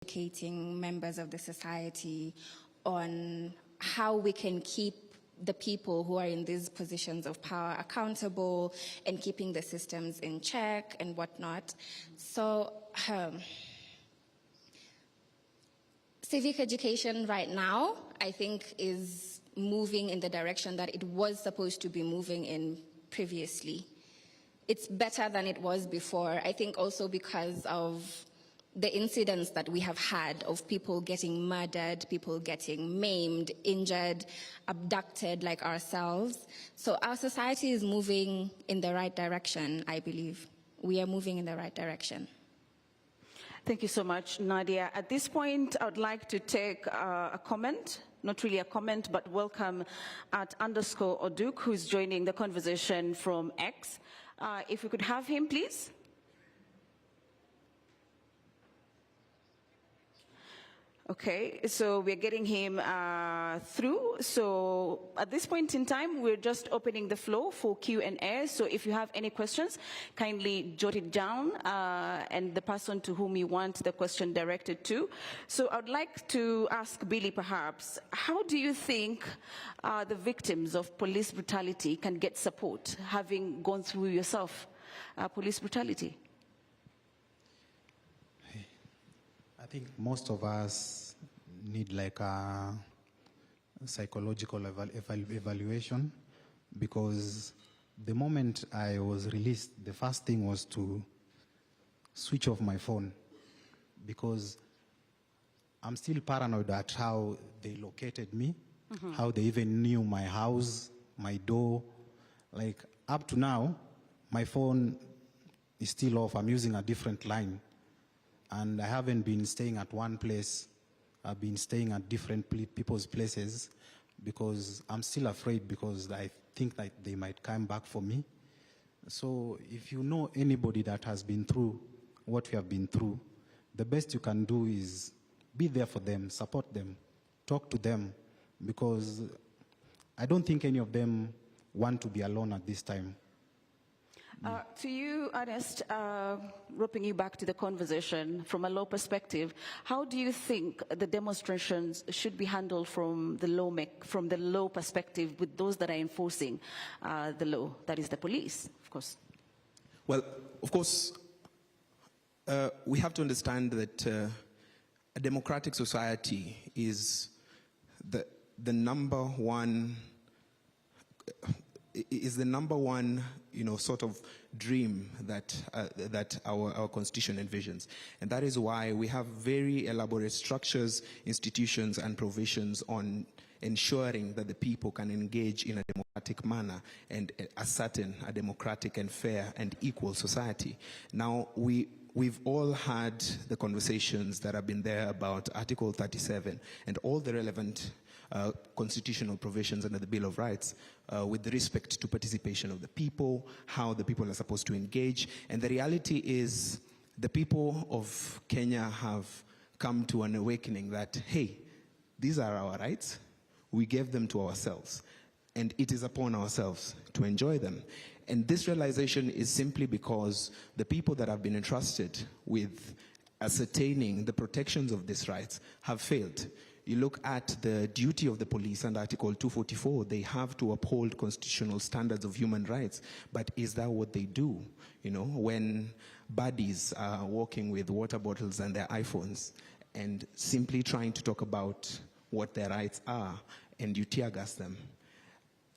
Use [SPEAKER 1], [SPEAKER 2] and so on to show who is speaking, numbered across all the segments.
[SPEAKER 1] educating members of the society on how we can keep the people who are in these positions of power accountable and keeping the systems in check and whatnot. So civic education right now, I think, is moving in the direction that it was supposed to be moving in previously. It's better than it was before, I think also because of the incidents that we have had of people getting murdered, people getting maimed, injured, abducted like ourselves. So our society is moving in the right direction, I believe. We are moving in the right direction.
[SPEAKER 2] Thank you so much, Nadia. At this point, I would like to take a comment, not really a comment, but welcome at _Oduk, who's joining the conversation from X. If we could have him, please. Okay, so we're getting him through. So at this point in time, we're just opening the floor for Q&A. So if you have any questions, kindly jot it down and the person to whom you want the question directed to. So I'd like to ask Billy, perhaps, how do you think the victims of police brutality can get support, having gone through yourself police brutality?
[SPEAKER 3] I think most of us need like a psychological evaluation, because the moment I was released, the first thing was to switch off my phone, because I'm still paranoid at how they located me, how they even knew my house, my door. Like up to now, my phone is still off. I'm using a different line. And I haven't been staying at one place. I've been staying at different people's places, because I'm still afraid, because I think that they might come back for me. So if you know anybody that has been through what we have been through, the best you can do is be there for them, support them, talk to them, because I don't think any of them want to be alone at this time.
[SPEAKER 2] To you, Ernest, roping you back to the conversation from a law perspective, how do you think the demonstrations should be handled from the law perspective with those that are enforcing the law, that is the police, of course?
[SPEAKER 4] Well, of course, we have to understand that a democratic society is the number one sort of dream that our constitution envisions. And that is why we have very elaborate structures, institutions, and provisions on ensuring that the people can engage in a democratic manner and ascertain a democratic and fair and equal society. Now, we've all had the conversations that have been there about Article 37 and all the relevant constitutional provisions under the Bill of Rights with respect to participation of the people, how the people are supposed to engage. And the reality is the people of Kenya have come to an awakening that, hey, these are our rights. We gave them to ourselves, and it is upon ourselves to enjoy them. And this realization is simply because the people that have been entrusted with ascertaining the protections of these rights have failed. You look at the duty of the police under Article 244, they have to uphold constitutional standards of human rights. But is that what they do? You know, when baddies are walking with water bottles and their iPhones and simply trying to talk about what their rights are, and you tear gas them,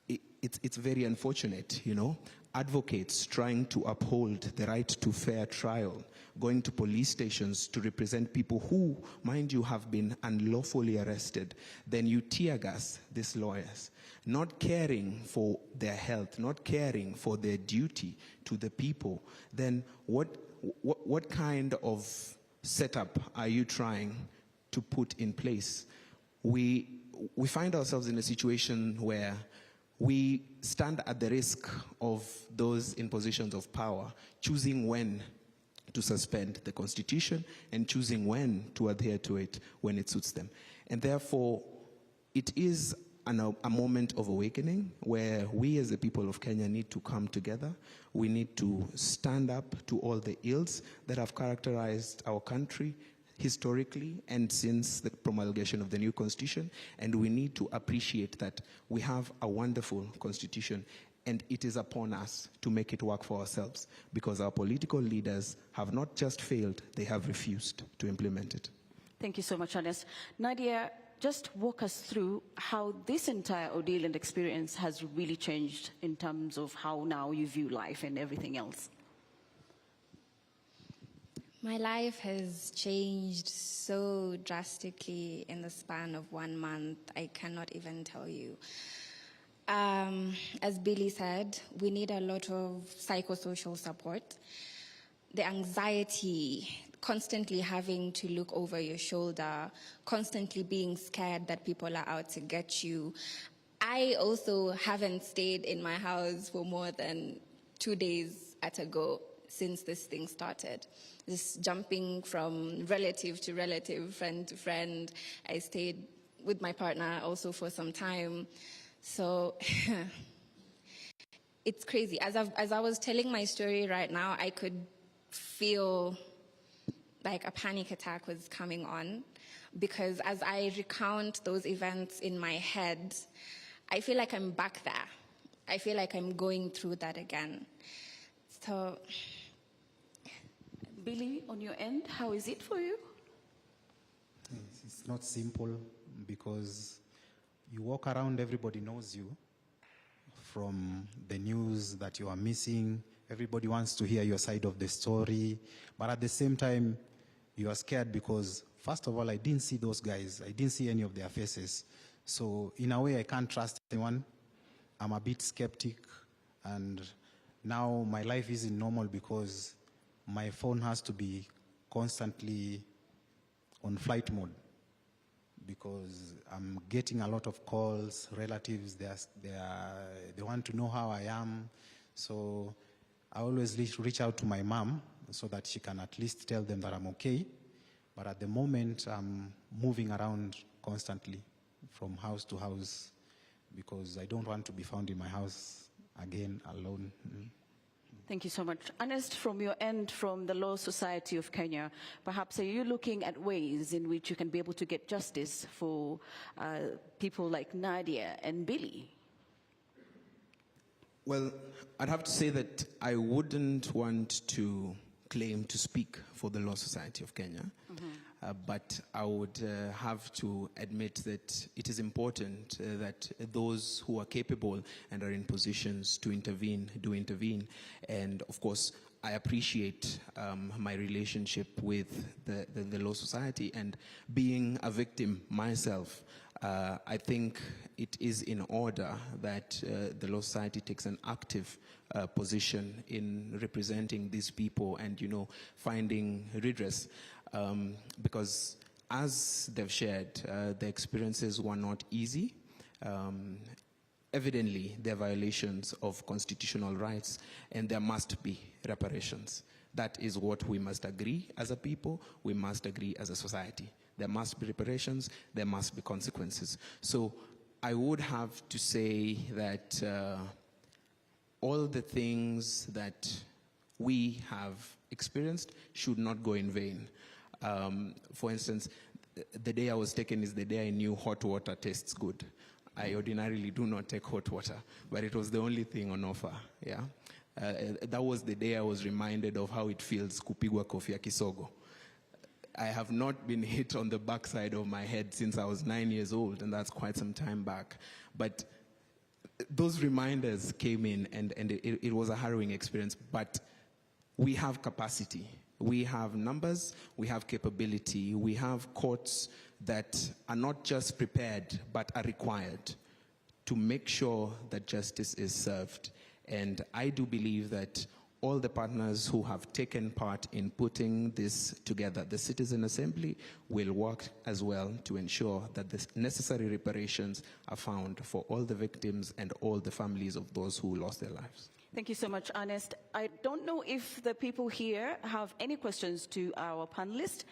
[SPEAKER 4] it's very unfortunate, you know. Advocates trying to uphold the right to fair trial, going to police stations to represent people who, mind you, have been unlawfully arrested. Then you tear gas these lawyers, not caring for their health, not caring for their duty to the people. Then what kind of setup are you trying to put in place? We find ourselves in a situation where we stand at the risk of those in positions of power choosing when to suspend the Constitution and choosing when to adhere to it when it suits them. And therefore, it is a moment of awakening where we as the people of Kenya need to come together. We need to stand up to all the ills that have characterized our country historically and since the promulgation of the new constitution, and we need to appreciate that we have a wonderful constitution, and it is upon us to make it work for ourselves, because our political leaders have not just failed, they have refused to implement it.
[SPEAKER 2] Thank you so much, Ernest. Nadia, just walk us through how this entire ordeal and experience has really changed in terms of how now you view life and everything else.
[SPEAKER 1] My life has changed so drastically in the span of 1 month, I cannot even tell you. As Billy said, we need a lot of psychosocial support. The anxiety, constantly having to look over your shoulder, constantly being scared that people are out to get you. I also haven't stayed in my house for more than 2 days at a go since this thing started. Just jumping from relative to relative, friend to friend. I stayed with my partner also for some time. So it's crazy. As I was telling my story right now, I could feel like a panic attack was coming on, because as I recount those events in my head, I feel like I'm back there. I feel like I'm going through that again. So,
[SPEAKER 2] Billy, on your end, how is it for you?
[SPEAKER 3] It's not simple, because you walk around, everybody knows you. From the news that you are missing, everybody wants to hear your side of the story. But at the same time, you are scared because, first of all, I didn't see those guys. I didn't see any of their faces. So in a way, I can't trust anyone. I'm a bit skeptic. And now my life isn't normal because my phone has to be constantly on flight mode, because I'm getting a lot of calls, relatives, they want to know how I am. So I always reach out to my mom so that she can at least tell them that I'm okay. But at the moment, I'm moving around constantly from house to house, because I don't want to be found in my house again alone.
[SPEAKER 2] Thank you so much. Ernest, from your end, from the Law Society of Kenya, perhaps are you looking at ways in which you can be able to get justice for people like Nadia and Billy?
[SPEAKER 4] Well, I'd have to say that I wouldn't want to claim to speak for the Law Society of Kenya, but I would have to admit that it is important that those who are capable and are in positions to intervene, do intervene. And of course, I appreciate my relationship with the Law Society, and being a victim myself, I think it is in order that the Law Society takes an active position in representing these people and, you know, finding redress. Because as they've shared, the experiences were not easy. Evidently, there are violations of constitutional rights, and there must be reparations. That is what we must agree as a people, we must agree as a society. There must be reparations, there must be consequences. So I would have to say that all the things that we have experienced should not go in vain. For instance, the day I was taken is the day I knew hot water tastes good. I ordinarily do not take hot water, but it was the only thing on offer, yeah? That was the day I was reminded of how it feels kupigwa kofi ya kisogo. I have not been hit on the backside of my head since I was 9 years old, and that's quite some time back. But those reminders came in, and it was a harrowing experience. But we have capacity. We have numbers, we have capability, we have courts that are not just prepared, but are required to make sure that justice is served. And I do believe that all the partners who have taken part in putting this together, the Citizen Assembly, will work as well to ensure that the necessary reparations are found for all the victims and all the families of those who lost their lives.
[SPEAKER 2] Thank you so much, Ernest. I don't know if the people here have any questions to our panelists.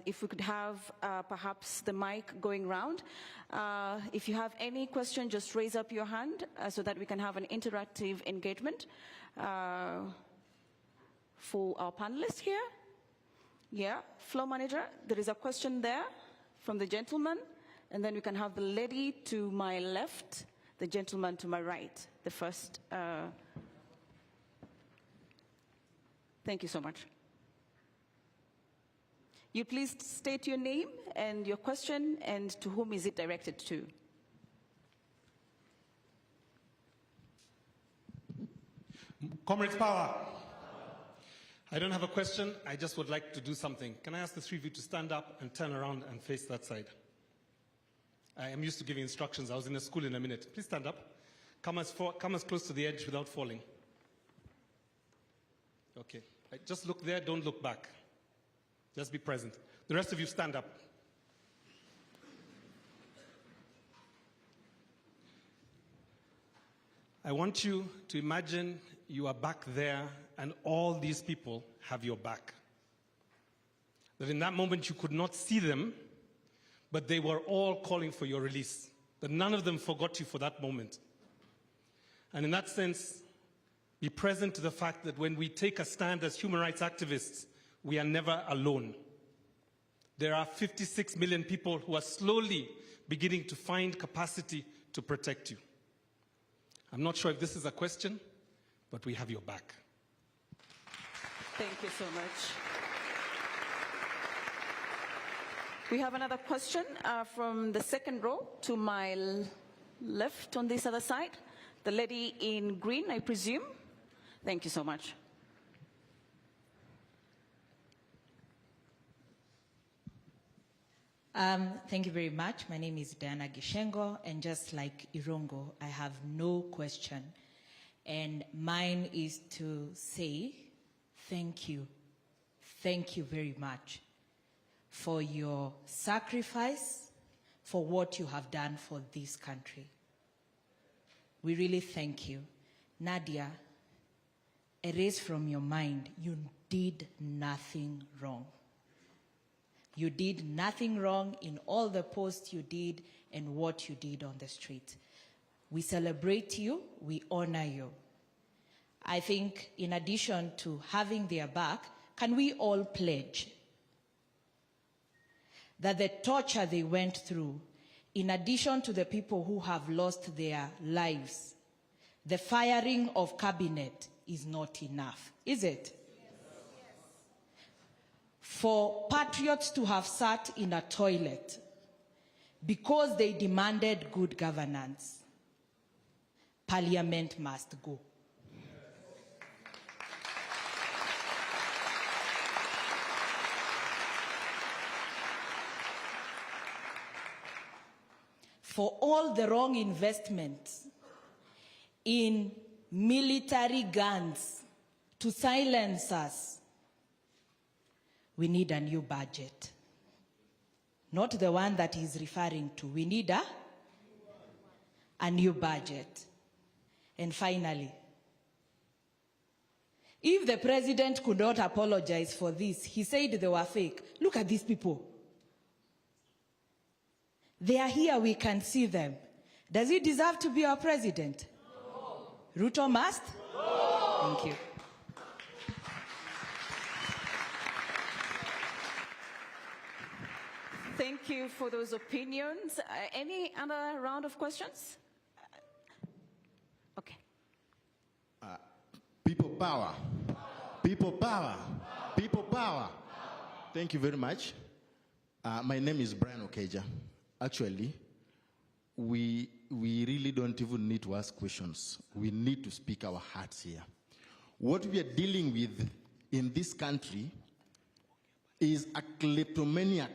[SPEAKER 2] If we could have perhaps the mic going round. If you have any question, just raise up your hand so that we can have an interactive engagement for our panelists here. Yeah, floor manager, there is a question there from the gentleman, and then we can have the lady to my left, the gentleman to my right. The first. Thank you so much. You please state your name and your question and to whom is it directed to.
[SPEAKER 5] Comrades, power. I don't have a question. I just would like to do something. Can I ask the three of you to stand up and turn around and face that side? I am used to giving instructions. I was in a school in a minute. Please stand up. Come as close to the edge without falling. Okay. Just look there. Don't look back. Just be present. The rest of you stand up. I want you to imagine you are back there and all these people have your back. That in that moment you could not see them, but they were all calling for your release. That none of them forgot you for that moment. And in that sense, be present to the fact that when we take a stand as human rights activists, we are never alone. There are 56 million people who are slowly beginning to find capacity to protect you. I'm not sure if this is a question, but we have your back.
[SPEAKER 2] Thank you so much. We have another question from the second row to my left on this other side. The lady in green, I presume. Thank you so much.
[SPEAKER 6] Thank you very much. My name is Diana Gishengo, and just like Irongo, I have no question. And mine is to say thank you. Thank you very much for your sacrifice, for what you have done for this country. We really thank you. Nadia, erase from your mind, you did nothing wrong. You did nothing wrong in all the posts you did and what you did on the street. We celebrate you, we honor you. I think in addition to having their back, can we all pledge that the torture they went through, in addition to the people who have lost their lives, the firing of cabinet is not enough, is it? For patriots to have sat in a toilet because they demanded good governance, Parliament must go. For all the wrong investments in military guns to silence us, we need a new budget. Not the one that he's referring to. We need a new budget. And finally, if the president could not apologize for this, he said they were fake. Look at these people. They are here, we can see them. Does he deserve to be our president? No. Ruto must? No. Thank you.
[SPEAKER 2] Thank you for those opinions. Any other round of questions? Okay.
[SPEAKER 7] People power. People power. People power. Thank you very much. My name is Brian Okeja. Actually, we really don't even need to ask questions. We need to speak our hearts here. What we are dealing with in this country is a kleptomaniac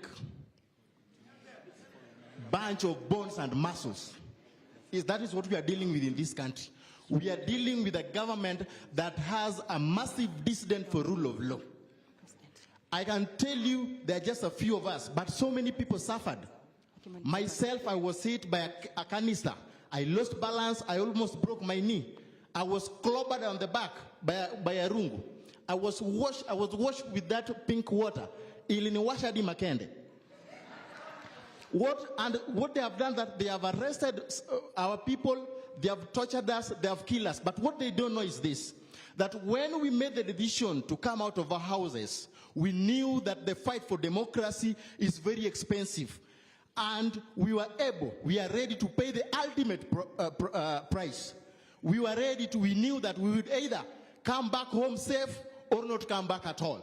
[SPEAKER 7] bunch of bones and muscles. That is what we are dealing with in this country. We are dealing with a government that has a massive disdain for rule of law. I can tell you there are just a few of us, but so many people suffered. Myself, I was hit by a canister. I lost balance. I almost broke my knee. I was clobbered on the back by a rungu. I was washed with that pink water. Iliniwasha di makende. What they have done, that they have arrested our people, they have tortured us, they have killed us. But what they don't know is this, that when we made the decision to come out of our houses, we knew that the fight for democracy is very expensive. And we are ready to pay the ultimate price. We knew that we would either come back home safe or not come back at all.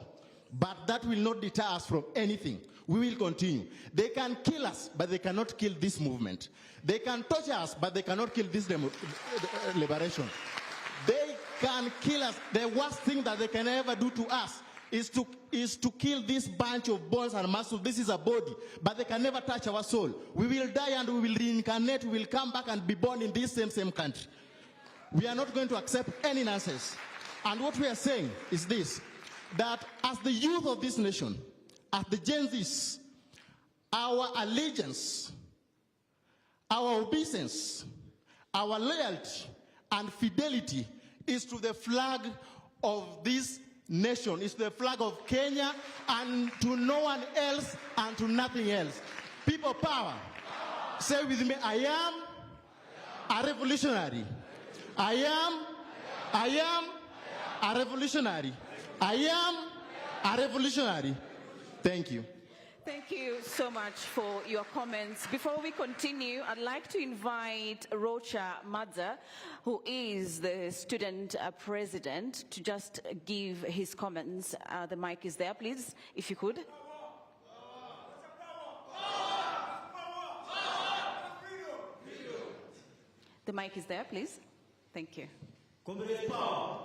[SPEAKER 7] But that will not deter us from anything. We will continue. They can kill us, but they cannot kill this movement. They can torture us, but they cannot kill this liberation. They can kill us. The worst thing that they can ever do to us is to kill this bunch of bones and muscles. This is a body, but they can never touch our soul. We will die and we will reincarnate. We will come back and be born in this same country. We are not going to accept any nonsense. And what we are saying is this, that as the youth of this nation, as the Gen Zs, our allegiance, our obeisance, our loyalty and fidelity is to the flag of this nation, is to the flag of Kenya, and to no one else and to nothing else. People power. Say with me, I am a revolutionary. I am a revolutionary. I am a revolutionary. Thank you.
[SPEAKER 2] Thank you so much for your comments. Before we continue, I'd like to invite Rocha Madza, who is the student president, to just give his comments. The mic is there, please, if you could. The mic is there, please. Thank you.
[SPEAKER 8] Comrades power,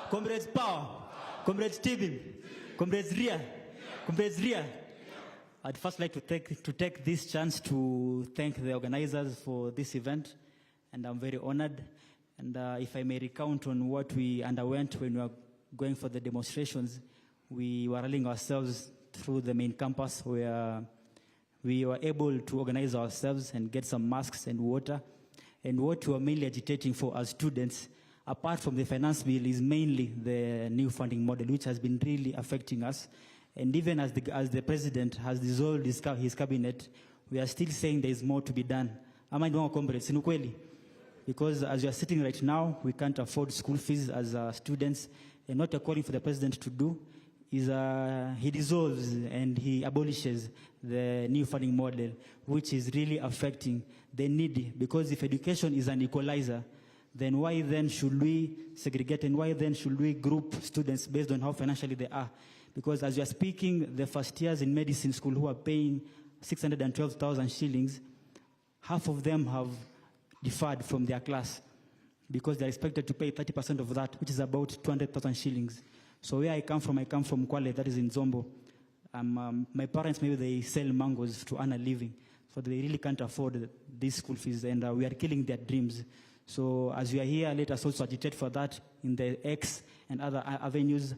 [SPEAKER 8] comrades power, comrades Stephen, comrades Ria, comrades Ria. I'd first like to take this chance to thank the organizers for this event, and I'm very honored. And if I may recount on what we underwent when we were going for the demonstrations, we were rallying ourselves through the main campus where we were able to organize ourselves and get some masks and water. And what we were mainly agitating for as students, apart from the finance bill, is mainly the new funding model, which has been really affecting us. And even as the president has dissolved his cabinet, we are still saying there is more to be done. Am I wrong, comrades? Because as we are sitting right now, we can't afford school fees as students. And what we're calling for the president to do is he dissolves and he abolishes the new funding model, which is really affecting the needy. Because if education is an equalizer, then why then should we segregate, and why then should we group students based on how financially they are? Because as we are speaking, the first years in medicine school who are paying 612,000 shillings, half of them have deferred from their class because they're expected to pay 30% of that, which is about 200,000 shillings. So where I come from Kwale, that is in Zombo. My parents, maybe they sell mangoes to earn a living, so they really can't afford these school fees, and we are killing their dreams. So as we are here, let us also agitate for that in the X and other avenues,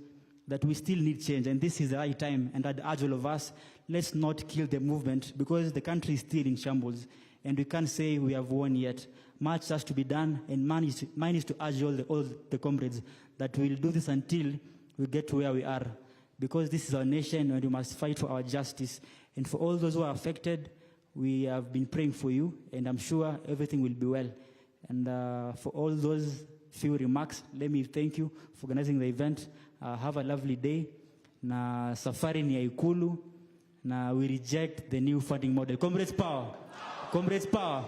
[SPEAKER 8] that we still need change, and this is the right time. And I'd urge all of us, let's not kill the movement, because the country is still in shambles, and we can't say we have won yet. Much has to be done, and mine is to urge all the comrades that we'll do this until we get to where we are, because this is our nation, and we must fight for our justice. And for all those who are affected, we have been praying for you, and I'm sure everything will be well. And for all those few remarks, let me thank you for organizing the event. Have a lovely day. Na safari ni ya Ikulu. Na we reject the new funding model. Comrades power. Comrades power.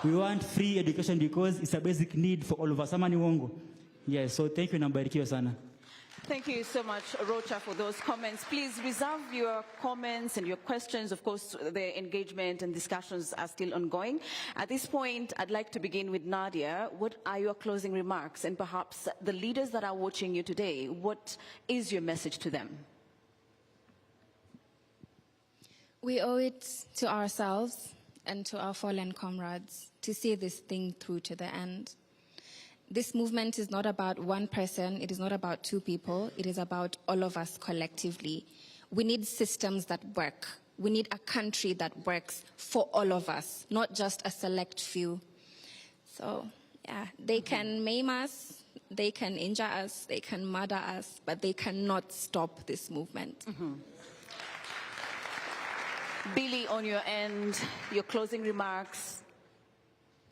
[SPEAKER 8] We want free education because it's a basic need for all of us. Amani wongo. Yes, so thank you, nambarikiwa sana.
[SPEAKER 2] Thank you so much, Rocha, for those comments. Please reserve your comments and your questions. Of course, the engagement and discussions are still ongoing. At this point, I'd like to begin with Nadia. What are your closing remarks? And perhaps the leaders that are watching you today, what is your message to them?
[SPEAKER 1] We owe it to ourselves and to our fallen comrades to see this thing through to the end. This movement is not about one person, it is not about two people, it is about all of us collectively. We need systems that work. We need a country that works for all of us, not just a select few. So, yeah, they can maim us, they can injure us, they can murder us, but they cannot stop this movement.
[SPEAKER 2] Billy, on your end, your closing remarks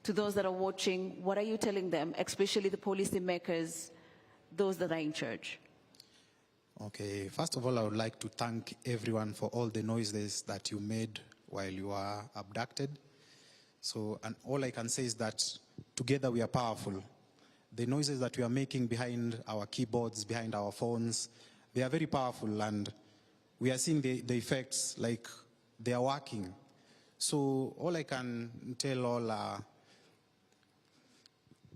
[SPEAKER 2] to those that are watching, what are you telling them, especially the policy makers, those that are in charge?
[SPEAKER 3] Okay, first of all, I would like to thank everyone for all the noises that you made while you were abducted. So, and all I can say is that together we are powerful. The noises that we are making behind our keyboards, behind our phones, they are very powerful, and we are seeing the effects, like they are working. So all I can tell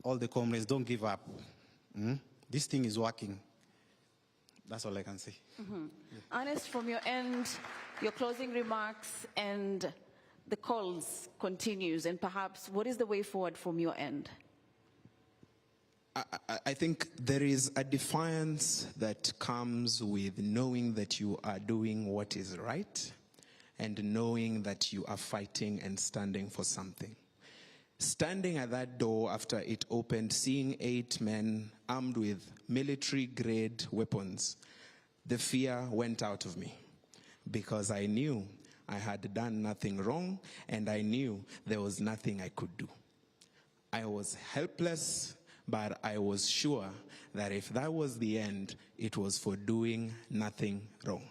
[SPEAKER 3] all the comrades, don't give up. This thing is working. That's all I can say.
[SPEAKER 2] Mm-hmm. Yeah. Ernest, from your end, your closing remarks and the calls continues, and perhaps what is the way forward from your end?
[SPEAKER 4] I think there is a defiance that comes with knowing that you are doing what is right and knowing that you are fighting and standing for something. Standing at that door after it opened, seeing 8 men armed with military-grade weapons, the fear went out of me because I knew I had done nothing wrong and I knew there was nothing I could do. I was helpless, but I was sure that if that was the end, it was for doing nothing wrong.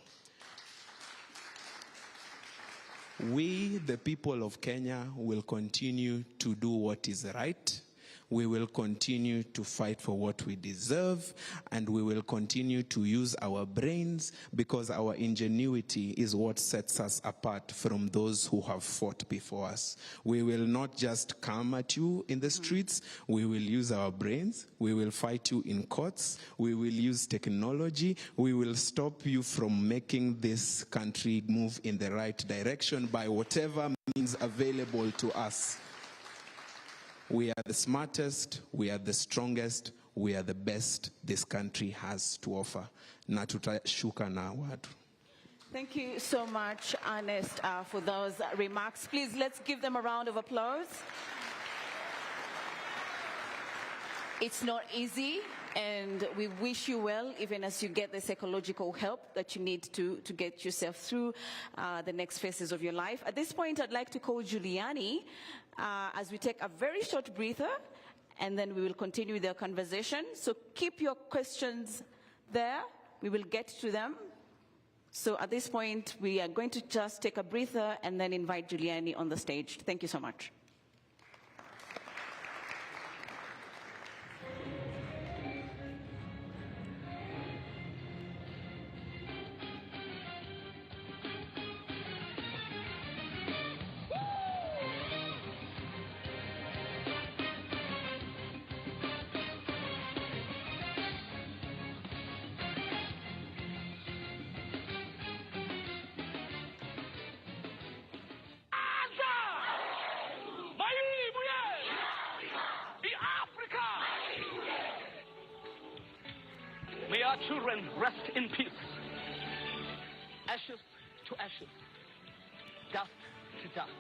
[SPEAKER 4] We, the people of Kenya, will continue to do what is right. We will continue to fight for what we deserve, and we will continue to use our brains because our ingenuity is what sets us apart from those who have fought before us. We will not just come at you in the streets. We will use our brains. We will fight you in courts. We will use technology. We will stop you from making this country move in the right direction by whatever means available to us. We are the smartest, we are the strongest, we are the best this country has to offer. Na tutashuka na watu.
[SPEAKER 2] Thank you so much, Ernest, for those remarks. Please, let's give them a round of applause. It's not easy, and we wish you well, even as you get the psychological help that you need to get yourself through the next phases of your life. At this point, I'd like to call Giuliani as we take a very short breather, and then we will continue with our conversation. So keep your questions there. We will get to them. So at this point, we are going to just take a breather and then invite Giuliani on the stage. Thank you so much.
[SPEAKER 9] May our children rest in peace. Ashes to ashes, dust to dust.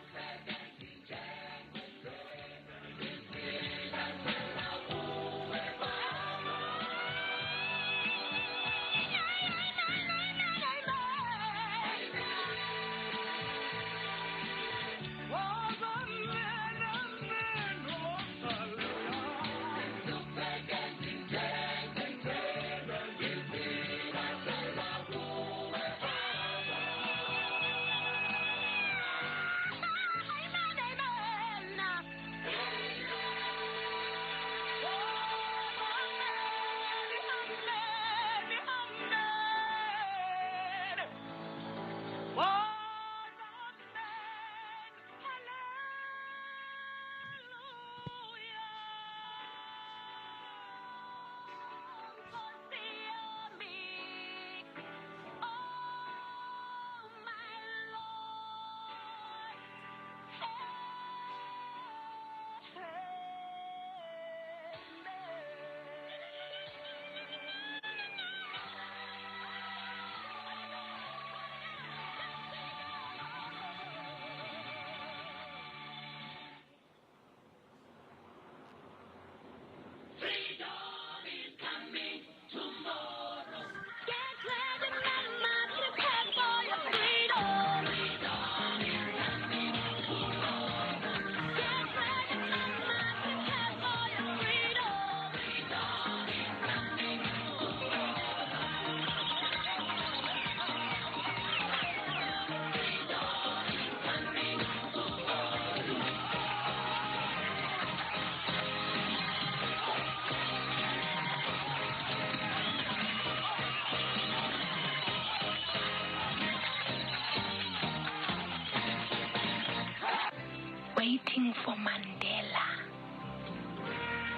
[SPEAKER 10] waiting for Mandela.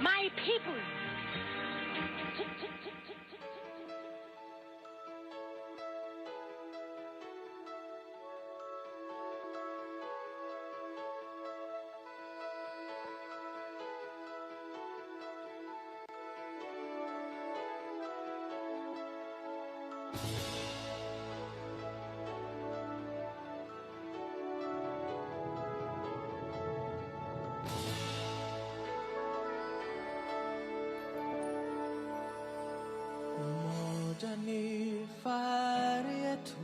[SPEAKER 10] My people.
[SPEAKER 11] Umoja ni fahari yetu,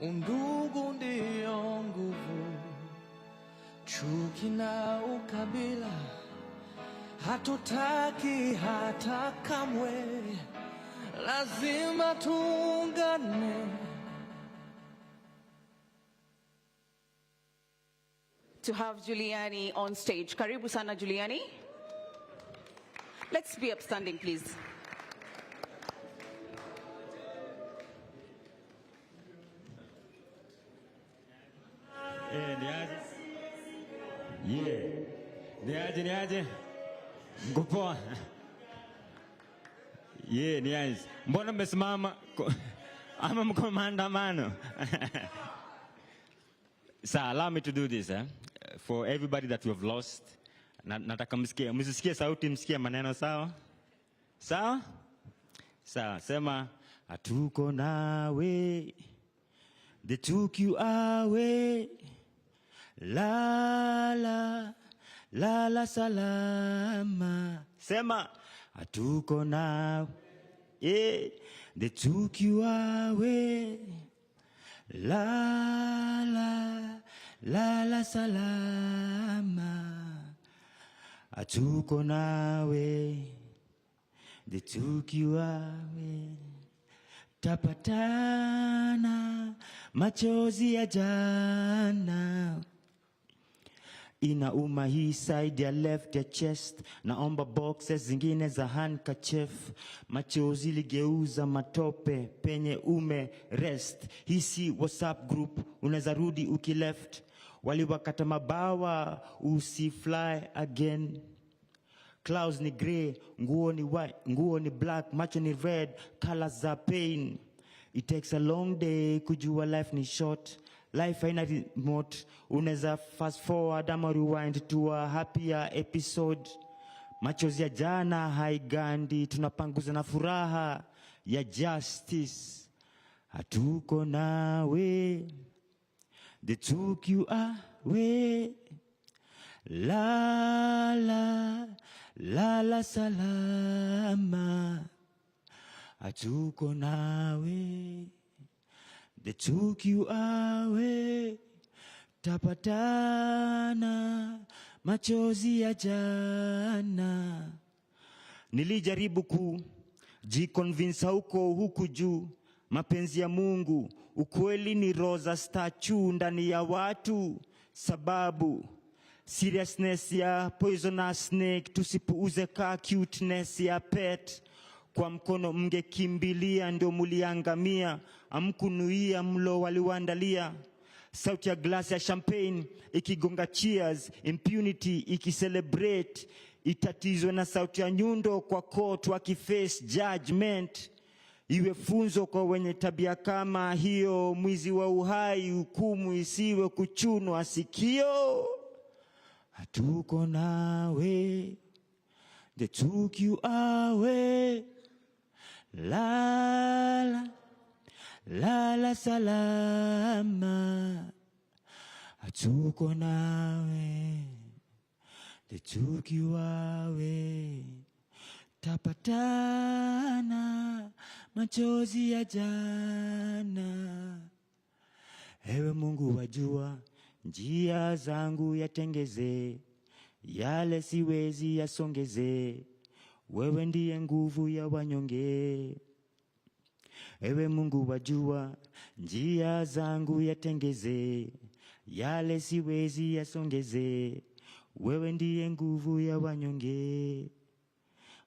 [SPEAKER 11] undugu ndio nguvu, chuki na ukabila hatutaki hata kamwe, lazima tuungane.
[SPEAKER 2] To have Juliani on stage. Karibu sana Juliani. Let's be upstanding, please.
[SPEAKER 12] Niaje. Mko niaje. Mbona mmesimama ama mko maandamano? So allow me to do this, for everybody that we have lost. Nataka msisikie sauti, msikie maneno, sawa? Sawa? Sawa, sema hatuko nawe. They took you away. La salama. Sema hatuko nawe. Yeah, they took you away. La salama. Hatuko nawe. They took you away. Tapatana machozi ya jana. Inauma hii side ya left ya chest. Naomba boxes zingine za handkerchief. Machozi ligeuza matope penye ume rest. Hii si WhatsApp group, unaweza rudi ukileft. Waliwakata mabawa, usi fly again. Clouds ni grey, nguo ni white, nguo ni black, macho ni red, colors za pain. It takes a long day kujua life ni short. Life haina remote, unaweza fast forward ama rewind to a happier episode. Machozi ya jana haigandi, tunapanguza na furaha ya justice. Hatuko nawe. They took you away. La salama. Hatuko nawe. They took you away. Tapatana machozi ya jana. Nilijaribu kujiconvince huku juu. Mapenzi ya Mungu, ukweli ni rosa statue ndani ya watu. Sababu seriousness ya poisonous snake, tusipuuze ka cuteness ya pet. Kwa mkono mngekimbilia ndio muliangamia, amkunuia mlo waliwandalia. Sauti ya glass ya champagne ikigonga cheers, impunity ikicelebrate. Itatizwe na sauti ya nyundo kwa court wakiface judgment. Iwe funzo kwa wenye tabia kama hiyo, mwizi wa uhai hukumu isiwe kuchunwa sikio. Hatuko nawe. They took you away. La salama. Hatuko nawe. They took you away. Tapatana machozi ya jana. Ewe Mungu wajua njia zangu yatengeze, yale siwezi yasongeze. Wewe ndiye nguvu ya wanyonge. Ewe Mungu wajua njia zangu yatengeze, yale siwezi yasongeze. Wewe ndiye nguvu ya wanyonge.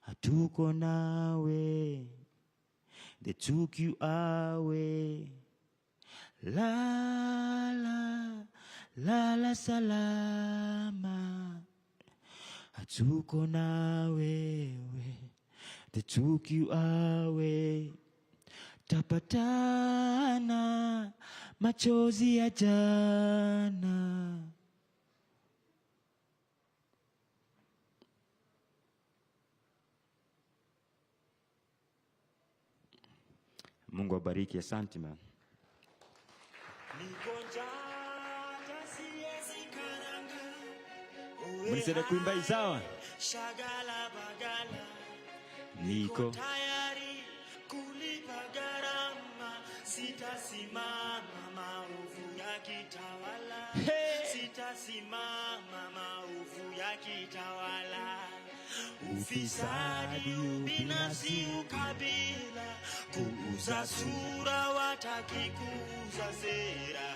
[SPEAKER 12] Hatuko nawe. They took you away. La lala salama, hatuko na wewe, the took you away. Tapatana machozi ya jana. Mungu abariki, asante man. Mnisede kuimba isawa.
[SPEAKER 11] Shagala bagala.
[SPEAKER 12] Niko
[SPEAKER 11] Tayari kulipa gharama, sitasimama maovu yakitawala. Sitasimama maovu yakitawala. Ufisadi, ubinafsi, ukabila, kuuza sura, wataki kuuza sera.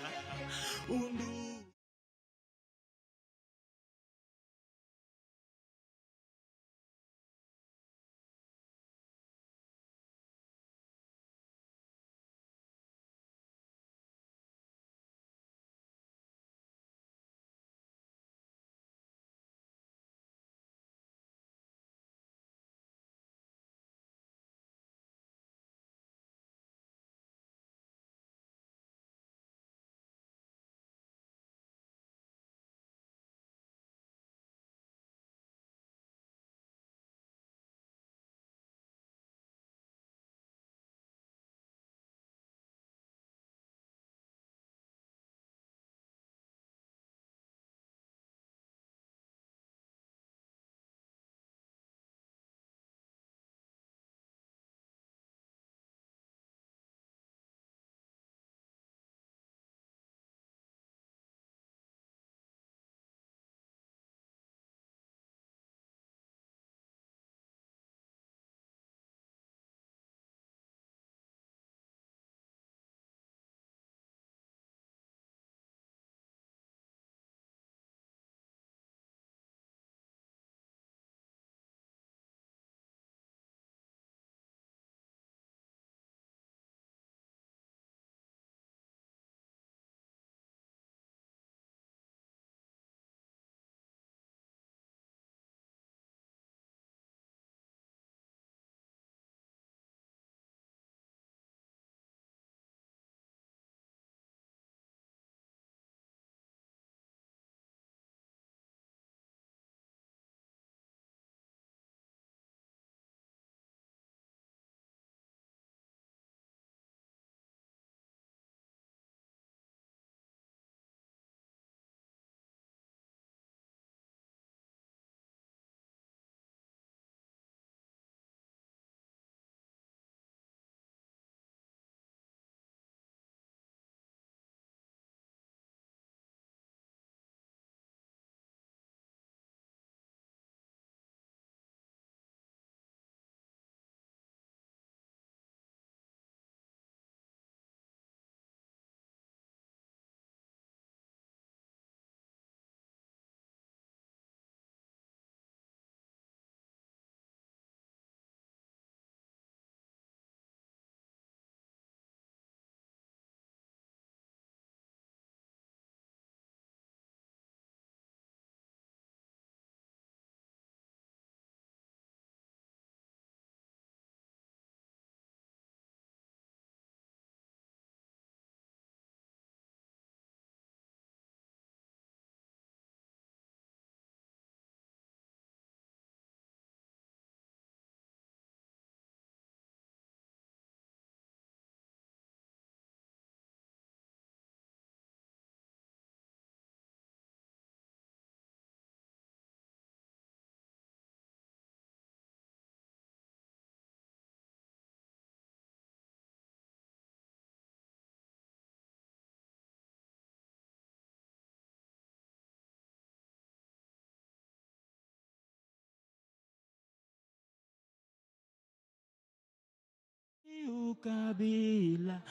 [SPEAKER 12] ukabila,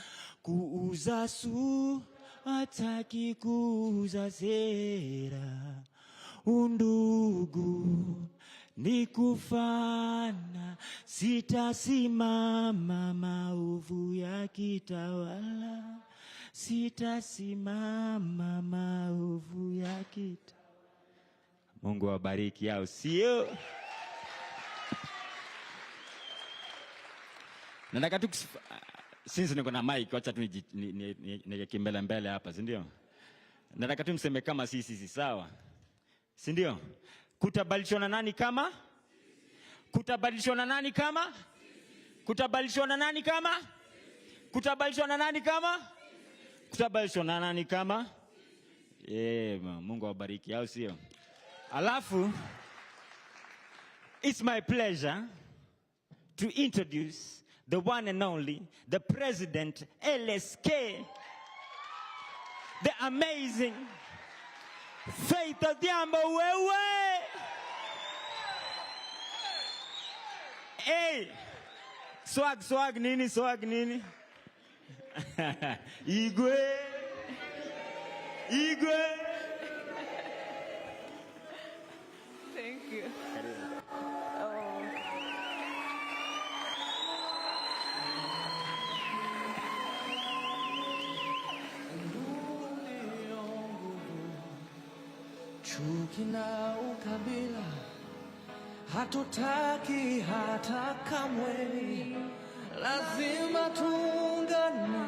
[SPEAKER 12] kuuza su, hataki kuuza sera. Undugu ni kufana, sitasimama maovu yakitawala. Sitasimama maovu kita. Mungu awabariki, au sio? Nataka tu since niko na mic, acha tu nijeke mbele hapa, si ndio? Nataka tu mseme kama sisi, sawa? Si ndio? Kutabadilishana nani kama? Kutabadilishana nani kama? Kutabadilishana nani kama? Kutabadilishana nani kama? Kutabadilishana nani kama? Mungu awabariki, au sio? Alafu, it's my pleasure to introduce the one and only, the President LSK, the amazing Faith Odhiambo wewe. Hey, swag nini? Igwe.
[SPEAKER 13] Thank you.
[SPEAKER 11] Chuki na ukabila hatutaki hata kamwe, lazima tuungane,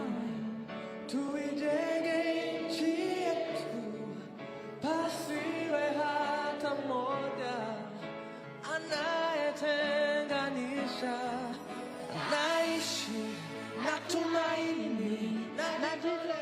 [SPEAKER 11] tuijenge nchi yetu, pasiwe hata mmoja anayetenganisha. Naishi na tumaini na jile.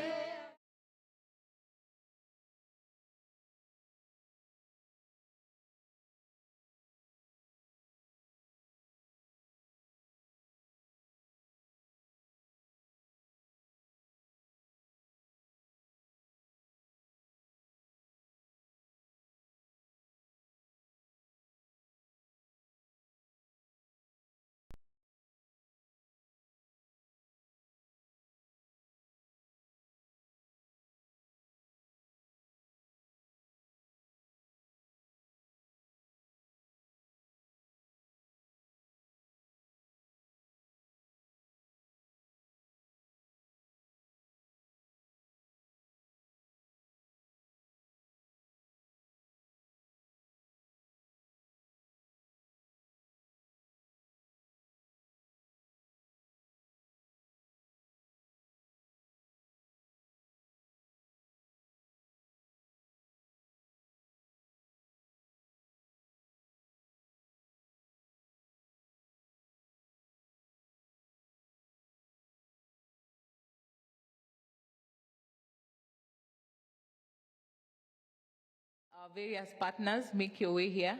[SPEAKER 13] Our various partners, make your way here.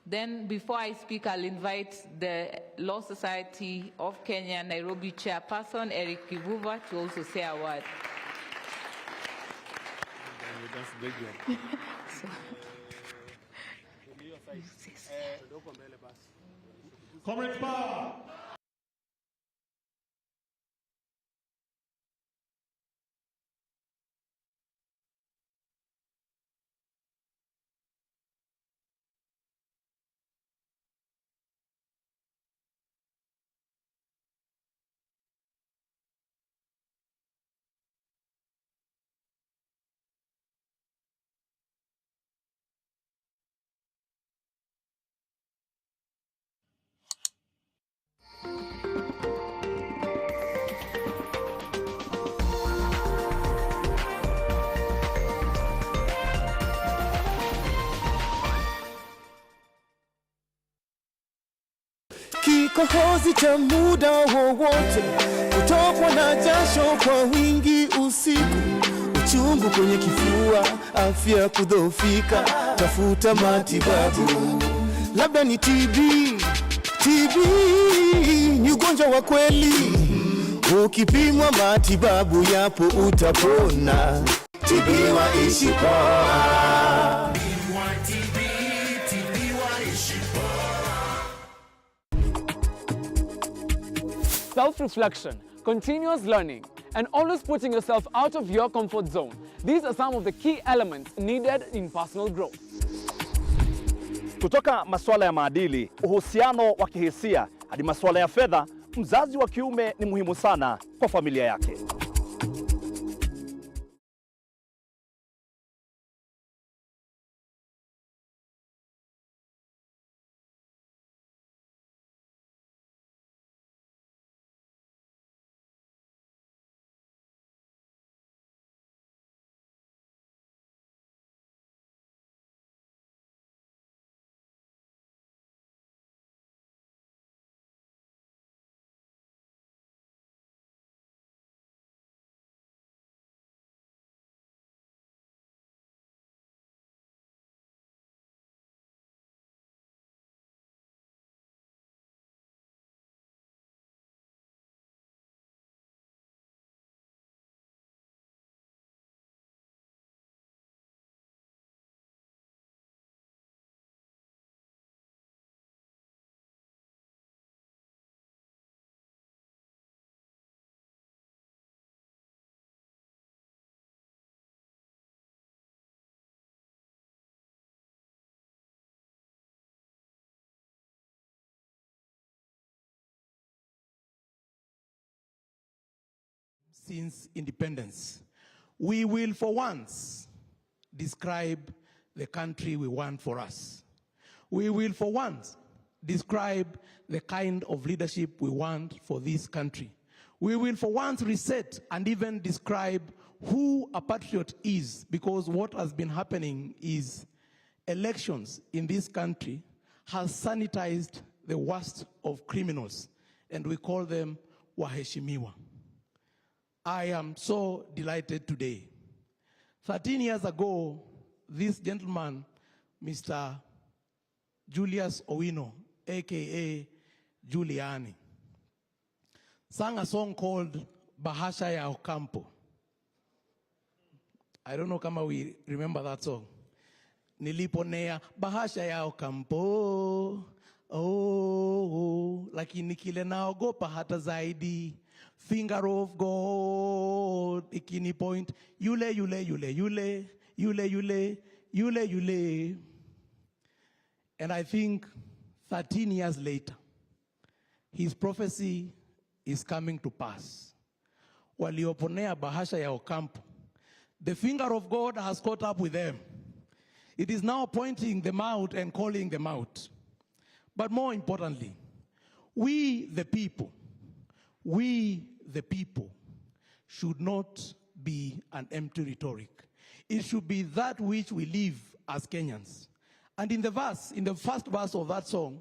[SPEAKER 13] Then, before I speak, I'll invite the Law Society of Kenya, Nairobi chairperson, Eric Kivuva, to also say a word.
[SPEAKER 14] Comrade Power!
[SPEAKER 11] Kikohozi cha muda wowote, kutokwa na jasho kwa wingi usiku, uchungu kwenye kifua, afya kudhoofika, tafuta matibabu. Labda ni TB ni ugonjwa wa kweli, ukipimwa matibabu yapo utapona. TB waishi poa. TB waishi poa.
[SPEAKER 15] Self-reflection, continuous learning, and always putting yourself out of your comfort zone. These are some of the key elements needed in personal growth.
[SPEAKER 16] Kutoka masuala ya maadili, uhusiano wa kihisia, hadi masuala ya fedha, mzazi wa kiume ni muhimu sana kwa familia yake.
[SPEAKER 14] since independence. We will, for once, describe the country we want for us. We will, for once, describe the kind of leadership we want for this country. We will, for once, reset and even describe who a patriot is, because what has been happening is elections in this country has sanitized the worst of criminals, and we call them waheshimiwa. I am so delighted today. 13 years ago, this gentleman, Mr. Julius Owino, aka Giuliani, sang a song called Bahasha ya Ocampo. I don't know kama we remember that song. Niliponea bahasha ya Ocampo, oh, lakini kile naogopa hata zaidi, finger of God, ikini point, yule, yule, yule, yule, yule, yule, yule, yule. And I think 13 years later, his prophecy is coming to pass. Walioponea bahasha ya Ocampo, the finger of God has caught up with them. It is now pointing them out and calling them out. But more importantly, we the people should not be an empty rhetoric. It should be that which we live as Kenyans. And in the first verse of that song,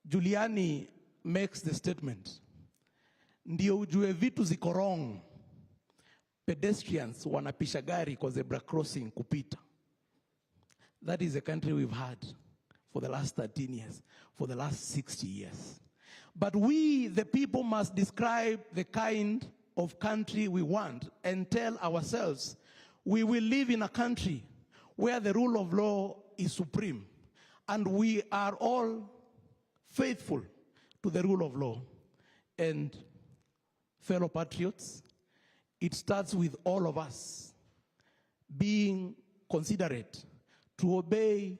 [SPEAKER 14] Giuliani makes the statement, ndio ujue vitu ziko wrong, pedestrians wanapisha gari kwa zebra crossing kupita. That is the country we've had for the last 13 years, for the last 60 years. But we, the people, must describe the kind of country we want and tell ourselves we will live in a country where the rule of law is supreme and we are all faithful to the rule of law. And fellow patriots, it starts with all of us being considerate to obey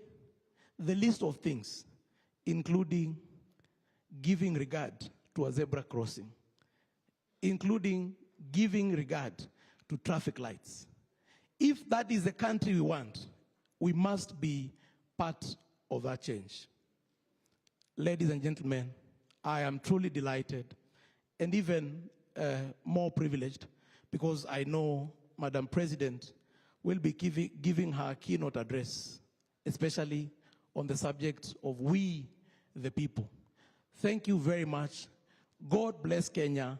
[SPEAKER 14] the list of things, including giving regard to a zebra crossing, including giving regard to traffic lights. If that is the country we want, we must be part of that change. Ladies and gentlemen, I am truly delighted and even more privileged because I know Madam President will be giving her keynote address, especially on the subject of we, the people. Thank you very much. God bless Kenya.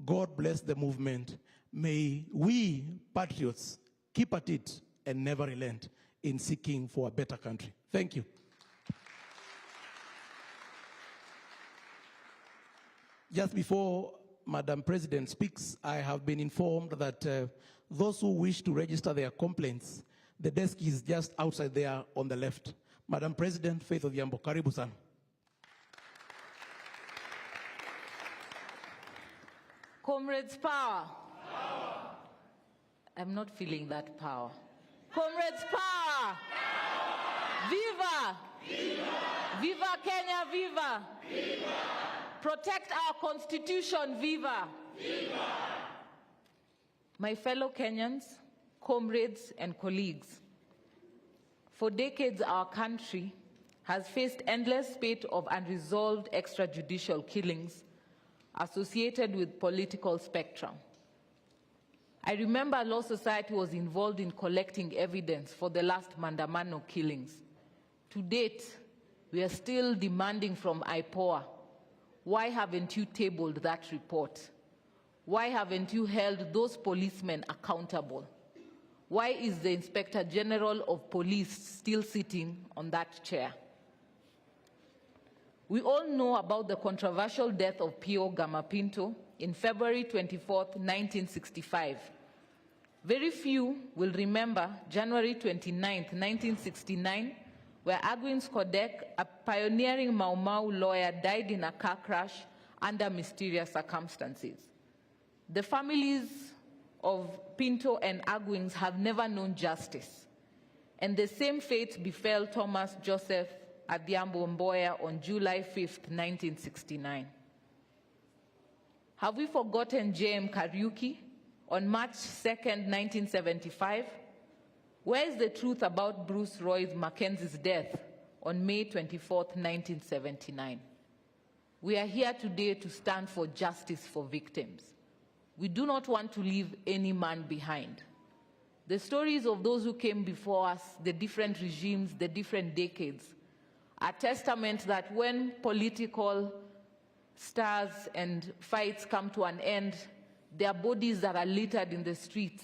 [SPEAKER 14] God bless the movement. May we, patriots, keep at it and never relent in seeking for a better country. Thank you. Just before Madam President speaks, I have been informed that those who wish to register their complaints, the desk is just outside there on the left. Madam President, Faith Odhiambo, karibu sana.
[SPEAKER 13] Comrades, power. I'm not feeling that power. Comrades, power. Viva. Viva. Viva Kenya, viva. Viva. Protect our constitution, viva. Viva. My fellow Kenyans, comrades and colleagues, for decades our country has faced endless spate of unresolved extrajudicial killings associated with political spectrum. I remember Law Society was involved in collecting evidence for the last Mandamano killings. To date, we are still demanding from IPOA, why haven't you tabled that report? Why haven't you held those policemen accountable? Why is the Inspector General of Police still sitting on that chair? We all know about the controversial death of P.O. Gama Pinto in February 24th, 1965. Very few will remember January 29th, 1969, where Agwin Skodek, a pioneering Mau Mau lawyer, died in a car crash under mysterious circumstances. The families of Pinto and Agwins have never known justice, and the same fate befell Thomas Joseph Adhiambo Mboya on July 5th, 1969. Have we forgotten J.M. Kariuki on March 2nd, 1975? Where is the truth about Bruce Roy Mackenzie's death on May 24th, 1979? We are here today to stand for justice for victims. We do not want to leave any man behind. The stories of those who came before us, the different regimes, the different decades, are testament that when political stars and fights come to an end, there are bodies that are littered in the streets.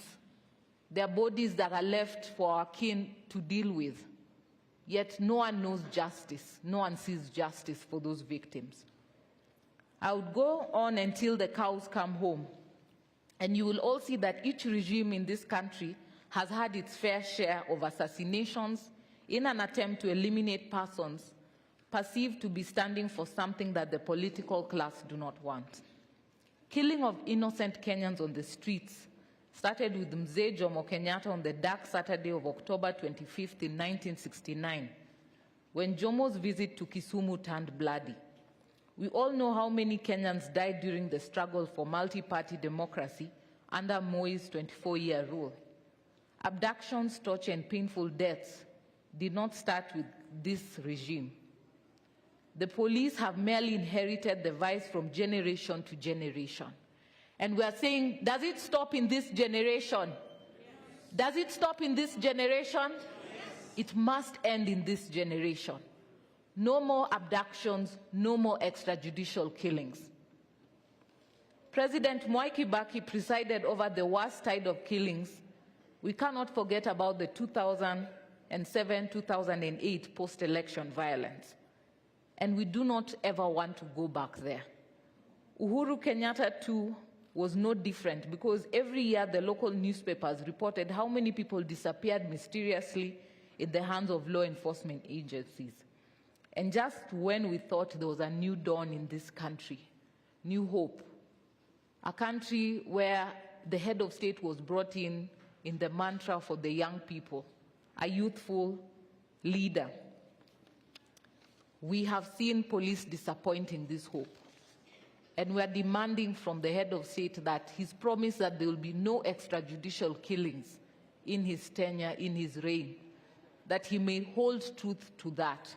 [SPEAKER 13] There are bodies that are left for our kin to deal with. Yet no one knows justice. No one sees justice for those victims. I would go on until the cows come home. And you will all see that each regime in this country has had its fair share of assassinations in an attempt to eliminate persons perceived to be standing for something that the political class do not want. Killing of innocent Kenyans on the streets started with Mzee Jomo Kenyatta on the dark Saturday of October 25th in 1969, when Jomo's visit to Kisumu turned bloody. We all know how many Kenyans died during the struggle for multi-party democracy under Moi's 24-year rule. Abductions, torture, and painful deaths did not start with this regime. The police have merely inherited the vice from generation to generation. And we are saying, does it stop in this generation? Does it stop in this generation? It must end in this generation. No more abductions, no more extrajudicial killings. President Mwai Kibaki presided over the worst tide of killings. We cannot forget about the 2007-2008 post-election violence. And we do not ever want to go back there. Uhuru Kenyatta too was no different, because every year the local newspapers reported how many people disappeared mysteriously in the hands of law enforcement agencies. And just when we thought there was a new dawn in this country, new hope, a country where the head of state was brought in the mantra for the young people, a youthful leader, we have seen police disappointing this hope. And we are demanding from the head of state that his promise that there will be no extrajudicial killings in his tenure, in his reign, that he may hold truth to that.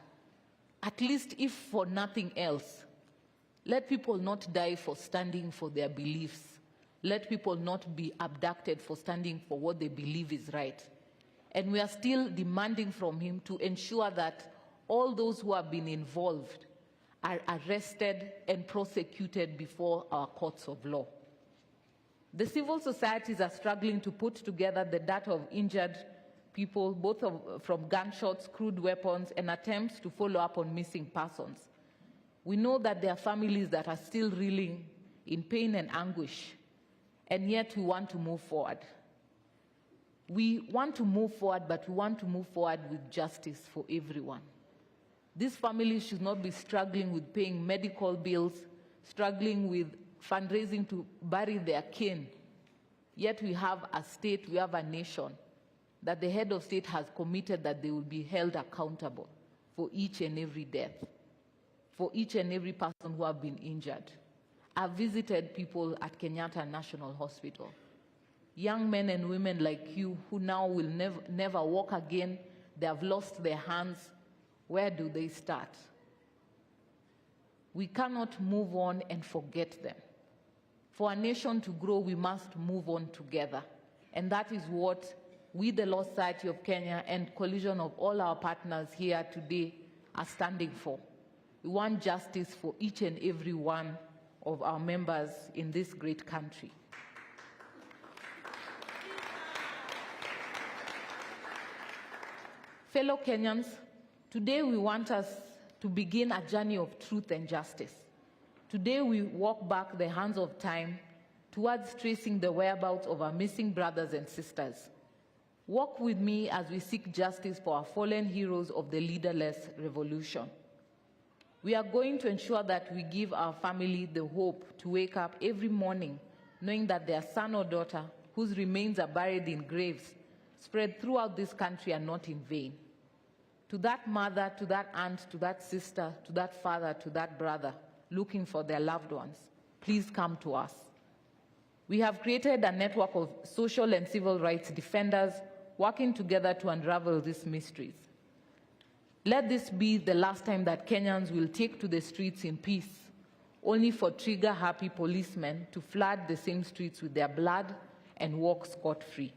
[SPEAKER 13] At least if for nothing else, let people not die for standing for their beliefs. Let people not be abducted for standing for what they believe is right. And we are still demanding from him to ensure that all those who have been involved are arrested and prosecuted before our courts of law. The civil societies are struggling to put together the data of injured people, both from gunshots, crude weapons, and attempts to follow up on missing persons. We know that there are families that are still reeling in pain and anguish, and yet we want to move forward. We want to move forward, but we want to move forward with justice for everyone. These families should not be struggling with paying medical bills, struggling with fundraising to bury their kin. Yet we have a state, we have a nation that the head of state has committed that they will be held accountable for each and every death, for each and every person who have been injured. I've visited people at Kenyatta National Hospital. Young men and women like you who now will never walk again. They have lost their hands. Where do they start? We cannot move on and forget them. For a nation to grow, we must move on together. And that is what we, the Law Society of Kenya, and coalition of all our partners here today are standing for. We want justice for each and every one of our members in this great country. Fellow Kenyans, today we want us to begin a journey of truth and justice. Today we walk back the hands of time towards tracing the whereabouts of our missing brothers and sisters. Walk with me as we seek justice for our fallen heroes of the leaderless revolution. We are going to ensure that we give our family the hope to wake up every morning knowing that their son or daughter whose remains are buried in graves spread throughout this country are not in vain. To that mother, to that aunt, to that sister, to that father, to that brother looking for their loved ones, please come to us. We have created a network of social and civil rights defenders working together to unravel these mysteries. Let this be the last time that Kenyans will take to the streets in peace, only for trigger-happy policemen to flood the same streets with their blood and walk scot-free.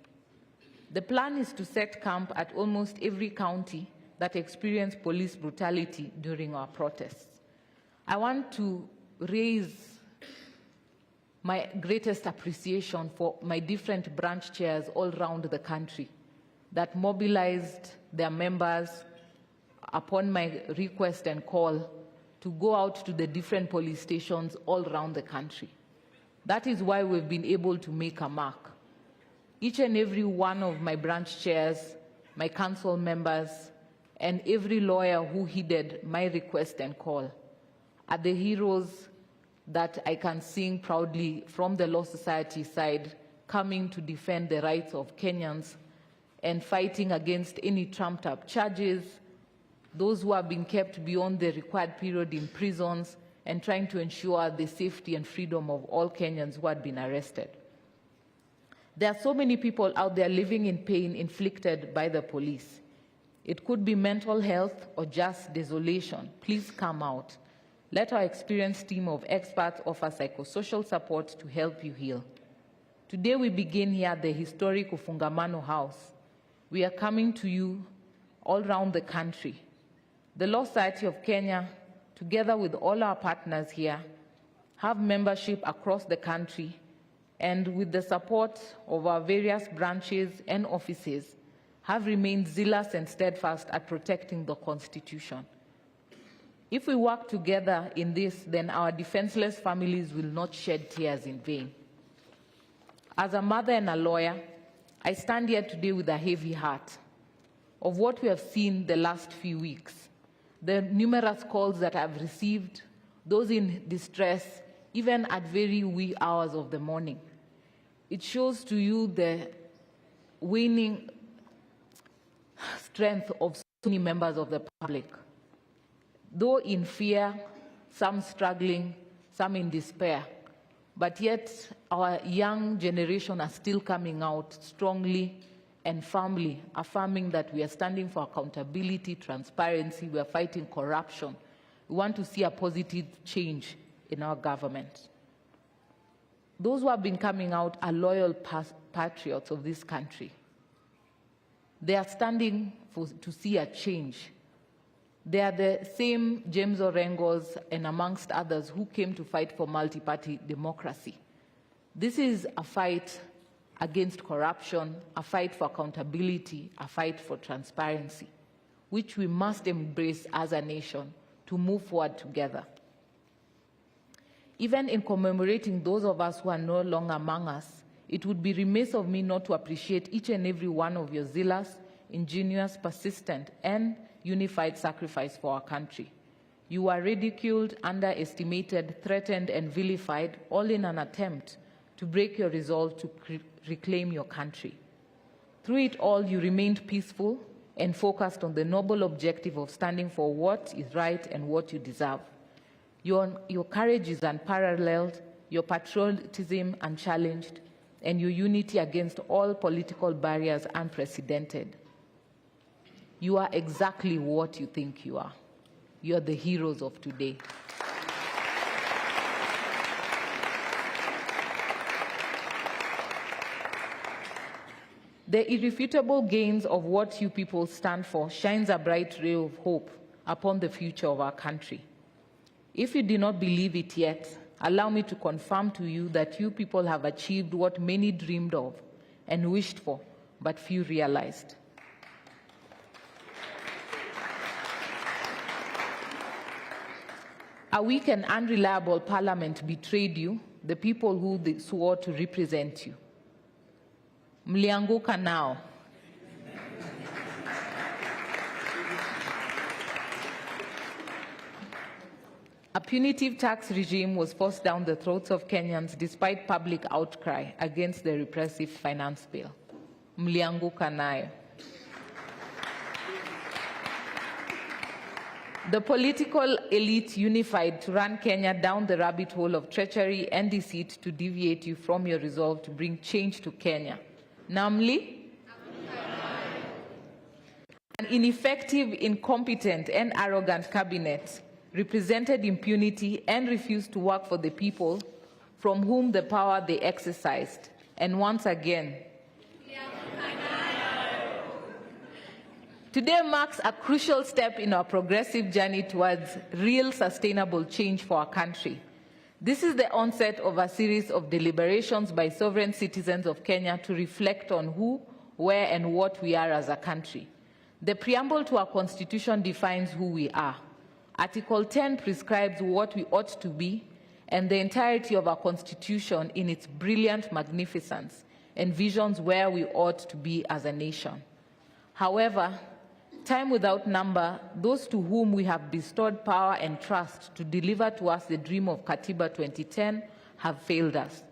[SPEAKER 13] The plan is to set camp at almost every county that experienced police brutality during our protests. I want to raise my greatest appreciation for my different branch chairs all around the country that mobilized their members upon my request and call to go out to the different police stations all around the country. That is why we've been able to make a mark. Each and every one of my branch chairs, my council members, and every lawyer who heeded my request and call are the heroes that I can sing proudly from the Law Society side, coming to defend the rights of Kenyans and fighting against any trumped-up charges, those who have been kept beyond the required period in prisons, and trying to ensure the safety and freedom of all Kenyans who had been arrested. There are so many people out there living in pain inflicted by the police. It could be mental health or just desolation. Please come out. Let our experienced team of experts offer psychosocial support to help you heal. Today we begin here at the historic Ufungamano House. We are coming to you all around the country. The Law Society of Kenya, together with all our partners here, have membership across the country, and with the support of our various branches and offices, have remained zealous and steadfast at protecting the Constitution. If we work together in this, then our defenseless families will not shed tears in vain. As a mother and a lawyer, I stand here today with a heavy heart of what we have seen the last few weeks. The numerous calls that I've received, those in distress, even at very wee hours of the morning. It shows to you the waning strength of so many members of the public. Though in fear, some struggling, some in despair, but yet our young generation are still coming out strongly and firmly, affirming that we are standing for accountability, transparency, we are fighting corruption. We want to see a positive change in our government. Those who have been coming out are loyal patriots of this country. They are standing to see a change. They are the same James Orengos and amongst others who came to fight for multi-party democracy. This is a fight against corruption, a fight for accountability, a fight for transparency, which we must embrace as a nation to move forward together. Even in commemorating those of us who are no longer among us, it would be remiss of me not to appreciate each and every one of your zealous, ingenious, persistent, and unified sacrifice for our country. You are ridiculed, underestimated, threatened, and vilified, all in an attempt to break your resolve to reclaim your country. Through it all, you remained peaceful and focused on the noble objective of standing for what is right and what you deserve. Your courage is unparalleled, your patriotism unchallenged, and your unity against all political barriers unprecedented. You are exactly what you think you are. You are the heroes of today. The irrefutable gains of what you people stand for shines a bright ray of hope upon the future of our country. If you do not believe it yet, allow me to confirm to you that you people have achieved what many dreamed of and wished for, but few realized. A weak and unreliable parliament betrayed you, the people who they swore to represent you. Mlianguka now. A punitive tax regime was forced down the throats of Kenyans despite public outcry against the repressive finance bill. Mlianguka nayo. The political elite unified to run Kenya down the rabbit hole of treachery and deceit to deviate you from your resolve to bring change to Kenya. Namely, an ineffective, incompetent, and arrogant cabinet represented impunity and refused to work for the people from whom the power they exercised. And once again, today marks a crucial step in our progressive journey towards real sustainable change for our country. This is the onset of a series of deliberations by sovereign citizens of Kenya to reflect on who, where, and what we are as a country. The preamble to our constitution defines who we are. Article 10 prescribes what we ought to be, and the entirety of our constitution in its brilliant magnificence envisions where we ought to be as a nation. However, time without number, those to whom we have bestowed power and trust to deliver to us the dream of Katiba 2010 have failed us.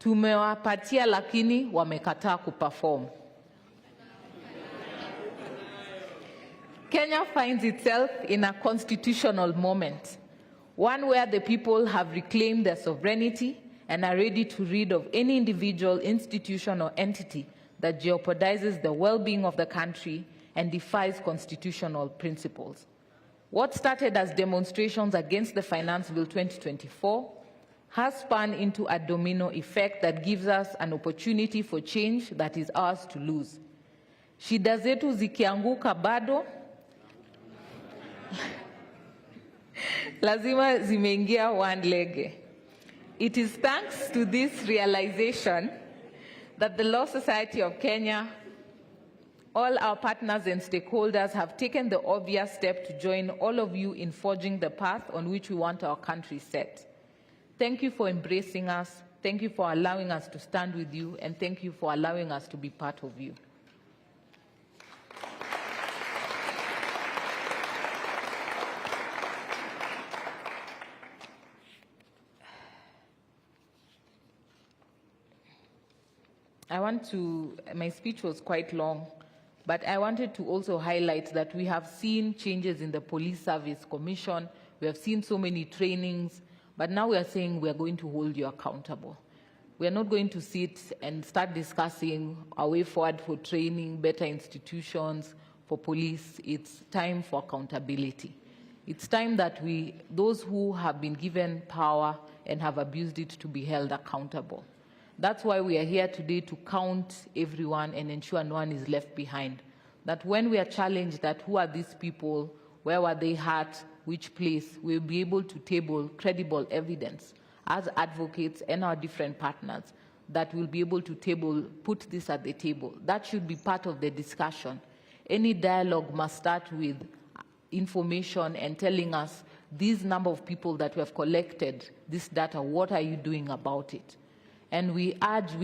[SPEAKER 13] Tumewapatia lakini wamekataa kuperform. Kenya finds itself in a constitutional moment, one where the people have reclaimed their sovereignty and are ready to rid of any individual, institution, or entity that jeopardizes the well-being of the country and defies constitutional principles. What started as demonstrations against the Finance Bill 2024 has spun into a domino effect that gives us an opportunity for change that is ours to lose. Shida zetu zikianguka bado, lazima zimeingia one leg. It is thanks to this realization that the Law Society of Kenya, all our partners and stakeholders have taken the obvious step to join all of you in forging the path on which we want our country set. Thank you for embracing us. Thank you for allowing us to stand with you, and thank you for allowing us to be part of you. My speech was quite long, but I wanted to also highlight that we have seen changes in the Police Service Commission. We have seen so many trainings, but now we are saying we are going to hold you accountable. We are not going to sit and start discussing a way forward for training, better institutions for police. It's time for accountability. It's time that those who have been given power and have abused it to be held accountable. That's why we are here today, to count everyone and ensure no one is left behind. That when we are challenged that who are these people, where were they hurt, which place, we'll be able to table credible evidence as advocates and our different partners, that we'll be able to put this at the table. That should be part of the discussion. Any dialogue must start with information and telling us this number of people that we have collected, this data, what are you doing about it? And we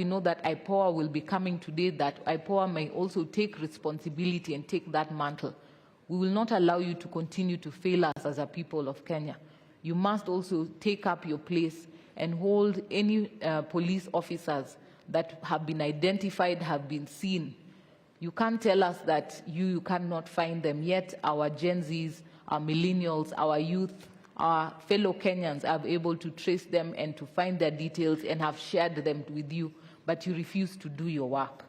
[SPEAKER 13] know that IPOA will be coming today, that IPOA may also take responsibility and take that mantle. We will not allow you to continue to fail us as a people of Kenya. You must also take up your place and hold any police officers that have been identified, have been seen. You can't tell us that you cannot find them, yet our Gen Zs, our millennials, our youth, our fellow Kenyans are able to trace them and to find their details and have shared them with you, but you refuse to do your work.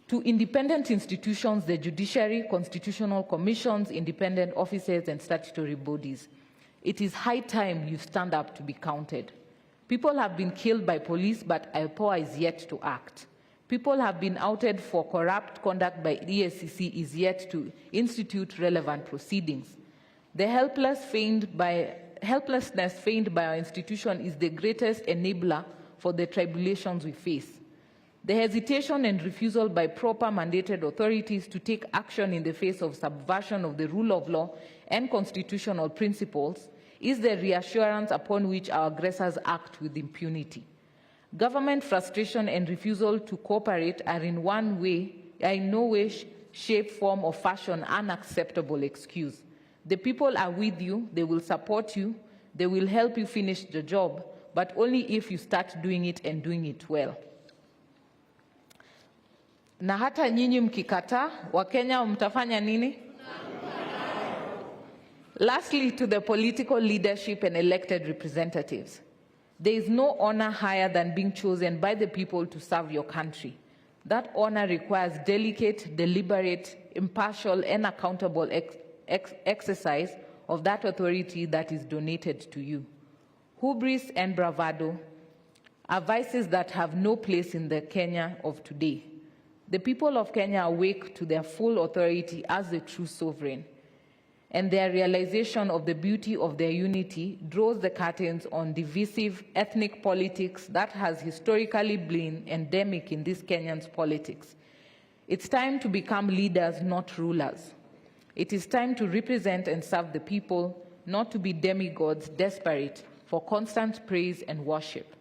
[SPEAKER 13] To independent institutions, the judiciary, constitutional commissions, independent offices, and statutory bodies, it is high time you stand up to be counted. People have been killed by police, but IPOA is yet to act. People have been outed for corrupt conduct by EACC is yet to institute relevant proceedings. The helplessness feigned by our institution is the greatest enabler for the tribulations we face. The hesitation and refusal by proper mandated authorities to take action in the face of subversion of the rule of law and constitutional principles is the reassurance upon which our aggressors act with impunity. Government frustration and refusal to cooperate are in no way, shape, form, or fashion unacceptable excuse. The people are with you, they will support you, they will help you finish the job, but only if you start doing it and doing it well. Na hata nyinyi mkikataa, Wakenya mtafanya nini? Lastly, to the political leadership and elected representatives, there is no honor higher than being chosen by the people to serve your country. That honor requires delicate, deliberate, impartial, and accountable exercise of that authority that is donated to you. Hubris and bravado are vices that have no place in the Kenya of today. The people of Kenya awake to their full authority as the true sovereign, and their realization of the beauty of their unity draws the curtains on divisive ethnic politics that has historically been endemic in this Kenyan's politics. It's time to become leaders, not rulers. It is time to represent and serve the people, not to be demigods desperate for constant praise and worship.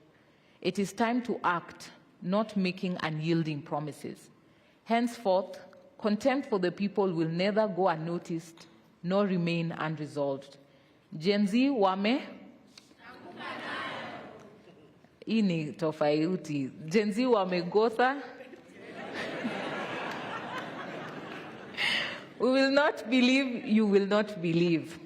[SPEAKER 13] It is time to act, not making unyielding promises. Henceforth, contempt for the people will neither go unnoticed nor remain unresolved. Gen Z wame ini tofauti. Gen Z wamegotha. We will not believe, you will not believe.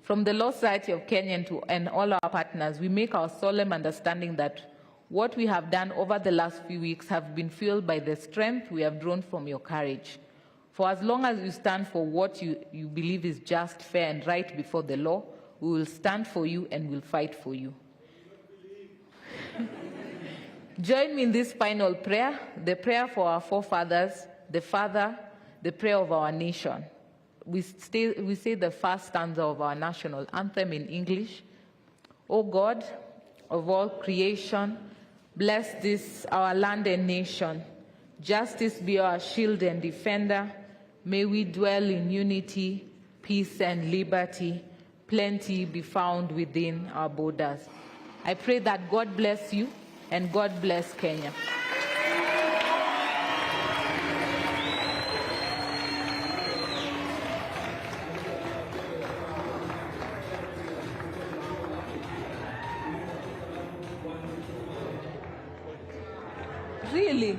[SPEAKER 13] From the Law Society of Kenya and all our partners, we make our solemn understanding that what we have done over the last few weeks have been fueled by the strength we have drawn from your courage. For as long as you stand for what you believe is just, fair, and right before the law, we will stand for you and will fight for you. Join me in this final prayer, the prayer for our forefathers, the prayer of our nation. We say the first stanza of our national anthem in English. O God of all creation, bless this our land and nation. Justice be our shield and defender. May we dwell in unity, peace, and liberty. Plenty be found within our borders. I pray that God bless you and God bless Kenya. Really?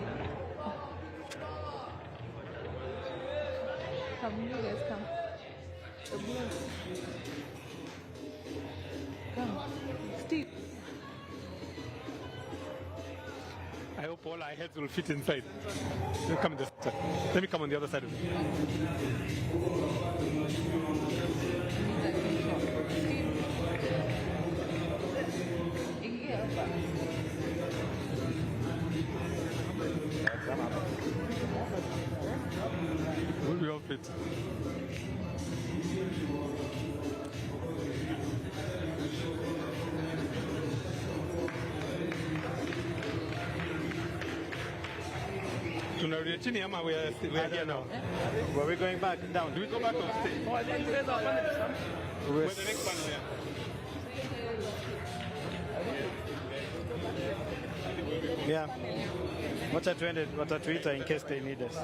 [SPEAKER 13] Come, you guys come. Come. Steve.
[SPEAKER 5] I hope all our heads will fit inside. Let me come on this side. Let me come on the other side of it. Will we all fit? We are here now.
[SPEAKER 11] Were we going back down?
[SPEAKER 5] Do we go back on stage?
[SPEAKER 11] Oh, I think there's our panel.
[SPEAKER 5] Where's the next panel?
[SPEAKER 11] Yeah. Watatuita in case they need us.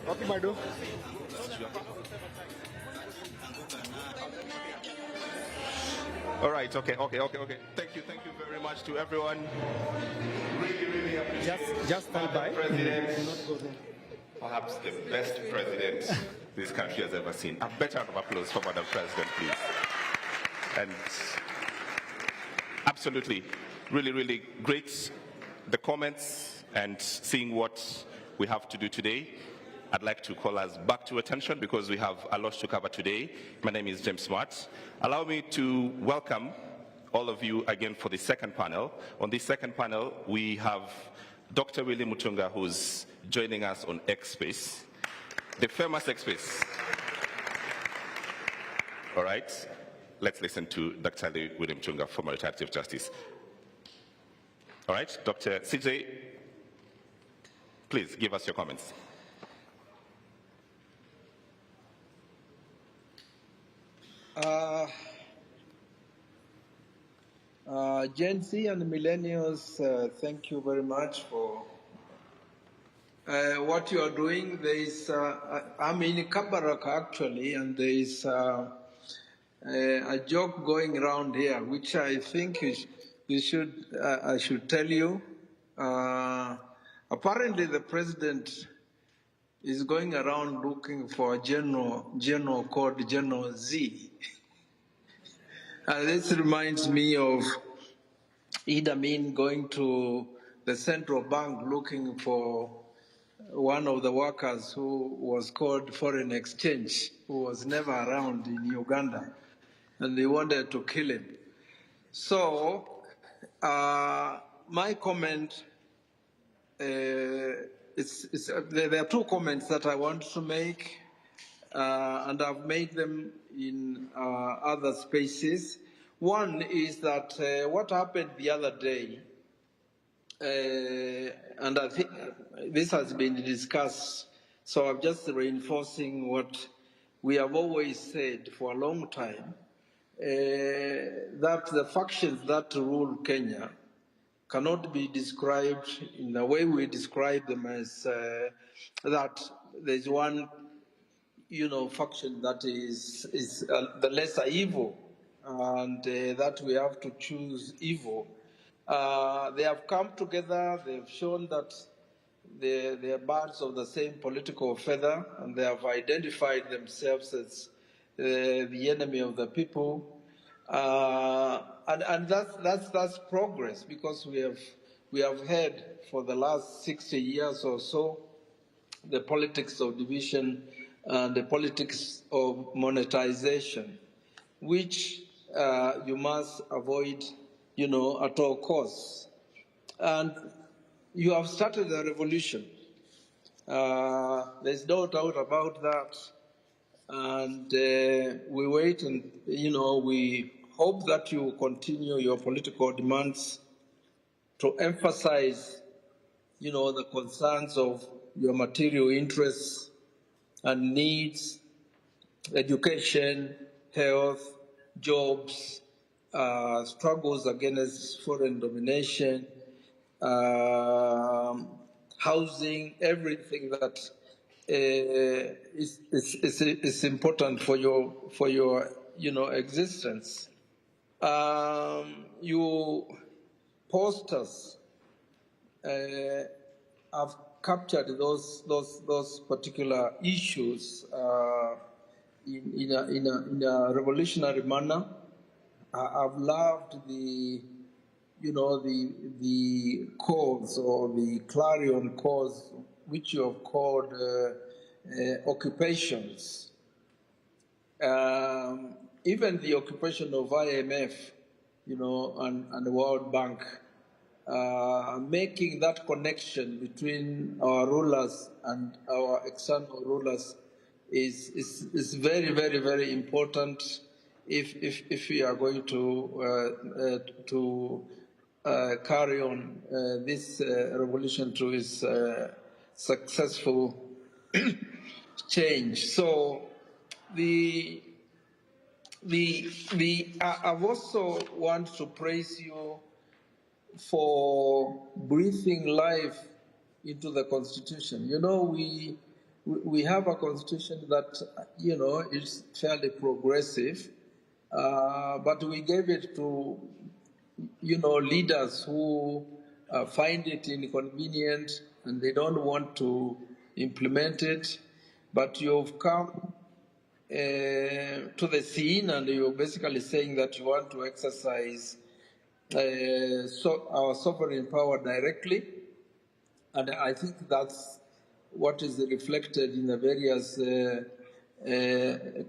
[SPEAKER 17] What do I do? All right, okay. Thank you very much to everyone. Really appreciate
[SPEAKER 11] just stand by.
[SPEAKER 17] President, perhaps the best president this country has ever seen. A better round of applause for Madam President, please. And absolutely, really great, the comments and seeing what we have to do today. I'd like to call us back to attention because we have a lot to cover today. My name is James Smart. Allow me to welcome all of you again for the second panel. On this second panel, we have Dr. Willie Mutunga, who's joining us on X-Space, the famous X-Space. All right, let's listen to Dr. Willie Mutunga, former retired Chief Justice. All right, Dr. CJ, please give us your comments.
[SPEAKER 18] Gen Z and millennials, thank you very much for what you are doing. There is, I'm in Kabarak actually, and there is a joke going around here, which I think I should tell you. Apparently, the president is going around looking for a general called General Z. This reminds me of Idi Amin going to the central bank looking for one of the workers who was called foreign exchange, who was never around in Uganda, and they wanted to kill him. So, my comment, there are two comments that I want to make, and I've made them in other spaces. One is that what happened the other day, and I think this has been discussed, so I'm just reinforcing what we have always said for a long time, that the factions that rule Kenya cannot be described in the way we describe them as that there's one, faction that is the lesser evil, and that we have to choose evil. They have come together, they've shown that they are birds of the same political feather, and they have identified themselves as the enemy of the people. And that's progress, because we have had for the last 60 years or so the politics of division and the politics of monetization, which you must avoid, at all costs. And you have started a revolution. There's no doubt about that. And we wait and, we hope that you continue your political demands to emphasize, the concerns of your material interests and needs, education, health, jobs, struggles against foreign domination, housing, everything that is important for your existence. You posters have captured those particular issues in a revolutionary manner. I've loved the cause, or the clarion cause, which you have called occupations. Even the occupation of IMF, and the World Bank, making that connection between our rulers and our external rulers is very, very, very important if we are going to carry on this revolution to its successful change. So I also want to praise you for breathing life into the Constitution. We have a Constitution that, is fairly progressive, but we gave it to, leaders who find it inconvenient and they don't want to implement it. But you've come to the scene, and you're basically saying that you want to exercise our sovereign power directly. And I think that's what is reflected in the various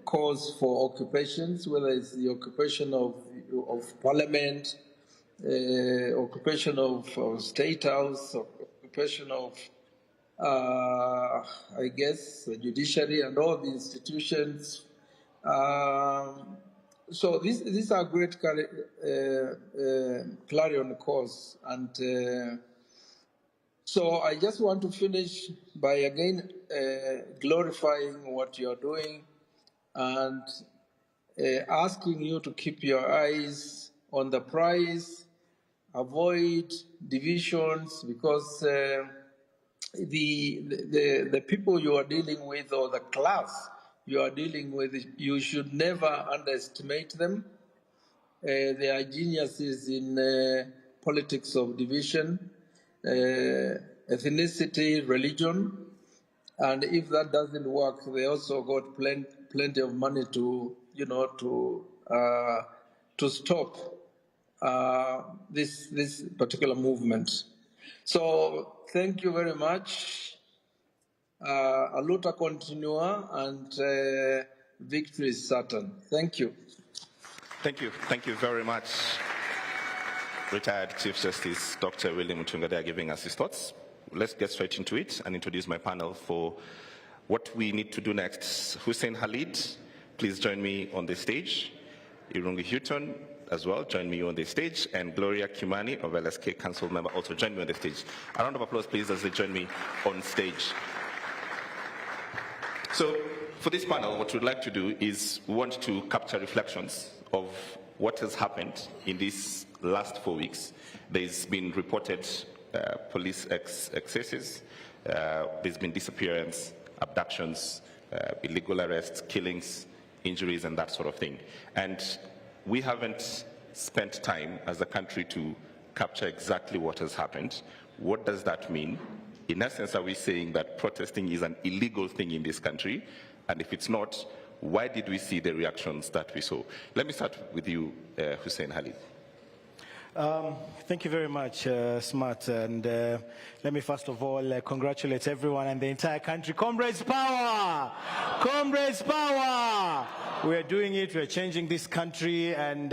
[SPEAKER 18] calls for occupations, whether it's the occupation of parliament, occupation of state house, occupation of, I guess, the judiciary and all the institutions. So these are great clarion calls. And so I just want to finish by again glorifying what you're doing and asking you to keep your eyes on the prize avoid divisions, because the people you are dealing with, or the class you are dealing with, you should never underestimate them. They are geniuses in politics of division, ethnicity, religion, and if that doesn't work, they also got plenty of money to, to stop this particular movement. So thank you very much. Aluta continua, and victory is certain. Thank you.
[SPEAKER 17] Thank you. Thank you very much, retired Chief Justice Dr. William Mutunga, giving us his thoughts. Let's get straight into it and introduce my panel for what we need to do next. Hussein Khalid, please join me on the stage. Irungi Houghton as well, join me on the stage. And Gloria Kimani of LSK Council member also join me on the stage. A round of applause, please, as they join me on stage. So for this panel, what we'd like to do is we want to capture reflections of what has happened in these last 4 weeks. There's been reported police excesses, there's been disappearance, abductions, illegal arrests, killings, injuries, and that sort of thing. And we haven't spent time as a country to capture exactly what has happened. What does that mean? In essence, are we saying that protesting is an illegal thing in this country? And if it's not, why did we see the reactions that we saw? Let me start with you, Hussein Khalid.
[SPEAKER 11] Thank you very much, Smart. And let me first of all congratulate everyone and the entire country. Comrades power! Comrades power! We are doing it, we are changing this country, and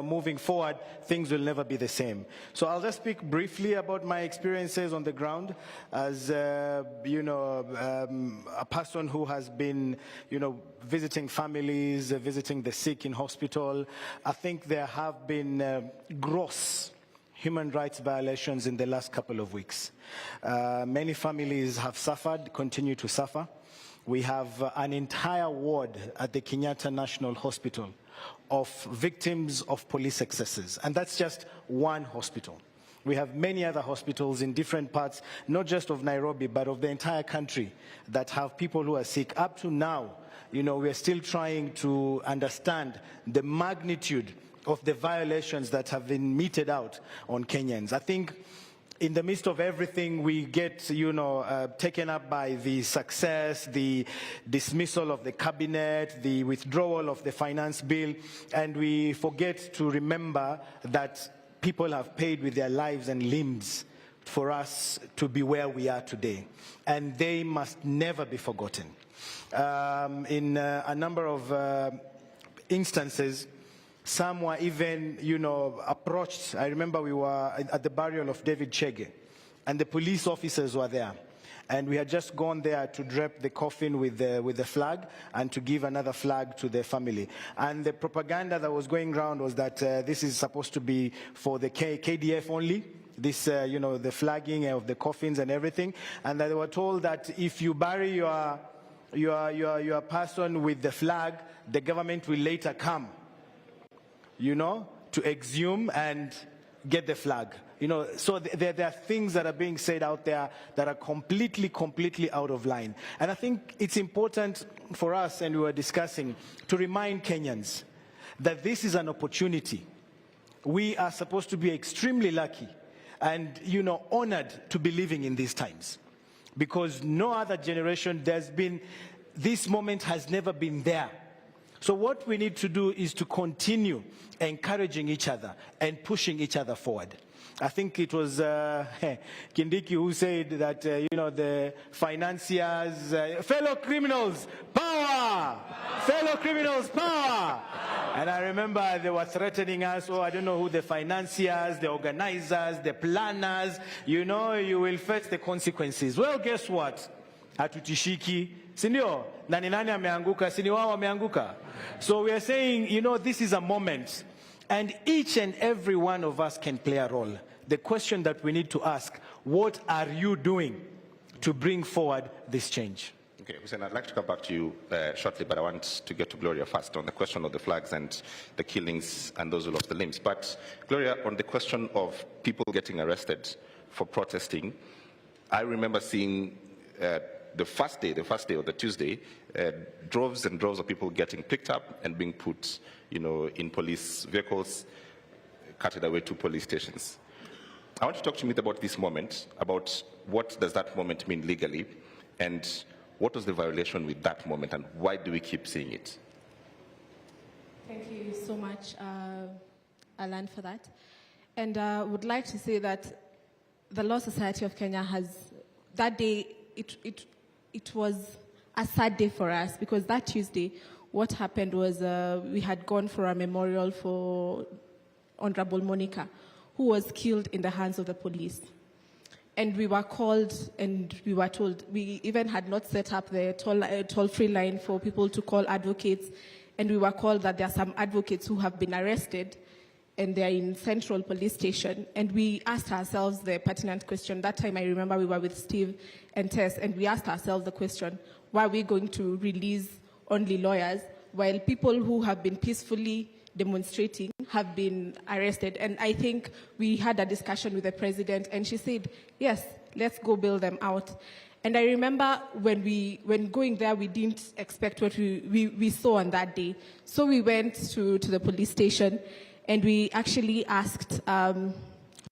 [SPEAKER 11] moving forward, things will never be the same. So I'll just speak briefly about my experiences on the ground as, a person who has been, visiting families, visiting the sick in hospital. I think there have been gross human rights violations in the last couple of weeks. Many families have suffered, continue to suffer. We have an entire ward at the Kenyatta National Hospital of victims of police excesses, and that's just one hospital. We have many other hospitals in different parts, not just of Nairobi, but of the entire country, that have people who are sick. Up to now, we are still trying to understand the magnitude of the violations that have been meted out on Kenyans. I think in the midst of everything, we get, taken up by the success, the dismissal of the cabinet, the withdrawal of the finance bill, and we forget to remember that people have paid with their lives and limbs for us to be where we are today, and they must never be forgotten. In a number of instances, some were even, approached. I remember we were at the burial of David Chege, and the police officers were there. And we had just gone there to drape the coffin with the flag and to give another flag to the family. And the propaganda that was going around was that this is supposed to be for the KDF only, this, the flagging of the coffins and everything. And they were told that if you bury your person with the flag, the government will later come, to exhume and get the flag. So there are things that are being said out there that are completely out of line. And I think it's important for us, and we were discussing, to remind Kenyans that this is an opportunity. We are supposed to be extremely lucky and, honored to be living in these times. Because no other generation, this moment has never been there. So what we need to do is to continue encouraging each other and pushing each other forward. I think it was Kindiki who said that, the financiers, fellow criminals, power! Fellow criminals, power! And I remember they were threatening us, I don't know who the financiers, the organizers, the planners, you will face the consequences. Well, guess what? Hatutishiki, sindio? Nani ameanguka, sini wao ameanguka. So we are saying, this is a moment, and each and every one of us can play a role. The question that we need to ask, what are you doing to bring forward this change?
[SPEAKER 17] Okay, Hussein, I'd like to come back to you shortly, but I want to get to Gloria first on the question of the flags and the killings and those who lost the limbs. But Gloria, on the question of people getting arrested for protesting, I remember seeing the first day or the Tuesday, droves and droves of people getting picked up and being put, in police vehicles, carted away to police stations. I want to talk to me about this moment, about what does that moment mean legally, and what was the violation with that moment, and why do we keep seeing it?
[SPEAKER 19] Thank you so much, Alan, for that. And I would like to say that the Law Society of Kenya has, that day, it was a sad day for us, because that Tuesday, what happened was we had gone for a memorial for Honorable Monica, who was killed in the hands of the police. And we were called and we were told, we even had not set up the toll-free line for people to call advocates, and we were called that there are some advocates who have been arrested and they're in Central Police Station. And we asked ourselves the pertinent question. That time I remember we were with Steve and Tess, and we asked ourselves the question, why are we going to release only lawyers while people who have been peacefully demonstrating have been arrested? And I think we had a discussion with the president, and she said, yes, let's go bail them out. And I remember when going there, we didn't expect what we saw on that day. So we went to the police station, and we actually asked to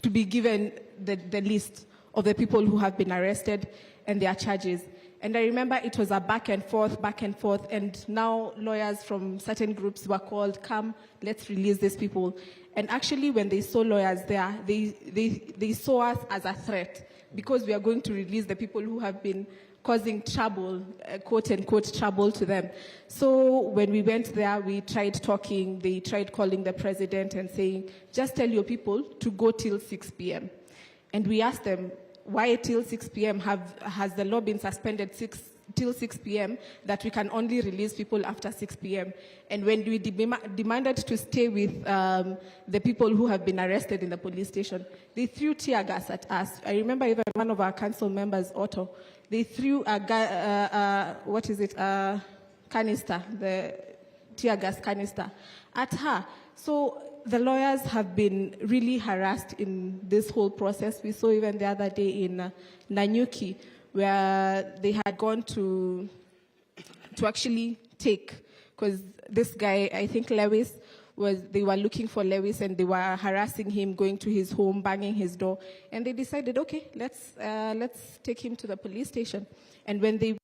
[SPEAKER 19] be given the list of the people who have been arrested and their charges. And I remember it was a back and forth, and now lawyers from certain groups were called, come, let's release these people. And actually, when they saw lawyers there, they saw us as a threat, because we are going to release the people who have been causing trouble, quote-unquote trouble to them. So when we went there, we tried talking, they tried calling the president and saying, just tell your people to go till 6 p.m. And we asked them, why till 6 p.m. Has the law been suspended till 6 p.m. that we can only release people after 6 p.m.? And when we demanded to stay with the people who have been arrested in the police station, they threw tear gas at us. I remember even one of our council members, Otto, they threw a canister, the tear gas canister, at her. So the lawyers have been really harassed in this whole process. We saw even the other day in Nanyuki, where they had gone to actually take, because this guy, I think Lewis, they were looking for Lewis, and they were harassing him, going to his home, banging his door, and they decided, okay, let's take him to the police station. And when they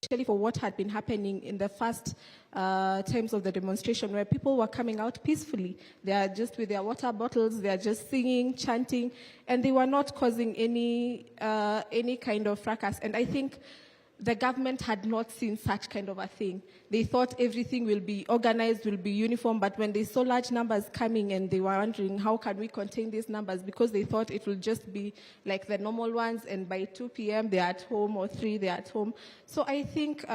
[SPEAKER 19] especially for what had been happening in the first times of the demonstration, where people were coming out peacefully. They are just with their water bottles, they are just singing, chanting, and they were not causing any kind of fracas. And I think the government had not seen such kind of a thing. They thought everything will be organized, will be uniform, but when they saw large numbers coming, and they were wondering, how can we contain these numbers? Because they thought it will just be like the normal ones, and by 2 p.m. they're at home, or 3 they're at home. So I think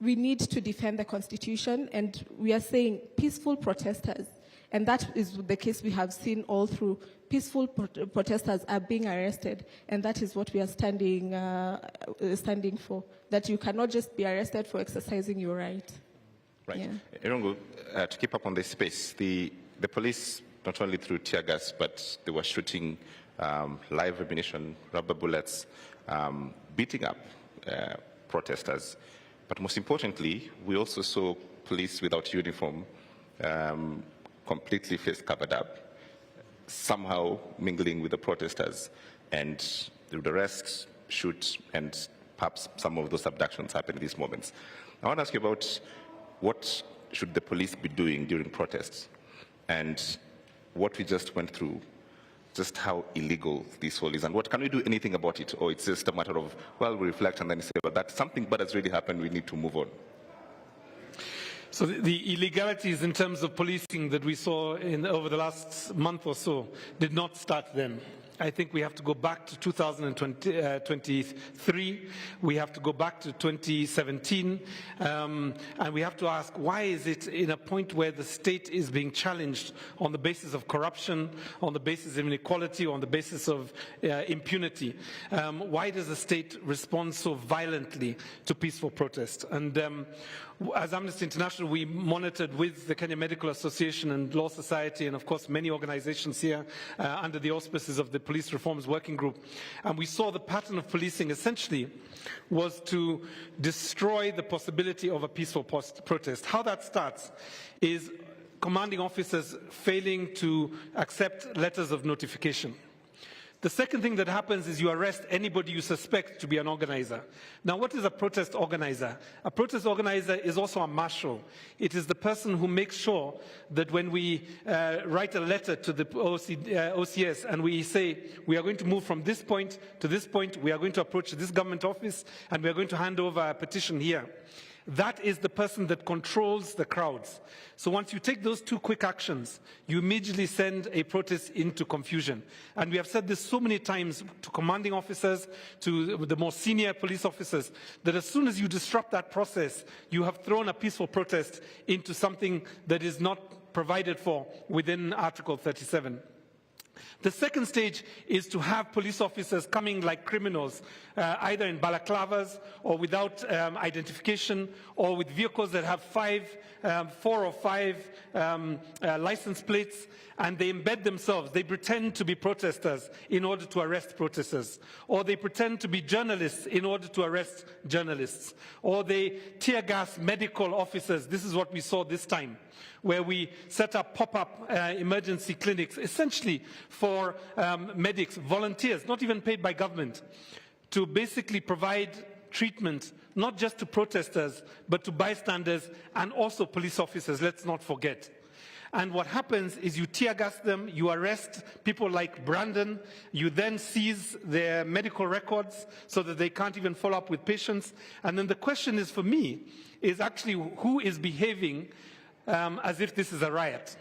[SPEAKER 19] we need to defend the Constitution, and we are saying peaceful protesters, and that is the case we have seen all through. Peaceful protesters are being arrested, and that is what we are standing for, that you cannot just be arrested for exercising your right.
[SPEAKER 17] Right.
[SPEAKER 19] Yeah.
[SPEAKER 17] Irungu, to keep up on this space, the police not only threw tear gas, but they were shooting live ammunition, rubber bullets, beating up protesters. But most importantly, we also saw police without uniform, completely face covered up, somehow mingling with the protesters, and the rest shoot, and perhaps some of those abductions happen in these moments. I want to ask you about what should the police be doing during protests, and what we just went through, just how illegal this whole is, and what can we do anything about it, or it's just a matter of, well, we reflect and then say, well, that something bad has really happened, we need to move on.
[SPEAKER 5] So the illegalities in terms of policing that we saw over the last month or so did not start then. I think we have to go back to 2023. We have to go back to 2017. And we have to ask, why is it in a point where the state is being challenged on the basis of corruption, on the basis of inequality, on the basis of impunity? Why does the state respond so violently to peaceful protest? And as Amnesty International, we monitored with the Kenya Medical Association and Law Society, and of course many organizations here under the auspices of the Police Reforms Working Group. And we saw the pattern of policing essentially was to destroy the possibility of a peaceful protest. How that starts is commanding officers failing to accept letters of notification. The second thing that happens is you arrest anybody you suspect to be an organizer. Now, what is a protest organizer? A protest organizer is also a marshal. It is the person who makes sure that when we write a letter to the OCS and we say, we are going to move from this point to this point, we are going to approach this government office, and we are going to hand over a petition here. That is the person that controls the crowds. So once you take those two quick actions, you immediately send a protest into confusion. And we have said this so many times to commanding officers, to the more senior police officers, that as soon as you disrupt that process, you have thrown a peaceful protest into something that is not provided for within Article 37. The second stage is to have police officers coming like criminals, either in balaclavas or without identification, or with vehicles that have 4 or 5 license plates, and they embed themselves. They pretend to be protesters in order to arrest protesters, or they pretend to be journalists in order to arrest journalists, or they tear gas medical officers. This is what we saw this time, where we set up pop-up emergency clinics, essentially for medics, volunteers, not even paid by government, to basically provide treatment, not just to protesters, but to bystanders and also police officers, let's not forget. And what happens is you tear gas them, you arrest people like Brandon, you then seize their medical records so that they can't even follow up with patients. And then the question is, for me, is actually who is behaving as if this is a riot?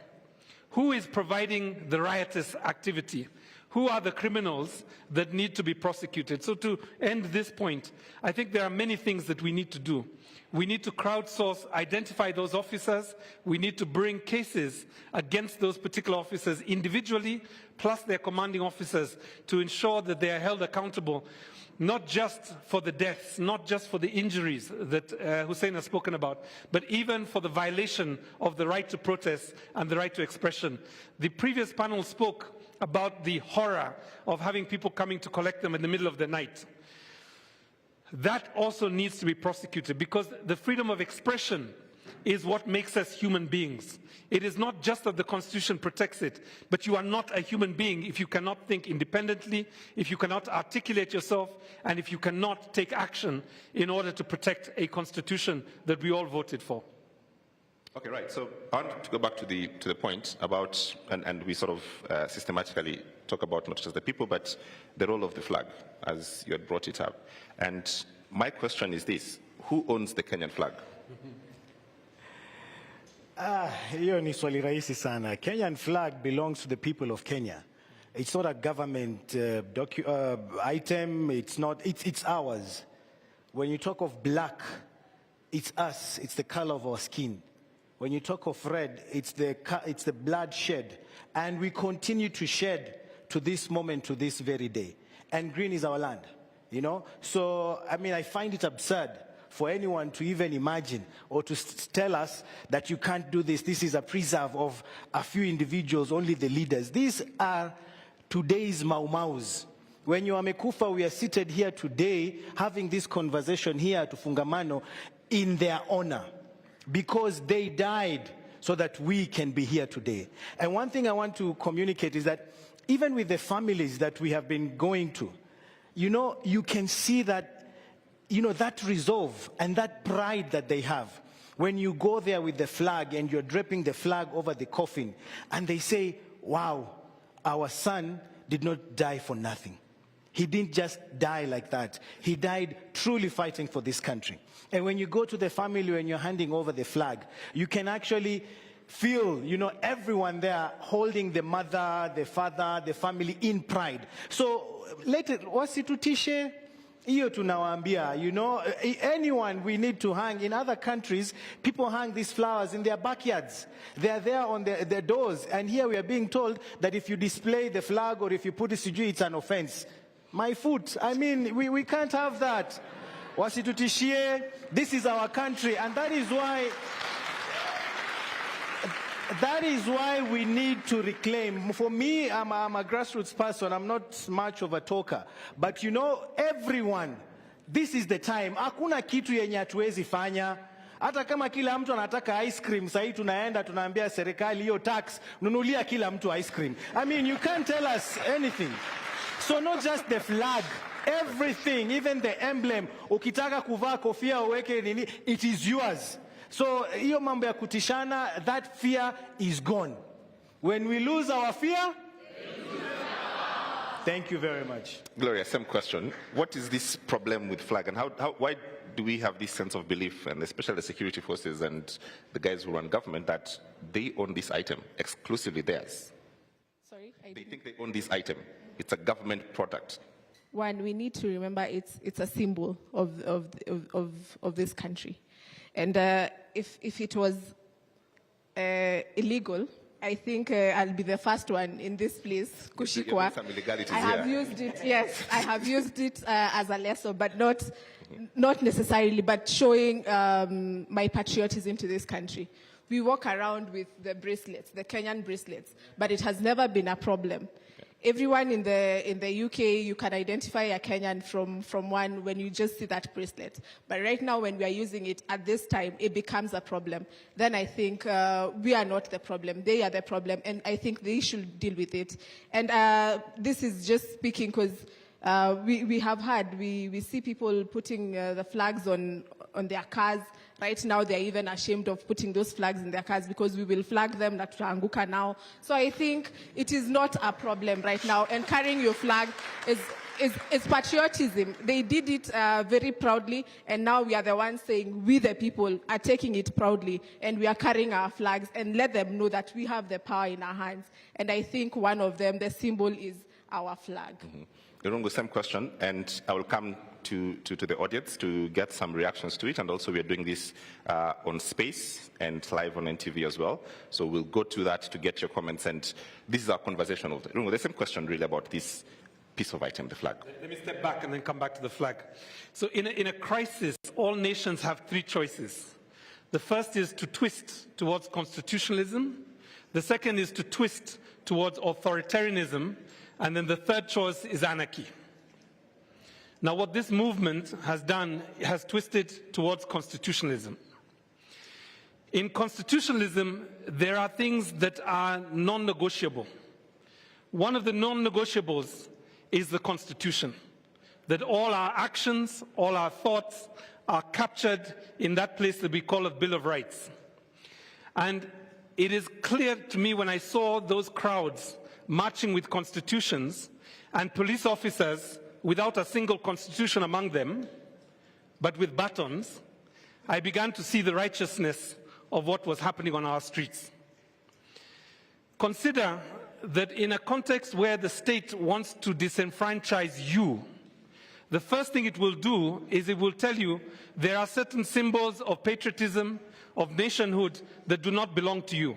[SPEAKER 5] Who is providing the riotous activity? Who are the criminals that need to be prosecuted? So to end this point, I think there are many things that we need to do. We need to crowdsource, identify those officers. We need to bring cases against those particular officers individually, plus their commanding officers, to ensure that they are held accountable, not just for the deaths, not just for the injuries that Hussein has spoken about, but even for the violation of the right to protest and the right to expression. The previous panel spoke about the horror of having people coming to collect them in the middle of the night. That also needs to be prosecuted, because the freedom of expression is what makes us human beings. It is not just that the Constitution protects it, but you are not a human being if you cannot think independently, if you cannot articulate yourself, and if you cannot take action in order to protect a Constitution that we all voted for.
[SPEAKER 17] Okay, right. So I want to go back to the point about, and we sort of systematically talk about not just the people, but the role of the flag, as you had brought it up. And my question is this: who owns the Kenyan flag?
[SPEAKER 11] Hiyo ni swali rahisi sana. Kenyan flag belongs to the people of Kenya. It's not a government item. It's not. It's ours. When you talk of black, it's us. It's the color of our skin. When you talk of red, it's the blood shed, and we continue to shed to this moment, to this very day. And green is our land, you know. So I mean, I find it absurd for anyone to even imagine or to tell us that you can't do this. This is a preserve of a few individuals, only the leaders. These are today's Mau-Maus. When you are Mekufa, we are seated here today having this conversation here at Fungamano in their honor, because they died so that we can be here today. And one thing I want to communicate is that even with the families that we have been going to, you know, you can see that, you know, that resolve and that pride that they have. When you go there with the flag and you're draping the flag over the coffin, and they say, wow, our son did not die for nothing. He didn't just die like that. He died truly fighting for this country. And when you go to the family, when you're handing over the flag, you can actually feel, everyone there holding the mother, the father, the family in pride. So let it, wasitutishe. Iyo tunawaambia, anyone we need to hang. In other countries, people hang these flowers in their backyards. They are there on their doors. And here we are being told that if you display the flag or if you put it, it's an offense. My foot. I mean, we can't have that. Wasitutishie, this is our country. And that is why we need to reclaim. For me, I'm a grassroots person. I'm not much of a talker. But everyone, this is the time. Hakuna kitu yenye hatuwezi fanya. Hata kama kila mtu anataka ice cream, sasa tunaenda tunaambia serikali hiyo tax, nunulia kila mtu ice cream. I mean, you can't tell us anything. So not just the flag, everything, even the emblem. Ukitaka kuvaa kofia uweke nini, it is yours. So, hiyo mambo ya kutishana, that fear is gone. When we lose our fear, thank you very much.
[SPEAKER 17] Gloria, same question. What is this problem with flag, and why do we have this sense of belief, and especially the security forces and the guys who run government, that they own this item, exclusively theirs?
[SPEAKER 19] Sorry?
[SPEAKER 17] They think they own this item. It's a government product.
[SPEAKER 19] One, we need to remember it's a symbol of this country. And if it was illegal, I think I'll be the first one in this place, Kushikwa. I have used it, yes, I have used it as a lesson, but not necessarily, but showing my patriotism to this country. We walk around with the bracelets, the Kenyan bracelets, but it has never been a problem. Everyone in the UK, you can identify a Kenyan from one when you just see that bracelet. But right now, when we are using it at this time, it becomes a problem. Then I think we are not the problem. They are the problem. And I think they should deal with it. And this is just speaking because we see people putting the flags on their cars. Right now, they're even ashamed of putting those flags in their cars because we will flag them that tutaanguka now. So I think it is not a problem right now. And carrying your flag is patriotism. They did it very proudly, and now we are the ones saying we the people are taking it proudly, and we are carrying our flags, and let them know that we have the power in our hands. And I think one of them, the symbol, is our flag.
[SPEAKER 17] Irungu, same question, and I will come to the audience to get some reactions to it, and also we are doing this on Space and live on NTV as well. So we'll go to that to get your comments, and this is our conversation. Irungu, the same question really about this piece of item, the flag.
[SPEAKER 5] Let me step back and then come back to the flag. So in a crisis, all nations have three choices. The first is to twist towards constitutionalism. The second is to twist towards authoritarianism. And then the third choice is anarchy. Now, what this movement has done has twisted towards constitutionalism. In constitutionalism, there are things that are non-negotiable. One of the non-negotiables is the Constitution, that all our actions, all our thoughts are captured in that place that we call a Bill of Rights. And it is clear to me when I saw those crowds marching with constitutions and police officers without a single constitution among them, but with batons, I began to see the righteousness of what was happening on our streets. Consider that in a context where the state wants to disenfranchise you, the first thing it will do is it will tell you there are certain symbols of patriotism, of nationhood that do not belong to you.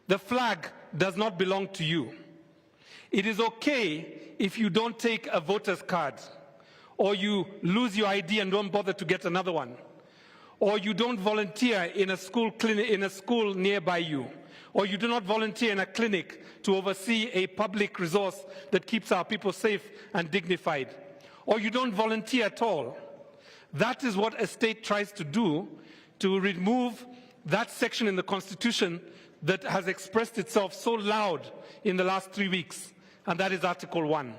[SPEAKER 5] The flag does not belong to you. It is okay if you don't take a voter's card, or you lose your ID and don't bother to get another one, or you don't volunteer in a school clinic, in a school nearby you, or you do not volunteer in a clinic to oversee a public resource that keeps our people safe and dignified, or you don't volunteer at all. That is what a state tries to do, to remove that section in the Constitution that has expressed itself so loud in the last 3 weeks, and that is Article 1.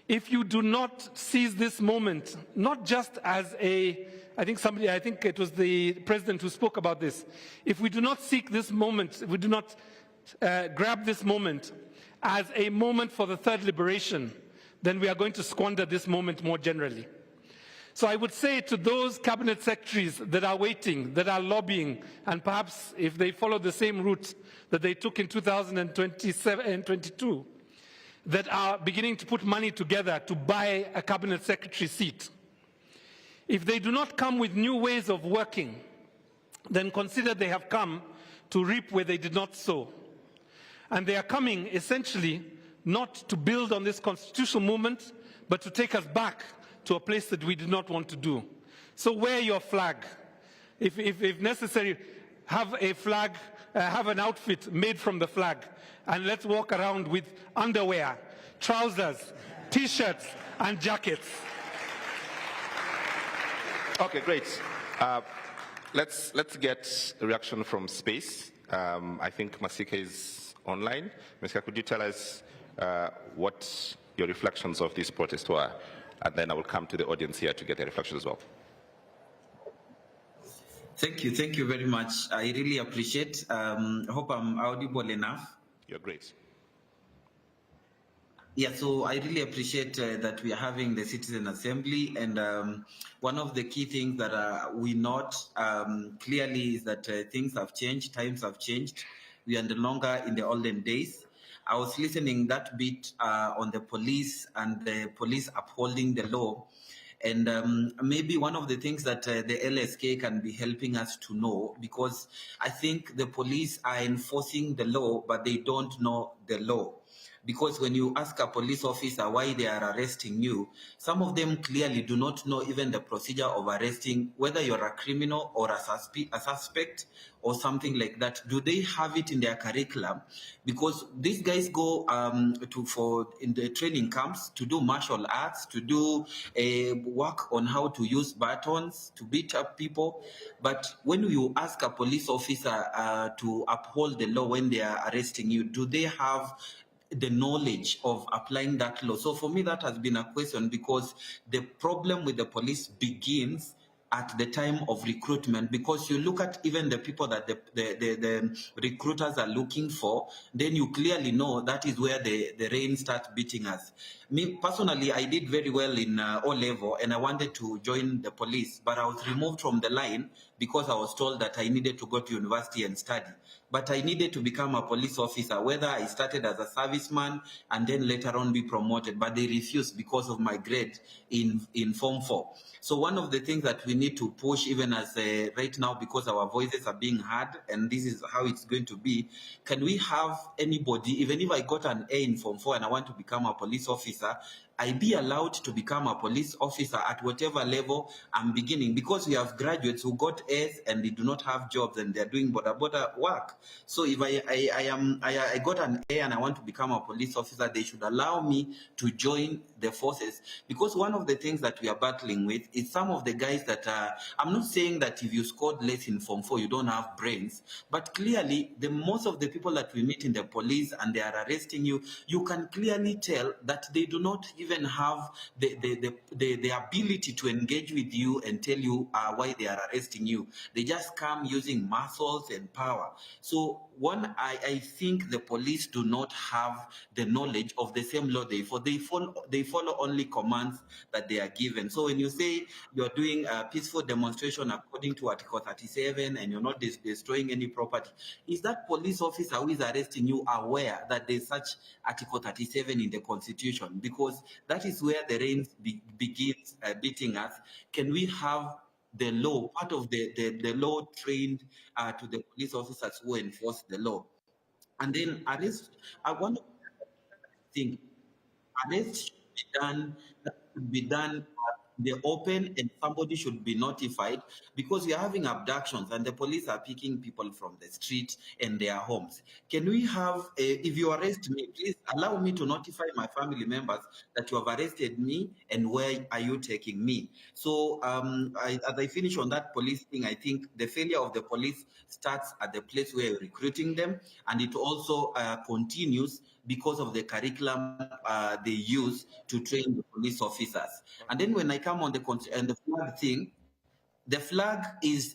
[SPEAKER 5] If you do not seize this moment, not just as I think it was the president who spoke about this. If we do not seek this moment, if we do not grab this moment as a moment for the third liberation, then we are going to squander this moment more generally. So I would say to those cabinet secretaries that are waiting, that are lobbying, and perhaps if they follow the same route that they took in 2027 and 22, that are beginning to put money together to buy a cabinet secretary seat, if they do not come with new ways of working, then consider they have come to reap where they did not sow. And they are coming essentially not to build on this constitutional movement, but to take us back to a place that we did not want to do. So wear your flag. If necessary, have a flag, have an outfit made from the flag, and let's walk around with underwear, trousers, t-shirts, and jackets.
[SPEAKER 17] Okay, great. Let's get a reaction from space. I think Masika is online. Masika, could you tell us what your reflections of this protest were? And then I will come to the audience here to get their reflections as well.
[SPEAKER 20] Thank you very much. I really appreciate. I hope I'm audible enough.
[SPEAKER 17] You're great.
[SPEAKER 20] Yeah, so I really appreciate that we are having the Citizen Assembly, and one of the key things that we note clearly is that things have changed, times have changed. We are no longer in the olden days. I was listening that bit on the police and the police upholding the law. And maybe one of the things that the LSK can be helping us to know, because I think the police are enforcing the law, but they don't know the law. Because when you ask a police officer why they are arresting you, some of them clearly do not know even the procedure of arresting, whether you're a criminal or a suspect or something like that. Do they have it in their curriculum? Because these guys go in the training camps to do martial arts, to do work on how to use batons, to beat up people. But when you ask a police officer to uphold the law when they are arresting you, do they have the knowledge of applying that law? So for me, that has been a question, because the problem with the police begins at the time of recruitment, because you look at even the people that the recruiters are looking for, then you clearly know that is where the rain starts beating us. Me personally, I did very well in O-level, and I wanted to join the police, but I was removed from the line because I was told that I needed to go to university and study. But I needed to become a police officer, whether I started as a serviceman and then later on be promoted, but they refused because of my grade in Form 4. So one of the things that we need to push, even as right now, because our voices are being heard, and this is how it's going to be, can we have anybody, even if I got an A in Form 4 and I want to become a police officer, I be allowed to become a police officer at whatever level I'm beginning, because we have graduates who got A's and they do not have jobs and they're doing border work. So if I got an A and I want to become a police officer, they should allow me to join the forces. Because one of the things that we are battling with is some of the guys that I'm not saying that if you scored less in Form 4, you don't have brains, but clearly most of the people that we meet in the police and they are arresting you, you can clearly tell that they do not even have the ability to engage with you and tell you why they are arresting you. They just come using muscles and power. So one, I think the police do not have the knowledge of the same law they follow only commands that they are given. So when you say you're doing a peaceful demonstration according to Article 37 and you're not destroying any property, is that police officer who is arresting you aware that there's such Article 37 in the Constitution? Because that is where the rain begins beating us. Can we have the law, part of the law trained to the police officers who enforce the law? And then arrest, I want to think, arrest should be done in the open, and somebody should be notified, because we are having abductions and the police are picking people from the street and their homes. Can we have, if you arrest me, please allow me to notify my family members that you have arrested me and where are you taking me? So as I finish on that police thing, I think the failure of the police starts at the place where you're recruiting them, and it also continues because of the curriculum they use to train the police officers. And then when I come on the flag thing, the flag is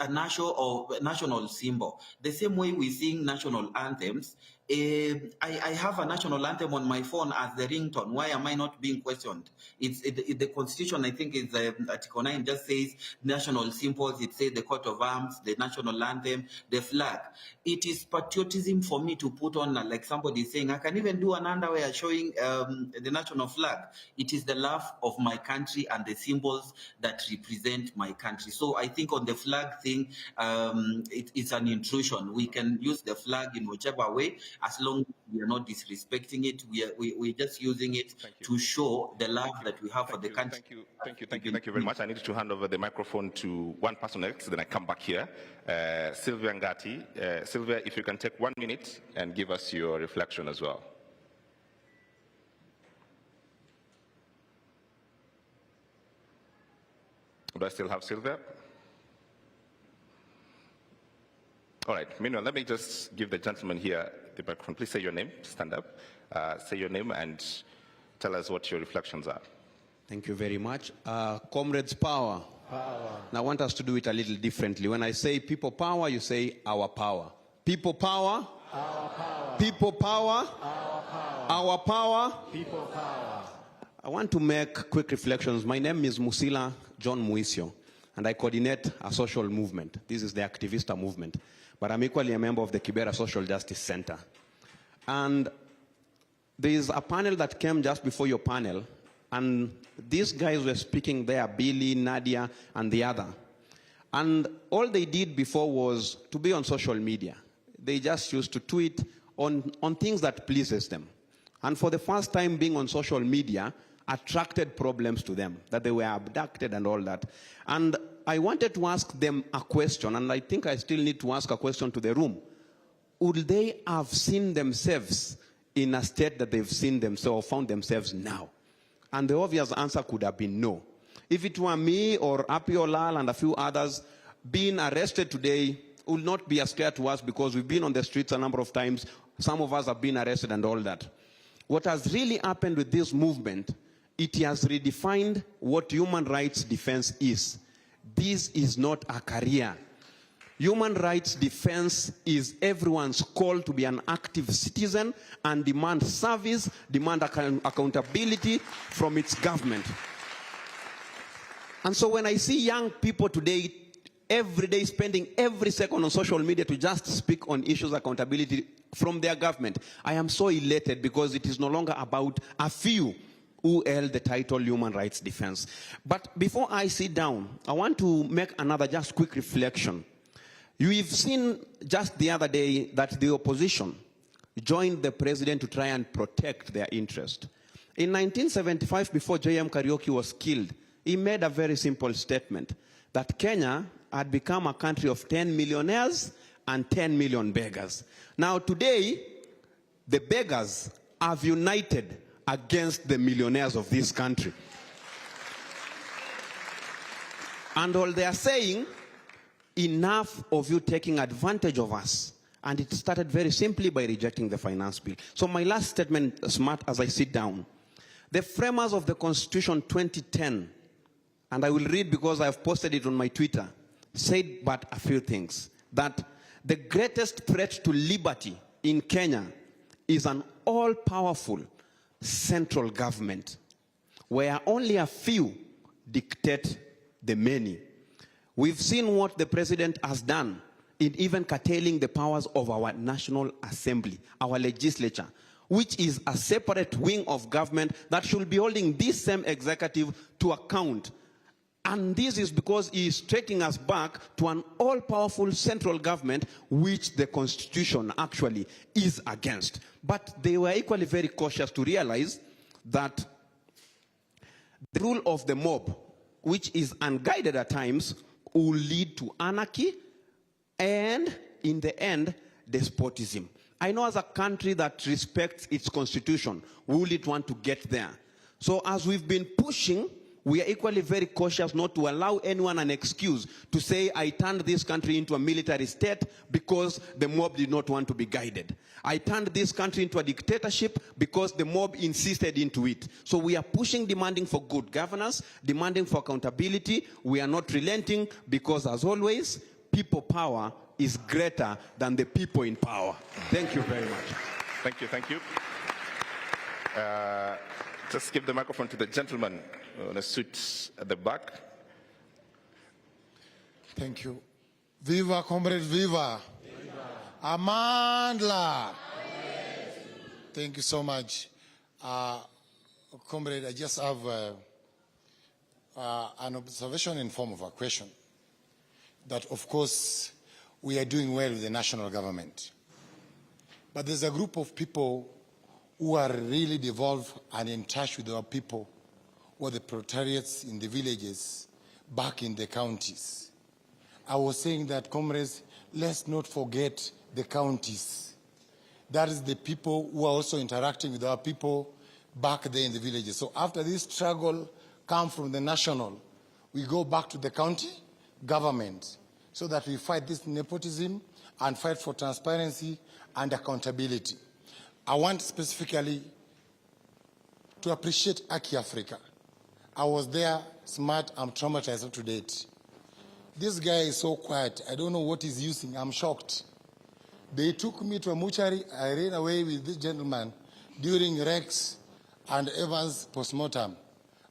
[SPEAKER 20] a national symbol. The same way we sing national anthems, I have a national anthem on my phone as the ringtone. Why am I not being questioned? The Constitution, I think, is Article 9 just says national symbols. It says the coat of arms, the national anthem, the flag. It is patriotism for me to put on, like somebody is saying, I can even do an underwear showing the national flag. It is the love of my country and the symbols that represent my country. So I think on the flag thing, it's an intrusion. We can use the flag in whichever way, as long as we are not disrespecting it. We're just using it to show the love that we have for the country.
[SPEAKER 17] Thank you very much. I need to hand over the microphone to one person next, then I come back here. Sylvia Ngati. Sylvia, if you can take 1 minute and give us your reflection as well. Do I still have Sylvia? All right. Meanwhile, let me just give the gentleman here the microphone. Please say your name. Stand up. Say your name and tell us what your reflections are.
[SPEAKER 21] Thank you very much. Comrades power. Now I want us to do it a little differently. When I say people power, you say our power. People power. Our power. People power. Our power. Our power. People power. I want to make quick reflections. My name is Musila John Muisio, and I coordinate a social movement. This is the Activista movement. But I'm equally a member of the Kibera Social Justice Center. And there is a panel that came just before your panel, and these guys were speaking there, Billy, Nadia, and the other. And all they did before was to be on social media. They just used to tweet on things that pleases them. And for the first time being on social media, attracted problems to them, that they were abducted and all that. And I wanted to ask them a question, and I think I still need to ask a question to the room. Would they have seen themselves in a state that they've seen themselves, found themselves now? And the obvious answer could have been no. If it were me or IPOA and a few others, being arrested today will not be a scare to us because we've been on the streets a number of times. Some of us have been arrested and all that. What has really happened with this movement, it has redefined what human rights defense is. This is not a career. Human rights defense is everyone's call to be an active citizen and demand service, demand accountability from its government. And so when I see young people today, every day spending every second on social media to just speak on issues of accountability from their government, I am so elated because it is no longer about a few who held the title Human Rights Defense. But before I sit down, I want to make another just quick reflection. You've seen just the other day that the opposition joined the president to try and protect their interest. In 1975, before J.M. Kariuki was killed, he made a very simple statement that Kenya had become a country of 10 millionaires and 10 million beggars. Now today, the beggars have united against the millionaires of this country. And all they are saying, enough of you taking advantage of us. And it started very simply by rejecting the finance bill. So my last statement, smart as I sit down. The framers of the Constitution 2010, and I will read because I have posted it on my Twitter, said but a few things. That the greatest threat to liberty in Kenya is an all-powerful central government where only a few dictate the many. We've seen what the president has done in even curtailing the powers of our National Assembly, our legislature, which is a separate wing of government that should be holding this same executive to account. And this is because he is taking us back to an all-powerful central government, which the Constitution actually is against. But they were equally very cautious to realize that the rule of the mob, which is unguided at times, will lead to anarchy and, in the end, despotism. I know as a country that respects its constitution, we will want to get there. So as we've been pushing, we are equally very cautious not to allow anyone an excuse to say, I turned this country into a military state because the mob did not want to be guided. I turned this country into a dictatorship because the mob insisted into it. So we are pushing, demanding for good governance, demanding for accountability. We are not relenting because, as always, people power is greater than the people in power. Thank you very much.
[SPEAKER 17] Thank you, thank you. Just give the microphone to the gentleman in a suit at the back.
[SPEAKER 6] Thank you. Viva, comrades, viva. Viva. Amandla. Thank you so much. Comrade, I just have an observation in form of a question. That, of course, we are doing well with the national government. But there's a group of people who are really devolved and in touch with our people, or the proletariats in the villages, back in the counties. I was saying that, comrades, let's not forget the counties. That is the people who are also interacting with our people back there in the villages. So after this struggle comes from the national, we go back to the county government so that we fight this nepotism and fight for transparency and accountability. I want specifically to appreciate Aki Africa. I was there, smart, I'm traumatized up to date. This guy is so quiet, I don't know what he's using, I'm shocked. They took me to a mortuary, I ran away with this gentleman during Rex and Evans postmortem.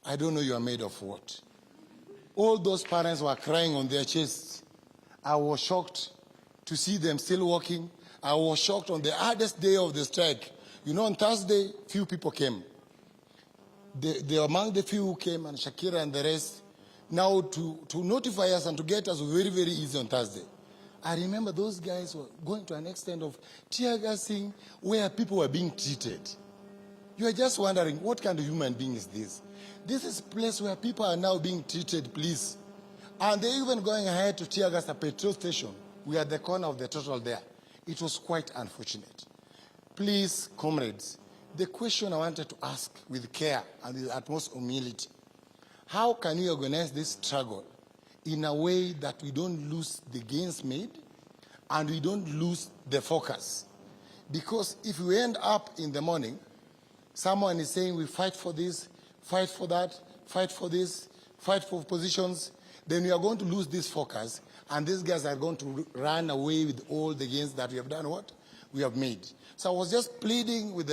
[SPEAKER 6] I don't know you are made of what. All those parents were crying on their chests. I was shocked to see them still walking. I was shocked on the hardest day of the strike. You know, on Thursday, few people came. Among the few who came, and Shakira and the rest, now to notify us and to get us very, very easy on Thursday. I remember those guys were going to an extent of tear gassing where people were being treated. You are just wondering, what kind of human being is this? This is a place where people are now being treated, please. And they're even going ahead to tear gas a petrol station. We are at the corner of the total there. It was quite unfortunate. Please, comrades, the question I wanted to ask with care and with utmost humility, how can we organize this struggle in a way that we don't lose the gains made and we don't lose the focus? Because if we end up in the morning, someone is saying we fight for this, fight for that, fight for this, fight for positions, then we are going to lose this focus, and these guys are going to run away with all the gains that we have done what? We have made. So I was just pleading with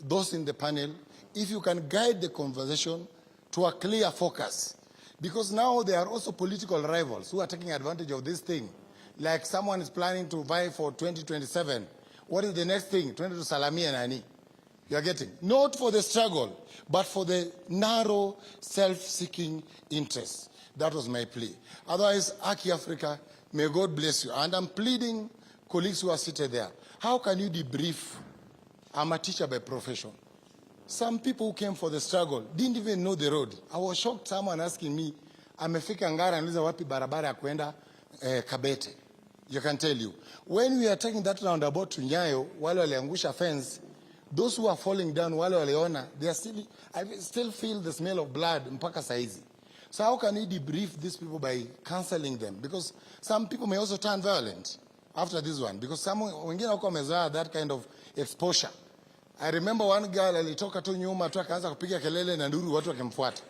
[SPEAKER 6] those in the panel, if you can guide the conversation to a clear focus. Because now there are also political rivals who are taking advantage of this thing. Like someone is planning to vie for 2027. What is the next thing? 20 to Salami and Ani. You are getting? Not for the struggle, but for the narrow, self-seeking interests. That was my plea. Otherwise, Aki Africa, may God bless you. And I'm pleading, colleagues who are seated there, how can you debrief? I'm a teacher by profession. Some people who came for the struggle didn't even know the road. I was shocked, someone asking me, amefika Ngara and wapi barabara ya kwenda Kabete. You can tell you. When we are taking that roundabout to Nyayo, wale waliangusha fence, those who are falling down, wale waliona, they are still, I still feel the smell of blood mpaka saizi. So how can we debrief these people by counseling them? Because some people may also turn violent after this one. Because some wengine wako wamezoea that kind of exposure. I remember one girl alitoka tu nyuma tu akaanza kupiga kelele na nduru watu wakimfuata.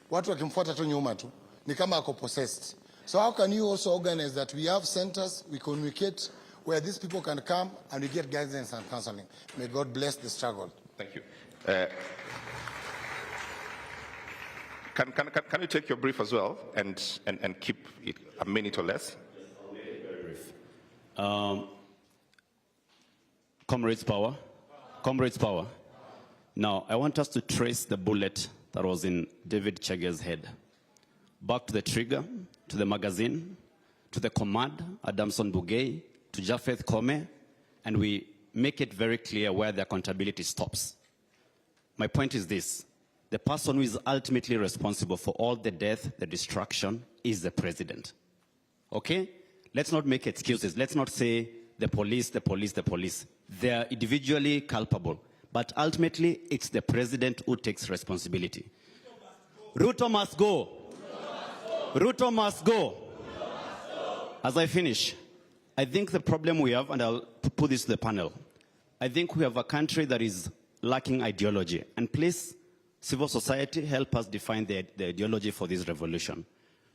[SPEAKER 6] Watu wakimfuata tu nyuma tu. Ni kama ako possessed. So how can you also organize that? We have centers, we communicate where these people can come and we get guidance and counseling. May God bless the struggle.
[SPEAKER 17] Thank you. Can you take your brief as well and keep it a minute or less?
[SPEAKER 22] Comrades power. Comrades power. Now, I want us to trace the bullet that was in David Chege's head. Back to the trigger, to the magazine, to the command, Adamson Bugay, to Japheth Kome, and we make it very clear where the accountability stops. My point is this. The person who is ultimately responsible for all the death, the destruction, is the president. Okay? Let's not make excuses. Let's not say the police, the police, the police. They are individually culpable. But ultimately, it's the president who takes responsibility. Ruto must go. Ruto must go. As I finish, I think the problem we have, and I'll put this to the panel, I think we have a country that is lacking ideology. And please, civil society, help us define the ideology for this revolution.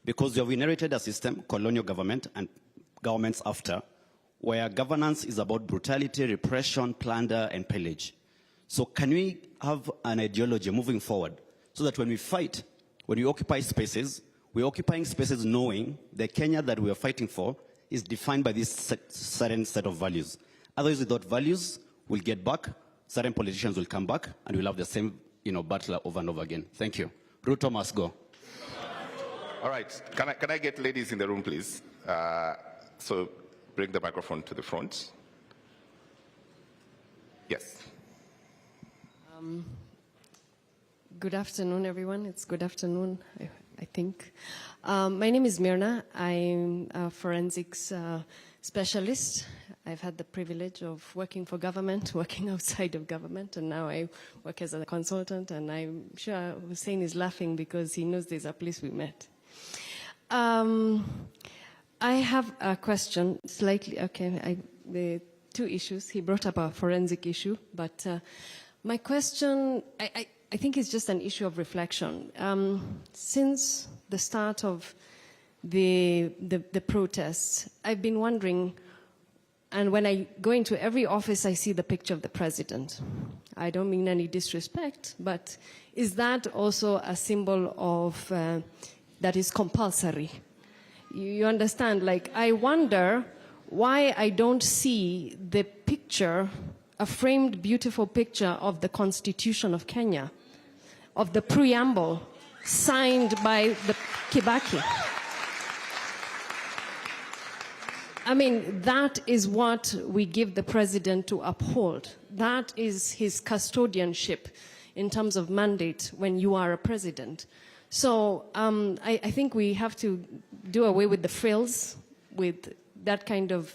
[SPEAKER 22] Because we have inherited a system, colonial government and governments after, where governance is about brutality, repression, plunder, and pillage. So can we have an ideology moving forward so that when we fight, when we occupy spaces, we're occupying spaces knowing the Kenya that we are fighting for is defined by this certain set of values. Otherwise, without values, we'll get back, certain politicians will come back, and we'll have the same battle over and over again. Thank you. Ruto must go.
[SPEAKER 17] All right. Can I get ladies in the room, please? So bring the microphone to the front. Yes.
[SPEAKER 7] Good afternoon, everyone. It's good afternoon, I think. My name is Myrna. I'm a forensics specialist. I've had the privilege of working for government, working outside of government, and now I work as a consultant, and I'm sure Hussein is laughing because he knows there's a place we met. I have a question, slightly, okay, the two issues. He brought up a forensic issue, but my question, I think it's just an issue of reflection. Since the start of the protests, I've been wondering, and when I go into every office, I see the picture of the president. I don't mean any disrespect, but is that also a symbol of, that is compulsory? You understand, like, I wonder why I don't see the picture, a framed, beautiful picture of the Constitution of Kenya, of the preamble signed by the Kibaki. I mean, that is what we give the president to uphold. That is his custodianship in terms of mandate when you are a president. So I think we have to do away with the frills, with that kind of,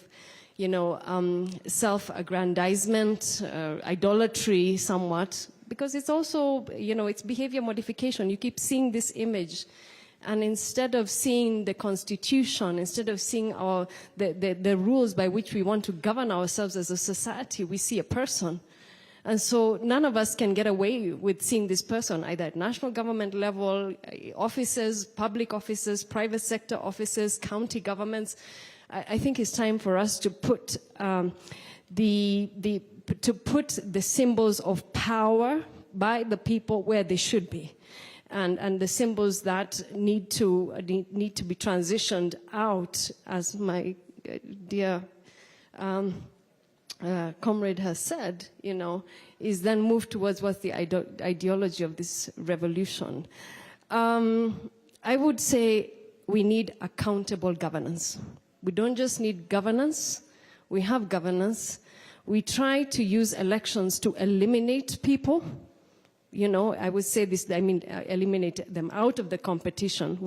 [SPEAKER 7] self-aggrandizement, idolatry somewhat, because it's also, it's behavior modification. You keep seeing this image, and instead of seeing the Constitution, instead of seeing the rules by which we want to govern ourselves as a society, we see a person. And so none of us can get away with seeing this person, either at national government level, offices, public offices, private sector offices, county governments. I think it's time for us to put the symbols of power by the people where they should be, and the symbols that need to be transitioned out, as my dear comrade has said, is then moved towards what's the ideology of this revolution. I would say we need accountable governance. We don't just need governance, we have governance. We try to use elections to eliminate people. I would say this, eliminate them out of the competition.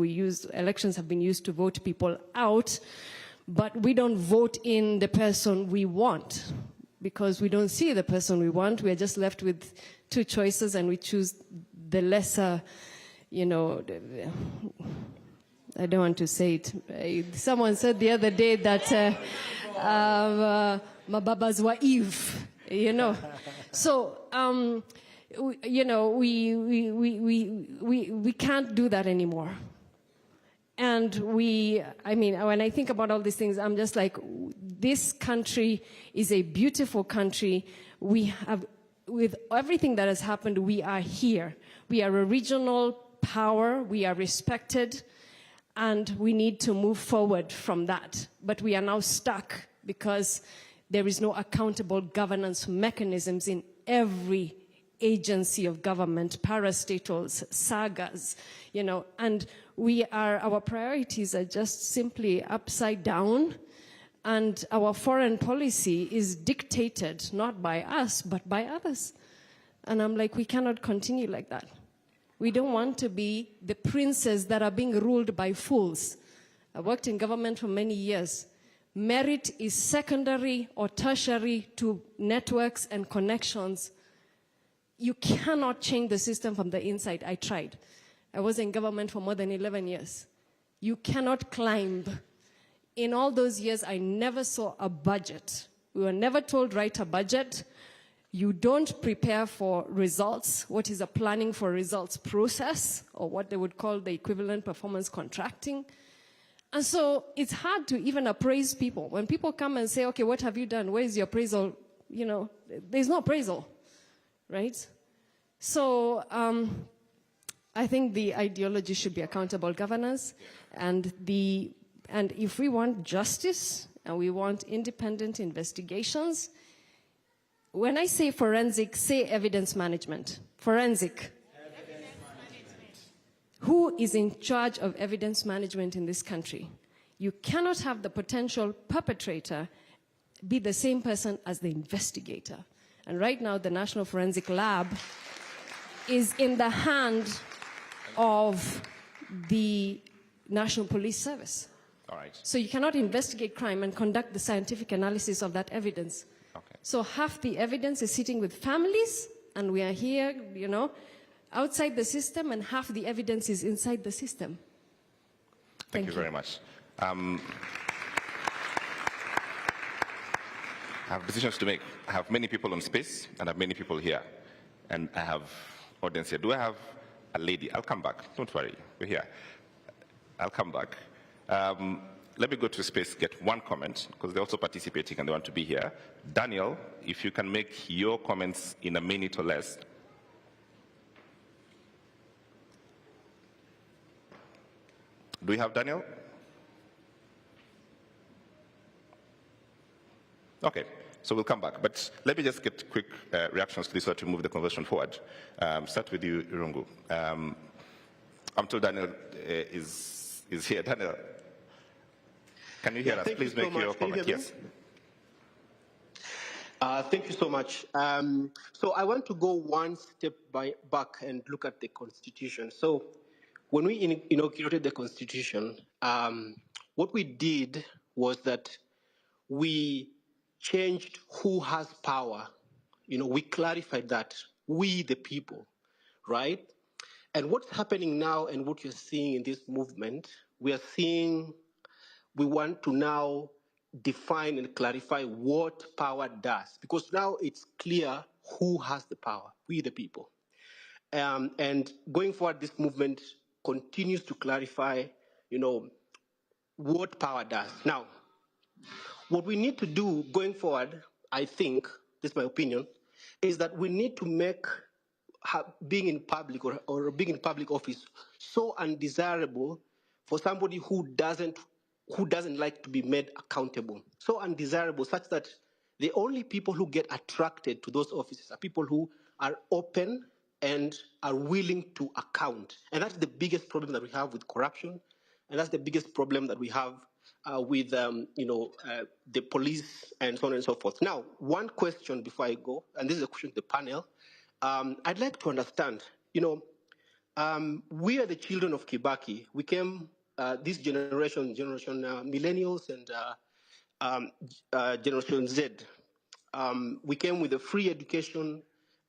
[SPEAKER 7] Elections have been used to vote people out, but we don't vote in the person we want because we don't see the person we want. We are just left with two choices and we choose the lesser, I don't want to say it. Someone said the other day that mababas wa Eve, So, we can't do that anymore. And when I think about all these things, I'm just like, this country is a beautiful country. We have, with everything that has happened, we are here. We are a regional power. We are respected. And we need to move forward from that. But we are now stuck because there is no accountable governance mechanisms in every agency of government, parastatals, sagas, and our priorities are just simply upside down, and our foreign policy is dictated not by us, but by others. And I'm like, we cannot continue like that. We don't want to be the princes that are being ruled by fools. I worked in government for many years. Merit is secondary or tertiary to networks and connections. You cannot change the system from the inside. I tried. I was in government for more than 11 years. You cannot climb. In all those years, I never saw a budget. We were never told, write a budget. You don't prepare for results. What is a planning for results process, or what they would call the equivalent performance contracting. And so it's hard to even appraise people. When people come and say, okay, what have you done? Where is your appraisal? You know, there's no appraisal, right? So I think the ideology should be accountable governance, and if we want justice and we want independent investigations, when I say forensic, say evidence management. Forensic. Who is in charge of evidence management in this country? You cannot have the potential perpetrator be the same person as the investigator. And right now, the National Forensic Lab is in the hand of the National Police Service.
[SPEAKER 17] All right.
[SPEAKER 7] So you cannot investigate crime and conduct the scientific analysis of that evidence.
[SPEAKER 17] Okay.
[SPEAKER 7] So half the evidence is sitting with families, and we are here, you know, outside the system, and half the evidence is inside the system.
[SPEAKER 17] Thank you very much. I have decisions to make. I have many people on space, and I have many people here. And I have audience here. Do I have a lady? I'll come back. Don't worry. We're here. I'll come back. Let me go to space, get one comment, because they're also participating and they want to be here. Daniel, if you can make your comments in a minute or less. Do we have Daniel? Okay, so we'll come back. But let me just get quick reactions to this so to move the conversation forward. Start with you, Irungu. I'm told Daniel is here. Daniel, can you hear us? Please make your comment. Yes.
[SPEAKER 1] Thank you so much. So I want to go one step back and look at the Constitution. So when we inaugurated the Constitution, what we did was that we changed who has power. You know, we clarified that, we the people, right? And what's happening now and what you're seeing in this movement, we are seeing, we want to now define and clarify what power does, because now it's clear who has the power, we the people. And going forward, this movement continues to clarify, you know, what power does. Now, what we need to do going forward, I think, this is my opinion, is that we need to make being in public or being in public office so undesirable for somebody who doesn't like to be made accountable. So undesirable such that the only people who get attracted to those offices are people who are open and are willing to account. And that's the biggest problem that we have with corruption. And that's the biggest problem that we have with the police and so on and so forth. Now, one question before I go, and this is a question to the panel. I'd like to understand, you know, we are the children of Kibaki. We came, this generation millennials and Generation Z. We came with a free education,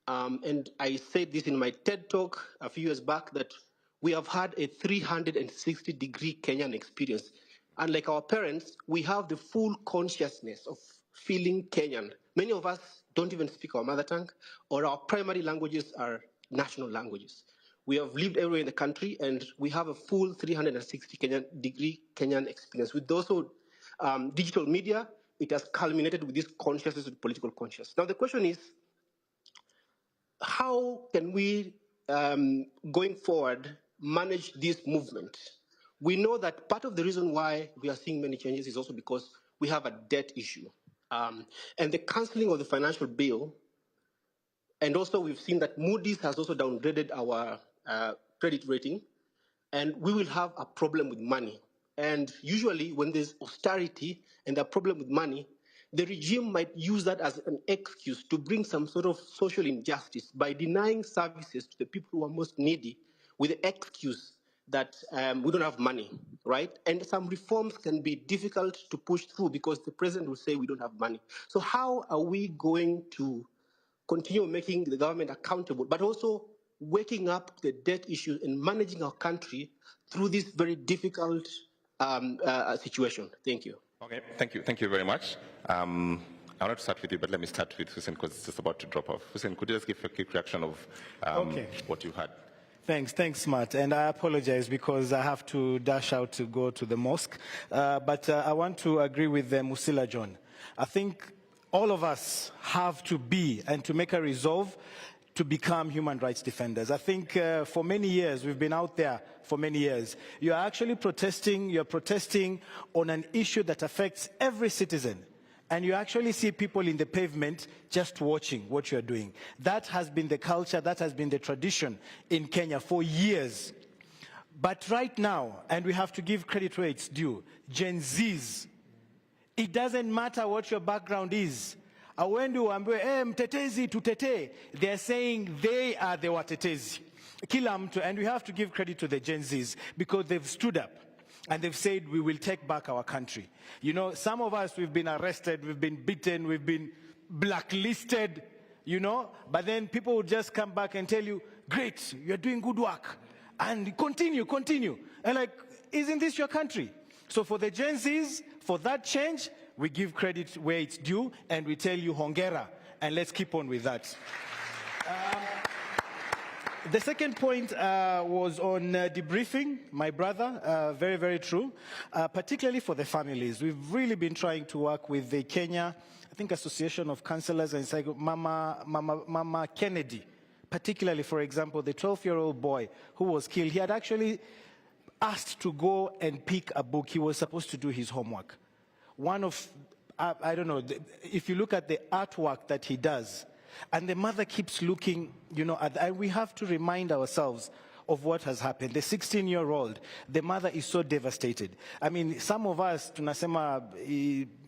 [SPEAKER 1] and I said this in my TED talk a few years back that we have had a 360-degree Kenyan experience. Unlike our parents, we have the full consciousness of feeling Kenyan. Many of us don't even speak our mother tongue, or our primary languages are national languages. We have lived everywhere in the country, and we have a full 360-degree Kenyan experience. With also digital media, it has culminated with this consciousness, with political consciousness. Now the question is, how can we, going forward, manage this movement? We know that part of the reason why we are seeing many changes is also because we have a debt issue. And the cancelling of the financial bill, and also we've seen that Moody's has also downgraded our credit rating, and we will have a problem with money. And usually when there's austerity and a problem with money, the regime might use that as an excuse to bring some sort of social injustice by denying services to the people who are most needy with the excuse that we don't have money, right? And some reforms can be difficult to push through because the president will say we don't have money. So how are we going to continue making the government accountable, but also waking up the debt issue and managing our country through this very difficult situation? Thank you.
[SPEAKER 17] Okay, thank you very much. I want to start with you, but let me start with Hussein because it's just about to drop off. Hussein, could you just give a quick reaction of what you had?
[SPEAKER 11] Thanks, Matt. And I apologize because I have to dash out to go to the mosque. But I want to agree with Musila John. I think all of us have to be and to make a resolve to become human rights defenders. I think for many years, we've been out there for many years. You're actually protesting, you're protesting on an issue that affects every citizen. And you actually see people in the pavement just watching what you're doing. That has been the culture, that has been the tradition in Kenya for years. But right now, and we have to give credit where it's due, Gen Zs, it doesn't matter what your background is. Awendu wambiwe, mtetezi tutete. They're saying they are the watetezi. Kila mtu, and we have to give credit to the Gen Zs because they've stood up. And they've said, we will take back our country. You know, some of us, we've been arrested, we've been beaten, we've been blacklisted, you know. But then people will just come back and tell you, great, you're doing good work. And continue. And like, isn't this your country? So for the Gen Zs, for that change, we give credit where it's due. And we tell you, hongera. And let's keep on with that. The second point was on debriefing, my brother, very, very true, particularly for the families. We've really been trying to work with the Kenya, I think, Association of Counselors and Mama Kennedy, particularly, for example, the 12-year-old boy who was killed. He had actually asked to go and pick a book. He was supposed to do his homework. One of, I don't know, if you look at the artwork that he does, and the mother keeps looking, you know, and we have to remind ourselves of what has happened. The 16-year-old, the mother is so devastated. I mean, some of us, tunasema,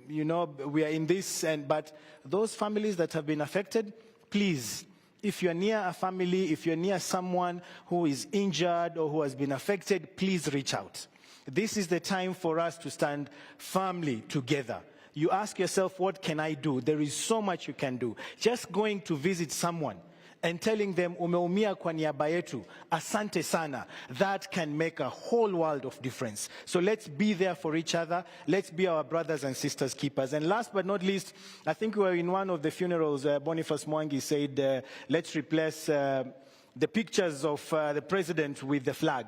[SPEAKER 11] you know, we are in this, but those families that have been affected, please, if you're near a family, if you're near someone who is injured or who has been affected, please reach out. This is the time for us to stand firmly together. You ask yourself, what can I do? There is so much you can do. Just going to visit someone and telling them, umeumia kwa niaba yetu, asante sana, that can make a whole world of difference. So let's be there for each other. Let's be our brothers and sisters keepers. And last but not least, I think we were in one of the funerals, Boniface Mwangi said, let's replace the pictures of the president with the flag.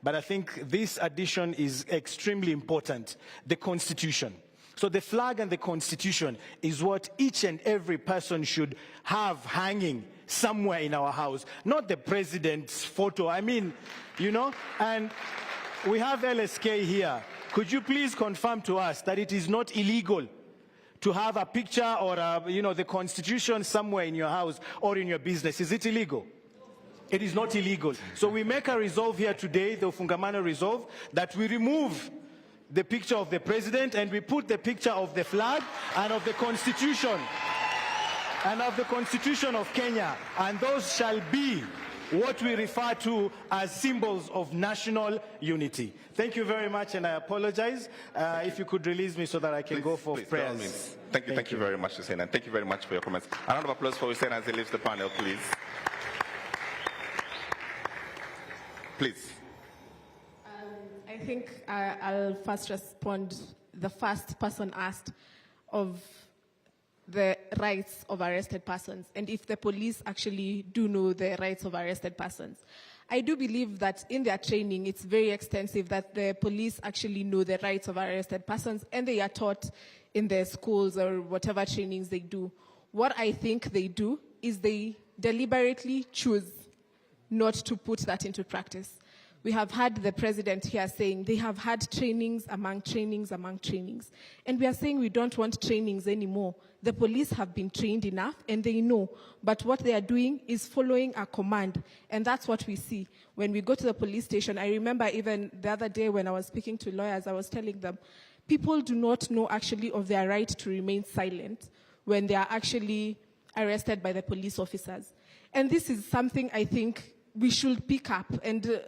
[SPEAKER 11] But I think this addition is extremely important, the Constitution. So the flag and the Constitution is what each and every person should have hanging somewhere in our house, not the president's photo. I mean, you know, and we have LSK here. Could you please confirm to us that it is not illegal to have a picture or, you know, the Constitution somewhere in your house or in your business? Is it illegal? It is not illegal. So we make a resolve here today, the Fungamano resolve, that we remove the picture of the president and we put the picture of the flag and of the Constitution of Kenya, and those shall be what we refer to as symbols of national unity. Thank you very much, and I apologize. If you could release me so that I can go for prayers.
[SPEAKER 17] Thank you very much, Hussein, and thank you very much for your comments. A round of applause for Hussein as he leaves the panel, please. Please.
[SPEAKER 19] I think I'll first respond. The first person asked of the rights of arrested persons and if the police actually do know the rights of arrested persons. I do believe that in their training, it's very extensive that the police actually know the rights of arrested persons and they are taught in their schools or whatever trainings they do. What I think they do is they deliberately choose not to put that into practice. We have had the president here saying they have had trainings among trainings among trainings. And we are saying we don't want trainings anymore. The police have been trained enough and they know. But what they are doing is following a command. And that's what we see. When we go to the police station, I remember even the other day when I was speaking to lawyers, I was telling them, people do not know actually of their right to remain silent when they are actually arrested by the police officers. And this is something I think we should pick up. And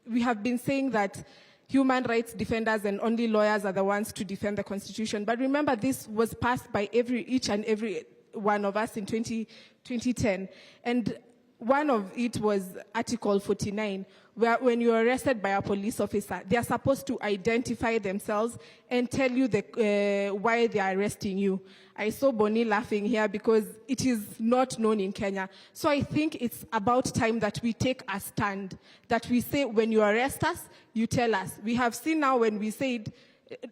[SPEAKER 19] we have been saying that human rights defenders and only lawyers are the ones to defend the Constitution. But remember, this was passed by each and every one of us in 2010. And one of it was Article 49, where when you're arrested by a police officer, they are supposed to identify themselves and tell you why they are arresting you. I saw Bonnie laughing here because it is not known in Kenya. So I think it's about time that we take a stand, that we say when you arrest us, you tell us. We have seen now when we said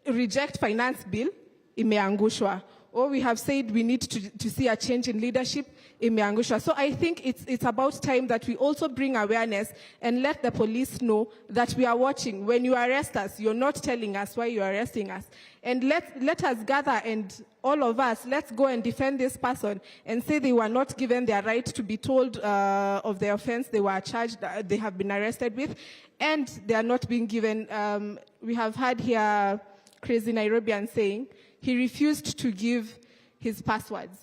[SPEAKER 19] reject finance bill, imeangushwa. Or we have said we need to see a change in leadership, imeangushwa. So I think it's about time that we also bring awareness and let the police know that we are watching. When you arrest us, you're not telling us why you're arresting us. And let us gather, and all of us, let's go and defend this person and say they were not given their right to be told of the offense they were charged, they have been arrested with, and they are not being given. We have had here Crazy Nairobian saying he refused to give his passwords.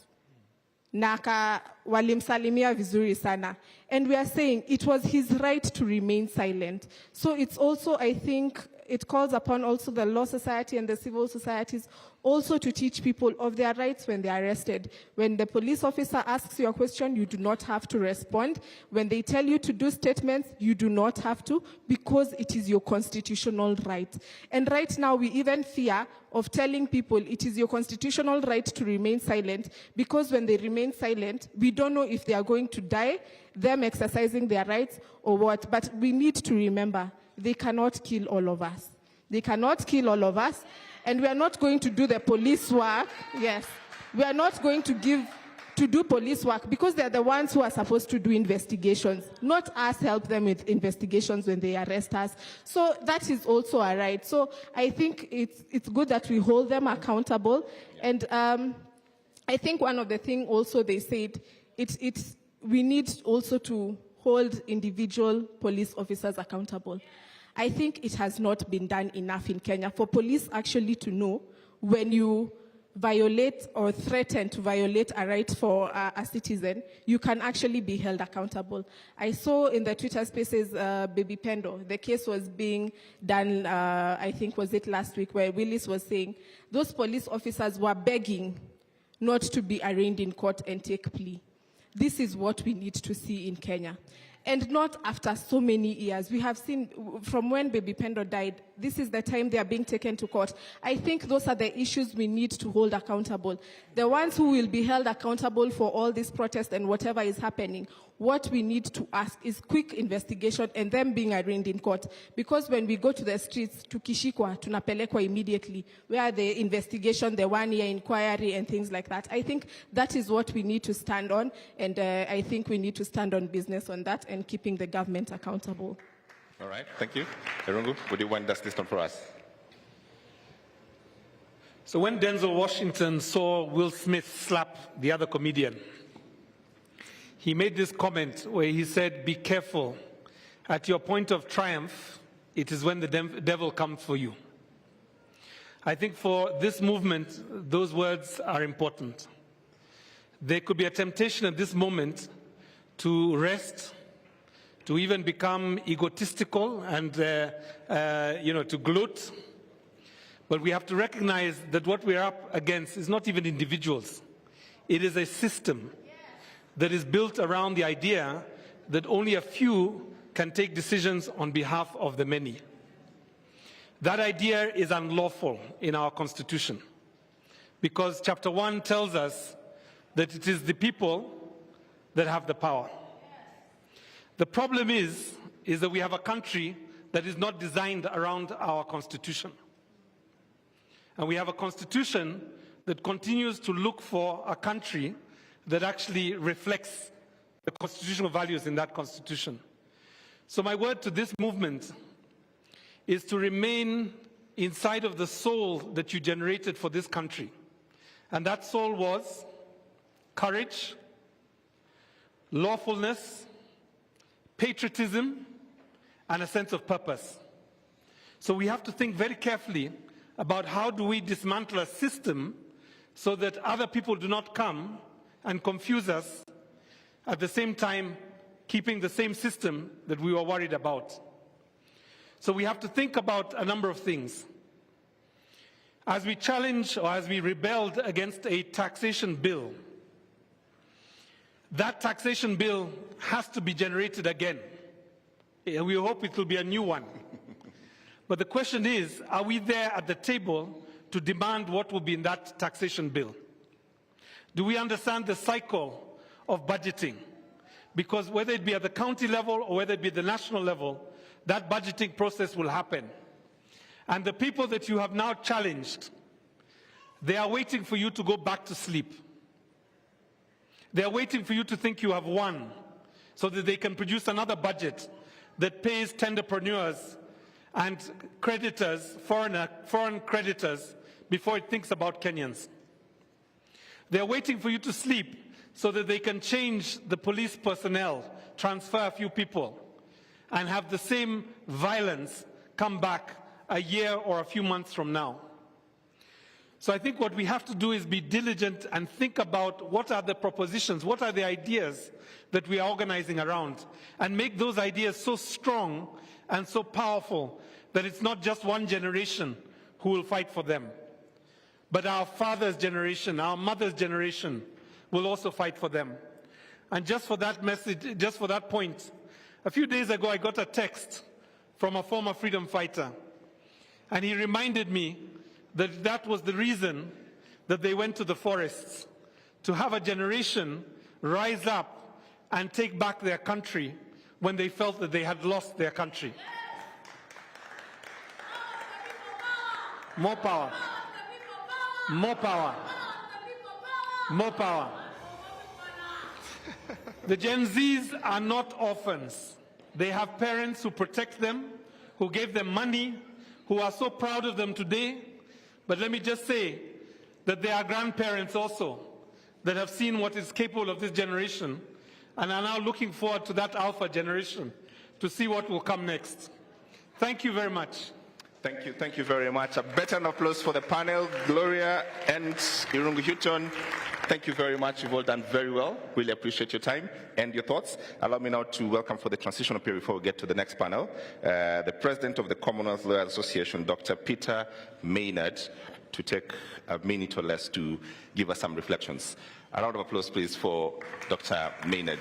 [SPEAKER 19] Naka walimsalimia vizuri sana. And we are saying it was his right to remain silent. So it's also, I think, it calls upon also the law society and the civil societies also to teach people of their rights when they are arrested. When the police officer asks you a question, you do not have to respond. When they tell you to do statements, you do not have to, because it is your constitutional right. And right now, we even fear of telling people it is your constitutional right to remain silent, because when they remain silent, we don't know if they are going to die, them exercising their rights, or what. But we need to remember, they cannot kill all of us. They cannot kill all of us. And we are not going to do the police work. Yes. We are not going to do police work, because they are the ones who are supposed to do investigations, not us help them with investigations when they arrest us. So that is also a right. So I think it's good that we hold them accountable. And I think one of the things also they said, we need also to hold individual police officers accountable. I think it has not been done enough in Kenya for police actually to know when you violate or threaten to violate a right for a citizen, you can actually be held accountable. I saw in the Twitter spaces, Baby Pendo, the case was being done, I think was it last week, where Willis was saying those police officers were begging not to be arraigned in court and take plea. This is what we need to see in Kenya. And not after so many years. We have seen from when Baby Pendo died, this is the time they are being taken to court. I think those are the issues we need to hold accountable. The ones who will be held accountable for all this protest and whatever is happening, what we need to ask is quick investigation and them being arraigned in court. Because when we go to the streets, tukishikwa, tunapelekwa immediately, where the investigation, the 1-year inquiry and things like that. I think that is what we need to stand on, and I think we need to stand on business on that and keeping the government accountable.
[SPEAKER 17] All right, thank you. Erungu, would you wind this down for us?
[SPEAKER 5] So when Denzel Washington saw Will Smith slap the other comedian, he made this comment where he said, "Be careful. At your point of triumph, it is when the devil comes for you." I think for this movement, those words are important. There could be a temptation at this moment to rest, to even become egotistical and to gloat. But we have to recognize that what we're up against is not even individuals. It is a system that is built around the idea that only a few can take decisions on behalf of the many. That idea is unlawful in our Constitution, because Chapter 1 tells us that it is the people that have the power. The problem is that we have a country that is not designed around our Constitution. And we have a Constitution that continues to look for a country that actually reflects the constitutional values in that Constitution. So my word to this movement is to remain inside of the soul that you generated for this country. And that soul was courage, lawfulness, patriotism, and a sense of purpose. So we have to think very carefully about how do we dismantle a system so that other people do not come and confuse us, at the same time keeping the same system that we were worried about. So we have to think about a number of things. As we challenge or as we rebelled against a taxation bill, That taxation bill has to be generated again. We hope it will be a new one. But the question is, are we there at the table to demand what will be in that taxation bill? Do we understand the cycle of budgeting? Because whether it be at the county level or whether it be at the national level, that budgeting process will happen. And the people that you have now challenged, they are waiting for you to go back to sleep. They are waiting for you to think you have won so that they can produce another budget that pays tenderpreneurs and creditors, foreign creditors, before it thinks about Kenyans. They are waiting for you to sleep so that they can change the police personnel, transfer a few people, and have the same violence come back a year or a few months from now. So I think what we have to do is be diligent and think about what are the propositions, what are the ideas that we are organizing around, and make those ideas so strong and so powerful that it's not just one generation who will fight for them, but our father's generation, our mother's generation will also fight for them. And just for that message, just for that point, a few days ago I got a text from a former freedom fighter, and he reminded me that that was the reason that they went to the forests, to have a generation rise up and take back their country when they felt that they had lost their country. More power. More power. More power. The Gen Zs are not orphans. They have parents who protect them, who gave them money, who are so proud of them today. But let me just say that there are grandparents also that have seen what is capable of this generation and are now looking forward to that alpha generation to see what will come next. Thank you very much.
[SPEAKER 17] Thank you very much. A better applause for the panel, Gloria and Irungu Houghton. Thank you very much. You've all done very well. Really appreciate your time and your thoughts. Allow me now to welcome for the transitional period before we get to the next panel, the President of the Commonwealth Lawyers Association, Dr. Peter Maynard, to take a minute or less to give us some reflections. A round of applause, please, for Dr. Maynard.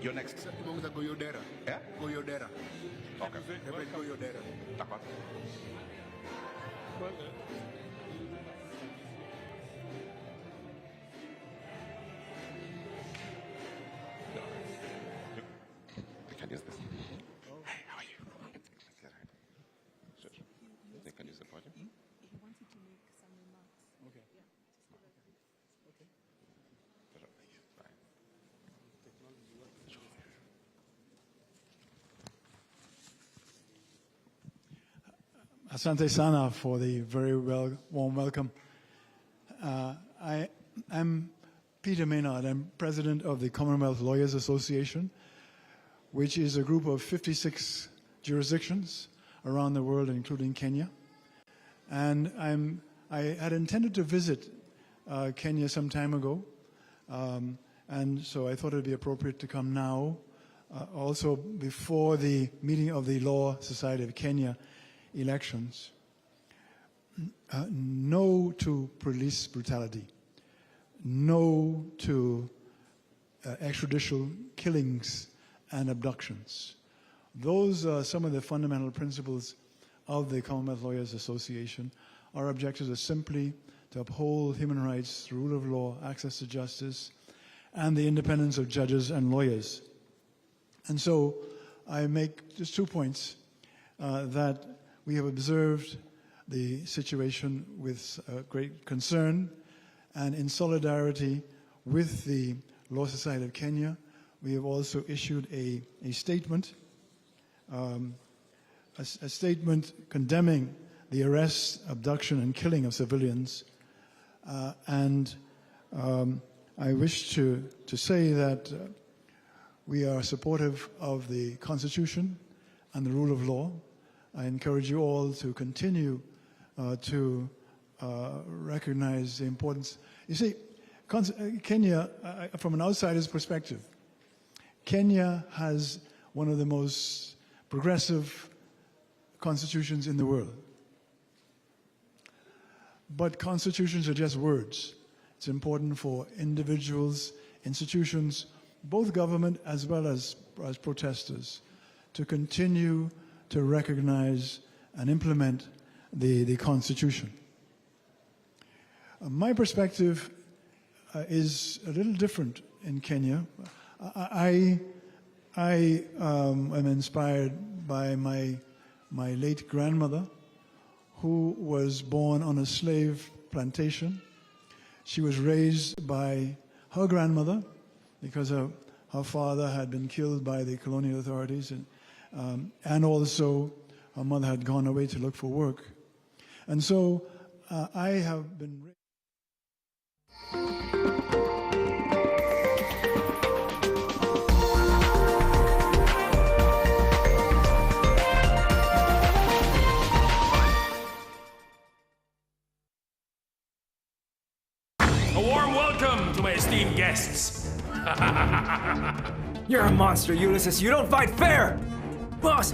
[SPEAKER 17] You're next. Yeah? Okay. I can use this. Hey, how are you? Sure. They can use the project.
[SPEAKER 3] He wanted to make some remarks.
[SPEAKER 17] Okay.
[SPEAKER 3] Okay.
[SPEAKER 8] Asante sana for the very warm welcome. I'm Peter Maynard. I'm president of the Commonwealth Lawyers Association, which is a group of 56 jurisdictions around the world, including Kenya. And I had intended to visit Kenya some time ago, and so I thought it would be appropriate to come now, also before the meeting of the Law Society of Kenya elections. No to police brutality. No to extrajudicial killings and abductions. Those are some of the fundamental principles of the Commonwealth Lawyers Association. Our objectives are simply to uphold human rights, the rule of law, access to justice, and the independence of judges and lawyers. And so I make just 2 points, that we have observed the situation with great concern, and in solidarity with the Law Society of Kenya, we have also issued a statement, a statement condemning the arrest, abduction, and killing of civilians. And I wish to say that we are supportive of the Constitution and the rule of law. I encourage you all to continue to recognize the importance. You see, Kenya, from an outsider's perspective, Kenya has one of the most progressive constitutions in the world. But constitutions are just words. It's important for individuals, institutions, both government as well as protesters, to continue to recognize and implement the Constitution. My perspective is a little different in Kenya. I am inspired by my late grandmother, who was born on a slave plantation. She was raised by her grandmother because her father had been killed by the colonial authorities, and also her mother had gone away to look for work. And so I have been...
[SPEAKER 4] A warm welcome to my esteemed guests.
[SPEAKER 9] You're a monster, Ulysses. You don't fight fair! Boss,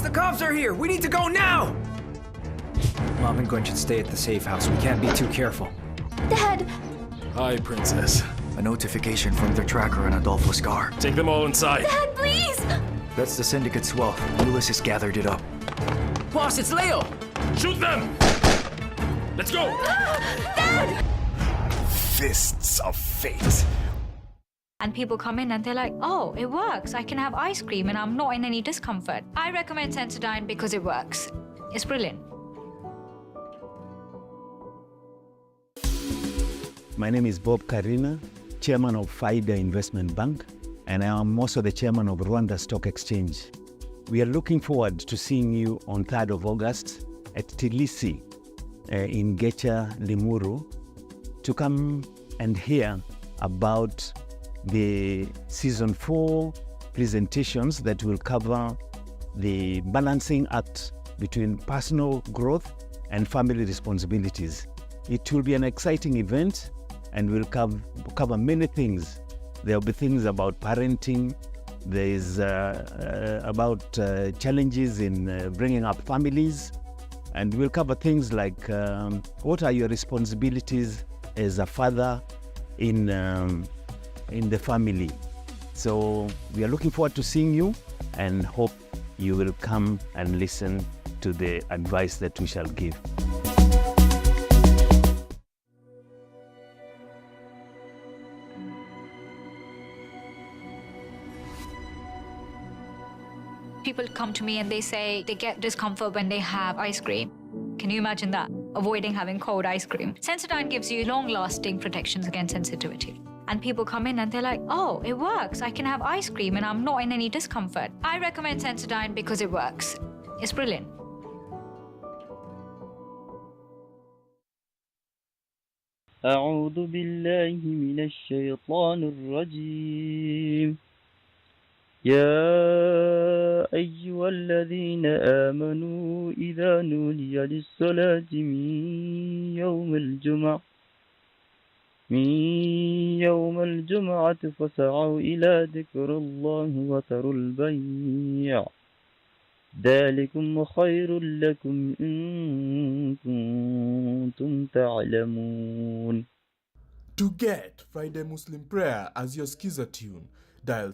[SPEAKER 9] the cops are here! We need to go now! Mom and Gwen should stay at the safe house. We can't be too careful.
[SPEAKER 4] Dad! Hi, Princess.
[SPEAKER 9] A notification from their tracker on Adolfo's car.
[SPEAKER 4] Take them all inside.
[SPEAKER 10] Dad, please!
[SPEAKER 9] That's the syndicate's wealth. Ulysses gathered it up.
[SPEAKER 4] Boss, it's Leo! Shoot them! Let's go!
[SPEAKER 10] Dad!
[SPEAKER 9] Fists of fate.
[SPEAKER 23] And people come in and they're like, oh, it works. I can have ice cream and I'm not in any discomfort. I recommend Sensodyne because it works. It's brilliant.
[SPEAKER 24] My name is Bob Karina, chairman of FIDA Investment Bank, and I am also the chairman of Rwanda Stock Exchange. We are looking forward to seeing you on 3rd of August at Tilisi in Gecha, Limuru, to come and hear about the Season 4 presentations that will cover the balancing act between personal growth and family responsibilities. It will be an exciting event and will cover many things. There will be things about parenting, there is about challenges in bringing up families, and we'll cover things like what are your responsibilities as a father in the family. So we are looking forward to seeing you and hope you will come and listen to the advice that we shall give.
[SPEAKER 23] People come to me and they say they get discomfort when they have ice cream. Can you imagine that? Avoiding having cold ice cream. Sensodyne gives you long-lasting protections against sensitivity. And people come in and they're like, oh, it works. I can have ice cream and I'm not in any discomfort. I recommend Sensodyne because it works. It's brilliant.
[SPEAKER 25] أعوذ بالله من الشيطان الرجيم يا أيها الذين آمنوا إذا نودي للصلاة من يوم الجمعة فسعوا إلى ذكر الله وذروا البيع ذلكم خير لكم إن كنتم تعلمون.
[SPEAKER 26] To get Friday Muslim prayer as your skiza tune, dial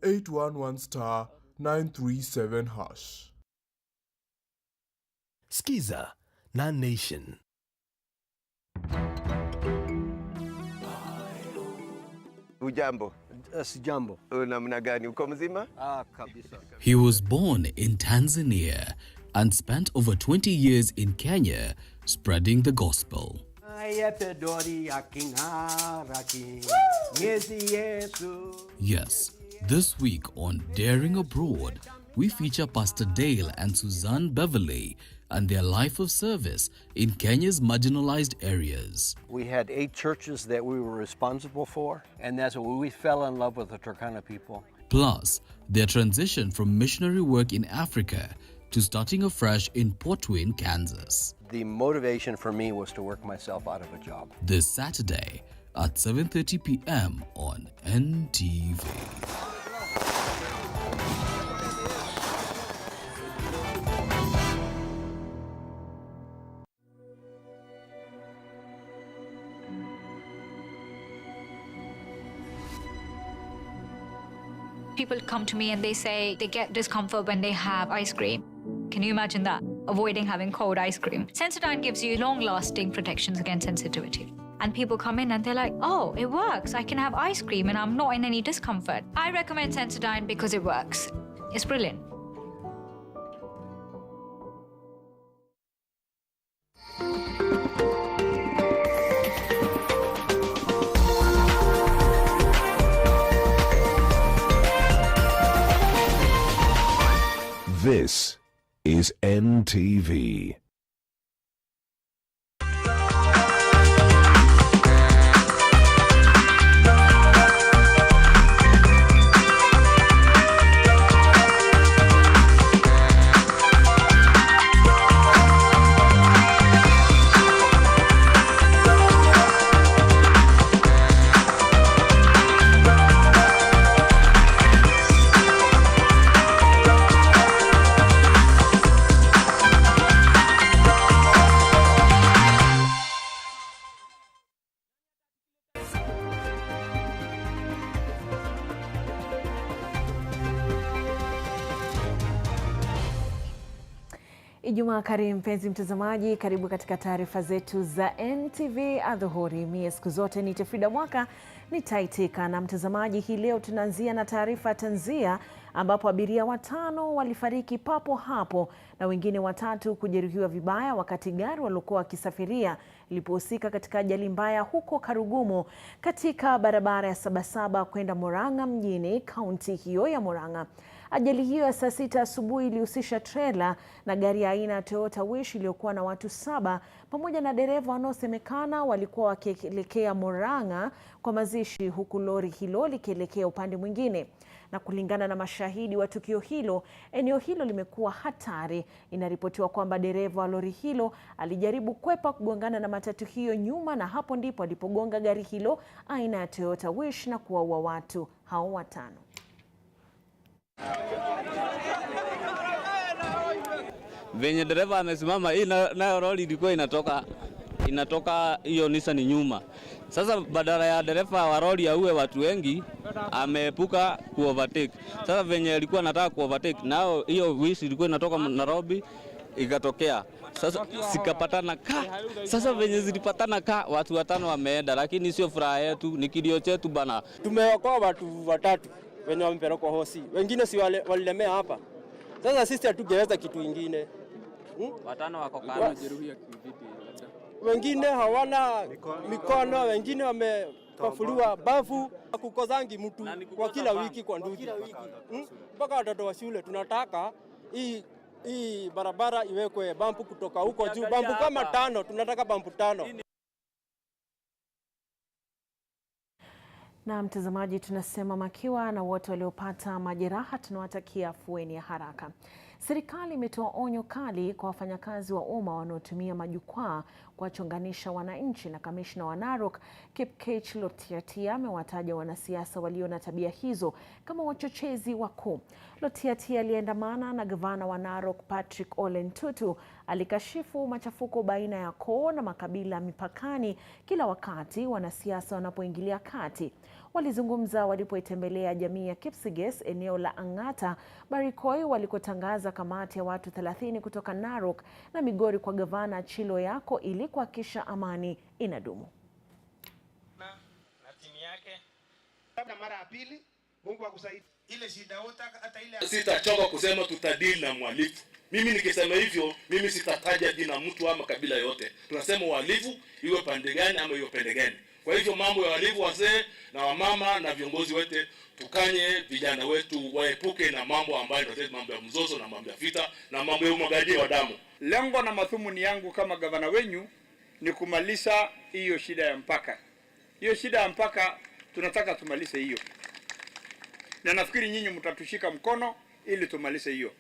[SPEAKER 26] *811*937#.
[SPEAKER 27] Skiza na Nation.
[SPEAKER 28] Ujambo.
[SPEAKER 29] Sijambo.
[SPEAKER 28] Namna gani? Uko mzima?
[SPEAKER 29] Kabisa.
[SPEAKER 30] He was born in Tanzania and spent over 20 years in Kenya spreading the gospel. Yes, this week on Daring Abroad, we feature Pastor Dale and Suzanne Beverley and their life of service in Kenya's marginalized areas.
[SPEAKER 29] We had 8 churches that we were responsible for, and that's when we fell in love with the Turkana people.
[SPEAKER 30] Plus, their transition from missionary work in Africa to starting afresh in Portwin, Kansas.
[SPEAKER 29] The motivation for me was to work myself out of a job.
[SPEAKER 30] This Saturday, at 7:30 p.m. on NTV.
[SPEAKER 23] People come to me and they say they get discomfort when they have ice cream. Can you imagine that? Avoiding having cold ice cream. Sensodyne gives you long-lasting protections against sensitivity. And people come in and they're like, oh, it works. I can have ice cream and I'm not in any discomfort. I recommend Sensodyne because it works. It's brilliant.
[SPEAKER 2] This is NTV.
[SPEAKER 6] Ijumaa karimu mpenzi mtazamaji, karibu katika taarifa zetu za NTV adhuhuri. Mie siku zote ni Tefrida Mwaka nitaitika na mtazamaji. Hii leo tunaanzia na taarifa ya tanzia ambapo abiria 5 walifariki papo hapo na wengine 3 kujeruhiwa vibaya wakati gari walokuwa wakisafiria ilipohusika katika ajali mbaya huko Karugumo katika barabara ya Sabasaba kwenda Murang'a mjini, kaunti hiyo ya Murang'a. Ajali hiyo ya saa 6 asubuhi ilihusisha trela na gari aina ya Toyota Wish iliyokuwa na watu 7 pamoja na dereva wanaosemekana walikuwa wakielekea Murang'a kwa mazishi, huku lori hilo likielekea upande mwingine. Na kulingana na mashahidi wa tukio hilo, eneo hilo limekuwa hatari. Inaripotiwa kwamba dereva wa lori hilo alijaribu kwepa kugongana na matatu hiyo nyuma, na hapo ndipo alipogonga gari hilo aina ya Toyota Wish na kuwaua watu hao 5.
[SPEAKER 12] Venye dereva amesimama, hii nayo lori ilikuwa inatoka hiyo Nissan nyuma. Sasa badala ya dereva wa lori auwe watu wengi, ameepuka kuovertake. Sasa venye alikuwa anataka kuovertake, nao hiyo Wish ilikuwa inatoka Nairobi ikatokea. Sasa sikapatana ka. Sasa venye zilipatana ka, watu 5 wameenda, lakini sio furaha yetu, ni kilio chetu bana.
[SPEAKER 13] Tumeokoa watu 3 wenye wamepelekwa hosi. Wengine si walilemea hapa. Sasa sisi hatungeweza kitu kingine.
[SPEAKER 12] 5 wako kana jeruhiwa kivipi labda.
[SPEAKER 13] Wengine hawana mikono, wengine wamepafuliwa bafu. Kukozangi mtu kwa kila wiki kwa ndugu. Mpaka watoto wa shule tunataka hii barabara iwekwe bampu kutoka huko juu. Bampu kama 5, tunataka bampu 5.
[SPEAKER 6] Na mtazamaji, tunasema makiwa na wote waliopata majeraha tunawatakia afueni ya haraka. Serikali imetoa onyo kali kwa wafanyakazi wa umma wanaotumia majukwaa kuwachonganisha wananchi, na kamishna wa Narok Kipkech Lotiatia amewataja wanasiasa walio na tabia hizo kama wachochezi wakuu. Lotiatia aliandamana na gavana wa Narok Patrick Ole Ntutu alikashifu machafuko baina ya koo na makabila mipakani kila wakati wanasiasa wanapoingilia kati. Walizungumza walipoitembelea jamii ya Kipsiges eneo la Ang'ata, Barikoi, walikotangaza kamati ya watu 30 kutoka Narok na Migori kwa gavana Chilo Yako ili kuhakikisha amani inadumu.
[SPEAKER 14] Na timu yake labda mara ya pili, Mungu akusaidie. Ile shida hata ile
[SPEAKER 15] sitachoka kusema tutadili na mhalifu. Mimi nikisema hivyo, mimi sitataja jina mtu ama kabila yote. Tunasema uhalifu iwe pande gani ama iwe pande gani. Kwa hivyo mambo ya walivu, wazee na wamama na viongozi wote, tukanye vijana wetu waepuke na mambo ambayo yanaleta mambo ya mzozo na mambo ya vita na mambo ya umwagaji wa damu.
[SPEAKER 13] Lengo na madhumuni yangu kama gavana wenyu ni kumaliza hiyo shida ya mpaka. Hiyo shida ya mpaka tunataka tumalize hiyo. Na nafikiri nyinyi mtatushika mkono ili tumalize hiyo.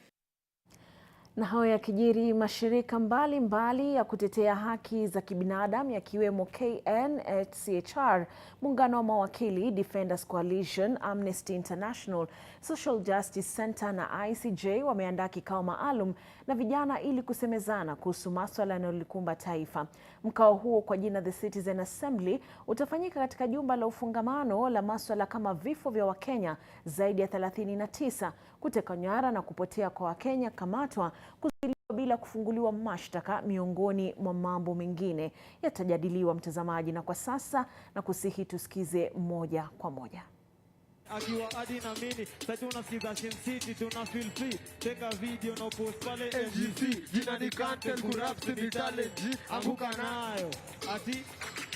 [SPEAKER 6] Na hayo yakijiri, mashirika mbalimbali ya kutetea haki za kibinadamu yakiwemo KNCHR, muungano wa mawakili, Defenders Coalition, Amnesty International, Social Justice Center na ICJ wameandaa kikao maalum na vijana ili kusemezana kuhusu masuala yanayolikumba taifa. Mkao huo kwa jina The Citizen Assembly utafanyika katika jumba la ufungamano la masuala kama vifo vya Wakenya zaidi ya 39, kuteka nyara na kupotea kwa Wakenya kamatwa, kuzuiliwa bila kufunguliwa mashtaka, miongoni mwa mambo mengine yatajadiliwa, mtazamaji. Na kwa sasa na kusihi tusikize moja kwa moja.
[SPEAKER 1] Akiwa adi na mini, sasa unasikiza Shin City, tuna feel free. Take a video na post pale NGC. Jina ni content, kurap ni talent. Anguka nayo. Ati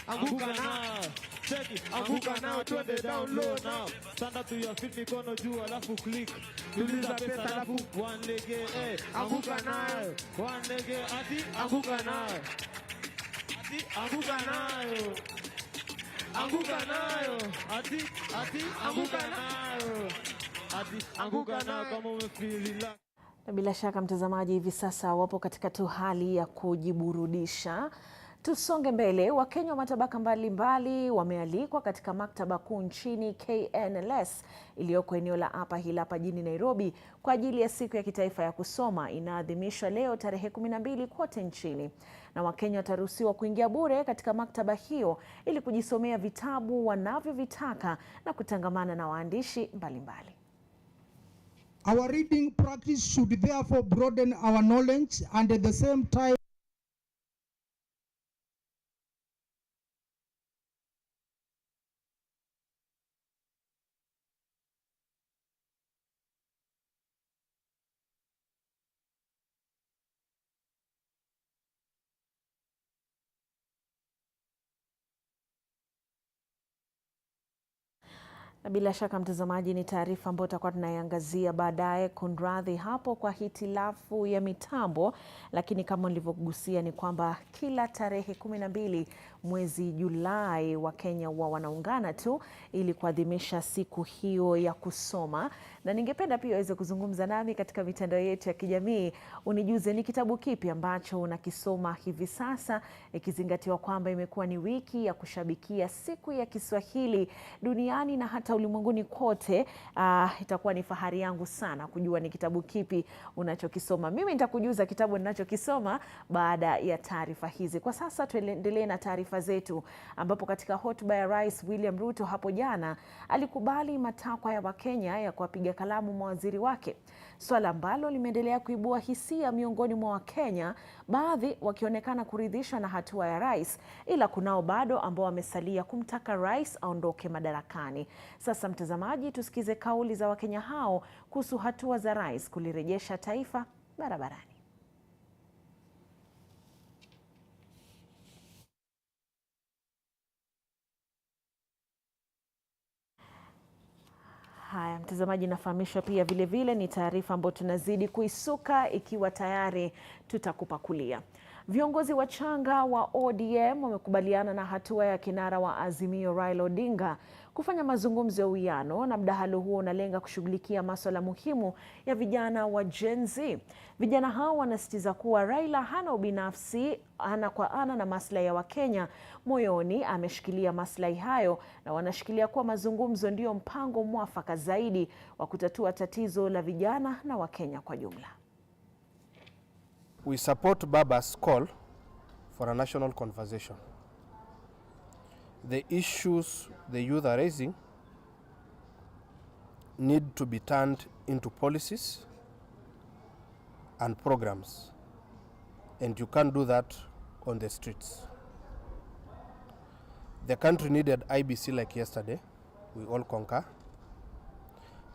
[SPEAKER 1] anguka nayo. Check it, anguka nayo, twende down low now. Stand up to your feet, mikono juu alafu click. Tuliza pesa alafu one lege, anguka nayo. One lege, ati anguka nayo. Ati anguka nayo. Anguka nayo, ati anguka nayo, ati anguka nayo kama umefeel relax.
[SPEAKER 6] Na bila shaka mtazamaji, hivi sasa wapo katika tu hali ya kujiburudisha. Tusonge mbele. Wakenya wa matabaka mbalimbali wamealikwa katika maktaba kuu nchini KNLS iliyoko eneo la Upper Hill hapa jijini Nairobi kwa ajili ya siku ya kitaifa ya kusoma. Inaadhimishwa leo tarehe 12 kote nchini, na Wakenya wataruhusiwa kuingia bure katika maktaba hiyo ili kujisomea vitabu wanavyovitaka na kutangamana na waandishi mbalimbali.
[SPEAKER 5] Our reading practice should therefore broaden our knowledge and at the same time
[SPEAKER 6] Na bila shaka mtazamaji, ni taarifa ambayo tutakuwa tunaiangazia baadaye. Kunradhi hapo kwa hitilafu ya mitambo, lakini kama nilivyogusia ni kwamba kila tarehe 12 mwezi Julai Wakenya huwa wanaungana tu ili kuadhimisha siku hiyo ya kusoma. Na ningependa pia uweze kuzungumza nami katika mitandao yetu ya kijamii, unijuze ni kitabu kipi ambacho unakisoma hivi sasa, ikizingatiwa kwamba imekuwa ni wiki ya kushabikia siku ya Kiswahili duniani na hata ulimwenguni kote. Itakuwa ni fahari yangu sana kujua ni kitabu kipi unachokisoma. Mimi nitakujuza kitabu ninachokisoma baada ya taarifa hizi. Kwa sasa tuendelee na taarifa zetu, ambapo katika hotuba ya Rais William Ruto hapo jana alikubali matakwa ya Wakenya ya kuwapiga kalamu mawaziri wake, swala ambalo limeendelea kuibua hisia miongoni mwa Wakenya, baadhi wakionekana kuridhishwa na hatua ya rais, ila kunao bado ambao wamesalia kumtaka rais aondoke madarakani. Sasa mtazamaji, tusikize kauli za Wakenya hao kuhusu hatua za rais kulirejesha taifa barabarani. Haya mtazamaji, nafahamishwa pia vile ni taarifa ambayo tunazidi kuisuka, ikiwa tayari tutakupakulia. Viongozi wachanga wa ODM wamekubaliana na hatua ya kinara wa Azimio Raila Odinga kufanya mazungumzo ya uwiano, na mdahalo huo unalenga kushughulikia masuala muhimu ya vijana wa Gen Z. Vijana hao wanasisitiza kuwa Raila hana ubinafsi, ana kwa ana na maslahi ya Wakenya moyoni, ameshikilia maslahi hayo, na wanashikilia kuwa mazungumzo ndio mpango mwafaka zaidi wa kutatua tatizo la vijana na Wakenya kwa jumla.
[SPEAKER 7] We support Baba's call for a national conversation. The issues the youth are raising need to be turned into policies and programs, and you can't do that on the streets. The country needed IBC like yesterday, we all concur,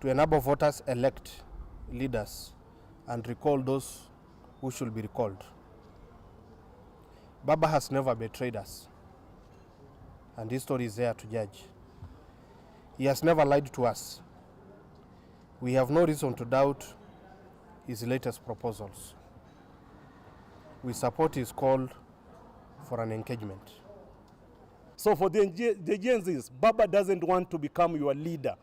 [SPEAKER 7] to enable voters elect leaders and recall those who should be recalled. Baba has never betrayed us, and history is there to judge. He has never lied to us. We have no reason to doubt his latest proposals. We support his call for an engagement.
[SPEAKER 11] So for the Gen Zs, Baba doesn't want to become your leader.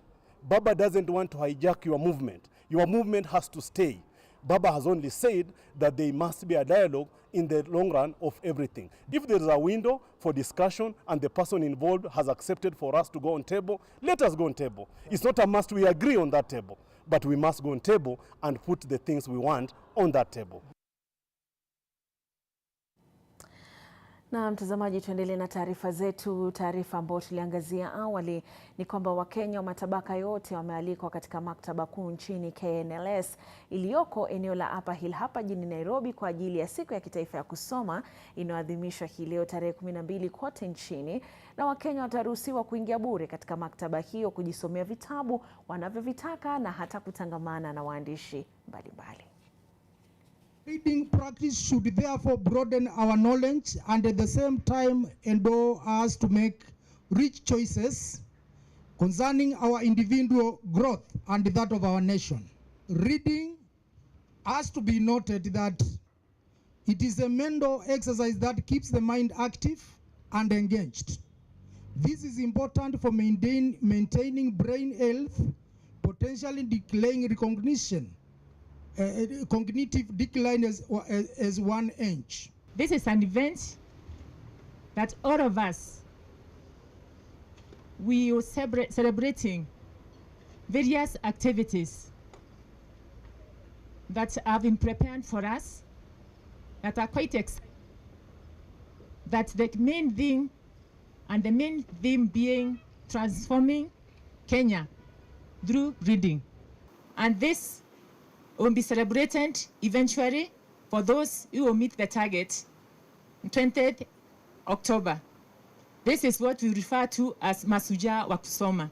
[SPEAKER 11] Baba doesn't want to hijack your movement. Your movement has to stay. Baba has only said that there must be a dialogue in the long run of everything. If there is a window for discussion and the person involved has accepted for us to go on table, let us go on table. It's not a must we agree on that table, but we must go on table and put the things we want on that table.
[SPEAKER 6] Na mtazamaji, tuendelee na taarifa zetu. Taarifa ambayo tuliangazia awali ni kwamba Wakenya wa matabaka yote wamealikwa katika maktaba kuu nchini KNLS iliyoko eneo la Upper Hill hapa jijini Nairobi kwa ajili ya siku ya kitaifa ya kusoma inayoadhimishwa hii leo tarehe 12 kote nchini, na Wakenya wataruhusiwa kuingia bure katika maktaba hiyo kujisomea vitabu wanavyovitaka na hata kutangamana na waandishi mbalimbali.
[SPEAKER 5] Reading practice should therefore broaden our knowledge and at the same time enable us to make rich choices concerning our individual growth and that of our nation. Reading has to be noted that it is a mental exercise that keeps the mind active and engaged. This is important for maintaining brain health, potentially delaying recognition. Cognitive decline as one age.
[SPEAKER 3] This is an event that all of us, we are celebrating various activities that have been prepared for us, that are quite exciting. That the main thing, and the main theme being transforming Kenya through reading. And this will be celebrated eventually for those who will meet the target 20th October. This is what we refer to as Masuja wa kusoma.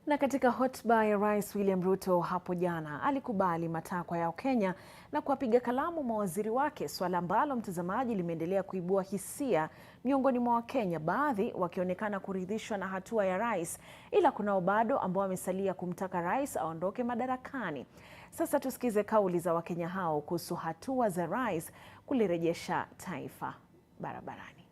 [SPEAKER 6] Na katika hotuba ya Rais William Ruto hapo jana, alikubali matakwa ya Kenya na kuwapiga kalamu mawaziri wake, swala ambalo mtazamaji limeendelea kuibua hisia miongoni mwa Wakenya, baadhi wakionekana kuridhishwa na hatua ya rais, ila kunao bado ambao wamesalia kumtaka rais aondoke madarakani. Sasa tusikize kauli za Wakenya hao kuhusu hatua za rais kulirejesha taifa barabarani.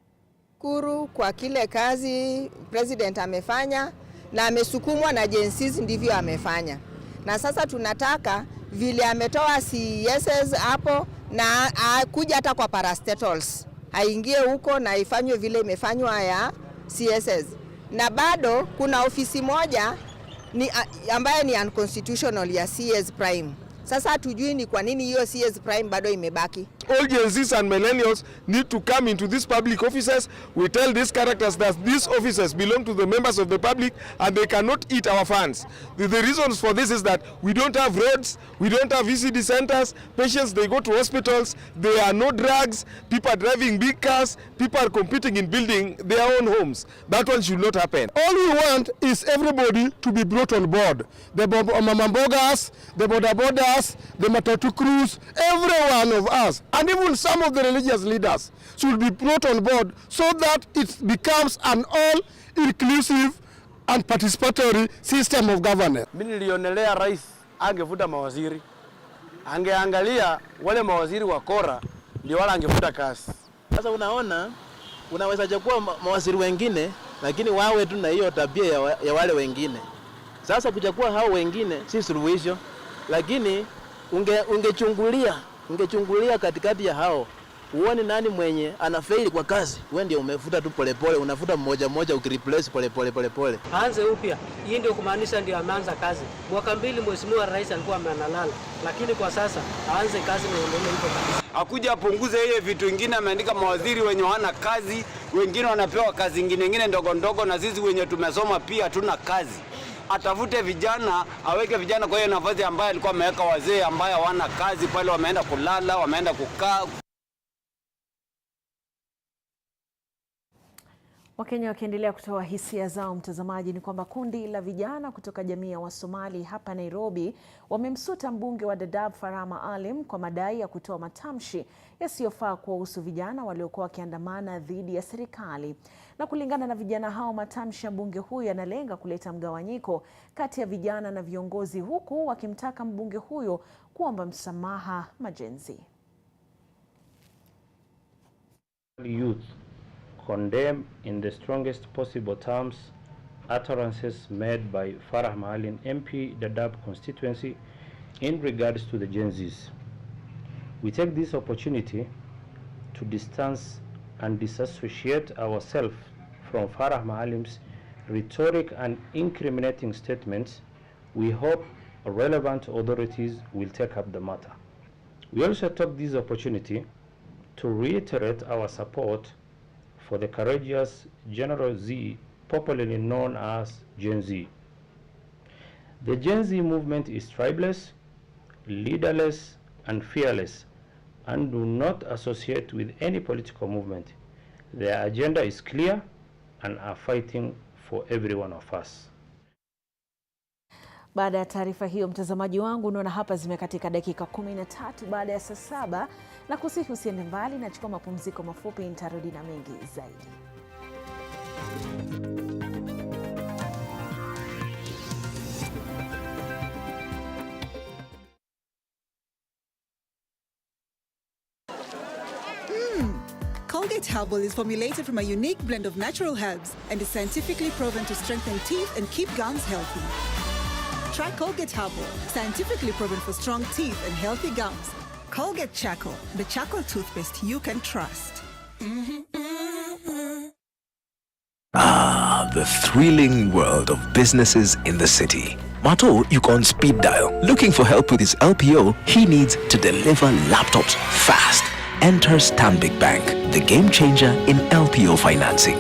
[SPEAKER 4] Kuru kwa kile kazi president amefanya na amesukumwa na agencies ndivyo amefanya. Na sasa tunataka vile ametoa CSS hapo na kuja hata kwa parastatals. Aingie huko na ifanywe vile imefanywa ya CSS. Na bado kuna ofisi moja ambaye ni unconstitutional ya CS Prime. Sasa hatujui ni kwa nini hiyo CS Prime bado imebaki.
[SPEAKER 8] All Gen Zs and millennials need to come into these public offices. We tell these characters that these offices belong to the members of the public and they cannot eat our funds. The reasons for this is that we don't have roads, we don't have ECD centers, patients they go to hospitals, there are no drugs, people are driving big cars, people are competing in building their own homes. That one should not happen. All we want is everybody to be brought on board. The mamambogas, the bodabodas, the matatu crews, every one of us, and even some of the religious leaders should be brought on board so that it becomes an all-inclusive and participatory system of governance.
[SPEAKER 29] Mimi nilionelea rais angefuta mawaziri, angeangalia wale mawaziri wakora ndio wala angefuta kazi.
[SPEAKER 16] Sasa unaona, unaweza chukua mawaziri wengine lakini wawe tu na hiyo tabia ya wale wengine. Sasa kuchukua hao wengine si suluhisho, lakini ungechungulia katikati ya hao uone nani mwenye anafaili kwa kazi. Wewe ndio umefuta tu polepole, unafuta mmoja mmoja ukireplace polepole.
[SPEAKER 17] Aanze upya. Hii ndio kumaanisha ndio ameanza kazi. Mwaka 2 mheshimiwa rais alikuwa analala, lakini kwa sasa aanze kazi na endelee hivyo kabisa.
[SPEAKER 18] Akuja apunguze ile vitu vingine, ameandika mawaziri wenye wana kazi, wengine wanapewa kazi nyingine ndogo na sisi wenye tumesoma pia hatuna kazi. Atafute vijana, aweke vijana kwa hiyo nafasi ambayo alikuwa ameweka wazee ambayo hawana kazi pale, wameenda kulala, wameenda kukaa.
[SPEAKER 6] Wakenya wakiendelea kutoa hisia zao, mtazamaji, ni kwamba kundi la vijana kutoka jamii ya Wasomali hapa Nairobi wamemsuta mbunge wa Dadaab Farah Maalim kwa madai ya kutoa matamshi yasiyofaa kuhusu vijana waliokuwa wakiandamana dhidi ya serikali. Na kulingana na vijana hao, matamshi ya mbunge huyo yanalenga kuleta mgawanyiko kati ya vijana na viongozi, huku wakimtaka mbunge huyo kuomba msamaha majenzi.
[SPEAKER 19] Youth condemn in the strongest possible terms utterances made by Farah Maalim MP Dadaab constituency in regards to the Gen Zs. We take this opportunity to distance and disassociate ourselves from Farah Maalim's rhetoric and incriminating statements. We hope relevant authorities will take up the matter. We also took this opportunity to reiterate our support for the courageous General Z, popularly known as Gen Z. The Gen Z movement is tribeless, leaderless, and fearless, and do not associate with any political movement. Their agenda is clear and are fighting for every one of us.
[SPEAKER 6] Baada ya taarifa hiyo, mtazamaji wangu, unaona hapa zimekatika dakika 13 baada ya saa 7, na kusihi usiende mbali, na chukua mapumziko mafupi, nitarudi na mengi zaidi.
[SPEAKER 9] Colgate Herbal is formulated from a unique blend of natural herbs and is scientifically proven to strengthen teeth and keep gums healthy. Try Colgate Herbal, scientifically proven for strong teeth and healthy gums. Colgate Charcoal, the charcoal toothpaste you can trust.
[SPEAKER 2] Ah, the thrilling world of businesses in the city. Mato, you on speed dial. Looking for help with his LPO, he needs to deliver laptops fast. Enter Stanbic Bank, the game changer in LPO financing.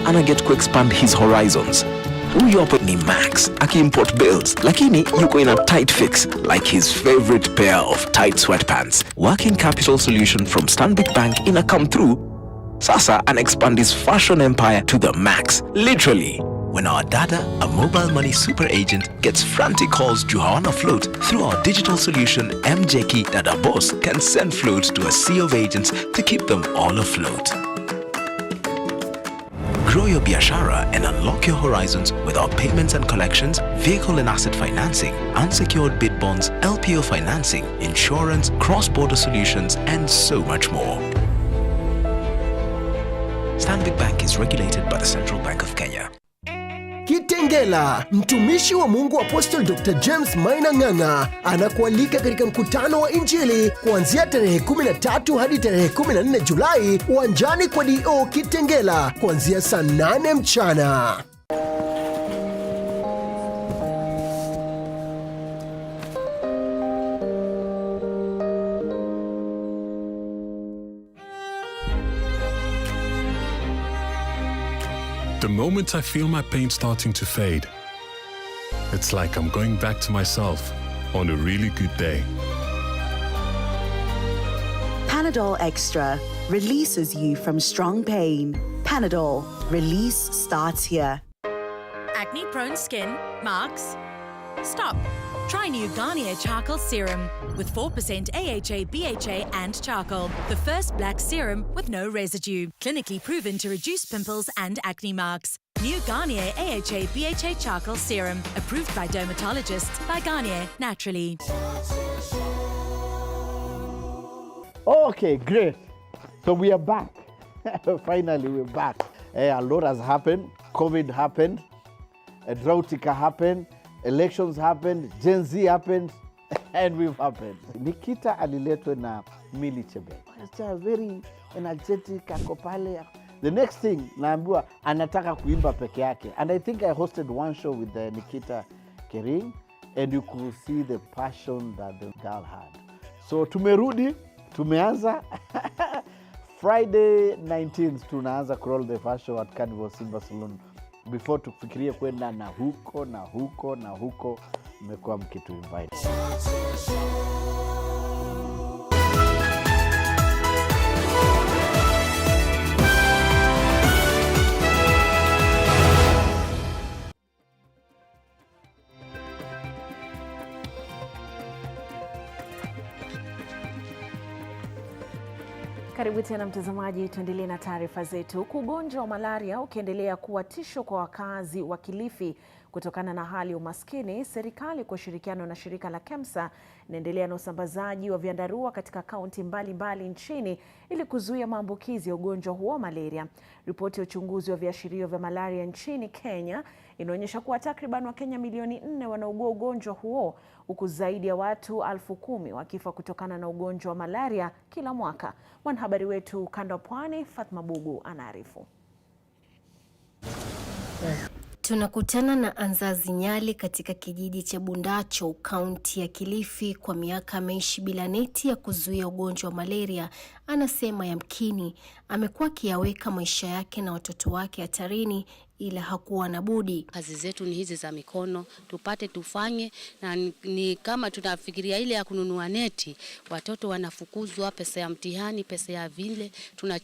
[SPEAKER 2] And I get to expand his horizons. Huyu hapo ni Max, aki-import bills, lakini yuko in a tight fix, like his favorite pair of tight sweatpants. Working capital solution from Stanbic Bank in a come through. Sasa and expand his fashion empire to the max, literally. When our dada, a mobile money super agent, gets frantic calls to hawana float, through our digital solution, MJK Dada Boss can send float to a sea of agents to keep them all afloat. Grow your biashara and unlock your horizons with our payments and collections, vehicle and asset financing, unsecured bid bonds, LPO financing, insurance, cross-border solutions, and so much more. Stanbic Bank is regulated by the Central Bank of Kenya.
[SPEAKER 10] Kitengela, mtumishi wa Mungu Apostle Dr. James Maina Ng'ang'a anakualika katika mkutano wa Injili kuanzia tarehe 13 hadi tarehe 14 Julai uwanjani kwa DO Kitengela kuanzia saa 8 mchana.
[SPEAKER 20] The moment I feel my pain starting to fade, it's like I'm going back to myself on a really good day.
[SPEAKER 21] Panadol Extra releases you from strong pain. Panadol, release starts here.
[SPEAKER 22] Acne-prone skin, marks? Stop. Try new Garnier Charcoal Serum with 4% AHA, BHA and charcoal. The first black serum with no residue. Clinically proven to reduce pimples and acne marks. New Garnier AHA, BHA Charcoal Serum. Approved by dermatologists by Garnier Naturally.
[SPEAKER 24] Okay, great. So we are back. Finally, we're back. A lot has happened. COVID happened. A Droughtica happened. Elections happened, Gen Z happened, and we've happened. Nikita aliletwe na Millie Chebet. It's very energetic, ako pale. The next thing, naambiwa anataka kuimba peke yake. And I think I hosted one show with Nikita Kering, and you could see the passion that the girl had. So tumerudi, tumeanza. Friday 19th, tunaanza Crawl the First Show at Carnival Simba Saloon. Before tufikirie kwenda na huko na huko na huko, mmekuwa mkitu invite.
[SPEAKER 6] Karibu tena mtazamaji, tuendelee na taarifa zetu. Huku ugonjwa wa malaria ukiendelea kuwa tisho kwa wakazi wa Kilifi Kutokana na hali ya umaskini, serikali kwa ushirikiano na shirika la KEMSA inaendelea na usambazaji wa vyandarua katika kaunti mbalimbali nchini ili kuzuia maambukizi ya ugonjwa huo wa malaria. Ripoti ya uchunguzi wa viashirio vya malaria nchini Kenya inaonyesha kuwa takriban Wakenya milioni 4 wanaugua ugonjwa huo, huku zaidi ya watu 10,000 wakifa kutokana na ugonjwa wa malaria kila mwaka. Mwanahabari wetu kanda wa Pwani Fatma Bugu anaarifu.
[SPEAKER 12] Tunakutana na Anzazi Nyali katika kijiji cha Bundacho, kaunti ya Kilifi. Kwa miaka ameishi bila neti ya kuzuia ugonjwa wa malaria. Anasema yamkini amekuwa akiyaweka maisha yake na watoto wake hatarini, ila hakuwa na budi.
[SPEAKER 13] Kazi zetu ni hizi za mikono, tupate tufanye, na ni kama tunafikiria ile ya kununua neti, watoto wanafukuzwa, pesa ya mtihani, pesa ya vile,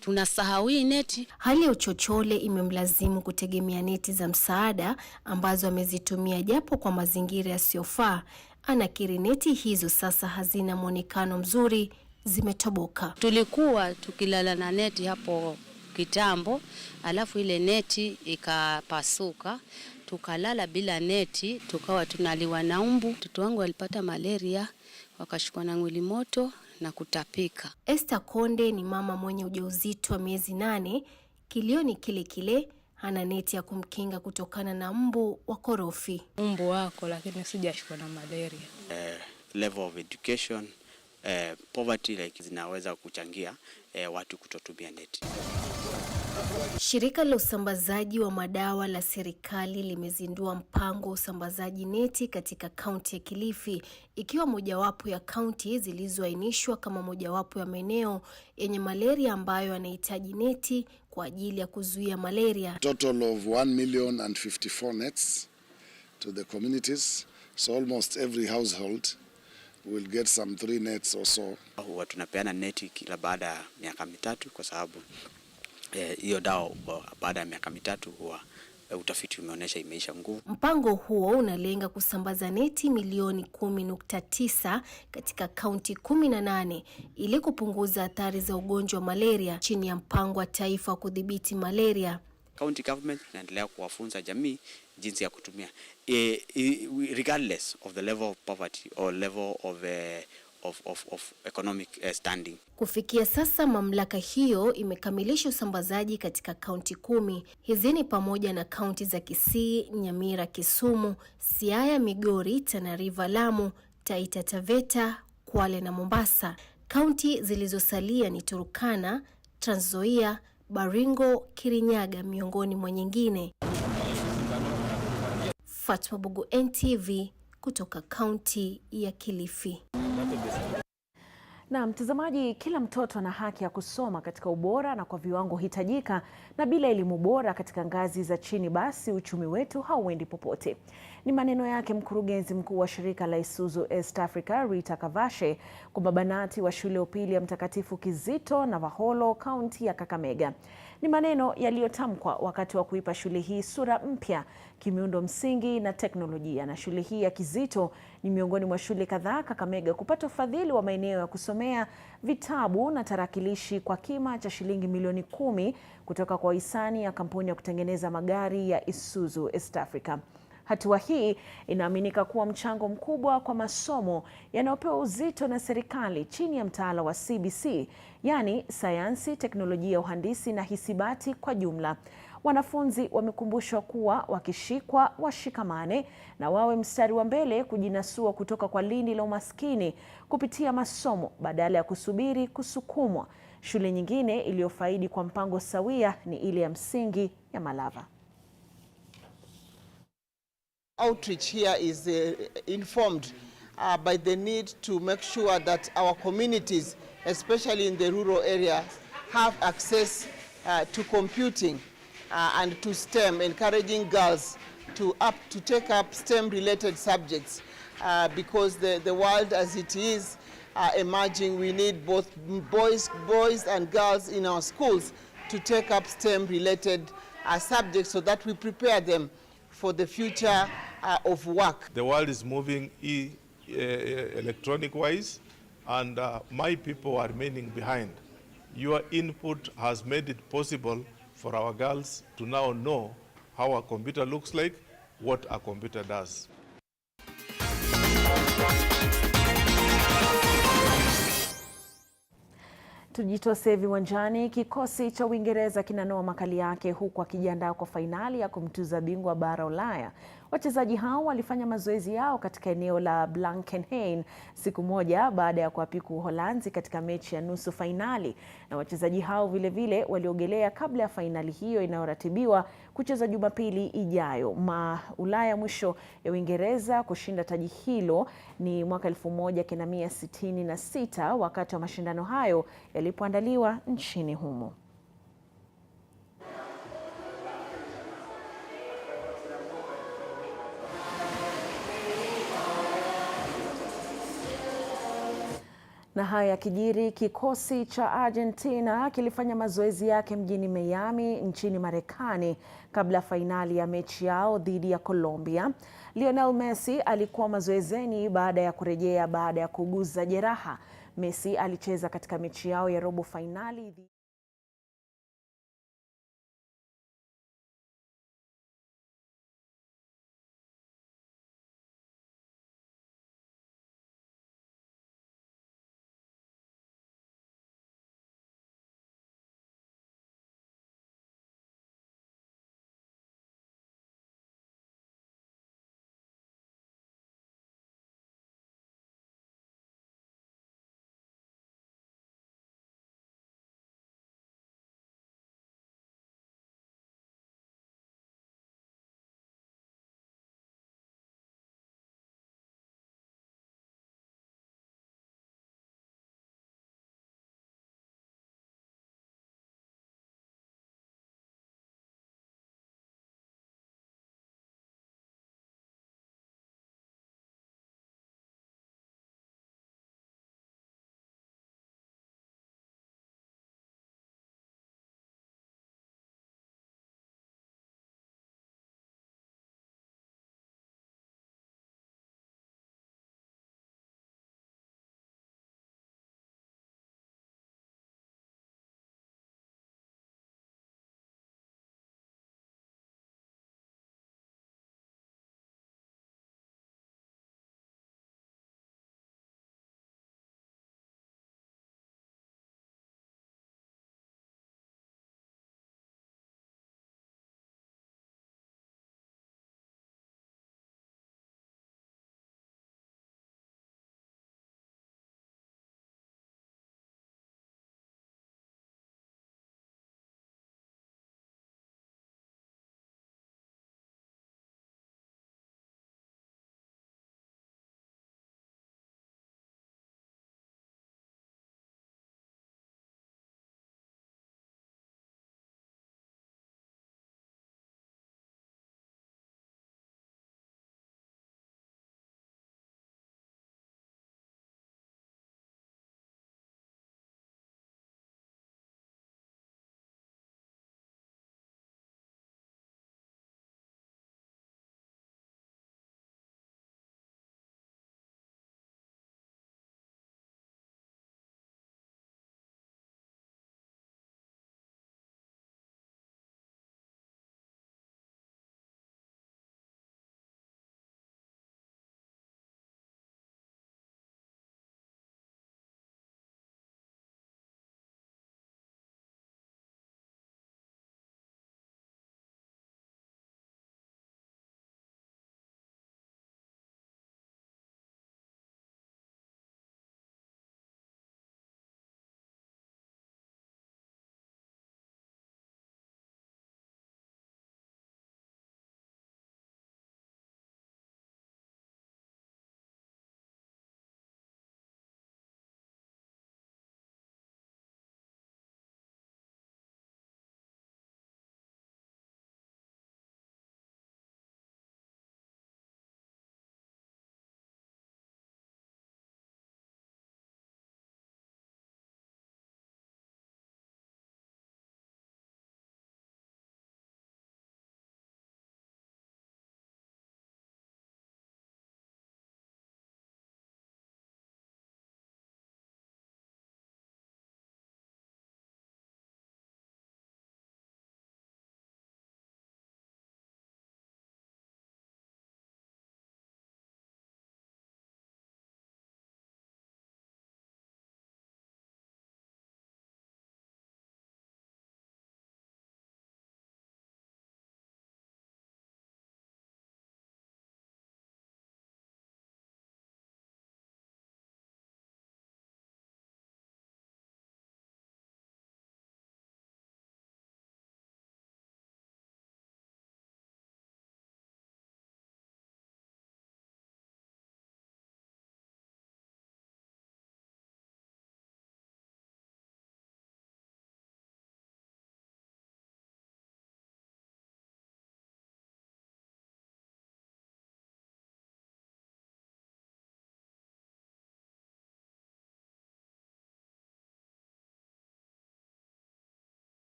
[SPEAKER 13] tunasahau hii neti.
[SPEAKER 12] Hali ya uchochole imemlazimu kutegemea neti za msaada ambazo amezitumia japo kwa mazingira yasiyofaa. Anakiri neti hizo sasa hazina muonekano mzuri, zimetoboka.
[SPEAKER 13] Tulikuwa tukilala na neti hapo kitambo, alafu ile neti ikapasuka, tukalala bila neti, tukawa tunaliwa na umbu. Mtoto wangu alipata malaria, wakashikwa na mwili moto na kutapika.
[SPEAKER 12] Esther Konde ni mama mwenye ujauzito wa miezi 8. Kilio ni kile kile, hana neti ya kumkinga kutokana na mbu wa korofi.
[SPEAKER 14] Mbu wako, lakini sijashikwa na malaria.
[SPEAKER 15] Level of education, poverty like zinaweza kuchangia watu kutotumia neti.
[SPEAKER 12] Shirika la usambazaji wa madawa la serikali limezindua mpango wa usambazaji neti katika kaunti ya Kilifi, ikiwa mojawapo ya kaunti zilizoainishwa kama mojawapo ya maeneo yenye malaria ambayo yanahitaji neti kwa ajili ya kuzuia malaria.
[SPEAKER 23] Total of 1,054 nets to the communities, so almost every household will get some 3 nets or so.
[SPEAKER 15] Huwa tunapeana neti kila baada ya miaka 3 kwa sababu hiyo dawa baada ya miaka 3 huwa utafiti umeonyesha imeisha nguvu.
[SPEAKER 12] Mpango huo unalenga kusambaza neti milioni 10.9 katika kaunti 18 ili kupunguza athari za ugonjwa wa malaria chini ya mpango wa taifa wa kudhibiti malaria.
[SPEAKER 15] County government inaendelea kuwafunza jamii jinsi ya kutumia regardless of the level of poverty or level of economic standing.
[SPEAKER 12] Kufikia sasa mamlaka hiyo imekamilisha usambazaji katika kaunti 10. Hizi ni pamoja na kaunti za Kisii, Nyamira, Kisumu, Siaya, Migori, Tana River, Lamu, Taita Taveta, Kwale na Mombasa. Kaunti zilizosalia ni Turkana, Trans Nzoia, Baringo, Kirinyaga miongoni mwa nyingine. Fatma Bugu, NTV, kutoka kaunti ya Kilifi.
[SPEAKER 6] Na mtazamaji, kila mtoto ana haki ya kusoma katika ubora na kwa viwango hitajika, na bila elimu bora katika ngazi za chini basi uchumi wetu hauendi popote. Ni maneno yake mkurugenzi mkuu wa shirika la Isuzu East Africa Rita Kavashe kwa mabanati wa shule ya upili ya Mtakatifu Kizito na Vaholo, kaunti ya Kakamega. Ni maneno yaliyotamkwa wakati wa kuipa shule hii sura mpya kimiundo msingi na teknolojia, na shule hii ya Kizito ni miongoni mwa shule kadhaa Kakamega kupata ufadhili wa maeneo ya kusomea, vitabu na tarakilishi kwa kima cha shilingi milioni 10 kutoka kwa hisani ya kampuni ya kutengeneza magari ya Isuzu East Africa. Hatua hii inaaminika kuwa mchango mkubwa kwa masomo yanayopewa uzito na serikali chini ya mtaala wa CBC, yani sayansi, teknolojia, uhandisi na hisabati kwa jumla. Wanafunzi wamekumbushwa kuwa wakishikwa washikamane na wawe mstari wa mbele kujinasua kutoka kwa lindi la umaskini kupitia masomo badala ya kusubiri kusukumwa. Shule nyingine iliyofaidi kwa mpango sawia ni ile ya msingi ya Malava.
[SPEAKER 25] Outreach here is informed by the need to make sure that our communities, especially in the rural areas, have access to computing and to STEM, encouraging girls to take up STEM-related subjects because the world as it is emerging, we need both boys and girls in our schools to take up STEM-related subjects so that we prepare them for the future of work.
[SPEAKER 26] The world is moving electronic-wise, and my people are remaining behind. Your input has made it possible for our girls to now know how a computer looks like, what a computer does.
[SPEAKER 6] Tujitose viwanjani. Kikosi cha Uingereza kinanoa makali yake huku akijiandaa kwa fainali ya kumtuza bingwa bara Ulaya. Wachezaji hao walifanya mazoezi yao katika eneo la Blankenheim siku moja baada ya kuwapiku Uholanzi katika mechi ya nusu fainali. Na wachezaji hao vilevile waliogelea kabla ya fainali hiyo inayoratibiwa kucheza Jumapili ijayo. Ulaya mwisho ya Uingereza kushinda taji hilo ni mwaka 1966 wakati wa mashindano hayo yalipoandaliwa nchini humo. Na haya yakijiri, kikosi cha Argentina kilifanya mazoezi yake mjini Miami nchini Marekani kabla fainali ya mechi yao dhidi ya Colombia. Lionel Messi alikuwa mazoezeni baada ya kurejea baada ya kuguza jeraha. Messi alicheza katika mechi yao ya robo fainali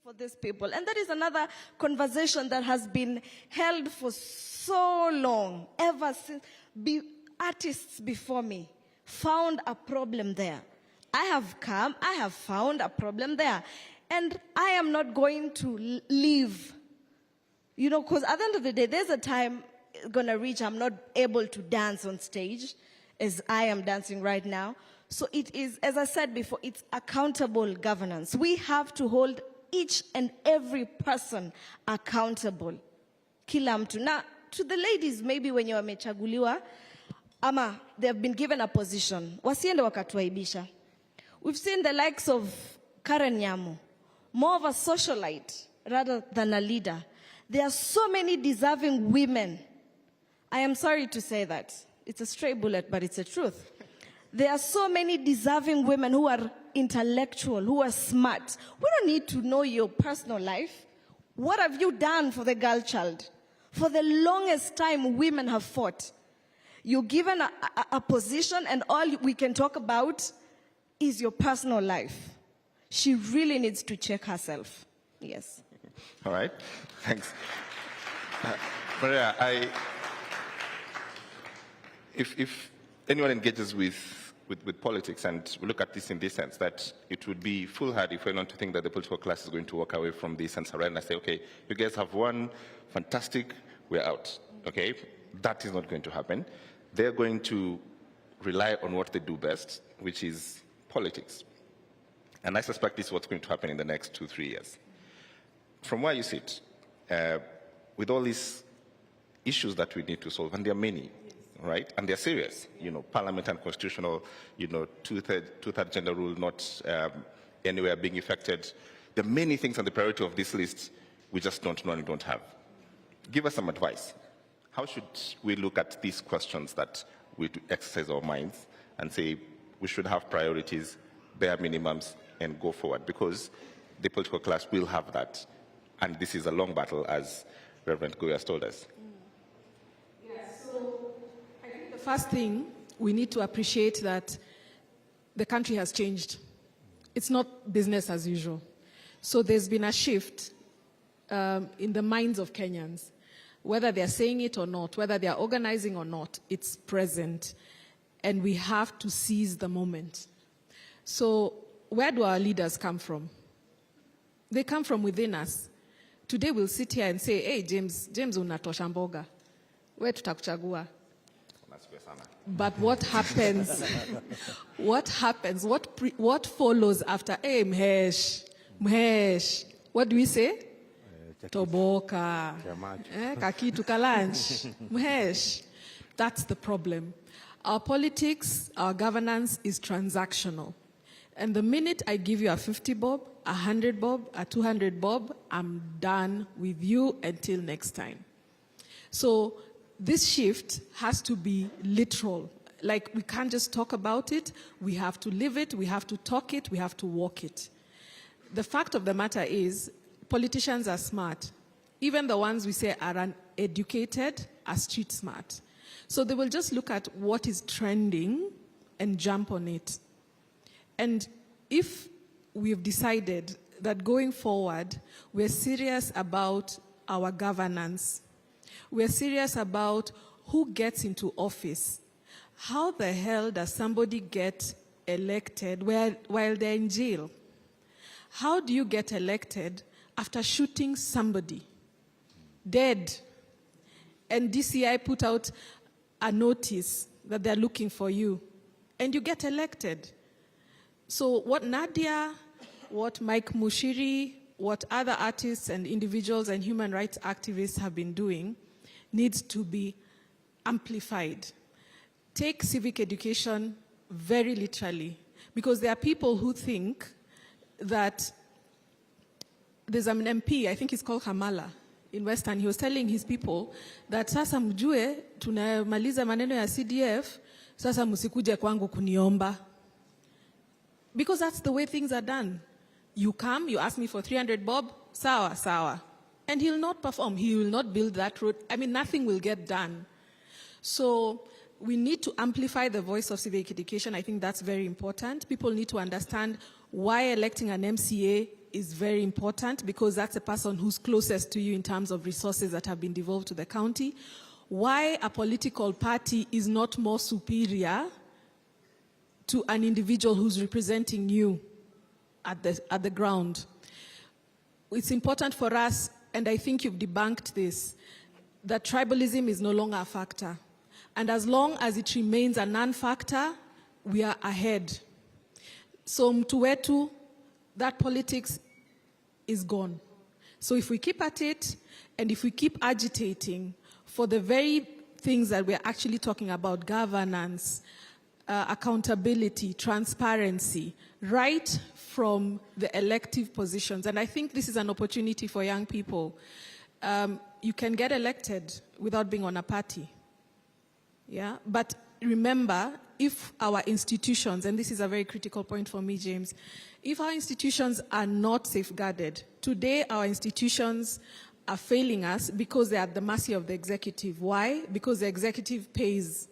[SPEAKER 1] for these people. And that is another conversation that has been held for so long, ever since artists before me found a problem there. I have found a problem there. And I am not going to leave, you know, because at the end of the day, there's a time going to reach I'm not able to dance on stage as I am dancing right now. So it is, as I said before, it's accountable governance. We have to hold each and every person accountable. Kila mtu. Now, to the ladies, maybe when you wamechaguliwa, ama they have been given a position, wasiende wakatuaibisha. We've seen the likes of Karen Nyamu, more of a socialite rather than a leader. There are so many deserving women. I am sorry to say that. It's a stray bullet, but it's the truth. There are so many deserving women who are intellectual, who are smart. We don't need to know your personal life. What have you done for the girl child? For the longest time, women have fought. You're given a position, and all we can talk about is your personal life. She really needs to check herself. Yes.
[SPEAKER 3] All right. Thanks. Maria, if anyone engages with politics, and we look at this in this sense, that it would be foolhardy for anyone to think that the political class is going to walk away from this and surrender and say, okay, you guys have won, fantastic, we're out. Okay? That is not going to happen. They're going to rely on what they do best, which is politics. And I suspect this is what's going to happen in the next 2-3 years. From where you sit, with all these issues that we need to solve, and there are many, right? And they're serious, you know, parliament and constitutional, you know, two-third gender rule not anywhere being affected. There are many things on the priority of this list we just don't know and don't have. Give us some advice. How should we look at these questions that we exercise our minds and say we should have priorities, bare minimums, and go forward? Because the political class will have that. And this is a long battle, as Reverend Goya has told us.
[SPEAKER 4] Yeah, so I think the first thing, we need to appreciate that the country has changed. It's not business as usual. So there's been a shift in the minds of Kenyans. Whether they're saying it or not, whether they're organizing or not, it's present. And we have to seize the moment. So where do our leaders come from? They come from within us. Today we'll sit here and say, hey, James unatosha mboga. Where tutakuchagua? But what happens? What follows after, hey, Mhesh? What do we say? Toboka. Kakitu kalanch. Mhesh. That's the problem. Our politics, our governance is transactional. And the minute I give you a 50 bob, a 100 bob, a 200 bob, I'm done with you until next time. So this shift has to be literal. Like, we can't just talk about it. We have to live it. We have to talk it. We have to walk it. The fact of the matter is, politicians are smart. Even the ones we say are uneducated are street smart. So they will just look at what is trending and jump on it. And if we've decided that going forward, we're serious about our governance, we're serious about who gets into office, how the hell does somebody get elected while they're in jail? How do you get elected after shooting somebody dead? And DCI put out a notice that they're looking for you, and you get elected. So what Nadia, what Mike Mushiri, what other artists and individuals and human rights activists have been doing needs to be amplified. Take civic education very literally, because there are people who think that there's an MP, I think he's called Kamala, in Western. He was telling his people that sasa mjue tunamaliza maneno ya CDF, sasa msikuje kwangu kuniomba. Because that's the way things are done. You come, you ask me for 300 bob, sawa, sawa. And he'll not perform. He will not build that road. I mean, nothing will get done. So we need to amplify the voice of civic education. I think that's very important. People need to understand why electing an MCA is very important because that's a person who's closest to you in terms of resources that have been devolved to the county. Why a political party is not more superior to an individual who's representing you at the ground. It's important for us, and I think you've debunked this, that tribalism is no longer a factor. And as long as it remains a non-factor, we are ahead. So mtu wetu, that politics is gone. So if we keep at it, and if we keep agitating for the very things that we're actually talking about, governance, accountability, transparency, right from the elective positions. And I think this is an opportunity for young people. You can get elected without being on a party. Yeah, but remember, if our institutions, and this is a very critical point for me, James, if our institutions are not safeguarded, today our institutions are failing us because they are at the mercy of the executive. Why? Because the executive pays.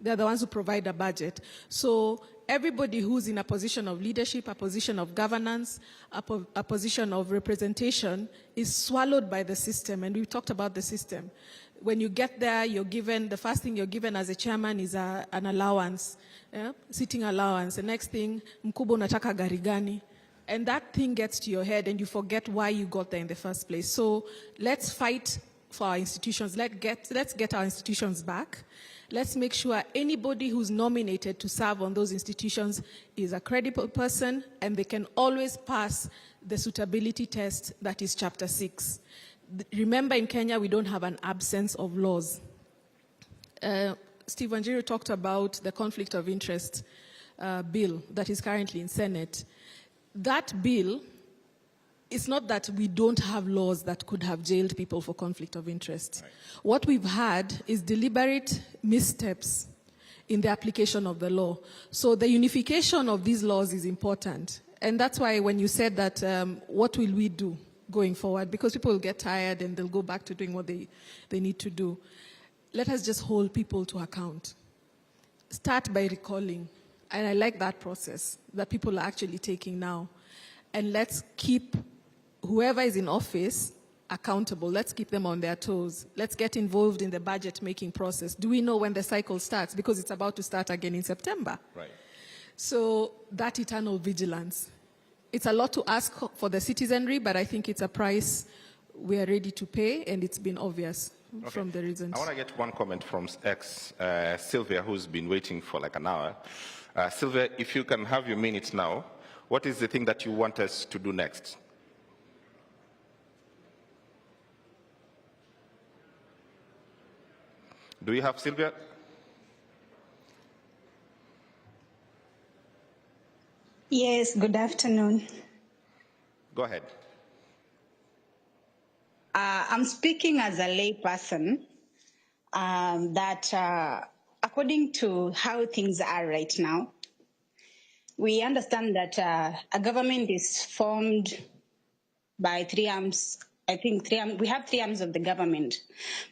[SPEAKER 4] They're the ones who provide a budget. So everybody who's in a position of leadership, a position of governance, a position of representation is swallowed by the system. And we've talked about the system. When you get there, you're given, the first thing you're given as a chairman is an allowance, sitting allowance. The next thing, mkubwa unataka gari gani? And that thing gets to your head and you forget why you got there in the first place. So let's fight for our institutions. Let's get our institutions back. Let's make sure anybody who's nominated to serve on those institutions is a credible person and they can always pass the suitability test that is Chapter 6. Remember, in Kenya, we don't have an absence of laws. Steve Wanjiru talked about the conflict of interest bill that is currently in Senate. That bill, it's not that we don't have laws that could have jailed people for conflict of interest. Right. What we've had is deliberate missteps in the application of the law. So the unification of these laws is important. And that's why when you said that, what will we do going forward? Because people will get tired and they'll go back to doing what they need to do. Let us just hold people to account. Start by recalling. And I like that process that people are actually taking now. And let's keep whoever is in office accountable. Let's keep them on their toes. Let's get involved in the budget-making process. Do we know when the cycle starts? Because it's about to start again in September. Right. So that eternal vigilance. It's a lot to ask for the citizenry, but I think it's a price we are ready to pay, and it's been obvious from the reasons.
[SPEAKER 3] I want to get one comment from Sylvia, who's been waiting for like an hour. Sylvia, if you can have your minutes now, what is the thing that you want us to do next? Do we have Sylvia?
[SPEAKER 5] Yes, good afternoon.
[SPEAKER 3] Go ahead.
[SPEAKER 5] I'm speaking as a lay person that according to how things are right now, we understand that a government is formed by three arms. I think we have three arms of the government.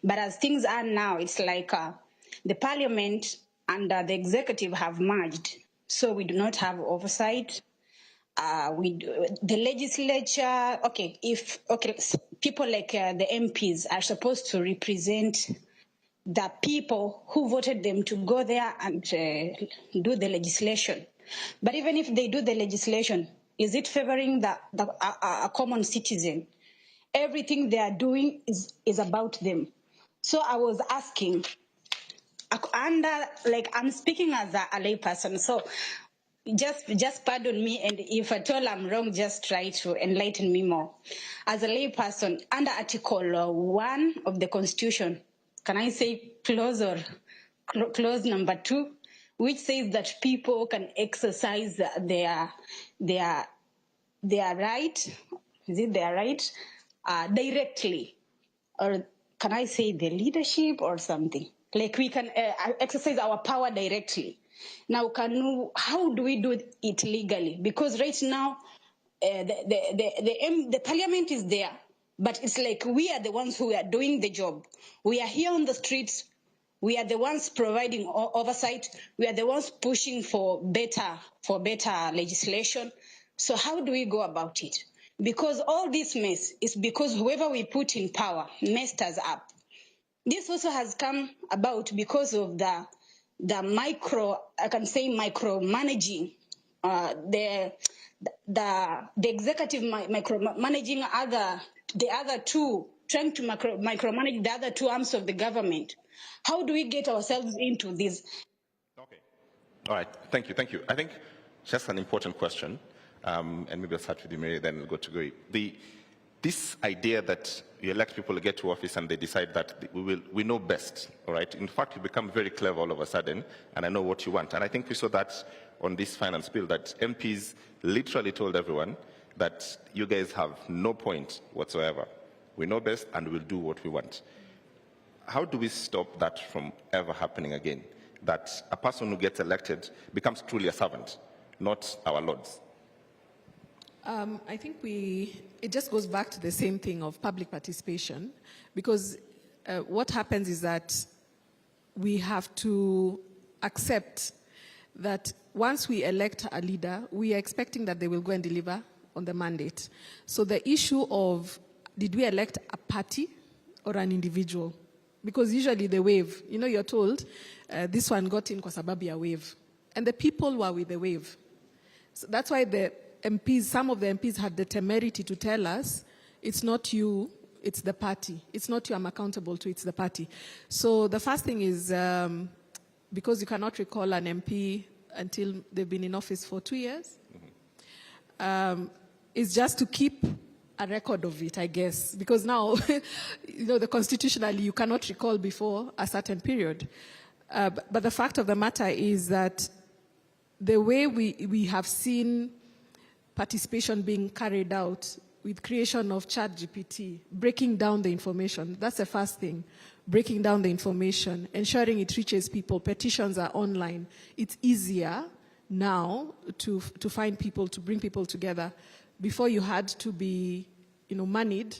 [SPEAKER 5] But as things are now, it's like the parliament and the executive have merged. So we do not have oversight. The legislature, people like the MPs are supposed to represent the people who voted them to go there and do the legislation. But even if they do the legislation, is it favoring a common citizen? Everything they are doing is about them. So I was asking, I'm speaking as a lay person, so just pardon me, and if at all I'm wrong, just try to enlighten me more. As a lay person, under Article 1 of the Constitution, can I say clause number 2, which says that people can exercise their right, is it their right, directly, or can I say the leadership or something? Like we can exercise our power directly. Now, how do we do it legally? Because right now, the parliament is there, but it's like we are the ones who are doing the job. We are here on the streets. We are the ones providing oversight. We are the ones pushing for better legislation. So how do we go about it? Because all this mess is because whoever we put in power messed us up. This also has come about because of the micromanaging, the executive micromanaging the other two, trying to micromanage the other two arms of the government. How do we get ourselves into this?
[SPEAKER 3] Okay. All right. Thank you. I think just an important question, and maybe I'll start with you, Mary, then we'll go to Goi. This idea that you elect people to get to office and they decide that we know best, all right? In fact, you become very clever all of a sudden, and I know what you want. And I think we saw that on this finance bill, that MPs literally told everyone that you guys have no point whatsoever. We know best and we'll do what we want. How do we stop that from ever happening again? That a person who gets elected becomes truly a servant, not our lords?
[SPEAKER 4] I think it just goes back to the same thing of public participation, because what happens is that we have to accept that once we elect a leader, we are expecting that they will go and deliver on the mandate. So the issue of, did we elect a party or an individual? Because usually the wave, you're told, this one got in kwa sababu ya wave. And the people were with the wave. So that's why the MPs, some of the MPs had the temerity to tell us, it's not you, it's the party. It's not you I'm accountable to, it's the party. So the first thing is, because you cannot recall an MP until they've been in office for 2 years, is just to keep a record of it, I guess. Because now, constitutionally, you cannot recall before a certain period. But the fact of the matter is that the way we have seen participation being carried out with creation of ChatGPT, breaking down the information, that's the first thing. Breaking down the information, ensuring it reaches people. Petitions are online. It's easier now to find people, to bring people together. Before you had to be, moneyed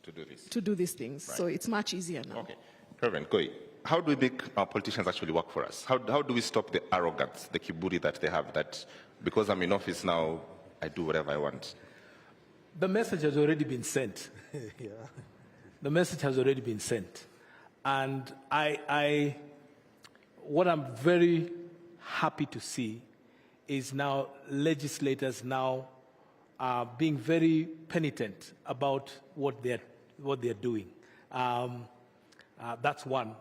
[SPEAKER 4] to do these things. Right. So it's much easier now.
[SPEAKER 3] Okay. Reverend Koi, how do we make our politicians actually work for us? How do we stop the arrogance, the kiburi that they have, that because I'm in office now, I do whatever I want?
[SPEAKER 7] The message has already been sent. Yeah. The message has already been sent. And what I'm very happy to see is now legislators now are being very penitent about what they're doing. That's one.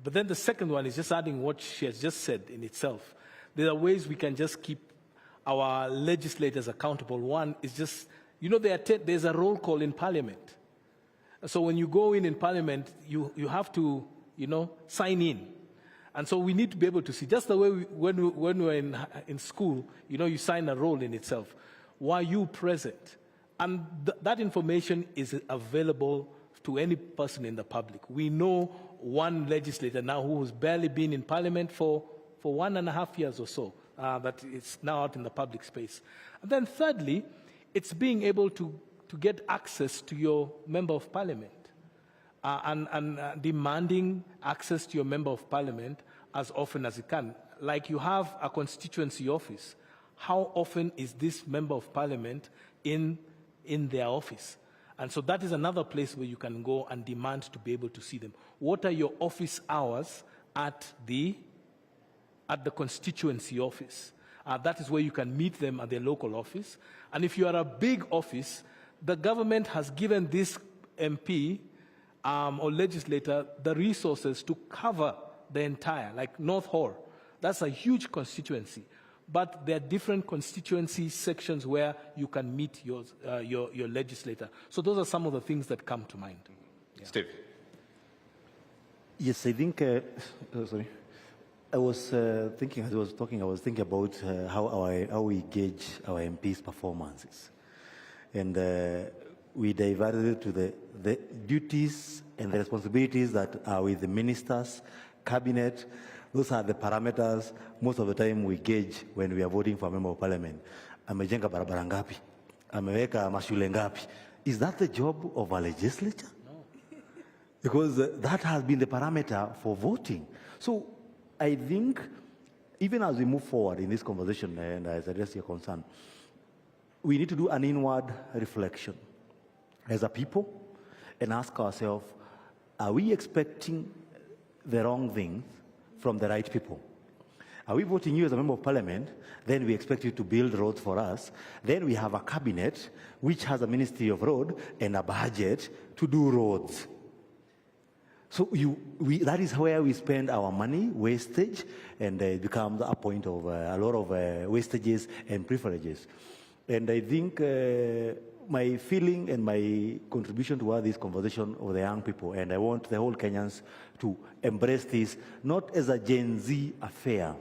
[SPEAKER 7] But then the second one is just adding what she has just said in itself. There are ways we can just keep our legislators accountable. One is just, there's a roll call in Parliament. So when you go in Parliament, you have to, sign in. And so we need to be able to see, just the way when we're in school, you sign a roll in itself. Were you present? And that information is available to any person in the public. We know one legislator now who has barely been in Parliament for 1.5 years or so, that is now out in the public space. And then thirdly, it's being able to get access to your member of Parliament and demanding access to your member of Parliament as often as you can. Like you have a constituency office. How often is this member of Parliament in their office? And so that is another place where you can go and demand to be able to see them. What are your office hours at the constituency office? That is where you can meet them at their local office. And if you are a big office, the government has given this MP or legislator the resources to cover the entire, like North Hall. That's a huge constituency. But there are different constituency sections where you can meet your legislator. So those are some of the things that come to mind.
[SPEAKER 3] Yeah. Steve.
[SPEAKER 8] Yes, I think, sorry. I was thinking, as I was talking, I was thinking about how we gauge our MPs' performances. And we diverted it to the duties and the responsibilities that are with the ministers, cabinet. Those are the parameters most of the time we gauge when we are voting for a member of parliament. Amejenga barabara ngapi? Ameweka mashule ngapi? Is that the job of a legislature? No. Because that has been the parameter for voting. So I think even as we move forward in this conversation, and as I address your concern, we need to do an inward reflection as a people and ask ourselves, are we expecting the wrong things from the right people? Are we voting you as a member of parliament? Then we expect you to build roads for us. Then we have a cabinet which has a ministry of road and a budget to do roads. So that is where we spend our money, wastage, and it becomes a point of a lot of wastages and privileges. And I think my feeling and my contribution to this conversation of the young people, and I want the whole Kenyans to embrace this, not as a Gen Z affair,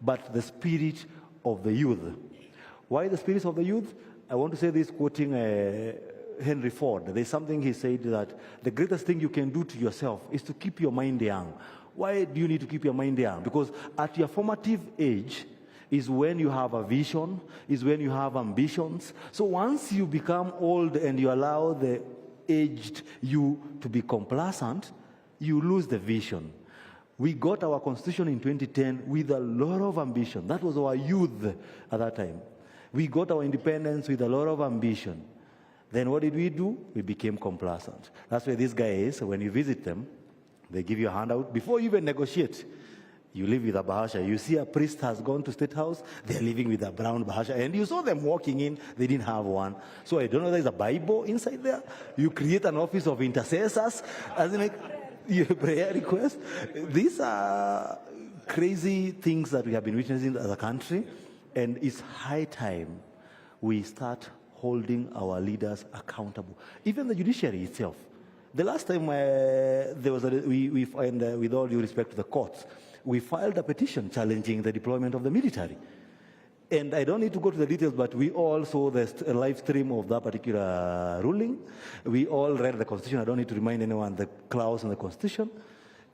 [SPEAKER 8] but the spirit of the youth. Why the spirit of the youth? I want to say this quoting Henry Ford. There's something he said that the greatest thing you can do to yourself is to keep your mind young. Why do you need to keep your mind young? Because at your formative age is when you have a vision, is when you have ambitions. So once you become old and you allow the aged you to be complacent, you lose the vision. We got our constitution in 2010 with a lot of ambition. That was our youth at that time. We got our independence with a lot of ambition. Then what did we do? We became complacent. That's where these guys, when you visit them, they give you a handout. Before you even negotiate, you live with a bahasha. You see a priest has gone to State House, they're living with a brown bahasha. And you saw them walking in, they didn't have one. So I don't know, there's a Bible inside there. You create an office of intercessors, as in like your prayer request. These are crazy things that we have been witnessing as a country. And it's high time we start holding our leaders accountable. Even the judiciary itself. The last time there was with all due respect to the courts, we filed a petition challenging the deployment of the military. And I don't need to go to the details, but we all saw the live stream of that particular ruling. We all read the Constitution. I don't need to remind anyone the clause in the Constitution.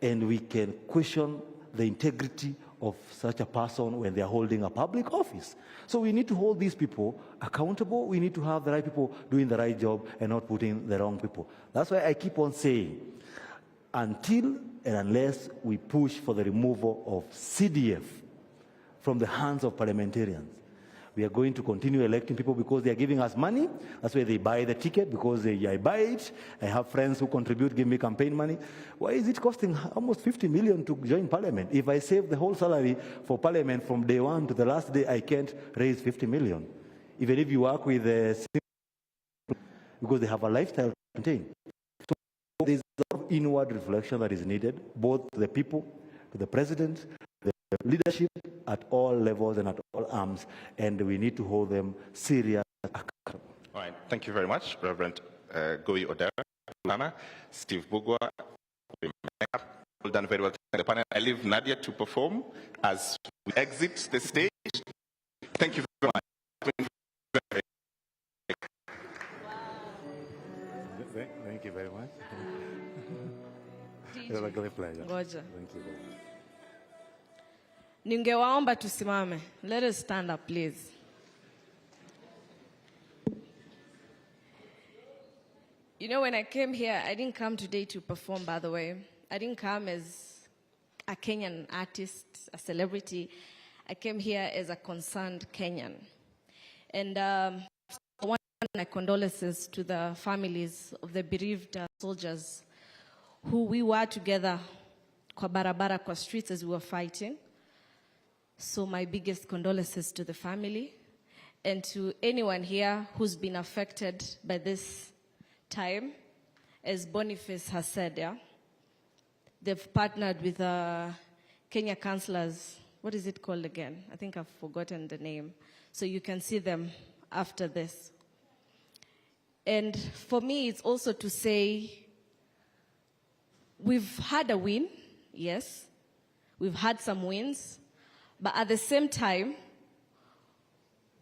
[SPEAKER 8] And we can question the integrity of such a person when they are holding a public office. So we need to hold these people accountable. We need to have the right people doing the right job and not putting the wrong people. That's why I keep on saying, until and unless we push for the removal of CDF from the hands of parliamentarians, we are going to continue electing people because they are giving us money. That's why they buy the ticket, because I buy it. I have friends who contribute, give me campaign money. Why is it costing almost 50 million to join parliament? If I save the whole salary for parliament from day one to the last day, I can't raise 50 million. Even if you work with because they have a lifestyle to maintain. So there's a lot of inward reflection that is needed, both to the people, to the president, the leadership at all levels and at all arms, and we need to hold them serious.
[SPEAKER 3] All right, thank you very much, Reverend Goi Odera, Steve Bugwa. Well done, very well. The panel. I leave Nadia to perform as we exit the stage. Thank you very much.
[SPEAKER 8] Thank you very much. It was a great pleasure.
[SPEAKER 1] Ngoja.
[SPEAKER 8] Thank you very much.
[SPEAKER 1] Ningewaomba tusimame. Let us stand up, please. You know, when I came here, I didn't come today to perform, by the way. I didn't come as a Kenyan artist, a celebrity. I came here as a concerned Kenyan. And I want my condolences to the families of the bereaved soldiers who we were together kwa barabara, kwa streets as we were fighting. So my biggest condolences to the family and to anyone here who's been affected by this time. As Boniface has said, yeah, they've partnered with Kenya councillors. What is it called again? I think I've forgotten the name. So you can see them after this. And for me, it's also to say, we've had a win, yes. We've had some wins. But at the same time,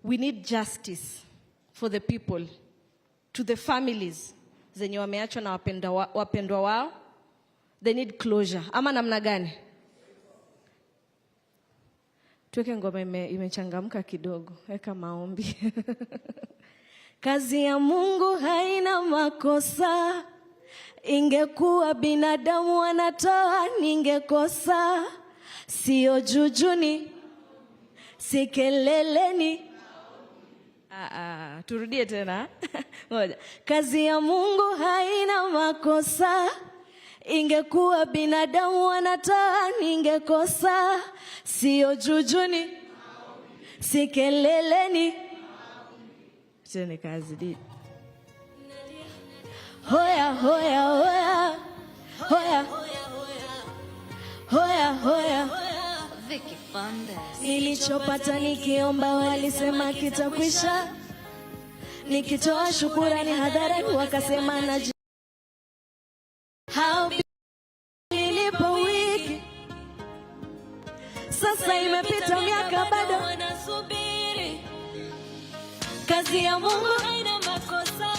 [SPEAKER 1] we need justice for the people, to the families zenye wameachwa na wapendwa wao. They need closure. Ama namna gani? Tuweke ngoma imechangamka kidogo. Weka maombi. Kazi ya Mungu haina makosa. Ingekuwa binadamu wanatoa ningekosa. Sio jujuni, si keleleni. Turudie tena. Ngoja. Kazi ya Mungu haina makosa. Ingekuwa binadamu wanatoa ningekosa. Sio jujuni, si keleleni. Tene kazi di. Hoya, hoya, hoya. Hoya, hoya, hoya. Nilichopata nikiomba walisema kitakwisha. Nikitoa shukurani hadharani wakasema naji. Nilipo wiki sasa imepita miaka bado wanasubiri. Kazi ya Mungu haina makosa.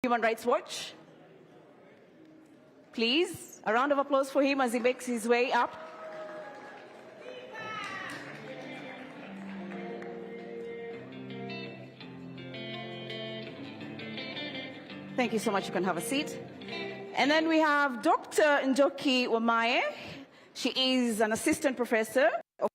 [SPEAKER 9] Human Rights Watch. Please, a round of applause for him as he makes his way up. Thank you so much. You can have a seat. And then we have Dr. Njoki Wamae. She is an assistant professor of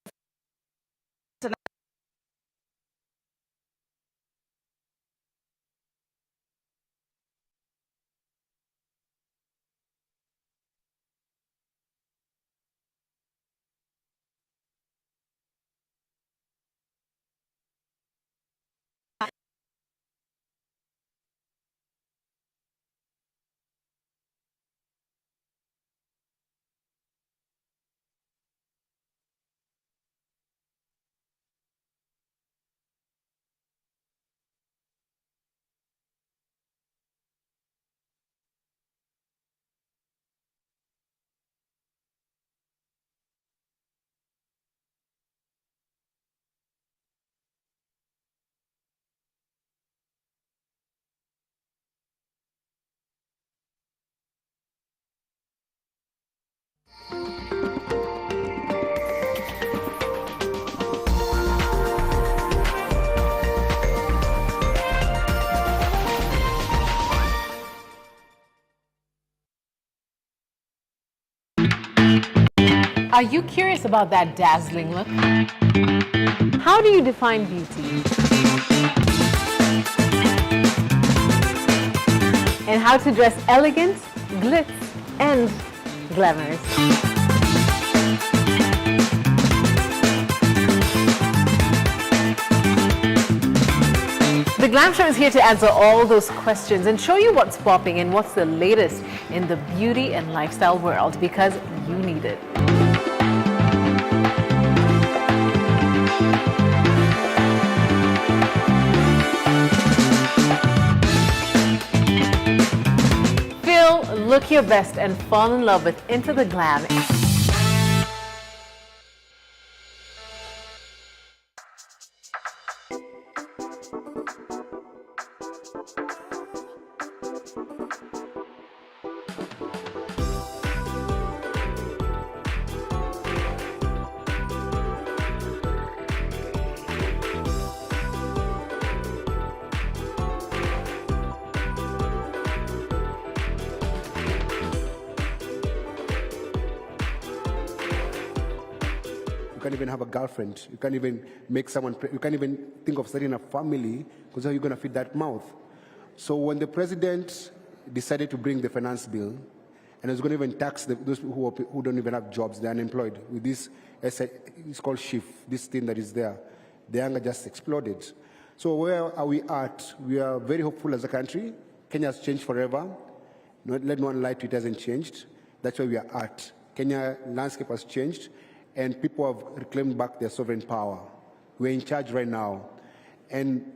[SPEAKER 11] Are you curious about that dazzling look? How do you define beauty? And how to dress elegant, glitz, and glamorous? The Glam Show is here to answer all those questions and show you what's popping and what's the latest in the beauty and lifestyle world, because you need it. Look your best and fall in love with Into the Glam.
[SPEAKER 16] You can't even have a girlfriend. You can't even make someone, you can't even think of starting a family, because how are you going to feed that mouth? So when the president decided to bring the finance bill, and was going to even tax those who don't even have jobs, they're unemployed, with this, it's called shift, this thing that is there, the anger just exploded. So where are we at? We are very hopeful as a country. Kenya has changed forever. Let no one lie to it, it hasn't changed. That's where we are at. Kenya landscape has changed, and people have reclaimed back their sovereign power. We're in charge right now. And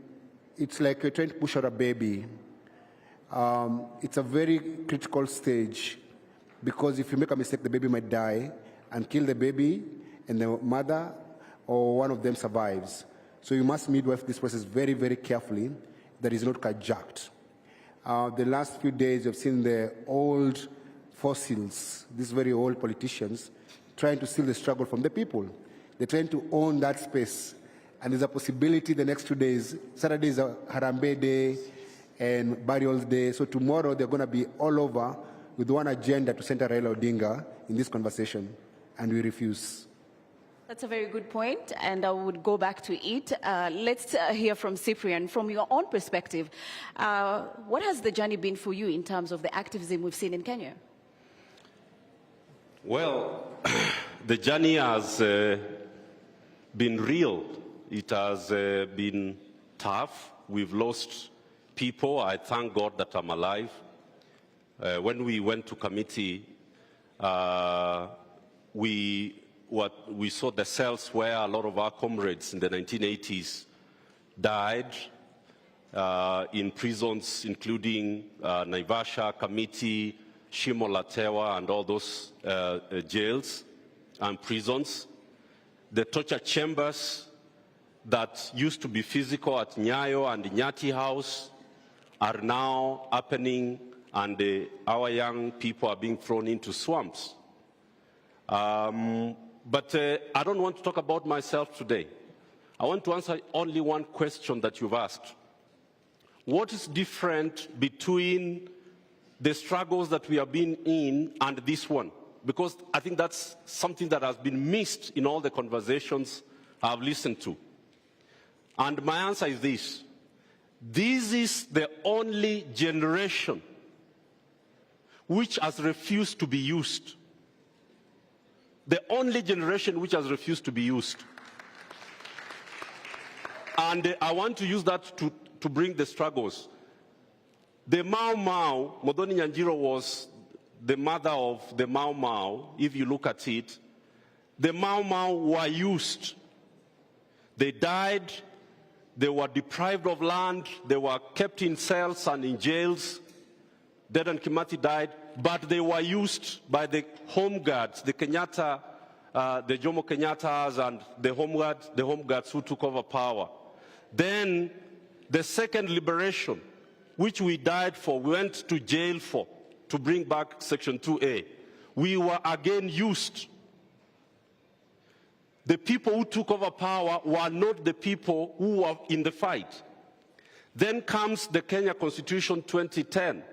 [SPEAKER 16] it's like we're trying to push out a baby. It's a very critical stage, because if you make a mistake, the baby might die and kill the baby, and the mother or one of them survives. So you must midwife this process very, very carefully, that is not carjacked. The last few days, you've seen the old fossils, these very old politicians, trying to steal the struggle from the people. They're trying to own that space. And there's a possibility the next 2 days, Saturday is a Harambee Day and Burial Day. So tomorrow they're going to be all over with one agenda to center Raila Odinga in this conversation. And we refuse.
[SPEAKER 9] That's a very good point, and I would go back to it. Let's hear from Cyprian. From your own perspective, what has the journey been for you in terms of the activism we've seen in Kenya?
[SPEAKER 17] Well, the journey has been real. It has been tough. We've lost people. I thank God that I'm alive. When we went to committee, we saw the cells where a lot of our comrades in the 1980s died in prisons, including Naivasha, Kamiti, Shimo Latewa, and all those jails and prisons. The torture chambers that used to be physical at Nyayo and Nyati House are now happening, and our young people are being thrown into swamps. But I don't want to talk about myself today. I want to answer only one question that you've asked. What is different between the struggles that we have been in and this one? Because I think that's something that has been missed in all the conversations I've listened to. And my answer is this. This is the only generation which has refused to be used. The only generation which has refused to be used. And I want to use that to bring the struggles. The Mau Mau, Modoni Nyanjiro was the mother of the Mau Mau. If you look at it, the Mau Mau were used. They died, they were deprived of land, they were kept in cells and in jails. Dedan Kimathi died, but they were used by the home guards, the Kenyatta, the Jomo Kenyattas and the home guards who took over power. Then the second liberation, which we died for, we went to jail for, to bring back Section 2A. We were again used. The people who took over power were not the people who were in the fight. Then comes the Kenya Constitution 2010,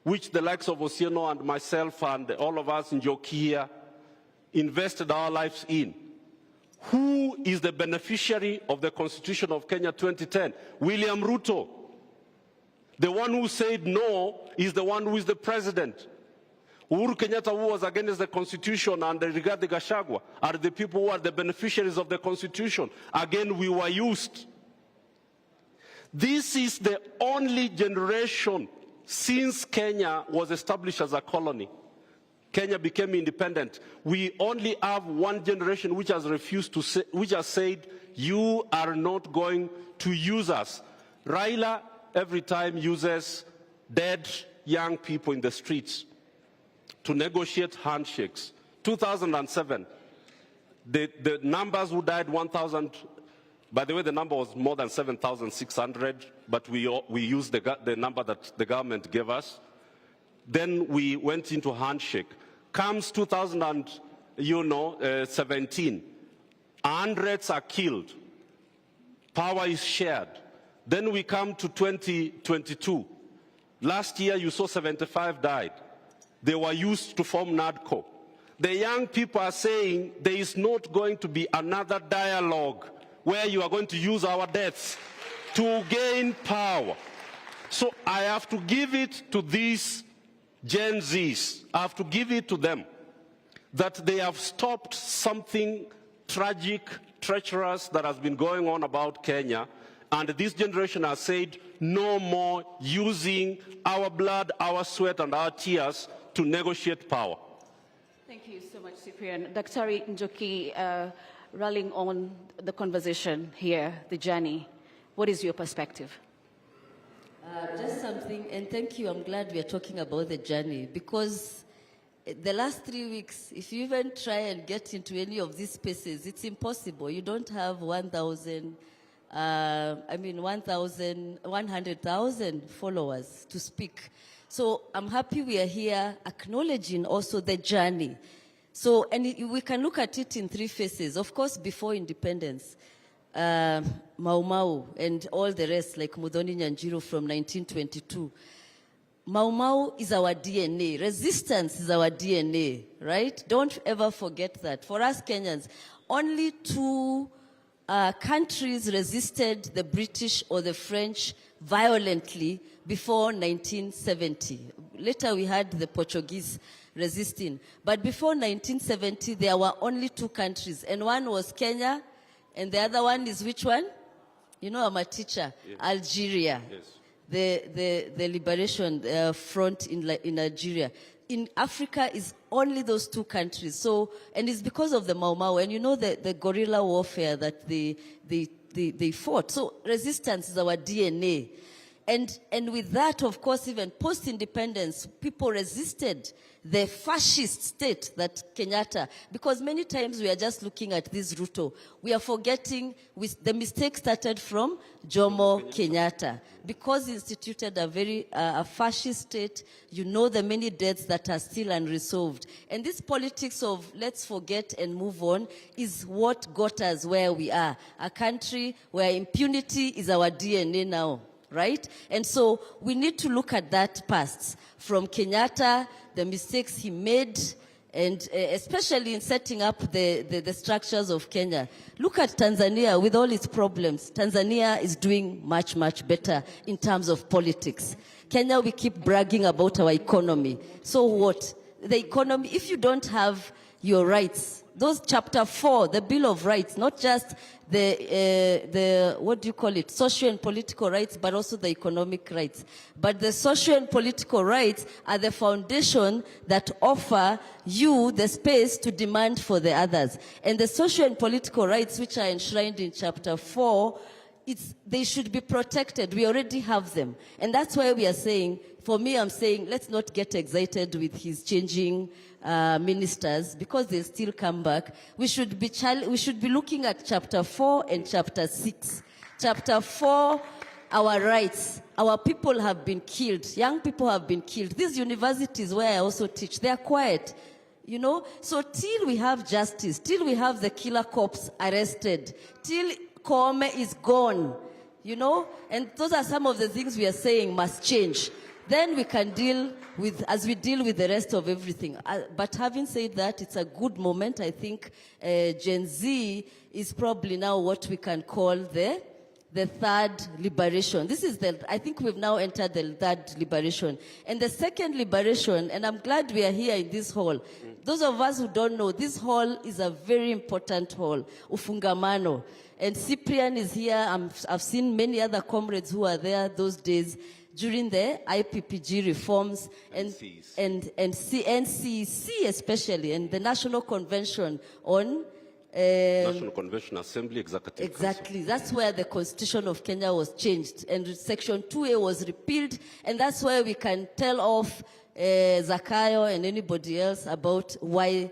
[SPEAKER 17] which the likes of Osieno and myself and all of us in Jokia invested our lives in. Who is the beneficiary of the Constitution of Kenya 2010? William Ruto. The one who said no is the one who is the president. Uhuru Kenyatta, who was against the Constitution, and Rigathi Gachagua are the people who are the beneficiaries of the Constitution. Again, we were used. This is the only generation since Kenya was established as a colony. Kenya became independent. We only have one generation which has refused to say, which has said, you are not going to use us. Raila every time uses dead young people in the streets to negotiate handshakes. 2007, the numbers who died 1,000, by the way, the number was more than 7,600, but we used the number that the government gave us. Then we went into handshake. Comes 2017, hundreds are killed. Power is shared. Then we come to 2022. Last year you saw 75 died. They were used to form NADCO. The young people are saying there is not going to be another dialogue where you are going to use our deaths to gain power. So I have to give it to these Gen Zs, I have to give it to them, that they have stopped something tragic, treacherous that has been going on about Kenya, and this generation has said no more using our blood, our sweat, and our tears to negotiate power.
[SPEAKER 9] Thank you so much, Cyprian. Dr. Njoki, rallying on the conversation here, the journey, what is your perspective?
[SPEAKER 2] Just something, and thank you, I'm glad we are talking about the journey, because the last 3 weeks, if you even try and get into any of these spaces, it's impossible. You don't have 100,000 followers to speak. So I'm happy we are here acknowledging also the journey. So, and we can look at it in 3 phases. Of course, before independence, Mau Mau and all the rest, like Muthoni Nyanjiro from 1922. Mau Mau is our DNA. Resistance is our DNA, right? Don't ever forget that. For us Kenyans, only 2 countries resisted the British or the French violently before 1970. Later we had the Portuguese resisting. But before 1970, there were only 2 countries, and one was Kenya, and the other one is which one? You know, I'm a teacher. Yes. Algeria. Yes. The liberation front in Algeria. In Africa is only those 2 countries. So, and it's because of the Mau Mau, and you know the guerrilla warfare that they fought. So resistance is our DNA. And with that, of course, even post-independence, people resisted the fascist state that Kenyatta, because many times we are just looking at this Ruto. We are forgetting the mistake started from Jomo Kenyatta. Because he instituted a very fascist state, you know the many deaths that are still unresolved. And this politics of let's forget and move on is what got us where we are. A country where impunity is our DNA now. Right? And so we need to look at that past from Kenyatta, the mistakes he made, and especially in setting up the structures of Kenya. Look at Tanzania with all its problems. Tanzania is doing much, much better in terms of politics. Kenya, we keep bragging about our economy. So what? The economy, if you don't have your rights, those chapter 4, the Bill of Rights, not just the what do you call it, social and political rights, but also the economic rights. But the social and political rights are the foundation that offer you the space to demand for the others. And the social and political rights, which are enshrined in chapter 4, they should be protected. We already have them. And that's why we are saying, for me, I'm saying, let's not get excited with his changing ministers, because they'll still come back. We should be looking at chapter 4 and chapter 6. Chapter 4, our rights. Our people have been killed. Young people have been killed. These universities where I also teach, they are quiet. You know, so till we have justice, till we have the killer cops arrested, till Koome is gone, you know, and those are some of the things we are saying must change. Then we can deal with, as we deal with the rest of everything. But having said that, it's a good moment. I think Gen Z is probably now what we can call the third liberation. This is I think we've now entered the third liberation. And the second liberation, and I'm glad we are here in this hall. Those of us who don't know, this hall is a very important hall, Ufungamano. And Cyprian is here. I've seen many other comrades who are there those days during the IPPG reforms and NCC especially, and the National Convention on
[SPEAKER 17] National Convention Assembly Executive
[SPEAKER 2] Exactly.
[SPEAKER 17] Council.
[SPEAKER 2] That's where the Constitution of Kenya was changed, and Section 2A was repealed, and that's where we can tell off Zakayo and anybody else about why,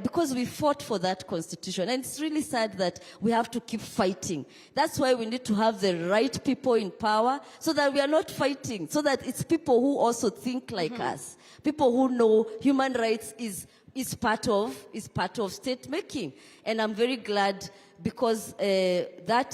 [SPEAKER 2] because we fought for that constitution. And it's really sad that we have to keep fighting. That's why we need to have the right people in power, so that we are not fighting, so that it's people who also think like us, people who know human rights is part of state making. And I'm very glad, because that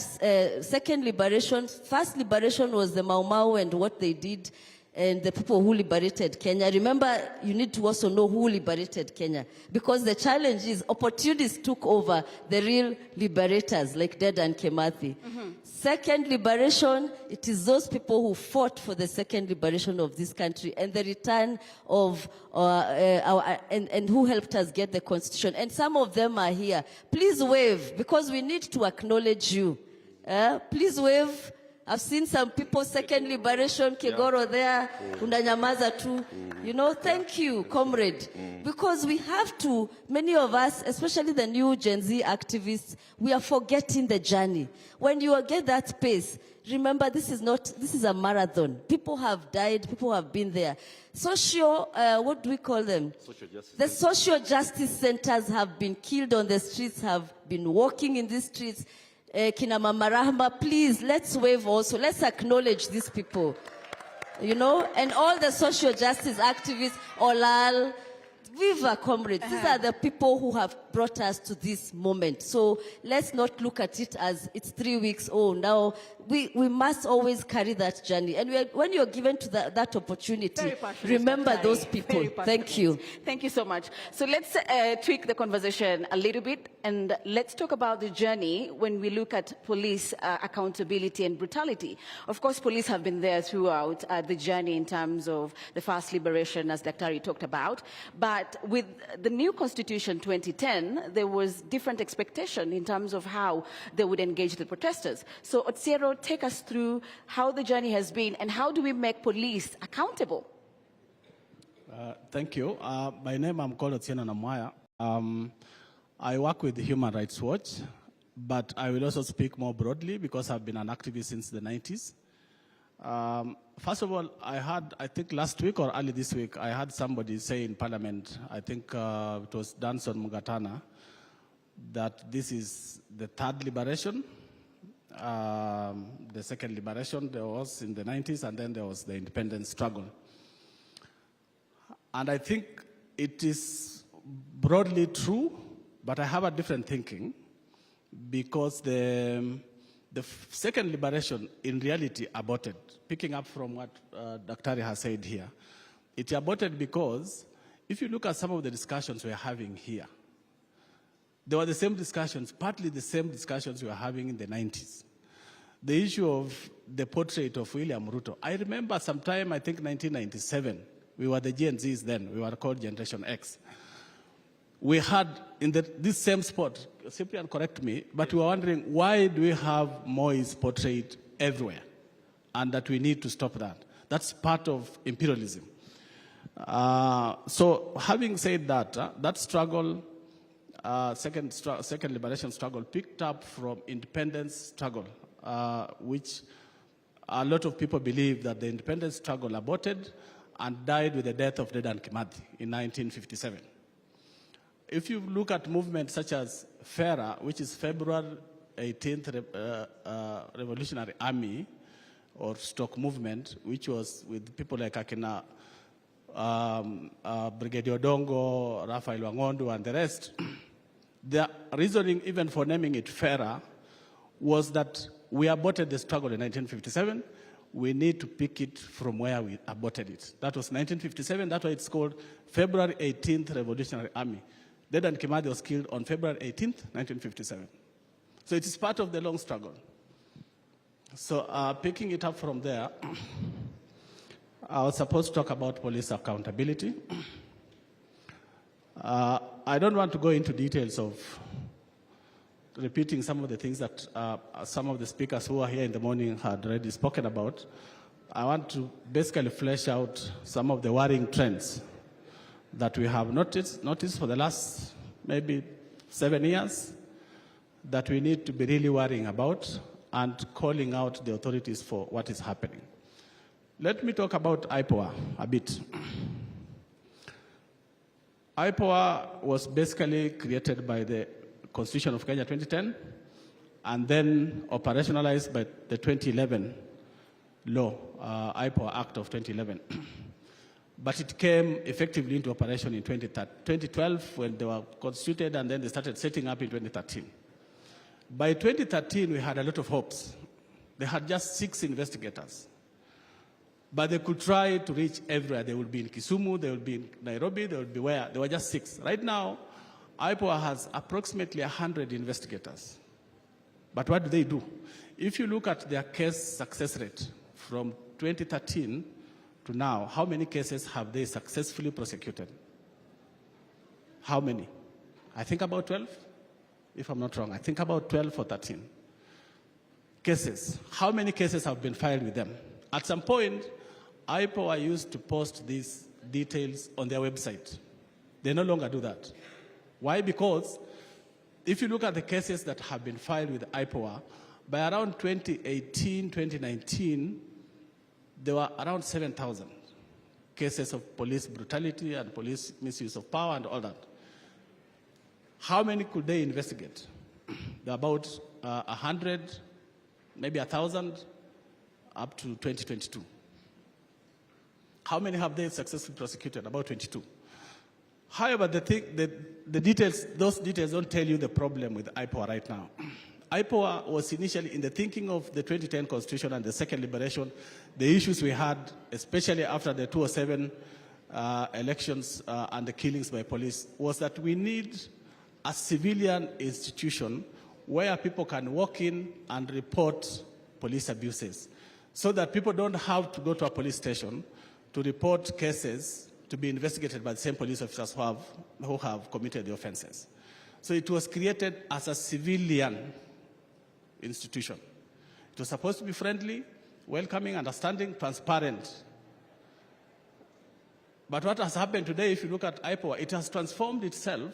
[SPEAKER 2] second liberation, first liberation was the Mau Mau and what they did, and the people who liberated Kenya. Remember, you need to also know who liberated Kenya, because the challenge is opportunists took over the real liberators like Dedan Kimathi. Second liberation, it is those people who fought for the second liberation of this country and the return of and who helped us get the constitution. And some of them are here. Please wave, because we need to acknowledge you. Please wave. I've seen some people, second liberation, Kegoro there, Undanyamaza too. You know, thank you, comrade. Because we have to, many of us, especially the new Gen Z activists, we are forgetting the journey. When you get that space, remember this is a marathon. People have died, people have been there. What do we call them? The social justice centers have been killed on the streets, have been walking in these streets. Kina Mama Rahma, please, let's wave also. Let's acknowledge these people. You know, and all the social justice activists, Olal, Viva comrades. These are the people who have brought us to this moment. So let's not look at it as it's 3 weeks old. Now, we must always carry that journey. And when you're given to that opportunity, remember those people. Thank you.
[SPEAKER 9] Thank you so much. So let's tweak the conversation a little bit, and let's talk about the journey when we look at police accountability and brutality. Of course, police have been there throughout the journey in terms of the first liberation, as Daktari talked about. But with the new Constitution 2010, there was different expectation in terms of how they would engage the protesters. So Otsiero, take us through how the journey has been, and how do we make police accountable?
[SPEAKER 10] Thank you. My name, I'm called Otsieno Namwaya. I work with Human Rights Watch, but I will also speak more broadly because I've been an activist since the 90s. First of all, I think last week or early this week, I heard somebody say in Parliament, I think it was Danson Mugatana, that this is the third liberation. The second liberation there was in the 90s, and then there was the independence struggle. And I think it is broadly true, but I have a different thinking, because the second liberation in reality aborted. Picking up from what Dr. has said here, it aborted because if you look at some of the discussions we're having here, they were the same discussions, partly the same discussions we were having in the 90s. The issue of the portrait of William Ruto. I remember sometime, I think 1997, we were the Gen Zs then, we were called Generation X. We had in this same spot, Cyprian, correct me, but we were wondering, why do we have Moi's portrait everywhere? And that we need to stop that. That's part of imperialism. So having said that, that struggle, second liberation struggle, picked up from independence struggle, which a lot of people believe that the independence struggle aborted and died with the death of Dedan Kimathi in 1957. If you look at movements such as FERA, which is February 18th Revolutionary Army, or stock movement, which was with people like Akina, Brigadier Odongo, Raphael Wangondo, and the rest, the reasoning even for naming it FERA was that we aborted the struggle in 1957. We need to pick it from where we aborted it. That was 1957. That's why it's called February 18th Revolutionary Army. Dedan Kimathi was killed on February 18th, 1957. So it is part of the long struggle. So picking it up from there, I was supposed to talk about police accountability. I don't want to go into details of repeating some of the things that some of the speakers who are here in the morning had already spoken about. I want to basically flesh out some of the worrying trends that we have noticed for the last maybe 7 years that we need to be really worrying about and calling out the authorities for what is happening. Let me talk about IPOA a bit. IPOA was basically created by the Constitution of Kenya 2010 and then operationalized by the 2011 law, IPOA Act of 2011. But it came effectively into operation in 2012 when they were constituted, and then they started setting up in 2013. By 2013, we had a lot of hopes. They had just 6 investigators. But they could try to reach everywhere. They would be in Kisumu, they would be in Nairobi, they would be where? There were just 6. Right now, IPOA has approximately 100 investigators. But what do? If you look at their case success rate from 2013 to now, how many cases have they successfully prosecuted? How many? I think about 12, if I'm not wrong. I think about 12 or 13 cases. How many cases have been filed with them? At some point, IPOA used to post these details on their website. They no longer do that. Why? Because if you look at the cases that have been filed with IPOA, by around 2018, 2019, there were around 7,000 cases of police brutality and police misuse of power and all that. How many could they investigate? There are about 100, maybe 1,000, up to 2022. How many have they successfully prosecuted? About 22. However, the details, those details don't tell you the problem with IPOA right now. IPOA was initially in the thinking of the 2010 Constitution and the second liberation. The issues we had, especially after the 2007 elections and the killings by police, was that we need a civilian institution where people can walk in and report police abuses, so that people don't have to go to a police station to report cases to be investigated by the same police officers who have committed the offenses. So it was created as a civilian institution. It was supposed to be friendly, welcoming, understanding, transparent. But what has happened today, if you look at IPOA, it has transformed itself.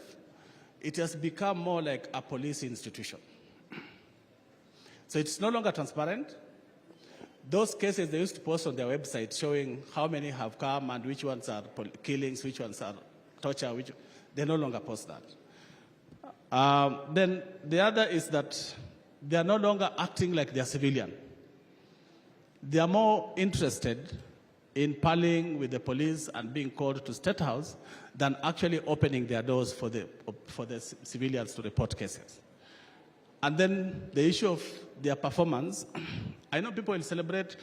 [SPEAKER 10] It has become more like a police institution. So it's no longer transparent. Those cases they used to post on their website showing how many have come and which ones are killings, which ones are torture, they no longer post that. Then the other is that they are no longer acting like they are civilian. They are more interested in parleying with the police and being called to State House than actually opening their doors for the civilians to report cases. And then the issue of their performance, I know people will celebrate.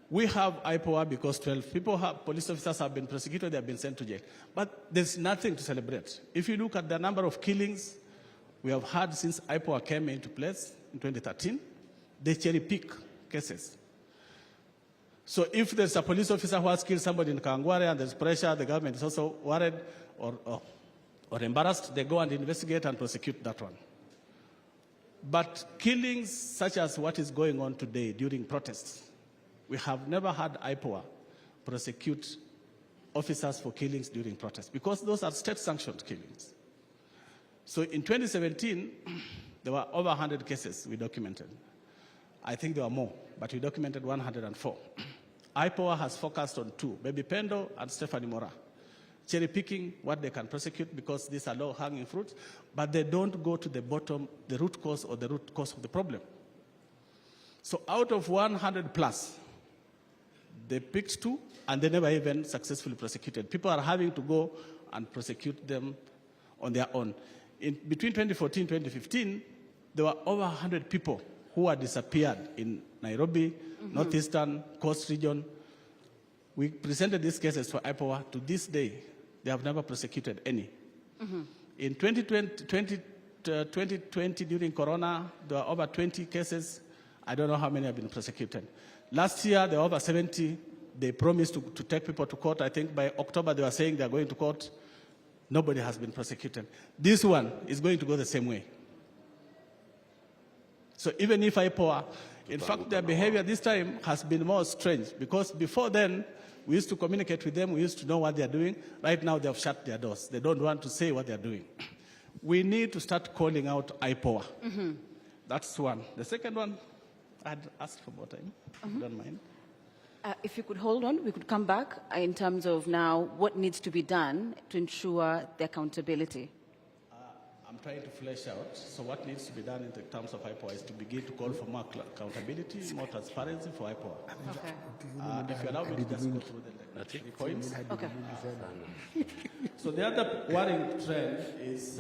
[SPEAKER 10] We have IPOA because 12 police officers have been prosecuted, they have been sent to jail. But there's nothing to celebrate. If you look at the number of killings we have had since IPOA came into place in 2013, they cherry pick cases. So if there's a police officer who has killed somebody in Kangware and there's pressure, the government is also worried or embarrassed, they go and investigate and prosecute that one. But killings such as what is going on today during protests, we have never had IPOA prosecute officers for killings during protests because those are state-sanctioned killings. So in 2017, there were over 100 cases we documented. I think there were more, but we documented 104. IPOA has focused on two, Baby Pendo and Stephanie Mora, cherry-picking what they can prosecute because these are low-hanging fruits, but they don't go to the bottom, the root cause or the root cause of the problem. So out of 100 plus, they picked two, and they never even successfully prosecuted. People are having to go and prosecute them on their own. Between 2014 and 2015, there were over 100 people who had disappeared in Nairobi, Northeastern, Coast Region. We presented these cases for IPOA. To this day, they have never prosecuted any. In 2020, during Corona, there were over 20 cases. I don't know how many have been prosecuted. Last year, there were over 70. They promised to take people to court. I think by October, they were saying they are going to court. Nobody has been prosecuted. This one is going to go the same way. So even if IPOA, in fact, their behavior this time has been more strange because before then, we used to communicate with them. We used to know what they are doing. Right now, they have shut their doors. They don't want to say what they are doing. We need to start calling out IPOA. That's one. The second one, I'd asked for more time, if you don't mind.
[SPEAKER 9] If you could hold on, we could come back in terms of now what needs to be done to ensure the accountability.
[SPEAKER 10] I'm trying to flesh out. So what needs to be done in the terms of IPOA is to begin to call for more accountability, more transparency for IPOA.
[SPEAKER 9] Okay.
[SPEAKER 10] If you allow me to just go through the 3 points.
[SPEAKER 9] Okay.
[SPEAKER 10] So the other worrying trend is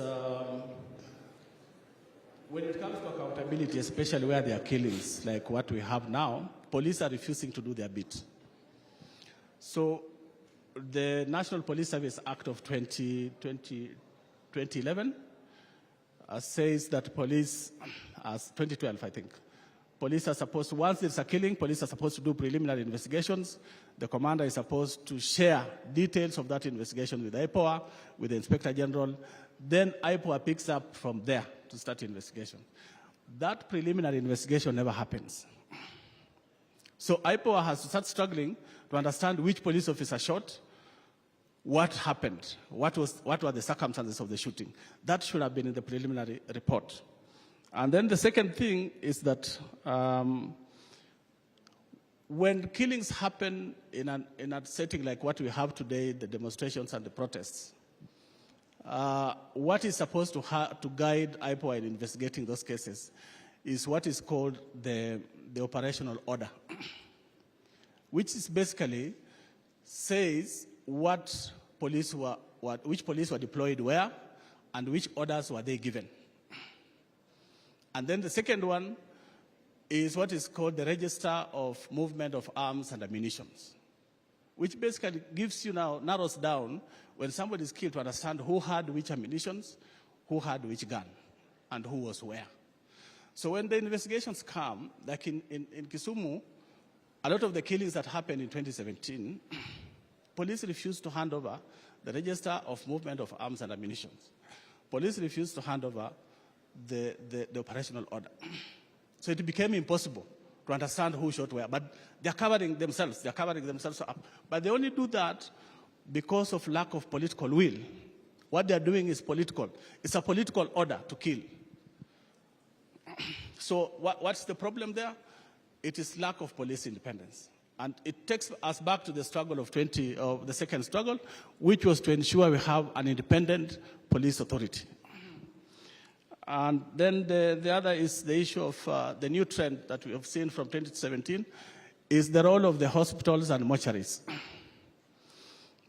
[SPEAKER 10] when it comes to accountability, especially where there are killings like what we have now, police are refusing to do their bit. So the National Police Service Act of 2011 says that police, as 2012 I think, police are supposed to, once there's a killing, police are supposed to do preliminary investigations. The commander is supposed to share details of that investigation with IPOA, with the Inspector General. Then IPOA picks up from there to start the investigation. That preliminary investigation never happens. So IPOA has to start struggling to understand which police officer shot, what happened, what were the circumstances of the shooting. That should have been in the preliminary report. And then the second thing is that when killings happen in a setting like what we have today, the demonstrations and the protests, what is supposed to guide IPOA in investigating those cases is what is called the operational order, which is basically says which police were deployed where and which orders were they given. And then the second one is what is called the Register of Movement of Arms and Ammunition, which basically gives you now, narrows down when somebody is killed to understand who had which ammunition, who had which gun, and who was where. So when the investigations come, like in Kisumu, a lot of the killings that happened in 2017, police refused to hand over the Register of Movement of Arms and Ammunition. Police refused to hand over the operational order. So it became impossible to understand who shot where. But they're covering themselves. They're covering themselves up. But they only do that because of lack of political will. What they're doing is political. It's a political order to kill. So what's the problem there? it is lack of police independence. And it takes us back to the struggle of the second struggle, which was to ensure we have an independent police authority. And then the other is the issue of the new trend that we have seen from 2017 is the role of the hospitals and mortuaries.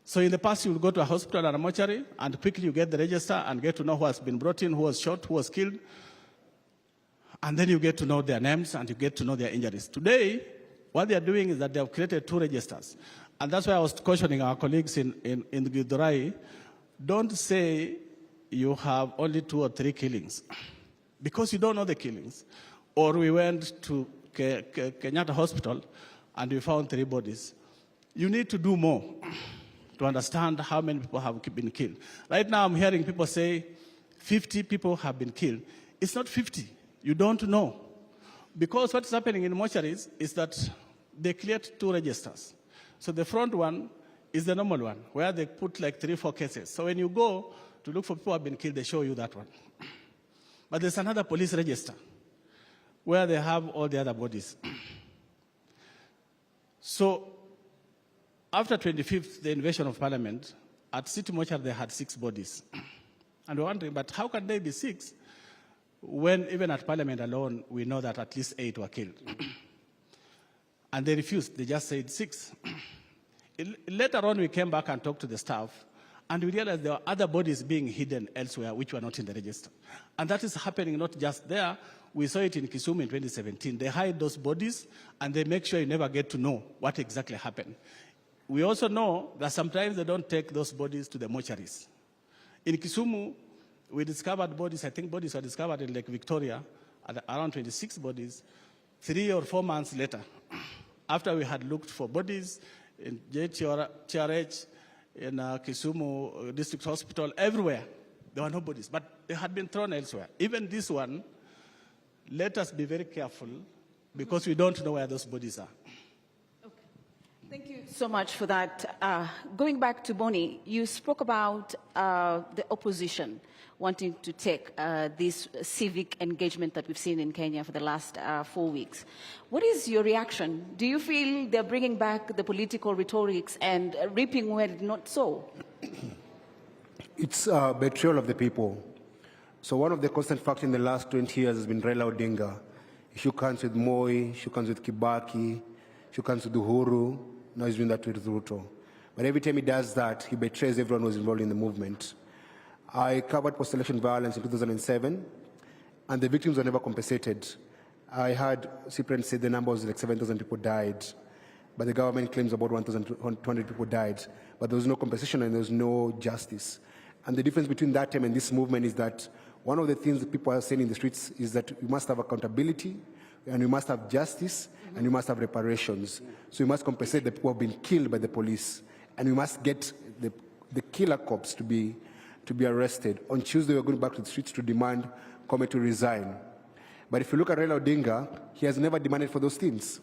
[SPEAKER 10] So in the past, you would go to a hospital and a mortuary, and quickly you get the register and get to know who has been brought in, who was shot, who was killed. And then you get to know their names and you get to know their injuries. Today, what they are doing is that they have created 2 registers. And that's why I was cautioning our colleagues in Githurai, don't say you have only 2 or 3 killings, because you don't know the killings. Or we went to Kenyatta Hospital and we found 3 bodies. You need to do more to understand how many people have been killed. Right now I'm hearing people say 50 people have been killed. It's not 50. You don't know. Because what's happening in mortuaries is that they cleared 2 registers. So the front one is the normal one, where they put like 3 or 4 cases. So when you go to look for people who have been killed, they show you that one. But there's another police register, where they have all the other bodies. So after 25th, the invasion of Parliament, at City Mortuary they had 6 bodies. And we're wondering, but how can they be 6 when even at Parliament alone, we know that at least 8 were killed? And they refused. They just said 6. Later on, we came back and talked to the staff, and we realized there were other bodies being hidden elsewhere which were not in the register. And that is happening not just there. We saw it in Kisumu in 2017. They hide those bodies, and they make sure you never get to know what exactly happened. We also know that sometimes they don't take those bodies to the mortuaries. In Kisumu, we discovered bodies, I think bodies were discovered in Lake Victoria, at around 26 bodies, 3 or 4 months later, after we had looked for bodies in JTRH, in Kisumu District Hospital, everywhere. There were no bodies, but they had been thrown elsewhere. Even this one, let us be very careful, because we don't know where those bodies are.
[SPEAKER 9] Thank you so much for that. Going back to Bonnie, you spoke about the opposition wanting to take this civic engagement that we've seen in Kenya for the last 4 weeks. What is your reaction? Do you feel they're bringing back the political rhetorics and reaping where it's not so?
[SPEAKER 16] It's a betrayal of the people. So one of the constant factors in the last 20 years has been Raila Odinga. He shook hands with Moi, shook hands with Kibaki, shook hands with Uhuru. Now he's doing that with Ruto. But every time he does that, he betrays everyone who was involved in the movement. I covered post-election violence in 2007, and the victims were never compensated. I heard Cyprian say the number was like 7,000 people died, but the government claims about 1,200 people died. But there was no compensation and there was no justice. And the difference between that time and this movement is that one of the things that people are saying in the streets is that we must have accountability, and we must have justice, and we must have reparations. So we must compensate the people who have been killed by the police, and we must get the killer cops to be arrested. On Tuesday, we're going back to the streets to demand Comey to resign. But if you look at Raila Odinga, he has never demanded for those things.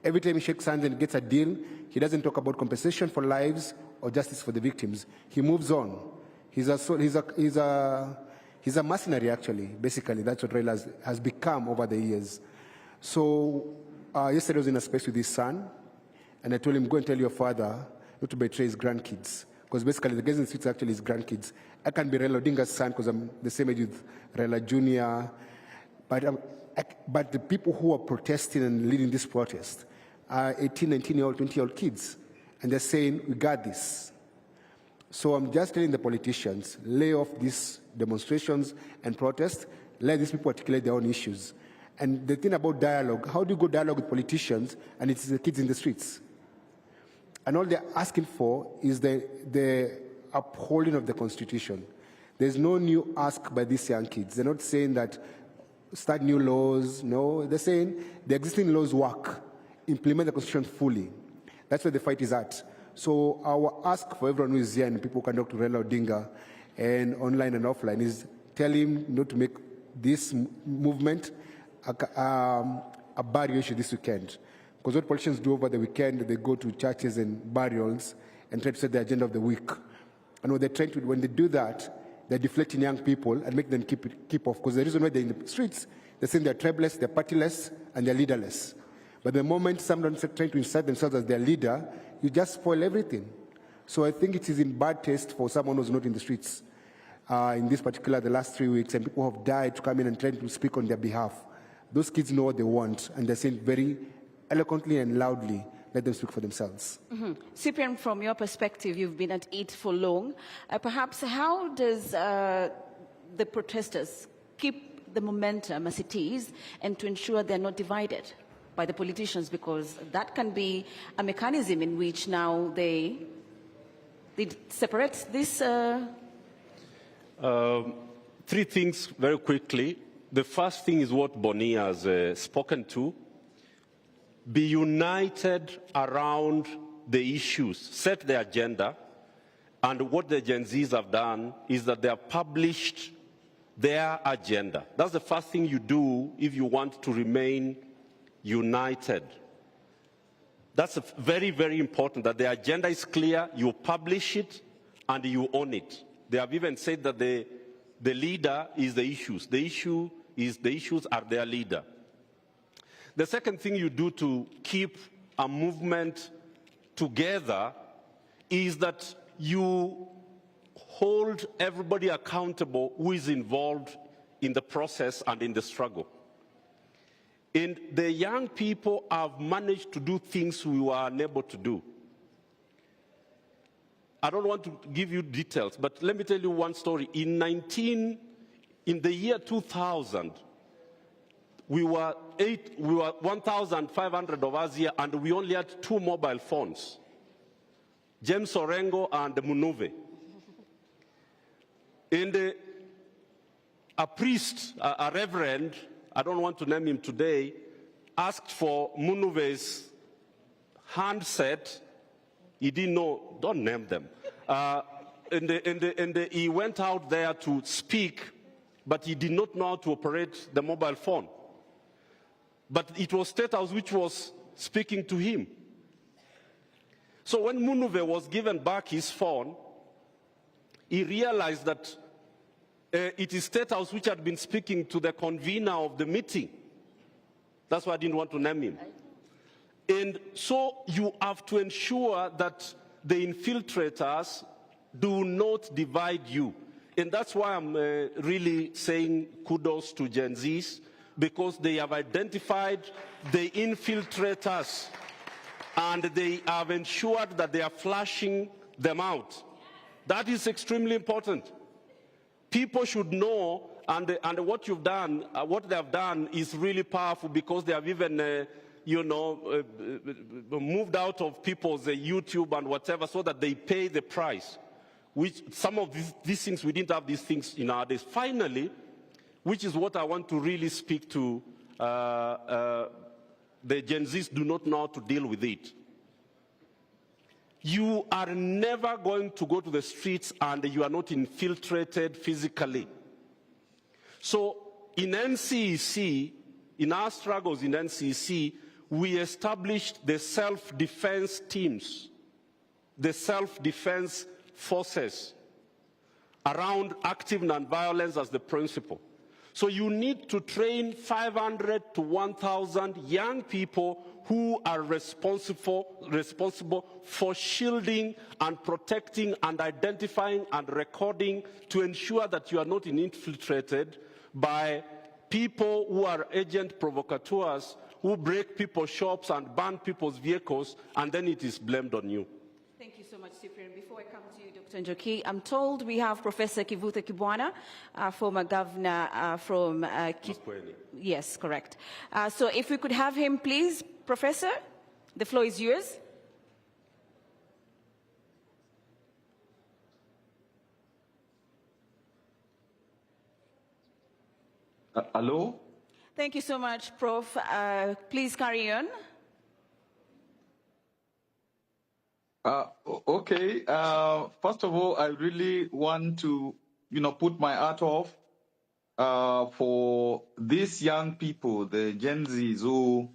[SPEAKER 16] Every time he shakes hands and gets a deal, he doesn't talk about compensation for lives or justice for the victims. He moves on. He's a mercenary, actually, basically. That's what Raila has become over the years. So yesterday I was in a space with his son, and I told him, go and tell your father not to betray his grandkids. Because basically the guys in the streets are actually his grandkids. I can be Raila Odinga's son because I'm the same age with Raila Jr. But the people who are protesting and leading this protest are 18, 19-year-old, 20-year-old kids. And they're saying, we got this. So I'm just telling the politicians, lay off these demonstrations and protests, let these people articulate their own issues. And the thing about dialogue, how do you go dialogue with politicians and it's the kids in the streets? And all they're asking for is the upholding of the Constitution. There's no new ask by these young kids. They're not saying that start new laws. No, they're saying the existing laws work. Implement the Constitution fully. That's where the fight is at. So our ask for everyone who is here and people who can talk to Raila Odinga and online and offline is tell him not to make this movement a barrier issue this weekend. Because what politicians do over the weekend, they go to churches and burials and try to set the agenda of the week. And what they're trying to do, when they do that, they're deflecting young people and make them keep off. Because the reason why they're in the streets, they're saying they're tribeless, they're partyless, and they're leaderless. But the moment someone is trying to insert themselves as their leader, you just spoil everything. So I think it is in bad taste for someone who's not in the streets. In this particular, the last 3 weeks, and people have died to come in and try to speak on their behalf. Those kids know what they want, and they're saying very eloquently and loudly, let them speak for themselves.
[SPEAKER 9] Cyprian, from your perspective, you've been at it for long. Perhaps how does the protesters keep the momentum as it is and to ensure they're not divided by the politicians? Because that can be a mechanism in which now they separate this.
[SPEAKER 17] Three things very quickly. The first thing is what Bonnie has spoken to. Be united around the issues, set the agenda, and what the Gen Zs have done is that they have published their agenda. That's the first thing you do if you want to remain united. That's very, very important, that the agenda is clear, you publish it, and you own it. They have even said that the leader is the issues. The issues are their leader. The second thing you do to keep a movement together is that you hold everybody accountable who is involved in the process and in the struggle. And the young people have managed to do things we were unable to do. I don't want to give you details, but let me tell you one story. In the year 2000, we were 1,500 of us here, and we only had 2 mobile phones, James Orengo and Munuve. And a priest, a reverend, I don't want to name him today, asked for Munuve's handset. He didn't know, don't name them. And he went out there to speak, but he did not know how to operate the mobile phone. But it was State House which was speaking to him. So when Munuve was given back his phone, he realized that it is State House which had been speaking to the convener of the meeting. That's why I didn't want to name him. And so you have to ensure that the infiltrators do not divide you. And that's why I'm really saying kudos to Gen Zs, because they have identified the infiltrators and they have ensured that they are flashing them out. That is extremely important. People should know, and what you've done, what they have done is really powerful, because they have even moved out of people's YouTube and whatever, so that they pay the price. Which some of these things, we didn't have these things in our days. Finally, which is what I want to really speak to, the Gen Zs do not know how to deal with it. You are never going to go to the streets and you are not infiltrated physically. So in NCEC, in our struggles in NCEC, we established the self-defense teams, the self-defense forces around active nonviolence as the principle. So you need to train 500 to 1,000 young people who are responsible for shielding and protecting and identifying and recording, to ensure that you are not infiltrated by people who are agent provocateurs, who break people's shops and burn people's vehicles, and then it is blamed on you.
[SPEAKER 9] Thank you so much, Cyprian. Before I come to you, Dr. Njoki, I'm told we have Professor Kivutha Kibwana, former governor from... Yes, correct. So if we could have him, please. Professor, the floor is yours.
[SPEAKER 18] Hello?
[SPEAKER 9] Thank you so much, Prof. Please carry on.
[SPEAKER 18] Okay. First of all, I really want to, put my hat off for these young people, the Gen Zs, who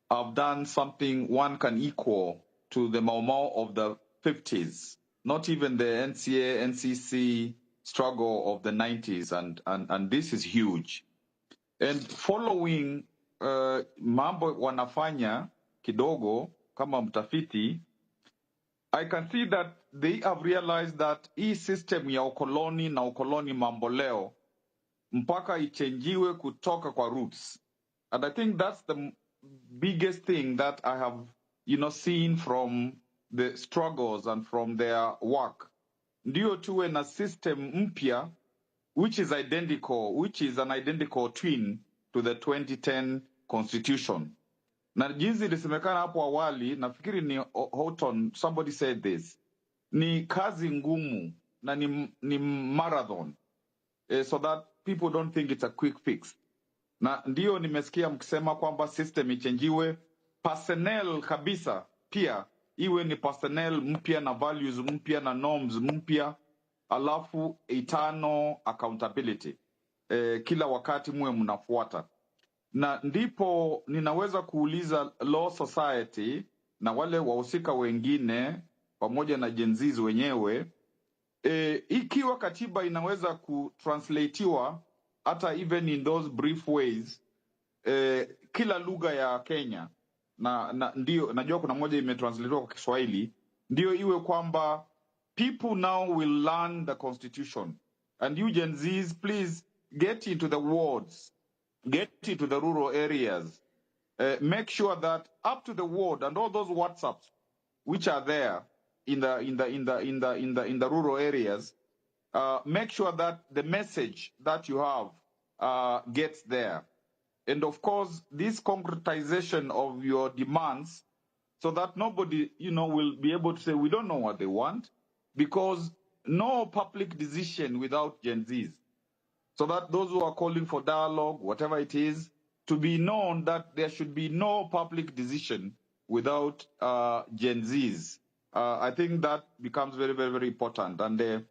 [SPEAKER 18] have done something one can equal to the Mau Mau of the 50s, not even the NCA, NCC struggle of the 90s, and this is huge. And following mambo wanafanya kidogo kama mtafiti, I can see that they have realized that hii system ya ukoloni na ukoloni mamboleo mpaka ichenjiwe kutoka kwa roots. And I think that's the biggest thing that I have, seen from the struggles and from their work. Ndio tuwe na system mpya which is an identical twin to the 2010 constitution. Na jinsi ilisemekana hapo awali, nafikiri ni Houghton, somebody said this, ni kazi ngumu na ni marathon, so that people don't think it's a quick fix. Na ndio nimesikia mkisema kwamba system ichenjiwe, personnel kabisa pia iwe ni personnel mpya na values mpya na norms mpya, alafu eternal accountability. Kila wakati muwe mnafuata. Na ndipo ninaweza kuuliza Law Society na wale wahusika wengine pamoja na Gen Zs wenyewe, ikiwa katiba inaweza kutranslatiwa hata even in those brief ways, kila lugha ya Kenya, na ndio najua kuna moja imetranslatiwa kwa Kiswahili, ndio iwe kwamba people now will learn the constitution. And you Gen Zs, please get into the wards, get into the rural areas, make sure that up to the ward and all those WhatsApps which are there in the rural areas, make sure that the message that you have gets there. And of course, this concretization of your demands, so that nobody, will be able to say, we don't know what they want, because no public decision without Gen Zs. So that those who are calling for dialogue, whatever it is, to be known that there should be no public decision without Gen Zs. I think that becomes very, very, very important. And the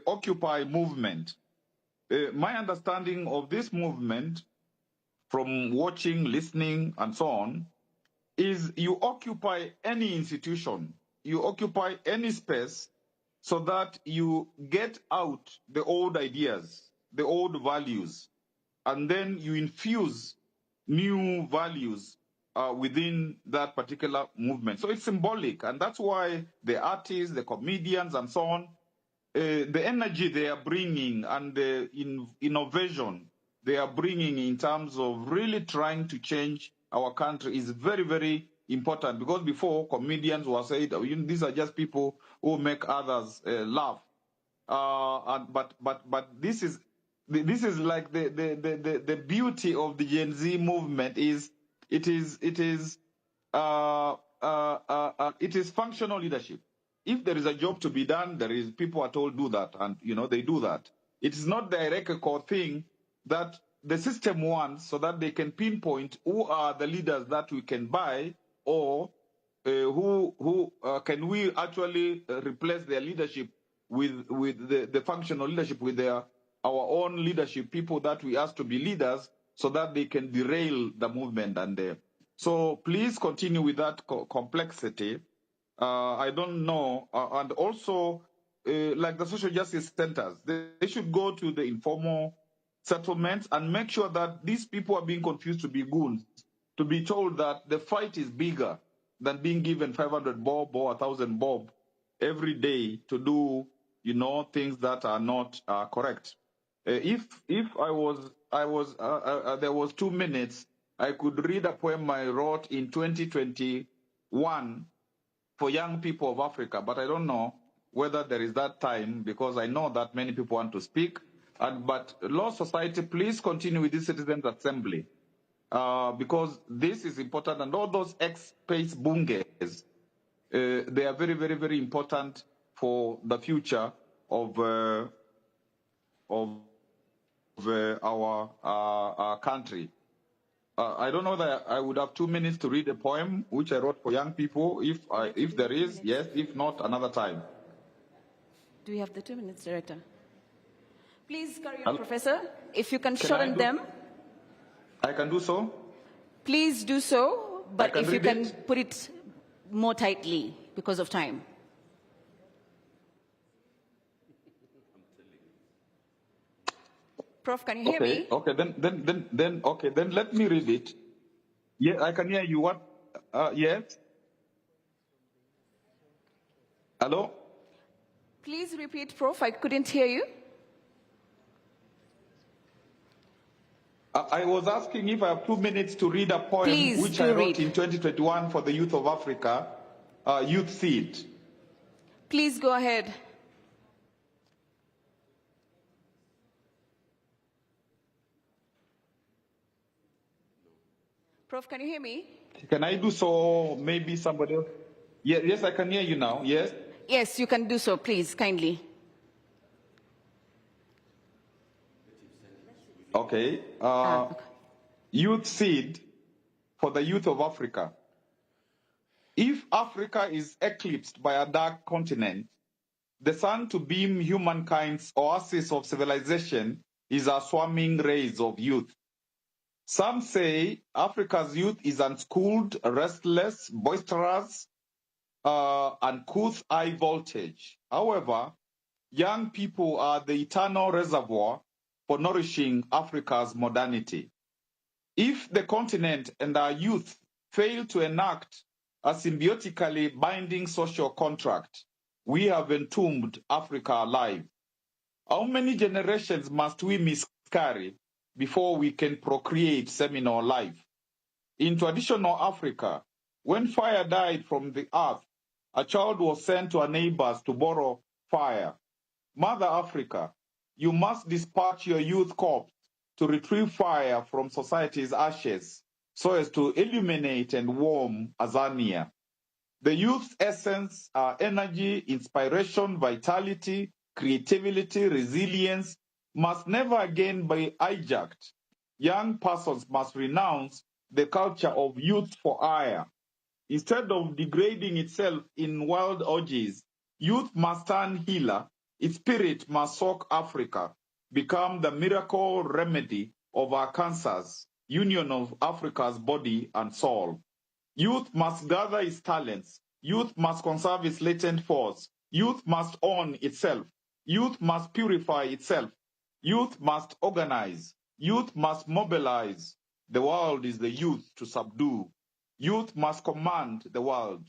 [SPEAKER 18] Occupy movement, my understanding of this movement from watching, listening, and so on, is you occupy any institution, you occupy any space, so that you get out the old ideas, the old values, and then you infuse new values within that particular movement. So it's symbolic, and that's why the artists, the comedians, and so on, the energy they are bringing and the innovation they are bringing in terms of really trying to change our country is very, very important. Because before, comedians were saying, these are just people who make others laugh. But this is like the beauty of the Gen Z movement is it is functional leadership. If there is a job to be done, people are told do that, and they do that. It is not the hierarchical thing that the system wants, so that they can pinpoint who are the leaders that we can buy, or who can we actually replace their leadership with the functional leadership, with our own leadership, people that we ask to be leaders, so that they can derail the movement. And so please continue with that complexity. I don't know, and also like the social justice centers, they should go to the informal settlements and make sure that these people are being confused to be goons, to be told that the fight is bigger than being given 500 bob or 1,000 bob every day to do, things that are not correct. If I was there was 2 minutes, I could read a poem I wrote in 2021 for young people of Africa, but I don't know whether there is that time, because I know that many people want to speak. But Law Society, please continue with this Citizens Assembly, because this is important, and all those ex-space bunges, they are very, very, very important for the future of our country. I don't know that I would have 2 minutes to read a poem which I wrote for young people. If there is, yes. If not, another time.
[SPEAKER 9] Do we have the 2 minutes, Director? Please carry on, Professor. If you can shorten them.
[SPEAKER 18] I can do so.
[SPEAKER 9] Please do so, but if you can put it more tightly because of time. Prof, can you hear me?
[SPEAKER 18] Okay, then let me read it. Yeah, I can hear you. What? Yes? Hello?
[SPEAKER 9] Please repeat, Prof. I couldn't hear you.
[SPEAKER 18] I was asking if I have 2 minutes to read a poem
[SPEAKER 9] Please,
[SPEAKER 18] which I wrote in 2021 for the youth of Africa, Youth Seed.
[SPEAKER 9] Please go ahead. Prof, can you hear me?
[SPEAKER 18] Can I do so? Maybe somebody else? Yeah, yes, I can hear you now. Yes?
[SPEAKER 9] Yes, you can do so, please, kindly.
[SPEAKER 18] Okay. Youth Seed for the youth of Africa. If Africa is eclipsed by a dark continent, the sun to beam humankind's oasis of civilization is our swarming rays of youth. Some say Africa's youth is unschooled, restless, boisterous, uncouth high voltage. However, young people are the eternal reservoir for nourishing Africa's modernity. If the continent and our youth fail to enact a symbiotically binding social contract, we have entombed Africa alive. How many generations must we miscarry before we can procreate seminal life? In traditional Africa, when fire died from the earth, a child was sent to her neighbors to borrow fire. Mother Africa, you must dispatch your youth corps to retrieve fire from society's ashes so as to illuminate and warm Azania. The youth's essence are energy, inspiration, vitality, creativity, resilience must never again be hijacked. Young persons must renounce the culture of youth for hire. Instead of degrading itself in wild orgies, youth must turn healer. Its spirit must soak Africa, become the miracle remedy of our cancers, union of Africa's body and soul. Youth must gather its talents. Youth must conserve its latent force. Youth must own itself. Youth must purify itself. Youth must organize. Youth must mobilize. The world is the youth to subdue. Youth must command the world.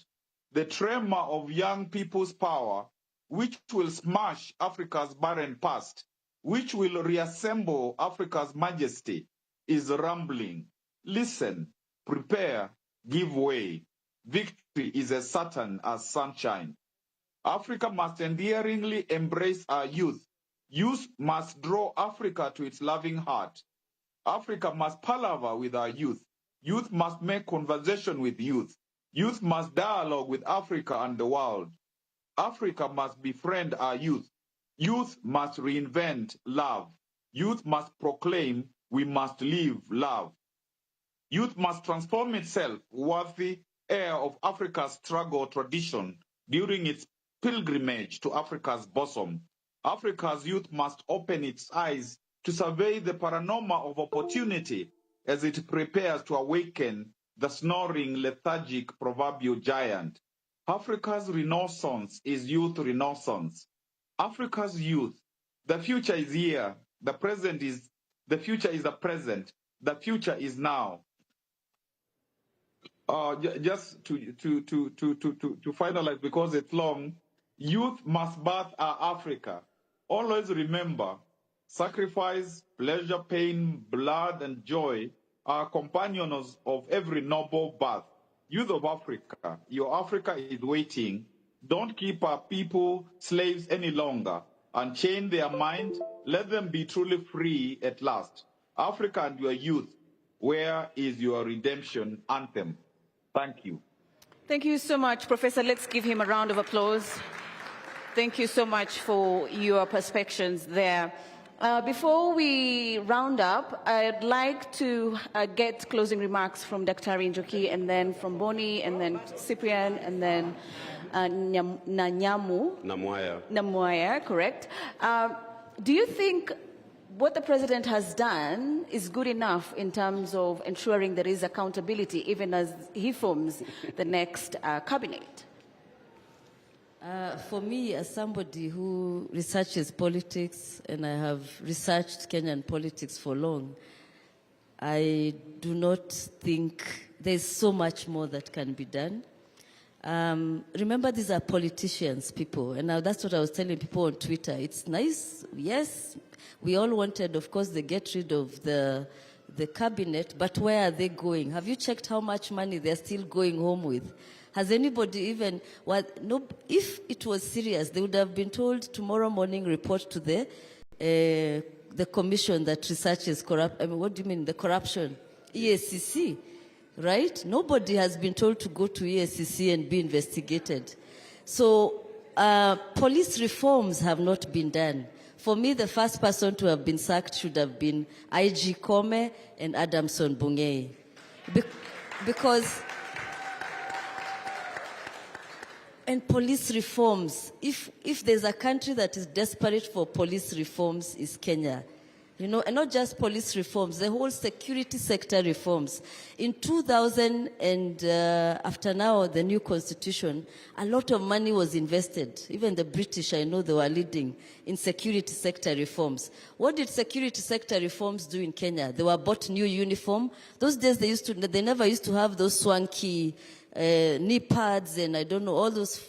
[SPEAKER 18] The tremor of young people's power, which will smash Africa's barren past, which will reassemble Africa's majesty, is rumbling. Listen, prepare, give way. Victory is as certain as sunshine. Africa must endearingly embrace our youth. Youth must draw Africa to its loving heart. Africa must palaver with our youth. Youth must make conversation with youth. Youth must dialogue with Africa and the world. Africa must befriend our youth. Youth must reinvent love. Youth must proclaim we must live love. Youth must transform itself worthy heir of Africa's struggle tradition during its pilgrimage to Africa's bosom. Africa's youth must open its eyes to survey the panorama of opportunity as it prepares to awaken the snoring, lethargic proverbial giant. Africa's renaissance is youth renaissance. Africa's youth, the future is here, the future is the present, the future is now. Just to finalize, because it's long, youth must birth our Africa. Always remember, sacrifice, pleasure, pain, blood, and joy are companions of every noble birth. Youth of Africa, your Africa is waiting. Don't keep our people slaves any longer. Unchain their mind. Let them be truly free at last. Africa and your youth, where is your redemption anthem? Thank you.
[SPEAKER 9] Thank you so much, Professor. Let's give him a round of applause. Thank you so much for your perspectives there. Before we round up, I'd like to get closing remarks from Dr. Njoki, and then from Boni, and then Cyprian, and then Namwaya, correct. Do you think what the president has done is good enough in terms of ensuring there is accountability, even as he forms the next cabinet?
[SPEAKER 2] For me, as somebody who researches politics, and I have researched Kenyan politics for long, I do not think there's so much more that can be done. Remember, these are politicians, people, and now that's what I was telling people on Twitter. It's nice, yes, we all wanted, of course, they get rid of the cabinet, but where are they going? Have you checked how much money they're still going home with? Has anybody even, well, no, if it was serious, they would have been told tomorrow morning report to the commission that researches corrupt, I mean, what do you mean, the corruption? EACC, right? Nobody has been told to go to EACC and be investigated. So police reforms have not been done. For me, the first person to have been sacked should have been IG Kome and Adamson Bungei. Because, and police reforms, if there's a country that is desperate for police reforms, is Kenya. You know, and not just police reforms, the whole security sector reforms. In 2000 and after now, the new constitution, a lot of money was invested. Even the British, I know they were leading in security sector reforms. What did security sector reforms do in Kenya? They were bought new uniform. Those days they never used to have those swanky knee pads and I don't know, all those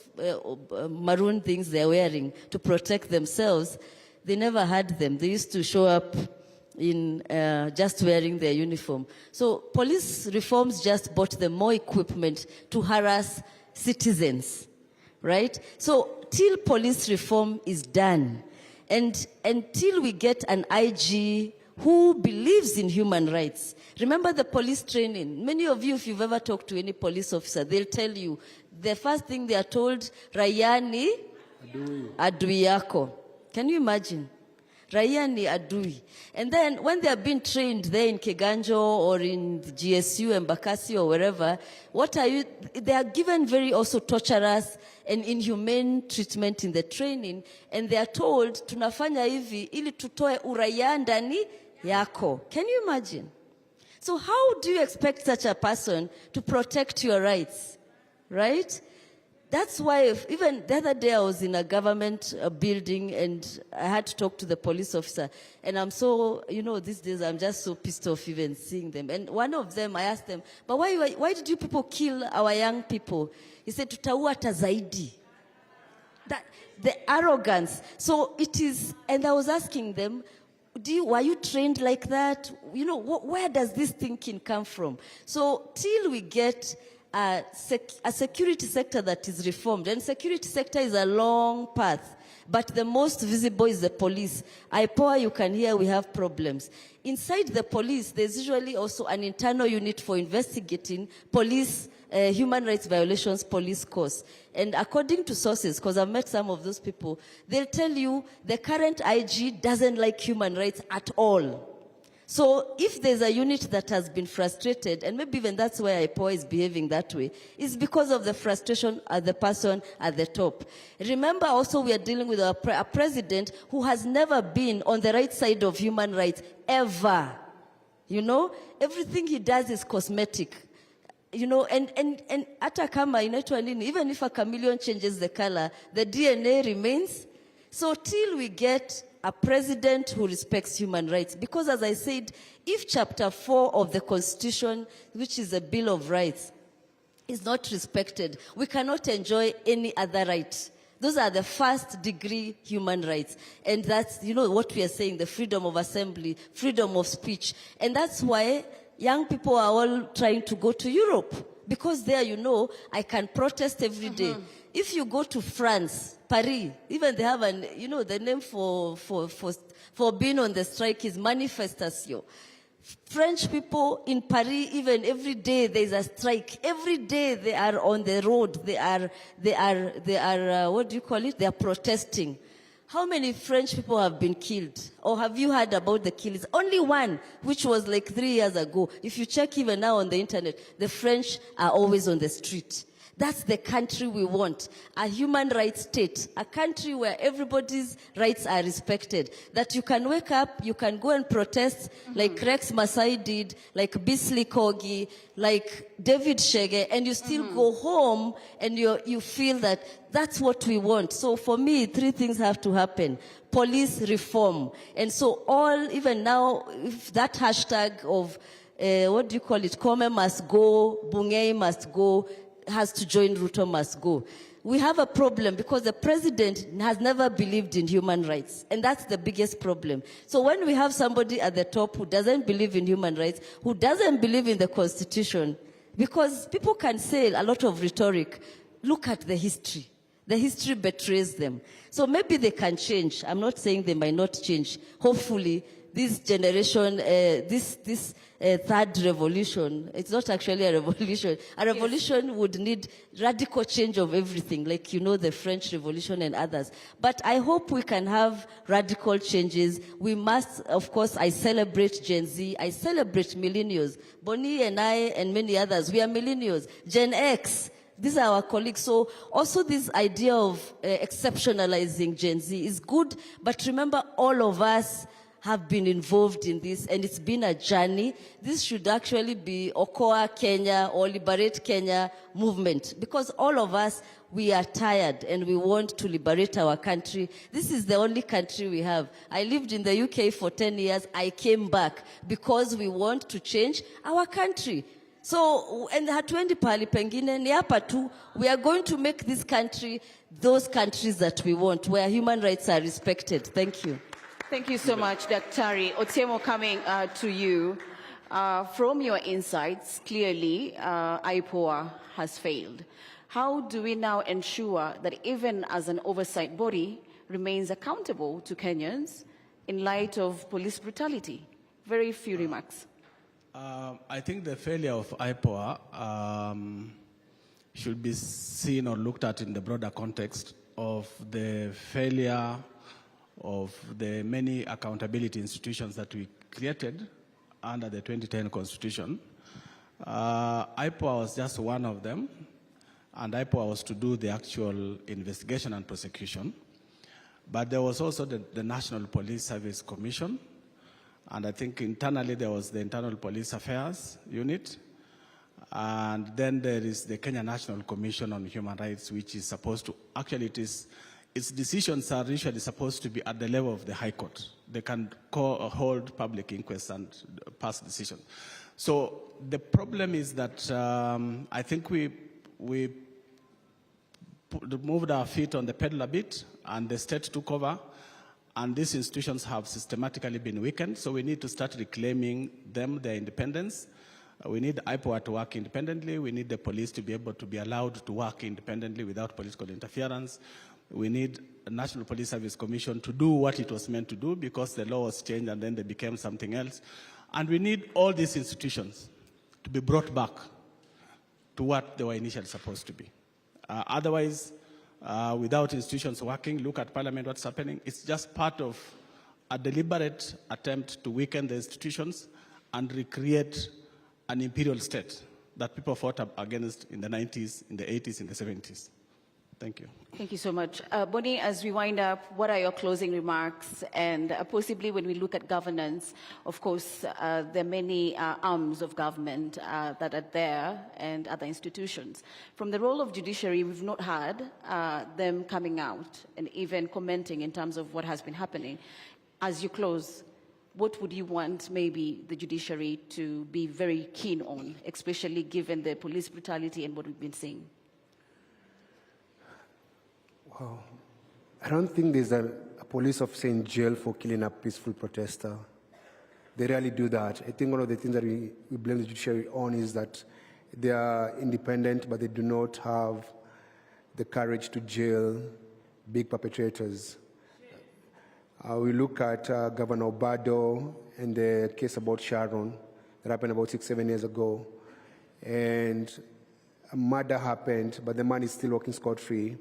[SPEAKER 2] maroon things they're wearing to protect themselves. They never had them. They used to show up in just wearing their uniform. So police reforms just bought them more equipment to harass citizens, right? So till police reform is done, and until we get an IG who believes in human rights. Remember the police training. Many of you, if you've ever talked to any police officer, they'll tell you, the first thing they are told, Rayani adui yako. Can you imagine? Raia ni adui. And then when they are being trained there in Keganjo or in GSU, Embakasi or wherever, they are given very also torturous and inhumane treatment in the training. And they are told, tunafanya hivi ili tutoe uraia ndani yako. Can you imagine? So how do you expect such a person to protect your rights? Right? That's why, even the other day I was in a government building and I had to talk to the police officer. And I'm so, you know, these days I'm just so pissed off even seeing them. And one of them, I asked them, but why did you people kill our young people? He said, tutaua tazaidi. That, the arrogance. So it is, and I was asking them, were you trained like that? You know, where does this thinking come from? So till we get a security sector that is reformed, and security sector is a long path, but the most visible is the police. IPOA, you can hear we have problems. Inside the police, there's usually also an internal unit for investigating police human rights violations, police course. And according to sources, because I've met some of those people, they'll tell you the current IG doesn't like human rights at all. So if there's a unit that has been frustrated, and maybe even that's why IPOA is behaving that way, it's because of the frustration of the person at the top. Remember also we are dealing with a president who has never been on the right side of human rights, ever. You know, everything he does is cosmetic. You know, and hata kama inaitwa nini, even if a chameleon changes the color, the DNA remains. So till we get a president who respects human rights. Because as I said, if Chapter 4 of the Constitution, which is a Bill of Rights, is not respected, we cannot enjoy any other right. Those are the first degree human rights. And that's, you know, what we are saying, the freedom of assembly, freedom of speech. And that's why young people are all trying to go to Europe. Because there, you know, I can protest every day. If you go to France, Paris, even they have an, you know, the name for being on the strike is manifestation. French people in Paris, even every day there is a strike. Every day they are on the road. They are, what do you call it? They are protesting. How many French people have been killed? Or have you heard about the killings? Only one, which was like 3 years ago. If you check even now on the internet, the French are always on the street. That's the country we want. A human rights state. A country where everybody's rights are respected. That you can wake up, you can go and protest like Rex Masai did, like Bisley Kogi, like David Shege, and you still go home and you feel that that's what we want. So for me, 3 things have to happen. Police reform. And so all, even now, if that hashtag of what do you call it? Kome must go, Bungei must go, has to join Ruto must go. We have a problem because the president has never believed in human rights, and that's the biggest problem. So when we have somebody at the top who doesn't believe in human rights, who doesn't believe in the constitution, because people can say a lot of rhetoric, look at the history. The history betrays them. So maybe they can change. I'm not saying they might not change. Hopefully, this generation, this third revolution, it's not actually a revolution. A revolution would need radical change of everything, like, you know, the French Revolution and others. But I hope we can have radical changes. We must, of course, I celebrate Gen Z. I celebrate millennials. Bonnie and I and many others, we are millennials. Gen X. These are our colleagues. So also this idea of exceptionalizing Gen Z is good, but remember all of us have been involved in this, and it's been a journey. This should actually be Okoa Kenya or Liberate Kenya movement, because all of us, we are tired and we want to liberate our country. This is the only country we have. I lived in the UK for 10 years. I came back because we want to change our country. So, and hatuendi pahali pengine, ni hapa tu, we are going to make this country those countries that we want, where human rights are respected. Thank you.
[SPEAKER 9] Thank you so much, Daktari. Otiemo, coming to you. From your insights, clearly, IPOA has failed. How do we now ensure that even as an oversight body remains accountable to Kenyans in light of police brutality? Very few remarks.
[SPEAKER 10] I think the failure of IPOA should be seen or looked at in the broader context of the failure of the many accountability institutions that we created under the 2010 Constitution. IPOA was just one of them, and IPOA was to do the actual investigation and prosecution. But there was also the National Police Service Commission, and I think internally there was the Internal Police Affairs Unit, and then there is the Kenya National Commission on Human Rights, which is supposed to, actually its decisions are usually supposed to be at the level of the High Court. They can hold public inquests and pass decisions. So the problem is that I think we moved our feet on the pedal a bit, and the state took over, and these institutions have systematically been weakened, so we need to start reclaiming their independence. We need IPOA to work independently. We need the police to be able to be allowed to work independently without political interference. We need a National Police Service Commission to do what it was meant to do, because the law was changed and then they became something else. And we need all these institutions to be brought back to what they were initially supposed to be. Otherwise, without institutions working, look at Parliament, what's happening. It's just part of a deliberate attempt to weaken the institutions and recreate an imperial state that people fought against in the 90s, in the 80s, in the 70s. Thank you.
[SPEAKER 9] Thank you so much. Bonnie, as we wind up, what are your closing remarks? And possibly when we look at governance, of course, there are many arms of government that are there and other institutions. From the role of judiciary, we've not had them coming out and even commenting in terms of what has been happening. As you close, what would you want maybe the judiciary to be very keen on, especially given the police brutality and what we've been seeing?
[SPEAKER 16] Wow. I don't think there's a police officer in jail for killing a peaceful protester. They rarely do that. I think one of the things that we blame the judiciary on is that they are independent, but they do not have the courage to jail big perpetrators. We look at Governor Obado and the case about Sharon that happened about 6-7 years ago. And a murder happened, but the man is still walking scot-free.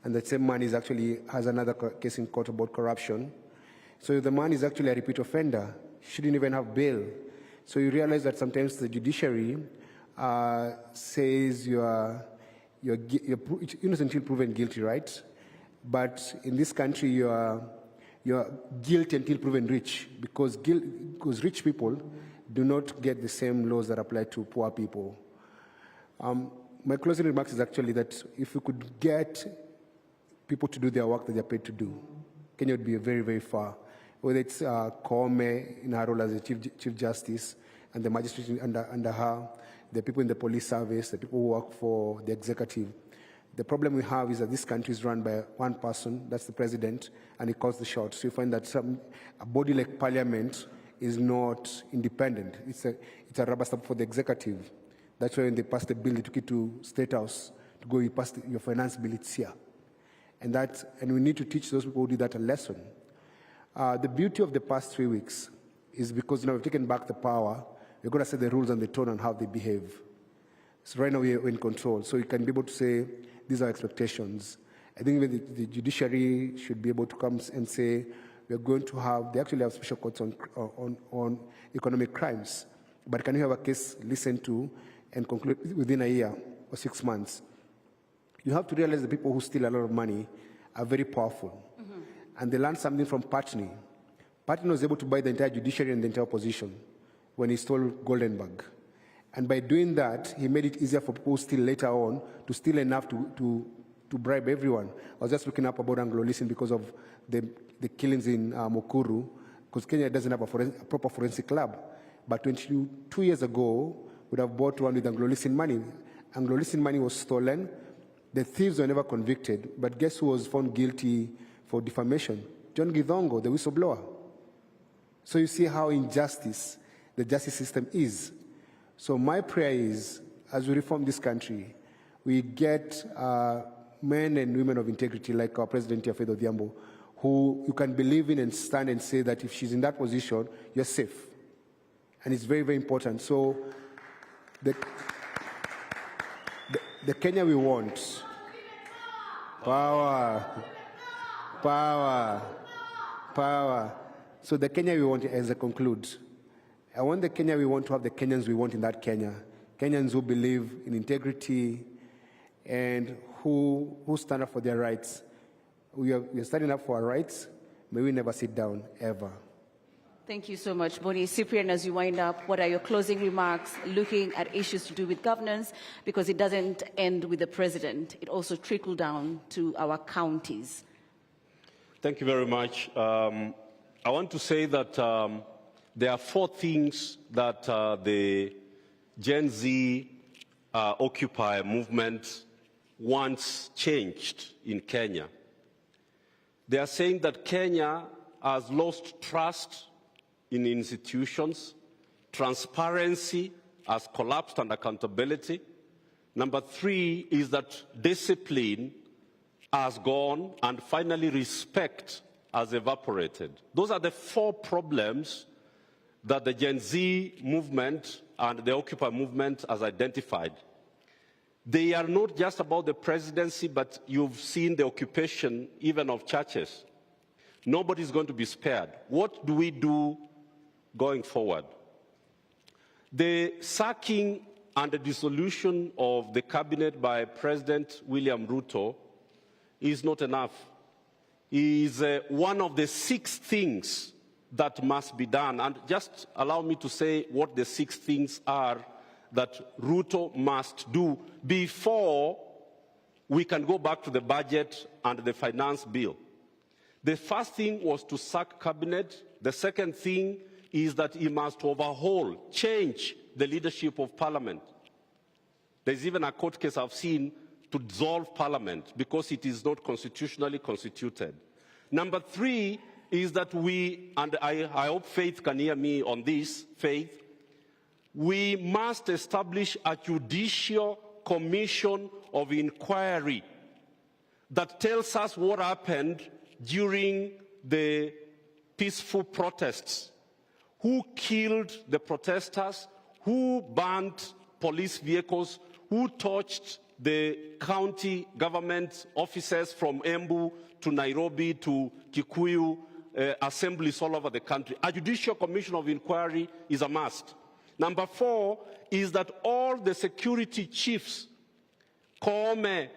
[SPEAKER 16] And the same man has another case in court about corruption. So the man is actually a repeat offender. He shouldn't even have bail. So you realize that sometimes the judiciary says you're innocent until proven guilty, right? But in this country, you're guilty until proven rich, because rich people do not get the same laws that apply to poor people. My closing remarks is actually that if we could get people to do their work that they're paid to do, Kenya would be very, very far. Whether it's Koome in her role as a Chief Justice, and the magistrates under her, the people in the police service, the people who work for the executive. The problem we have is that this country is run by one person, that's the president, and he calls the shots. So you find that a body like parliament is not independent. It's a rubber stamp for the executive. That's why when they passed the bill, they took it to State House to go, you passed your finance bill, it's here. And we need to teach those people who did that a lesson. The beauty of the past 3 weeks is because now we've taken back the power, we're going to set the rules and the tone on how they behave. So right now we're in control, so you can be able to say, these are expectations. I think the judiciary should be able to come and say, we're going to have, they actually have special courts on economic crimes, but can you have a case listened to and conclude within a year or 6 months? You have to realize the people who steal a lot of money are very powerful. Mm-hmm. And they learned something from Patney. Patney was able to buy the entire judiciary and the entire opposition when he stole Goldenberg. And by doing that, he made it easier for people who steal later on to steal enough to bribe everyone. I was just looking up about Anglo-Listen because of the killings in Mukuru, because Kenya doesn't have a proper forensic lab. But 22 years ago, would have bought one with Anglo-Listen money. Anglo-Listen money was stolen. The thieves were never convicted, but guess who was found guilty for defamation? John Githongo, the whistleblower. So you see how injustice the justice system is. So my prayer is, as we reform this country, we get men and women of integrity like our President Faith Odhiambo, who you can believe in and stand and say that if she's in that position, you're safe. And it's very, very important. So the Kenya we want, power. So the Kenya we want, as I conclude, I want the Kenya we want to have the Kenyans we want in that Kenya. Kenyans who believe in integrity and who stand up for their rights. We are standing up for our rights. May we never sit down, ever.
[SPEAKER 9] Thank you so much, Boni. Cyprian, as you wind up, what are your closing remarks looking at issues to do with governance? Because it doesn't end with the president. It also trickled down to our counties.
[SPEAKER 17] Thank you very much. I want to say that there are 4 things that the Gen Z Occupy movement wants changed in Kenya. They are saying that Kenya has lost trust in institutions, transparency has collapsed, and accountability. Number 3 is that discipline has gone, and finally respect has evaporated. Those are the 4 problems that the Gen Z movement and the Occupy movement has identified. They are not just about the presidency, but you've seen the occupation even of churches. Nobody's going to be spared. What do we do going forward? The sacking and the dissolution of the cabinet by President William Ruto is not enough. It is one of the 6 things that must be done. And just allow me to say what the 6 things are that Ruto must do before we can go back to the budget and the finance bill. The first thing was to sack cabinet. The second thing is that he must overhaul, change the leadership of parliament. There's even a court case I've seen to dissolve parliament because it is not constitutionally constituted. Number 3 is that we, and I hope Faith can hear me on this, Faith, we must establish a judicial commission of inquiry that tells us what happened during the peaceful protests. Who killed the protesters? Who burned police vehicles? Who torched the county government offices from Embu to Nairobi to Kikuyu assemblies all over the country? A judicial commission of inquiry is a must. Number 4 is that all the security chiefs, Koome,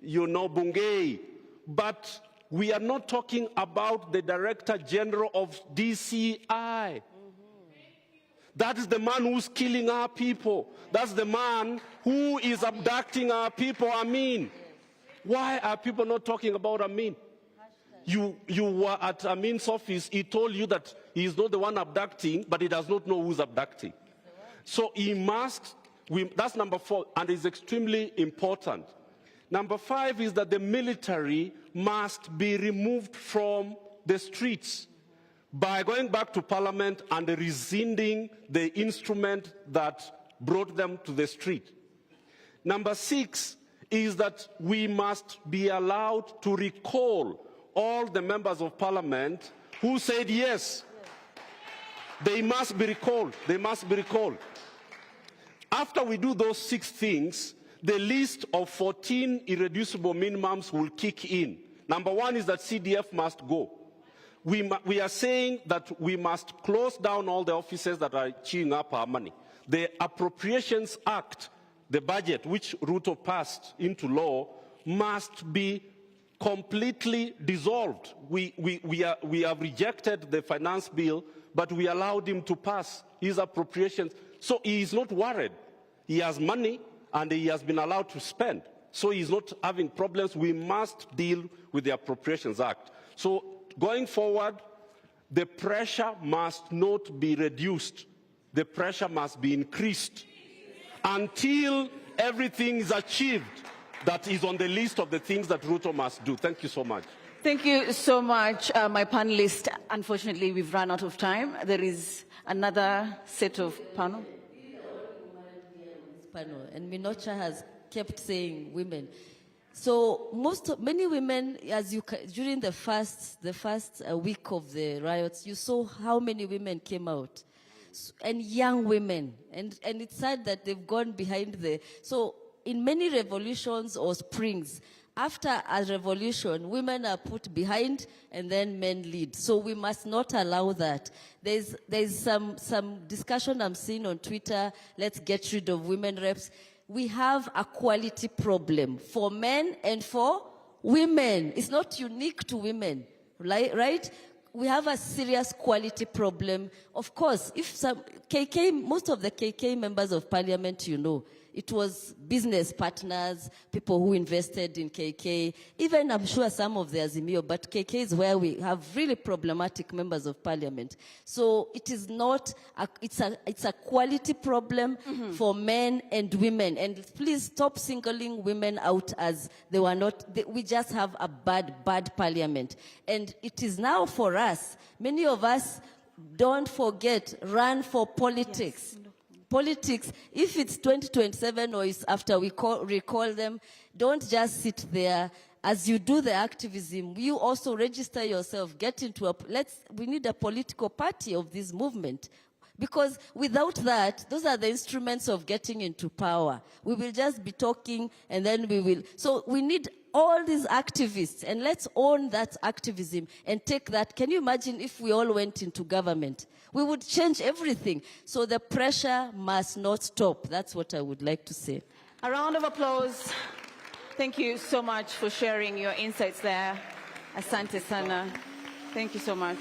[SPEAKER 17] Bungei, but we are not talking about the Director General of DCI. That is the man who's killing our people. That's the man who is abducting our people, Amin. Why are people not talking about Amin? You were at Amin's office. He told you that he is not the one abducting, but he does not know who's abducting. So he must, that's number 4, and is extremely important. Number 5 is that the military must be removed from the streets by going back to Parliament and rescinding the instrument that brought them to the street. Number 6 is that we must be allowed to recall all the members of Parliament who said yes. They must be recalled. They must be recalled. After we do those 6 things, the list of 14 irreducible minimums will kick in. Number 1 is that CDF must go. We are saying that we must close down all the offices that are chewing up our money. The Appropriations Act, the budget which Ruto passed into law, must be completely dissolved. We have rejected the finance bill, but we allowed him to pass his appropriations. So he is not worried. He has money and he has been allowed to spend. So he's not having problems. We must deal with the Appropriations Act. So going forward, the pressure must not be reduced. The pressure must be increased until everything is achieved that is on the list of the things that Ruto must do. Thank you so much.
[SPEAKER 9] Thank you so much, my panelists. Unfortunately, we've run out of time. There is another set of panel.
[SPEAKER 2] And Minocha has kept saying women. So many women, during the first week of the riots, you saw how many women came out, and young women, and it's sad that they've gone behind so in many revolutions or springs, after a revolution, women are put behind and then men lead. So we must not allow that. There's some discussion I'm seeing on Twitter, let's get rid of women reps. We have a quality problem for men and for women. It's not unique to women, right? We have a serious quality problem. Of course, if most of the KK members of parliament, it was business partners, people who invested in KK, even I'm sure some of the Azimio, but KK is where we have really problematic members of parliament. So it is not, it's a quality problem for men and women. And please stop singling women out as they were not, we just have a bad parliament. And it is now for us, many of us, don't forget, run for politics. Yes. Politics, if it's 2027 or it's after we recall them, don't just sit there. As you do the activism, you also register yourself, get into we need a political party of this movement. Because without that, those are the instruments of getting into power. We will just be talking and then so we need all these activists, and let's own that activism and take that. Can you imagine if we all went into government? We would change everything. So the pressure must not stop. That's what I would like to say.
[SPEAKER 9] A round of applause. Thank you so much for sharing your insights there. Asante sana. Thank you so much.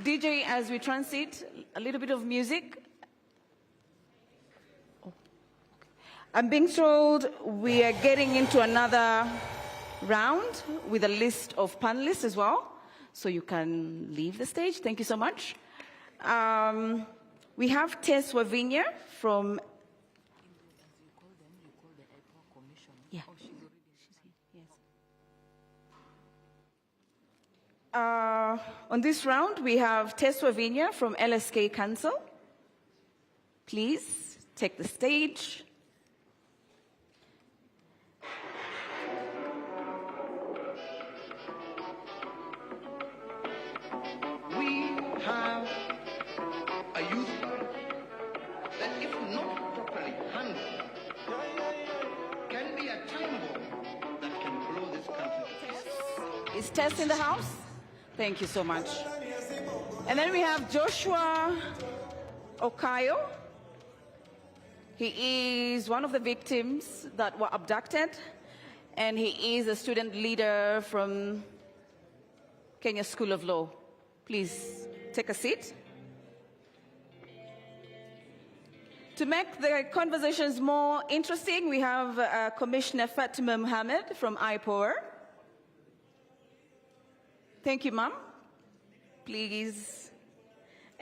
[SPEAKER 9] DJ, as we transit, a little bit of music. I'm being told we are getting into another round with a list of panelists as well. So you can leave the stage. Thank you so much. We have Tess Wavinya from... Yeah. On this round, we have Tess Wavinya from LSK Council. Please take the stage.
[SPEAKER 13] Have a youth fund that, if not properly handled, can be a time bomb that can blow this country.
[SPEAKER 9] Is Tess in the house? Thank you so much. And then we have Joshua Okayo. He is one of the victims that were abducted, and he is a student leader from Kenya School of Law. Please take a seat. To make the conversations more interesting, we have Commissioner Fatima Mohammed from IPOA. Thank you, ma'am. Please.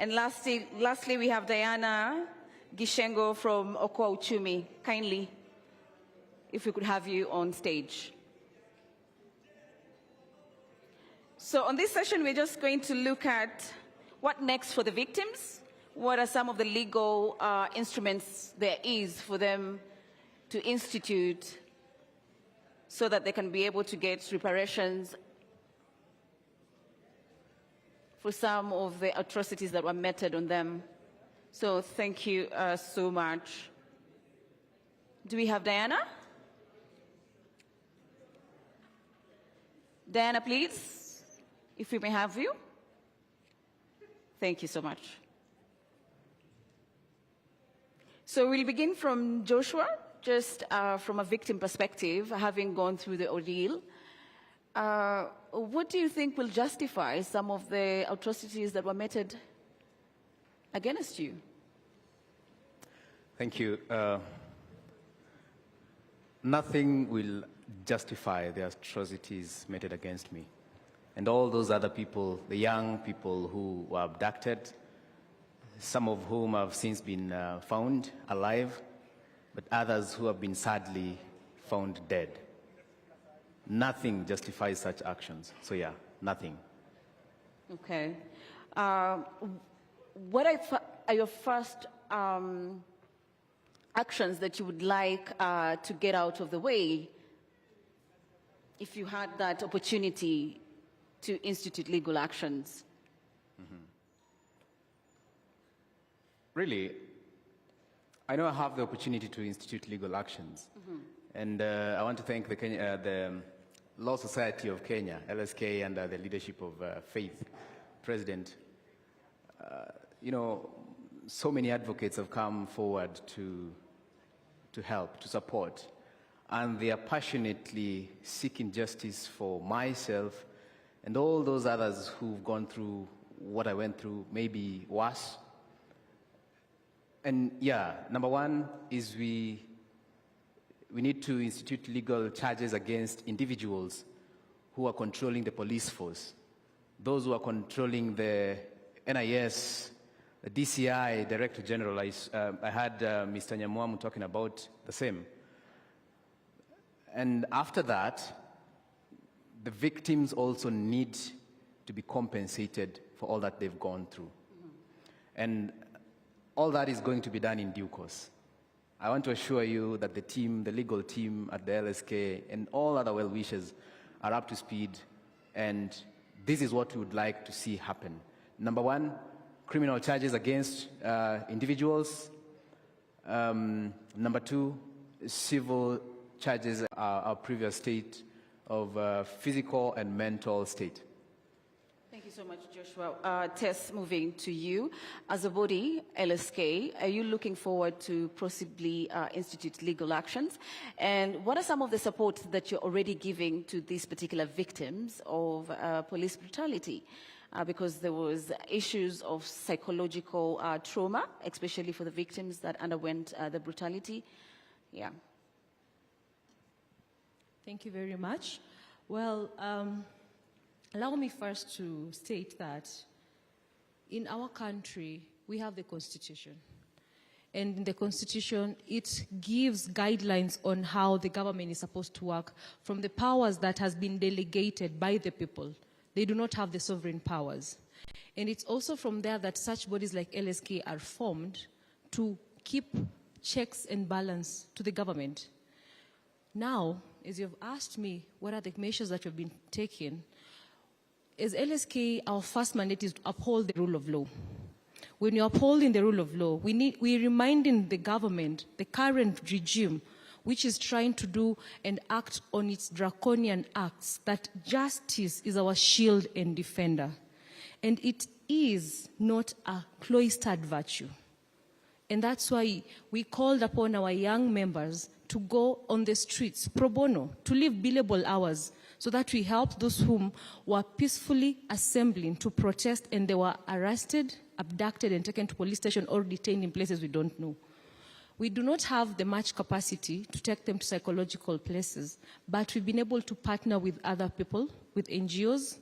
[SPEAKER 9] And lastly, we have Diana Gishengo from Okwa Uchumi. Kindly, if we could have you on stage. So on this session, we're just going to look at what next for the victims. What are some of the legal instruments there is for them to institute so that they can be able to get reparations for some of the atrocities that were meted on them. So thank you so much. Do we have Diana? Diana, please, if we may have you. Thank you so much. So we'll begin from Joshua, just from a victim perspective, having gone through the ordeal. What do you think will justify some of the atrocities that were meted against you?
[SPEAKER 14] Thank you. Nothing will justify the atrocities meted against me. And all those other people, the young people who were abducted, some of whom have since been found alive, but others who have been sadly found dead. Nothing justifies such actions. So yeah, nothing.
[SPEAKER 9] Okay. What are your first actions that you would like to get out of the way if you had that opportunity to institute legal actions?
[SPEAKER 14] Really, I know I have the opportunity to institute legal actions. And I want to thank the Law Society of Kenya, LSK, and the leadership of Faith, President. You know, so many advocates have come forward to help, to support, and they are passionately seeking justice for myself and all those others who've gone through what I went through, maybe worse. And yeah, number one is we need to institute legal charges against individuals who are controlling the police force, those who are controlling the NIS, the DCI, Director General. I had Mr. Nyamwamu talking about the same. And after that, the victims also need to be compensated for all that they've gone through. And all that is going to be done in due course. I want to assure you that the team, the legal team at the LSK, and all other well-wishers are up to speed, and this is what we would like to see happen. Number one, criminal charges against individuals. Number two, civil charges our previous state of physical and mental state.
[SPEAKER 9] Thank you so much, Joshua. Tess, moving to you. As a body, LSK, are you looking forward to possibly institute legal actions? And what are some of the support that you're already giving to these particular victims of police brutality? Because there was issues of psychological trauma, especially for the victims that underwent the brutality. Yeah.
[SPEAKER 19] Thank you very much. Well, allow me first to state that in our country, we have the Constitution. And in the Constitution, it gives guidelines on how the government is supposed to work from the powers that has been delegated by the people. They do not have the sovereign powers. And it's also from there that such bodies like LSK are formed to keep checks and balance to the government. Now, as you've asked me, what are the measures that have been taken? As LSK, our first mandate is to uphold the rule of law. When you're upholding the rule of law, we're reminding the government, the current regime, which is trying to do and act on its draconian acts, that justice is our shield and defender. And it is not a cloistered virtue. And that's why we called upon our young members to go on the streets, pro bono, to live billable hours, so that we help those whom were peacefully assembling to protest and they were arrested, abducted, and taken to police station or detained in places we don't know. We do not have the much capacity to take them to psychological places, but we've been able to partner with other people, with NGOs,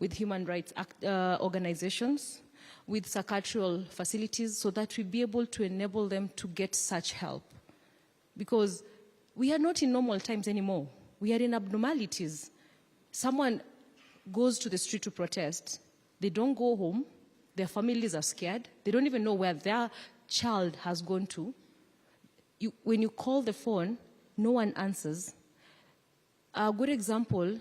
[SPEAKER 19] with human rights organizations, with psychiatrical facilities so that we be able to enable them to get such help. Because we are not in normal times anymore. We are in abnormalities. Someone goes to the street to protest. They don't go home. Their families are scared. They don't even know where their child has gone to. When you call the phone, no one answers. A good example,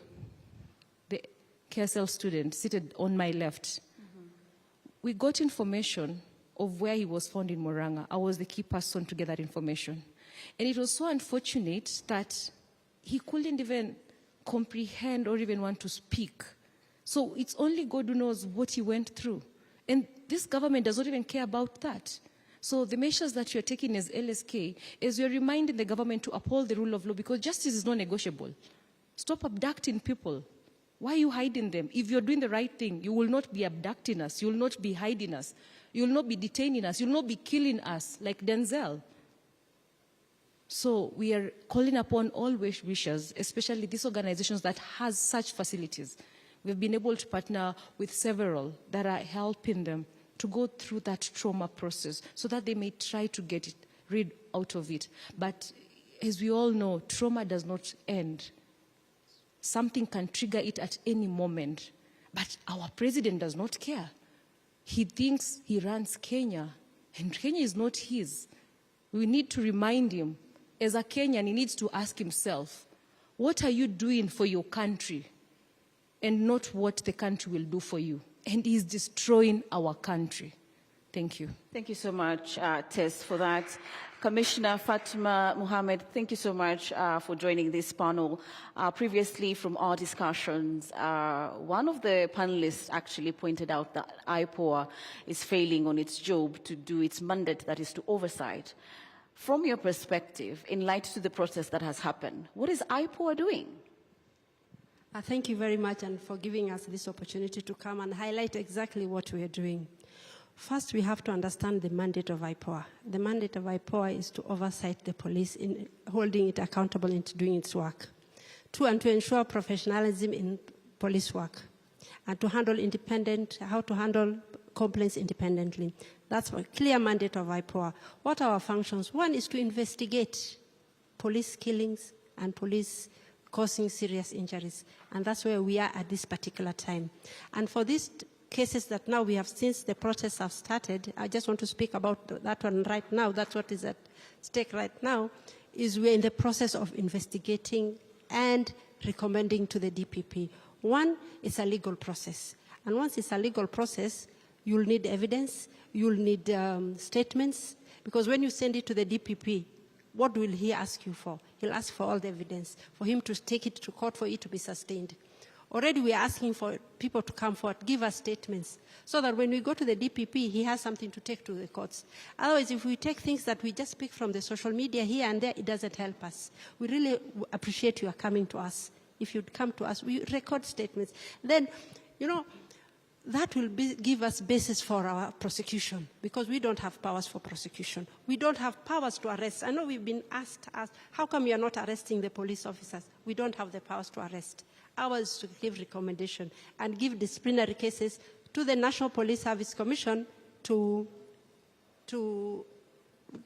[SPEAKER 19] the KSL student seated on my left. We got information of where he was found in Murang'a. I was the key person to get that information. And it was so unfortunate that he couldn't even comprehend or even want to speak. So it's only God who knows what he went through. And this government does not even care about that. So the measures that you're taking as LSK is you're reminding the government to uphold the rule of law because justice is not negotiable. Stop abducting people. Why are you hiding them? If you're doing the right thing, you will not be abducting us. You will not be hiding us. You will not be detaining us. You will not be killing us like Denzel. So we are calling upon all wishers, especially these organizations that has such facilities. We've been able to partner with several that are helping them to go through that trauma process so that they may try to get rid out of it. But as we all know, trauma does not end. Something can trigger it at any moment. But our president does not care. He thinks he runs Kenya, and Kenya is not his. We need to remind him, as a Kenyan, he needs to ask himself, what are you doing for your country? And not what the country will do for you. And he's destroying our country. Thank you.
[SPEAKER 9] Thank you so much, Tess, for that. Commissioner Fatima Mohammed, thank you so much for joining this panel. Previously, from our discussions, one of the panelists actually pointed out that IPOA is failing on its job to do its mandate, that is to oversight. From your perspective, in light to the process that has happened, what is IPOA doing?
[SPEAKER 15] Thank you very much and for giving us this opportunity to come and highlight exactly what we are doing. First, we have to understand the mandate of IPOA. The mandate of IPOA is to oversight the police in holding it accountable into doing its work. Two, and to ensure professionalism in police work. And to handle how to handle complaints independently. That's a clear mandate of IPOA. What are our functions? One is to investigate police killings and police causing serious injuries. And that's where we are at this particular time. And for these cases that now we have, since the protests have started, I just want to speak about that one right now. That's what is at stake right now, is we're in the process of investigating and recommending to the DPP. One, it's a legal process. And once it's a legal process, you'll need evidence, you'll need statements, because when you send it to the DPP, what will he ask you for? He'll ask for all the evidence, for him to take it to court for it to be sustained. Already we are asking for people to come forward, give us statements, so that when we go to the DPP, he has something to take to the courts. Otherwise, if we take things that we just pick from the social media here and there, it doesn't help us. We really appreciate you coming to us. If you'd come to us, we record statements. Then, that will give us basis for our prosecution, because we don't have powers for prosecution. We don't have powers to arrest. I know we've been asked, how come you are not arresting the police officers? We don't have the powers to arrest. Ours is to give recommendation and give disciplinary cases to the National Police Service Commission to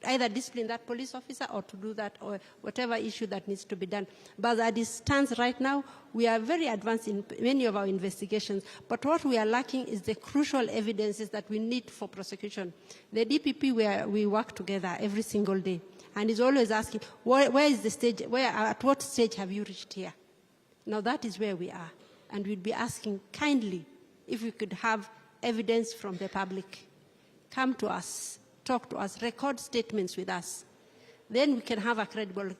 [SPEAKER 15] either discipline that police officer or to do that, or whatever issue that needs to be done. But as it stands right now, we are very advanced in many of our investigations. But what we are lacking is the crucial evidences that we need for prosecution. The DPP, we work together every single day, and is always asking, where is the stage, at what stage have you reached here? Now that is where we are. And we'd be asking kindly if we could have evidence from the public. Come to us. Talk to us, record statements with us. Then we can have a credible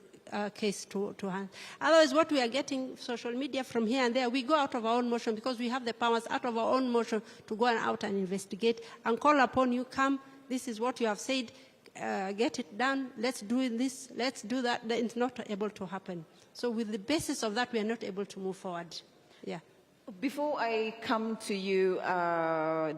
[SPEAKER 15] case to hand. Otherwise, what we are getting social media from here and there, we go out of our own motion because we have the powers out of our own motion to go out and investigate and call upon you, come, this is what you have said, get it done, let's do this, let's do that. It's not able to happen. So with the basis of that, we are not able to move forward. Yeah.
[SPEAKER 9] Before I come to you,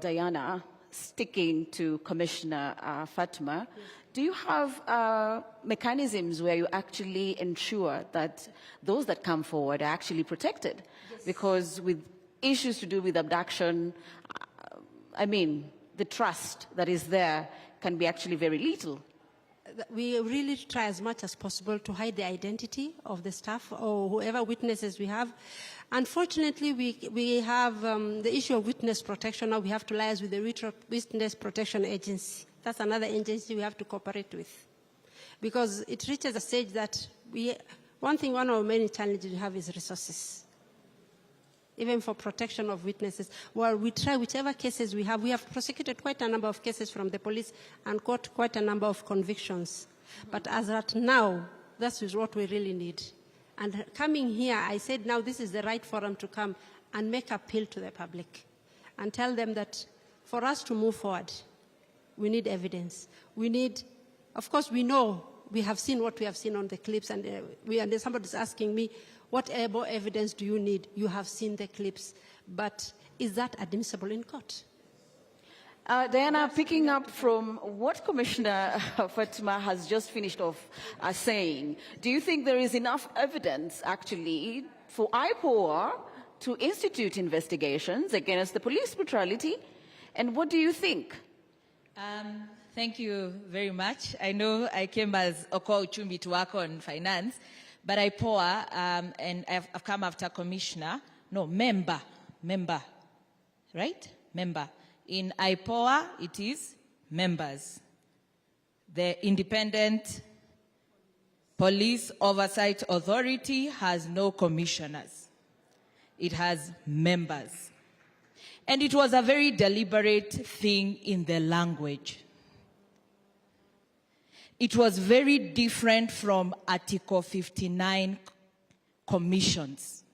[SPEAKER 9] Diana, sticking to Commissioner Fatima, yes. Do you have mechanisms where you actually ensure that those that come forward are actually protected? Yes. Because with issues to do with abduction, the trust that is there can be actually very little.
[SPEAKER 15] We really try as much as possible to hide the identity of the staff or whoever witnesses we have. Unfortunately, we have the issue of witness protection. Now we have to liaise with the Witness Protection Agency. That's another agency we have to cooperate with. Because it reaches a stage that one of our many challenges we have is resources. Even for protection of witnesses. Well, we try whichever cases we have. We have prosecuted quite a number of cases from the police and got quite a number of convictions. But as at now, that is what we really need. And coming here, I said now this is the right forum to come and make appeal to the public and tell them that for us to move forward, we need evidence. We need, of course, we know, we have seen what we have seen on the clips, and somebody's asking me, what evidence do you need? You have seen the clips, but is that admissible in court?
[SPEAKER 9] Diana, picking up from what Commissioner Fatima has just finished off saying, do you think there is enough evidence actually for IPOA to institute investigations against the police brutality? And what do you think?
[SPEAKER 12] Thank you very much. I know I came as Oko Uchumbi to work on finance, but IPOA, and I've come after member, right? Member. In IPOA, it is members. The Independent Police Oversight Authority has no commissioners. It has members. And it was a very deliberate thing in the language. It was very different from Article 59 commissions.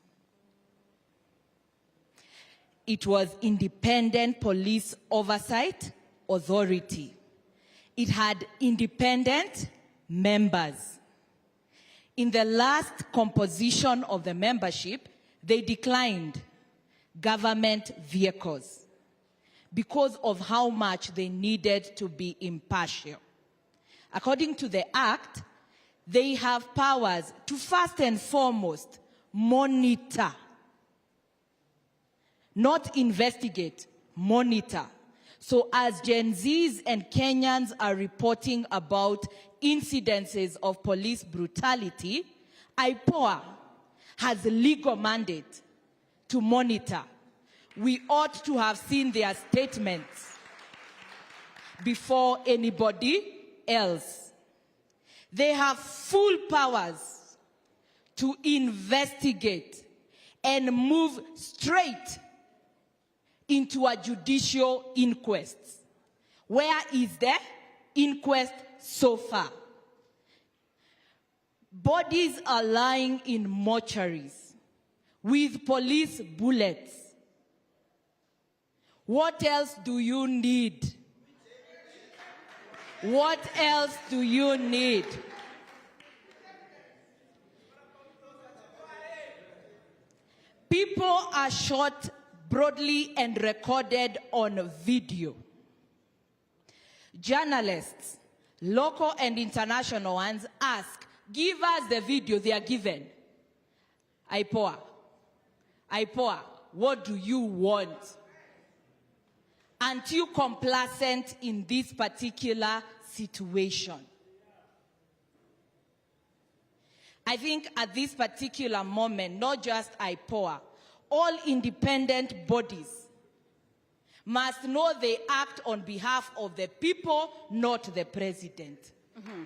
[SPEAKER 12] It was Independent Police Oversight Authority. It had independent members. In the last composition of the membership, they declined government vehicles because of how much they needed to be impartial. According to the Act, they have powers to first and foremost monitor, not investigate, monitor. So as Gen Zs and Kenyans are reporting about incidences of police brutality, IPOA has a legal mandate to monitor. We ought to have seen their statements before anybody else. They have full powers to investigate and move straight into a judicial inquest. Where is the inquest so far? Bodies are lying in mortuaries with police bullets. What else do you need? What else do you need? People are shot broadly and recorded on video. Journalists, local and international ones, ask, give us the video. They are given. IPOA, what do you want? Aren't you complacent in this particular situation? I think at this particular moment, not just IPOA, all independent bodies must know they act on behalf of the people, not the president. Mm-hmm.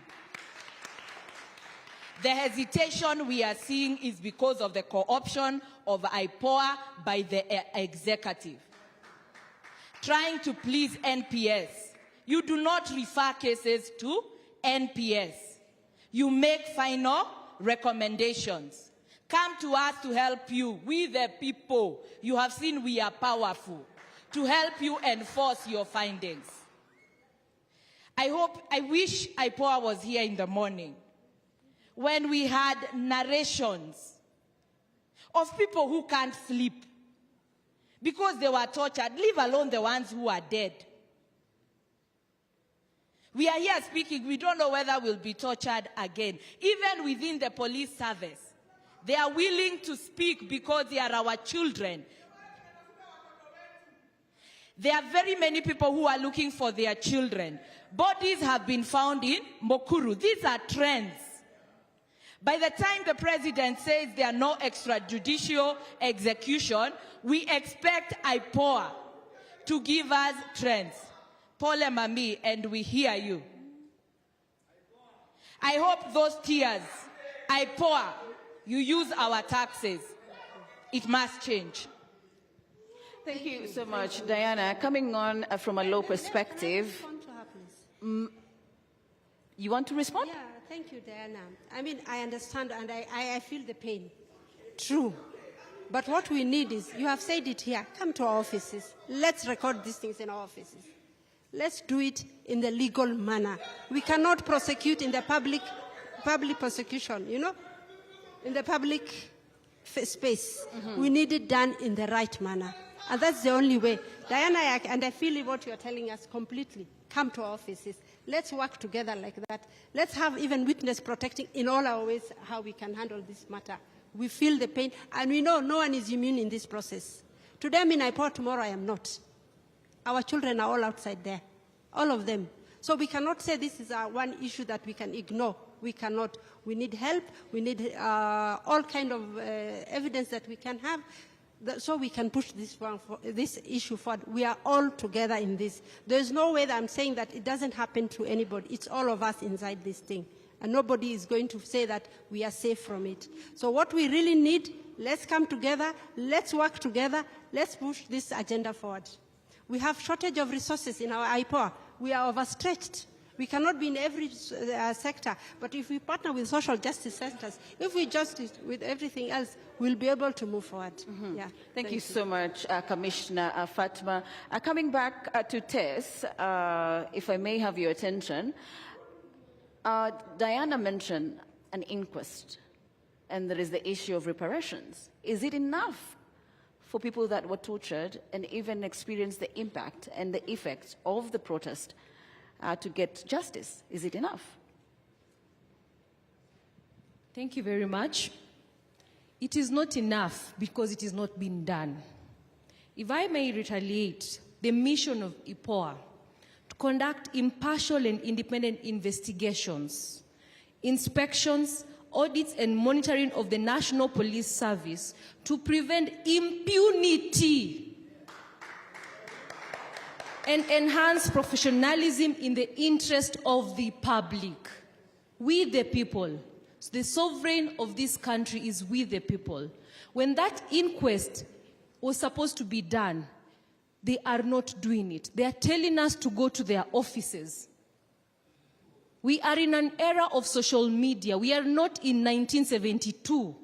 [SPEAKER 12] The hesitation we are seeing is because of the co-option of IPOA by the executive. Trying to please NPS. You do not refer cases to NPS. You make final recommendations. Come to us to help you. We the people. You have seen we are powerful. To help you enforce your findings. I wish IPOA was here in the morning when we had narrations of people who can't sleep because they were tortured, leave alone the ones who are dead. We are here speaking, we don't know whether we'll be tortured again. Even within the police service, they are willing to speak because they are our children. There are very many people who are looking for their children. Bodies have been found in Mukuru. These are trends. By the time the president says there are no extrajudicial execution, we expect IPOA to give us trends. Pole Mami, and we hear you. I hope those tears, IPOA, you use our taxes. It must change.
[SPEAKER 9] Thank you so much, Diana. Coming on from a law perspective, you want to respond?
[SPEAKER 15] Yeah, thank you, Diana. I mean, I understand and I feel the pain. True. But what we need is, you have said it here, come to our offices. Let's record these things in our offices. Let's do it in the legal manner. We cannot prosecute in the public prosecution, you know, in the public space. We need it done in the right manner. And that's the only way. Diana, and I feel what you're telling us completely. Come to our offices. Let's work together like that. Let's have even witness protecting in all our ways how we can handle this matter. We feel the pain, and we know no one is immune in this process. Today I'm in IPOA, tomorrow I am not. Our children are all outside there, all of them. So we cannot say this is one issue that we can ignore. We cannot. We need help. We need all kind of evidence that we can have, so we can push this issue forward. We are all together in this. There's no way that I'm saying that it doesn't happen to anybody. It's all of us inside this thing. And nobody is going to say that we are safe from it. So what we really need, let's come together, let's work together, let's push this agenda forward. We have shortage of resources in our IPOA. We are overstretched. We cannot be in every sector, but if we partner with social justice centers, if we justice with everything else, we'll be able to move forward. Yeah.
[SPEAKER 9] Thank you so much, Commissioner Fatma. Coming back to Tess, if I may have your attention, Diana mentioned an inquest, and there is the issue of reparations. Is it enough for people that were tortured and even experienced the impact and the effects of the protest to get justice? Is it enough?
[SPEAKER 19] Thank you very much. It is not enough because it is not being done. If I may retaliate, the mission of IPOA to conduct impartial and independent investigations, inspections, audits and monitoring of the National Police Service to prevent impunity and enhance professionalism in the interest of the public. We the people, the sovereign of this country is we the people. When that inquest was supposed to be done, they are not doing it. They are telling us to go to their offices. We are in an era of social media. We are not in 1972,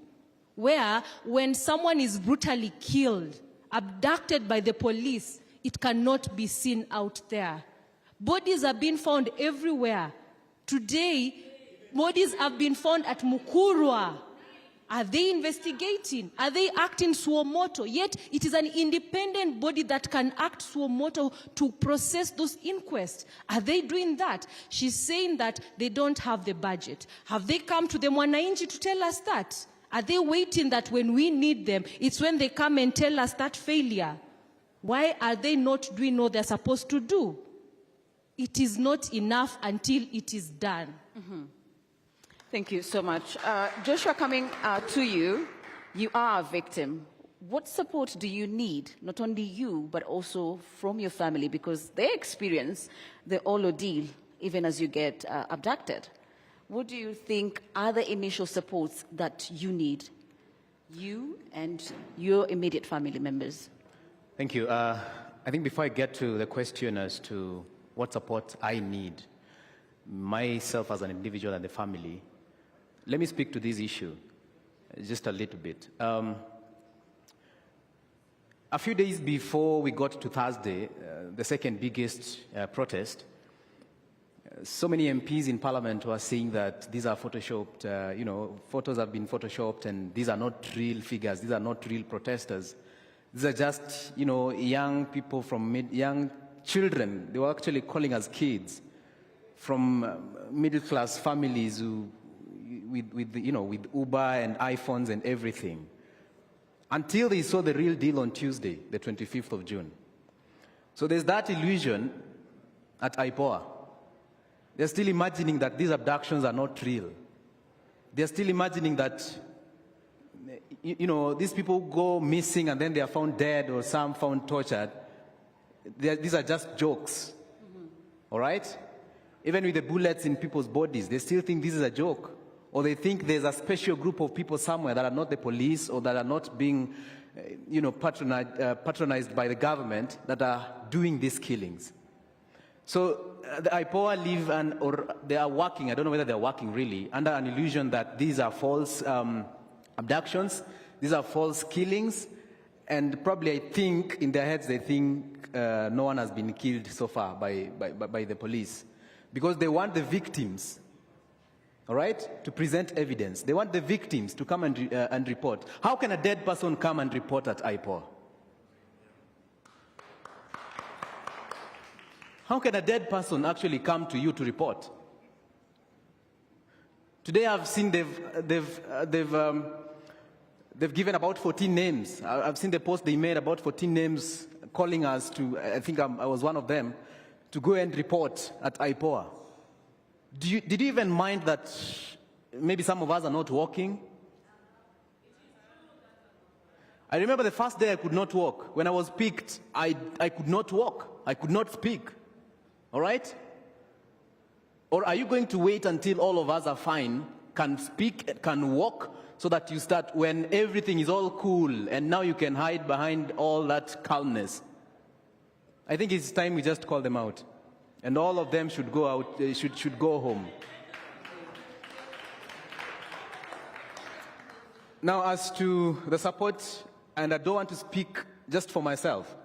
[SPEAKER 19] where when someone is brutally killed, abducted by the police, it cannot be seen out there. Bodies are being found everywhere. Today, bodies have been found at Mukurwa. Are they investigating? Are they acting suo motu? Yet it is an independent body that can act suo motu to process those inquests. Are they doing that? She's saying that they don't have the budget. Have they come to the Mwanainchi to tell us that? Are they waiting that when we need them, it's when they come and tell us that failure? Why are they not doing what they're supposed to do? It is not enough until it is done.
[SPEAKER 9] Thank you so much. Joshua, coming to you, you are a victim. What support do you need, not only you, but also from your family, because they experience the whole ordeal even as you get abducted? What do you think are the initial supports that you need, you and your immediate family members?
[SPEAKER 14] Thank you. I think before I get to the question as to what support I need, myself as an individual and the family, let me speak to this issue just a little bit. A few days before we got to Thursday, the second biggest protest, so many MPs in Parliament were saying that these are photoshopped, photos have been photoshopped and these are not real figures, these are not real protesters. These are just, young people young children. They were actually calling us kids from middle-class families who, with Uber and iPhones and everything. Until they saw the real deal on Tuesday, the 25th of June. So there's that illusion at IPOA. They're still imagining that these abductions are not real. They're still imagining that, you know, these people go missing and then they are found dead or some found tortured. These are just jokes. All right? Even with the bullets in people's bodies, they still think this is a joke. Or they think there's a special group of people somewhere that are not the police or that are not being, you know, patronized by the government that are doing these killings. So the IPOA live or they are working, I don't know whether they're working really, under an illusion that these are false abductions, these are false killings, and probably I think in their heads they think no one has been killed so far by the police. Because they want the victims, all right, to present evidence. They want the victims to come and report. How can a dead person come and report at IPOA? How can a dead person actually come to you to report? Today I've seen they've given about 14 names. I've seen the post they made about 14 names calling us to, I think I was one of them, to go and report at IPOA. Did you even mind that maybe some of us are not walking? I remember the first day I could not walk. When I was picked, I could not walk. I could not speak. All right? Or are you going to wait until all of us are fine, can speak, can walk, so that you start when everything is all cool and now you can hide behind all that calmness? I think it's time we just call them out. And all of them should go out, should go home. Now, as to the support, and I don't want to speak just for myself.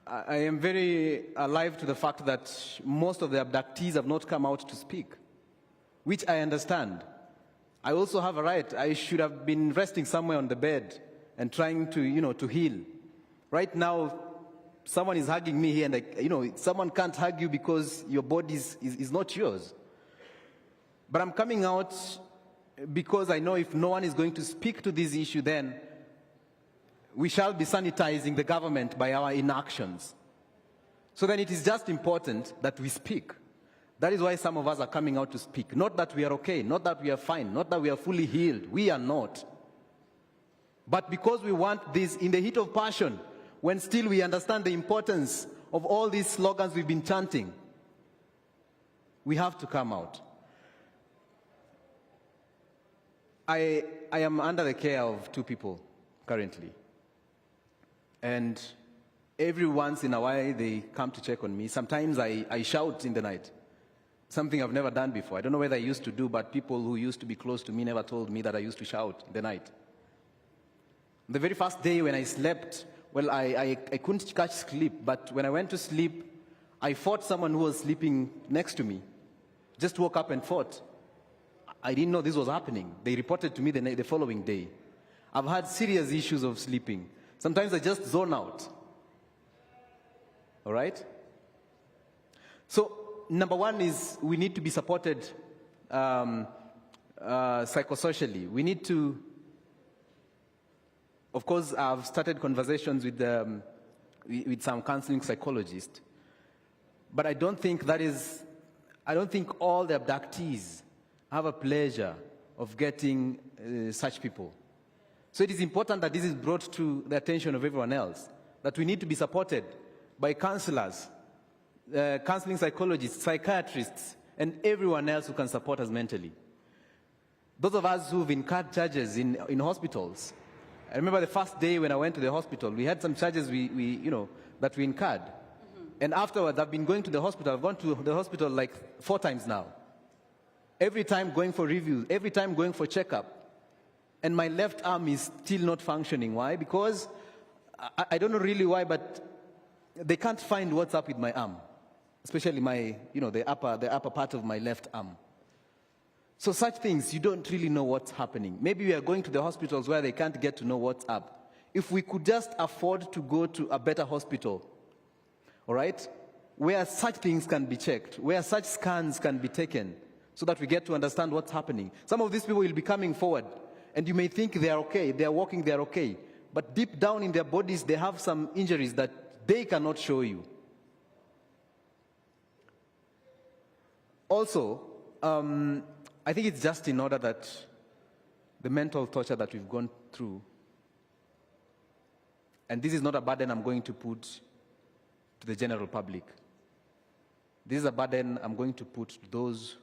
[SPEAKER 14] I am very alive to the fact that most of the abductees have not come out to speak, which I understand. I also have a right. I should have been resting somewhere on the bed and trying to, you know, to heal. Right now, someone is hugging me here, and you know, someone can't hug you because your body is not yours. But I'm coming out because I know if no one is going to speak to this issue, then we shall be sanitizing the government by our inactions. So then it is just important that we speak. That is why some of us are coming out to speak. Not that we are okay, not that we are fine, not that we are fully healed. We are not. But because we want this in the heat of passion, when still we understand the importance of all these slogans we've been chanting, we have to come out. I am under the care of 2 people currently. And every once in a while they come to check on me. Sometimes I shout in the night, something I've never done before. I don't know whether I used to do, but people who used to be close to me never told me that I used to shout in the night. The very first day when I slept, well, I couldn't catch sleep, but when I went to sleep, I fought someone who was sleeping next to me. Just woke up and fought. I didn't know this was happening. They reported to me the following day. I've had serious issues of sleeping. Sometimes I just zone out. All right? So, number one is we need to be supported psychosocially. We need to, of course, I've started conversations with some counseling psychologists, but I don't think all the abductees have a pleasure of getting such people. So it is important that this is brought to the attention of everyone else, that we need to be supported by counselors, counseling psychologists, psychiatrists, and everyone else who can support us mentally. Those of us who've incurred charges in hospitals, I remember the first day when I went to the hospital, we had some charges that we incurred. Mm-hmm. And afterwards, I've been going to the hospital. I've gone to the hospital like 4 times now. Every time going for reviews, every time going for checkup. And my left arm is still not functioning. Why? Because I don't know really why, but they can't find what's up with my arm, especially the upper part of my left arm. So such things, you don't really know what's happening. Maybe we are going to the hospitals where they can't get to know what's up. If we could just afford to go to a better hospital, all right, where such things can be checked, where such scans can be taken, so that we get to understand what's happening. Some of these people will be coming forward, and you may think they are okay, they are walking, they are okay.
[SPEAKER 20] but deep down in their bodies, they have some injuries that they cannot show you. Also, I think it's just in order that the mental torture that we've gone through, and this is not a burden I'm going to put to the general public. This is a burden I'm going to put to those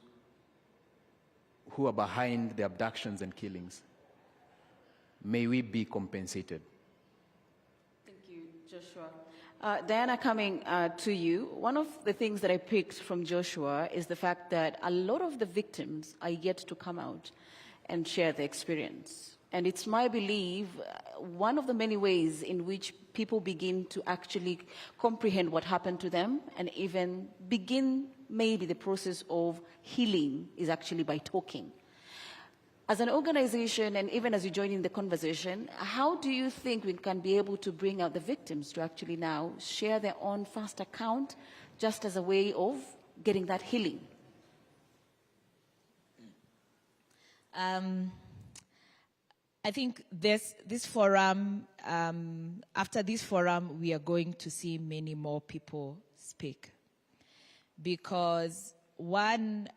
[SPEAKER 20] who are behind the abductions and killings. May we be compensated.
[SPEAKER 9] Thank you, Joshua. Diana, coming to you, one of the things that I picked from Joshua is the fact that a lot of the victims are yet to come out and share their experience. And it's my belief, one of the many ways in which people begin to actually comprehend what happened to them and even begin maybe the process of healing is actually by talking. As an organization, and even as you join in the conversation, how do you think we can be able to bring out the victims to actually now share their own first account just as a way of getting that healing?
[SPEAKER 12] I think this forum, after this forum, we are going to see many more people speak. Because one,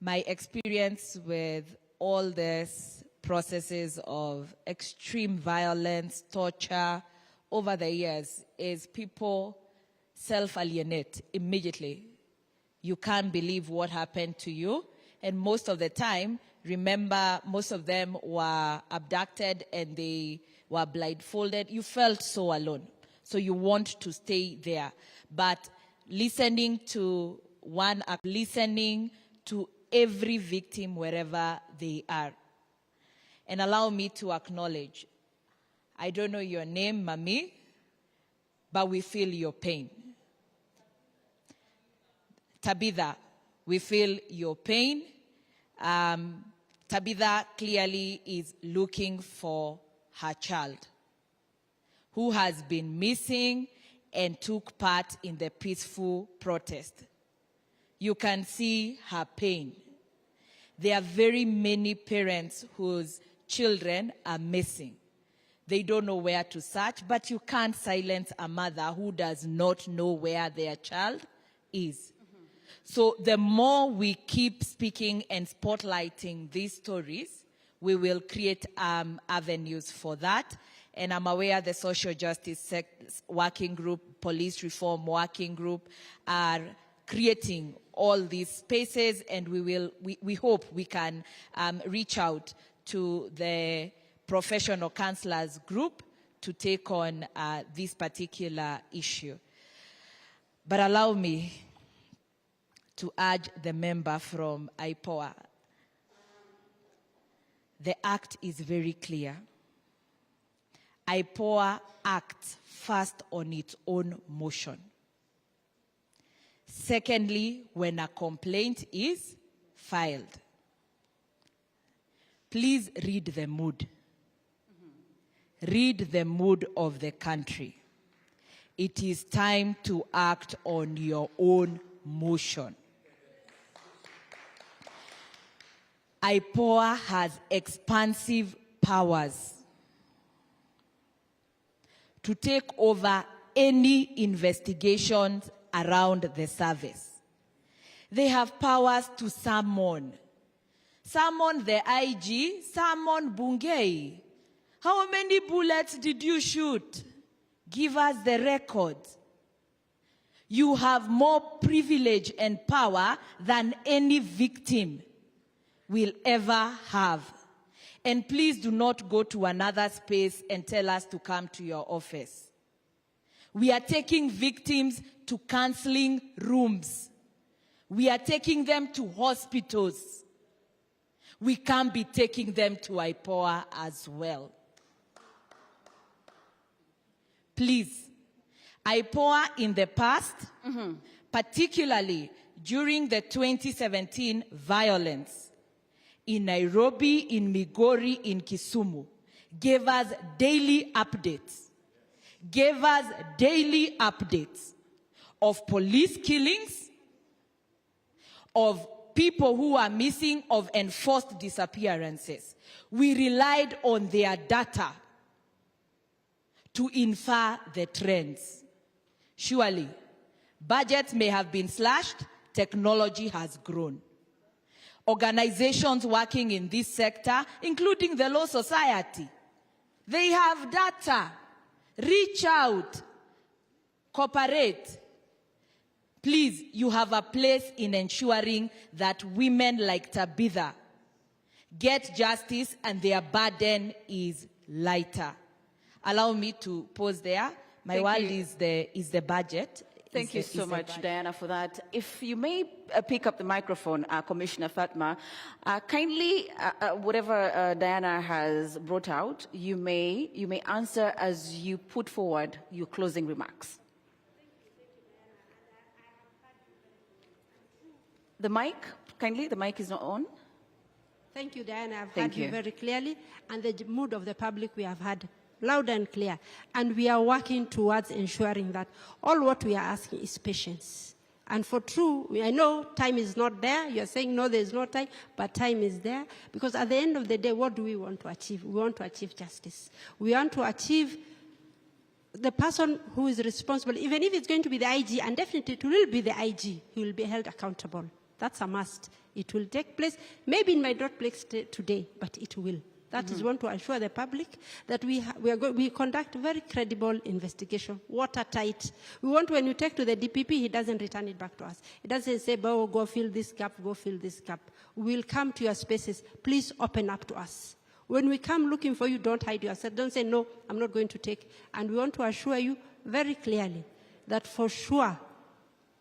[SPEAKER 12] my experience with all these processes of extreme violence, torture over the years is people self-alienate immediately. You can't believe what happened to you. And most of the time, remember, most of them were abducted and they were blindfolded. You felt so alone. So you want to stay there. But listening to listening to every victim wherever they are. And allow me to acknowledge, I don't know your name, Mami, but we feel your pain. Tabitha, we feel your pain. Tabitha clearly is looking for her child who has been missing and took part in the peaceful protest. You can see her pain. There are very many parents whose children are missing. They don't know where to search, but you can't silence a mother who does not know where their child is. So the more we keep speaking and spotlighting these stories, we will create avenues for that. And I'm aware the social justice working group, police reform working group are creating all these spaces, and we hope we can reach out to the professional counselors group to take on this particular issue. But allow me to urge the member from IPOA. The act is very clear. IPOA acts first on its own motion. Secondly, when a complaint is filed. Please read the mood. Read the mood of the country. It is time to act on your own motion. IPOA has expansive powers to take over any investigations around the service. They have powers to summon the IG, summon Bungei. How many bullets did you shoot? Give us the record. You have more privilege and power than any victim will ever have. And please do not go to another space and tell us to come to your office. We are taking victims to counseling rooms. We are taking them to hospitals. We can't be taking them to IPOA as well. Please, IPOA in the past, particularly during the 2017 violence in Nairobi, in Migori, in Kisumu, gave us daily updates. Gave us daily updates of police killings, of people who are missing, of enforced disappearances. We relied on their data to infer the trends. Surely, budgets may have been slashed, technology has grown. Organizations working in this sector, including the Law Society, they have data. Reach out, cooperate. Please, you have a place in ensuring that women like Tabitha get justice and their burden is lighter. Allow me to pause there. My world is the budget.
[SPEAKER 9] Thank you so much, Diana, for that. If you may pick up the microphone, Commissioner Fatma, kindly, whatever Diana has brought out, you may answer as you put forward your closing remarks. The mic, kindly, the mic is not on.
[SPEAKER 15] Thank you, Diana. I've heard you very clearly, and the mood of the public we have had loud and clear. And we are working towards ensuring that all what we are asking is patience. And for true, I know time is not there. You're saying, no, there's no time, but time is there. Because at the end of the day, what do we want to achieve? We want to achieve justice. We want to achieve the person who is responsible, even if it's going to be the IG, and definitely it will be the IG, he will be held accountable. That's a must. It will take place. Maybe it might not take place today, but it will. That is want to assure the public that we conduct very credible investigation, watertight. We want when you take to the DPP, he doesn't return it back to us. He doesn't say, oh, go fill this gap, go fill this gap. We will come to your spaces. Please open up to us. When we come looking for you, don't hide yourself. Don't say, no, I'm not going to take. And we want to assure you very clearly that for sure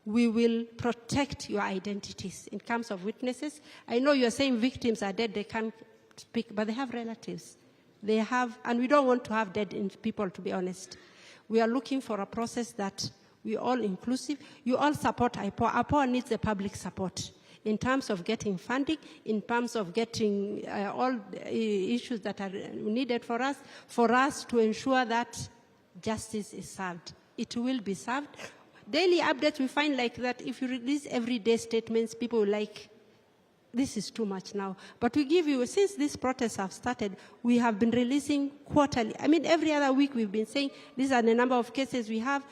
[SPEAKER 15] we will protect your identities in terms of witnesses. I know you're saying victims are dead, they can't speak, but they have relatives. They have, and we don't want to have dead people, to be honest. We are looking for a process that we all inclusive. You all support IPOA. IPOA needs the public support in terms of getting funding, in terms of getting all issues that are needed for us to ensure that justice is served. It will be served. Daily updates, we find like that if you release everyday statements, people will like, this is too much now. But we give you, since these protests have started, we have been releasing quarterly. I mean, every other week we've been saying, these are the number of cases we have.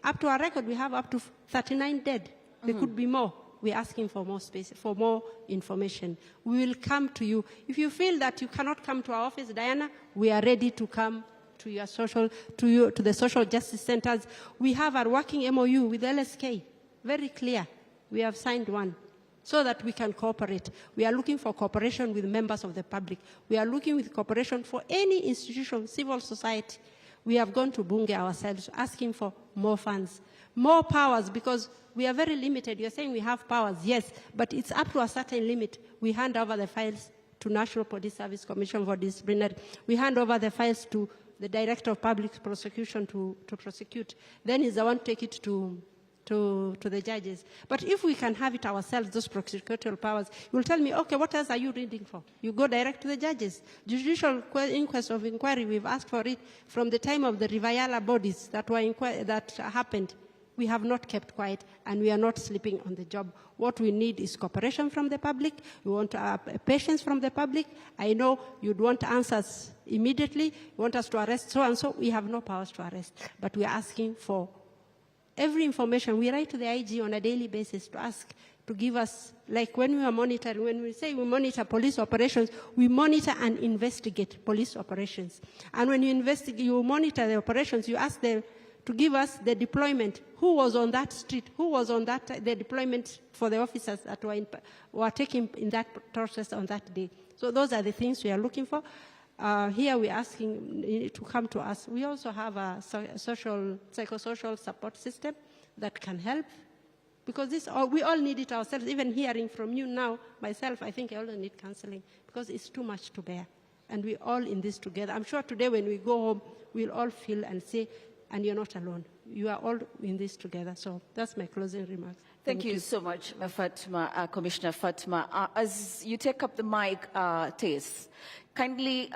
[SPEAKER 15] Up to our record, we have up to 39 dead. There could be more. We're asking for more space, for more information. We will come to you. If you feel that you cannot come to our office, Diana, we are ready to come to your to the social justice centers. We have our working MOU with LSK, very clear. We have signed one so that we can cooperate. We are looking for cooperation with members of the public. We are looking with cooperation for any institution, civil society. We have gone to Bunge ourselves, asking for more funds, more powers, because we are very limited. You're saying we have powers, yes, but it's up to a certain limit. We hand over the files to National Police Service Commission for disciplinary. We hand over the files to the Director of Public Prosecution to prosecute. Then he's the one to take it to the judges. But if we can have it ourselves, those prosecutorial powers, you will tell me, okay, what else are you reading for? You go direct to the judges. Judicial inquest of inquiry, we've asked for it from the time of the Riviera bodies that happened. We have not kept quiet, and we are not sleeping on the job. What we need is cooperation from the public. We want patience from the public. I know you'd want answers immediately. You want us to arrest so-and-so. We have no powers to arrest, but we are asking for every information. We write to the IG on a daily basis to ask to give us, like when we are monitoring, when we say we monitor police operations, we monitor and investigate police operations. And when you investigate, you monitor the operations, you ask them to give us the deployment, who was on that street, who was on that, the deployment for the officers that were taking in that process on that day. So those are the things we are looking for. Here we're asking to come to us. We also have a psychosocial support system that can help, because we all need it ourselves. Even hearing from you now, myself, I think I also need counseling, because it's too much to bear. And we're all in this together. I'm sure today when we go home, we'll all feel and say, and you're not alone. You are all in this together. So that's my closing remarks.
[SPEAKER 9] Thank you so much, Fatma, Commissioner Fatma. As you take up the mic, Tess, kindly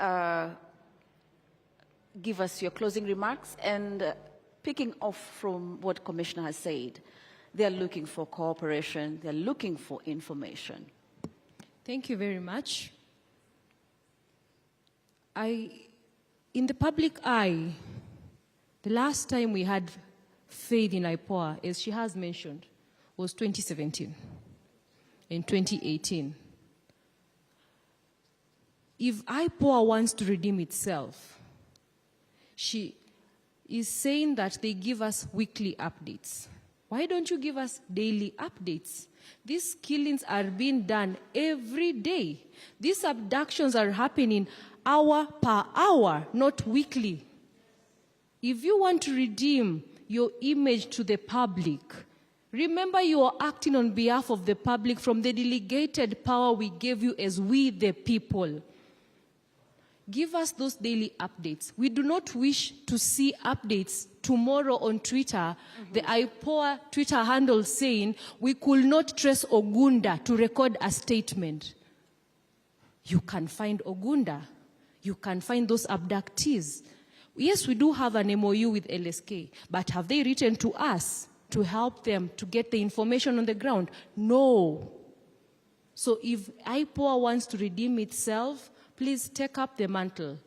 [SPEAKER 9] give us your closing remarks. And picking off from what Commissioner has said, they're looking for cooperation. They're looking for information.
[SPEAKER 19] Thank you very much. In the public eye, The last time we had faith in IPOA, as she has mentioned, was 2017 and 2018. If IPOA wants to redeem itself, she is saying that they give us weekly updates. Why don't you give us daily updates? These killings are being done every day. These abductions are happening hour per hour, not weekly. If you want to redeem your image to the public, remember you are acting on behalf of the public from the delegated power we gave you as we the people. Give us those daily updates. We do not wish to see updates tomorrow on Twitter, the IPOA Twitter handle saying we could not trace Ogunda to record a statement. You can find Ogunda. You can find those abductees. Yes, we do have an MOU with LSK, but have they written to us to help them to get the information on the ground? No. So if IPOA wants to redeem itself, please take up the mantle.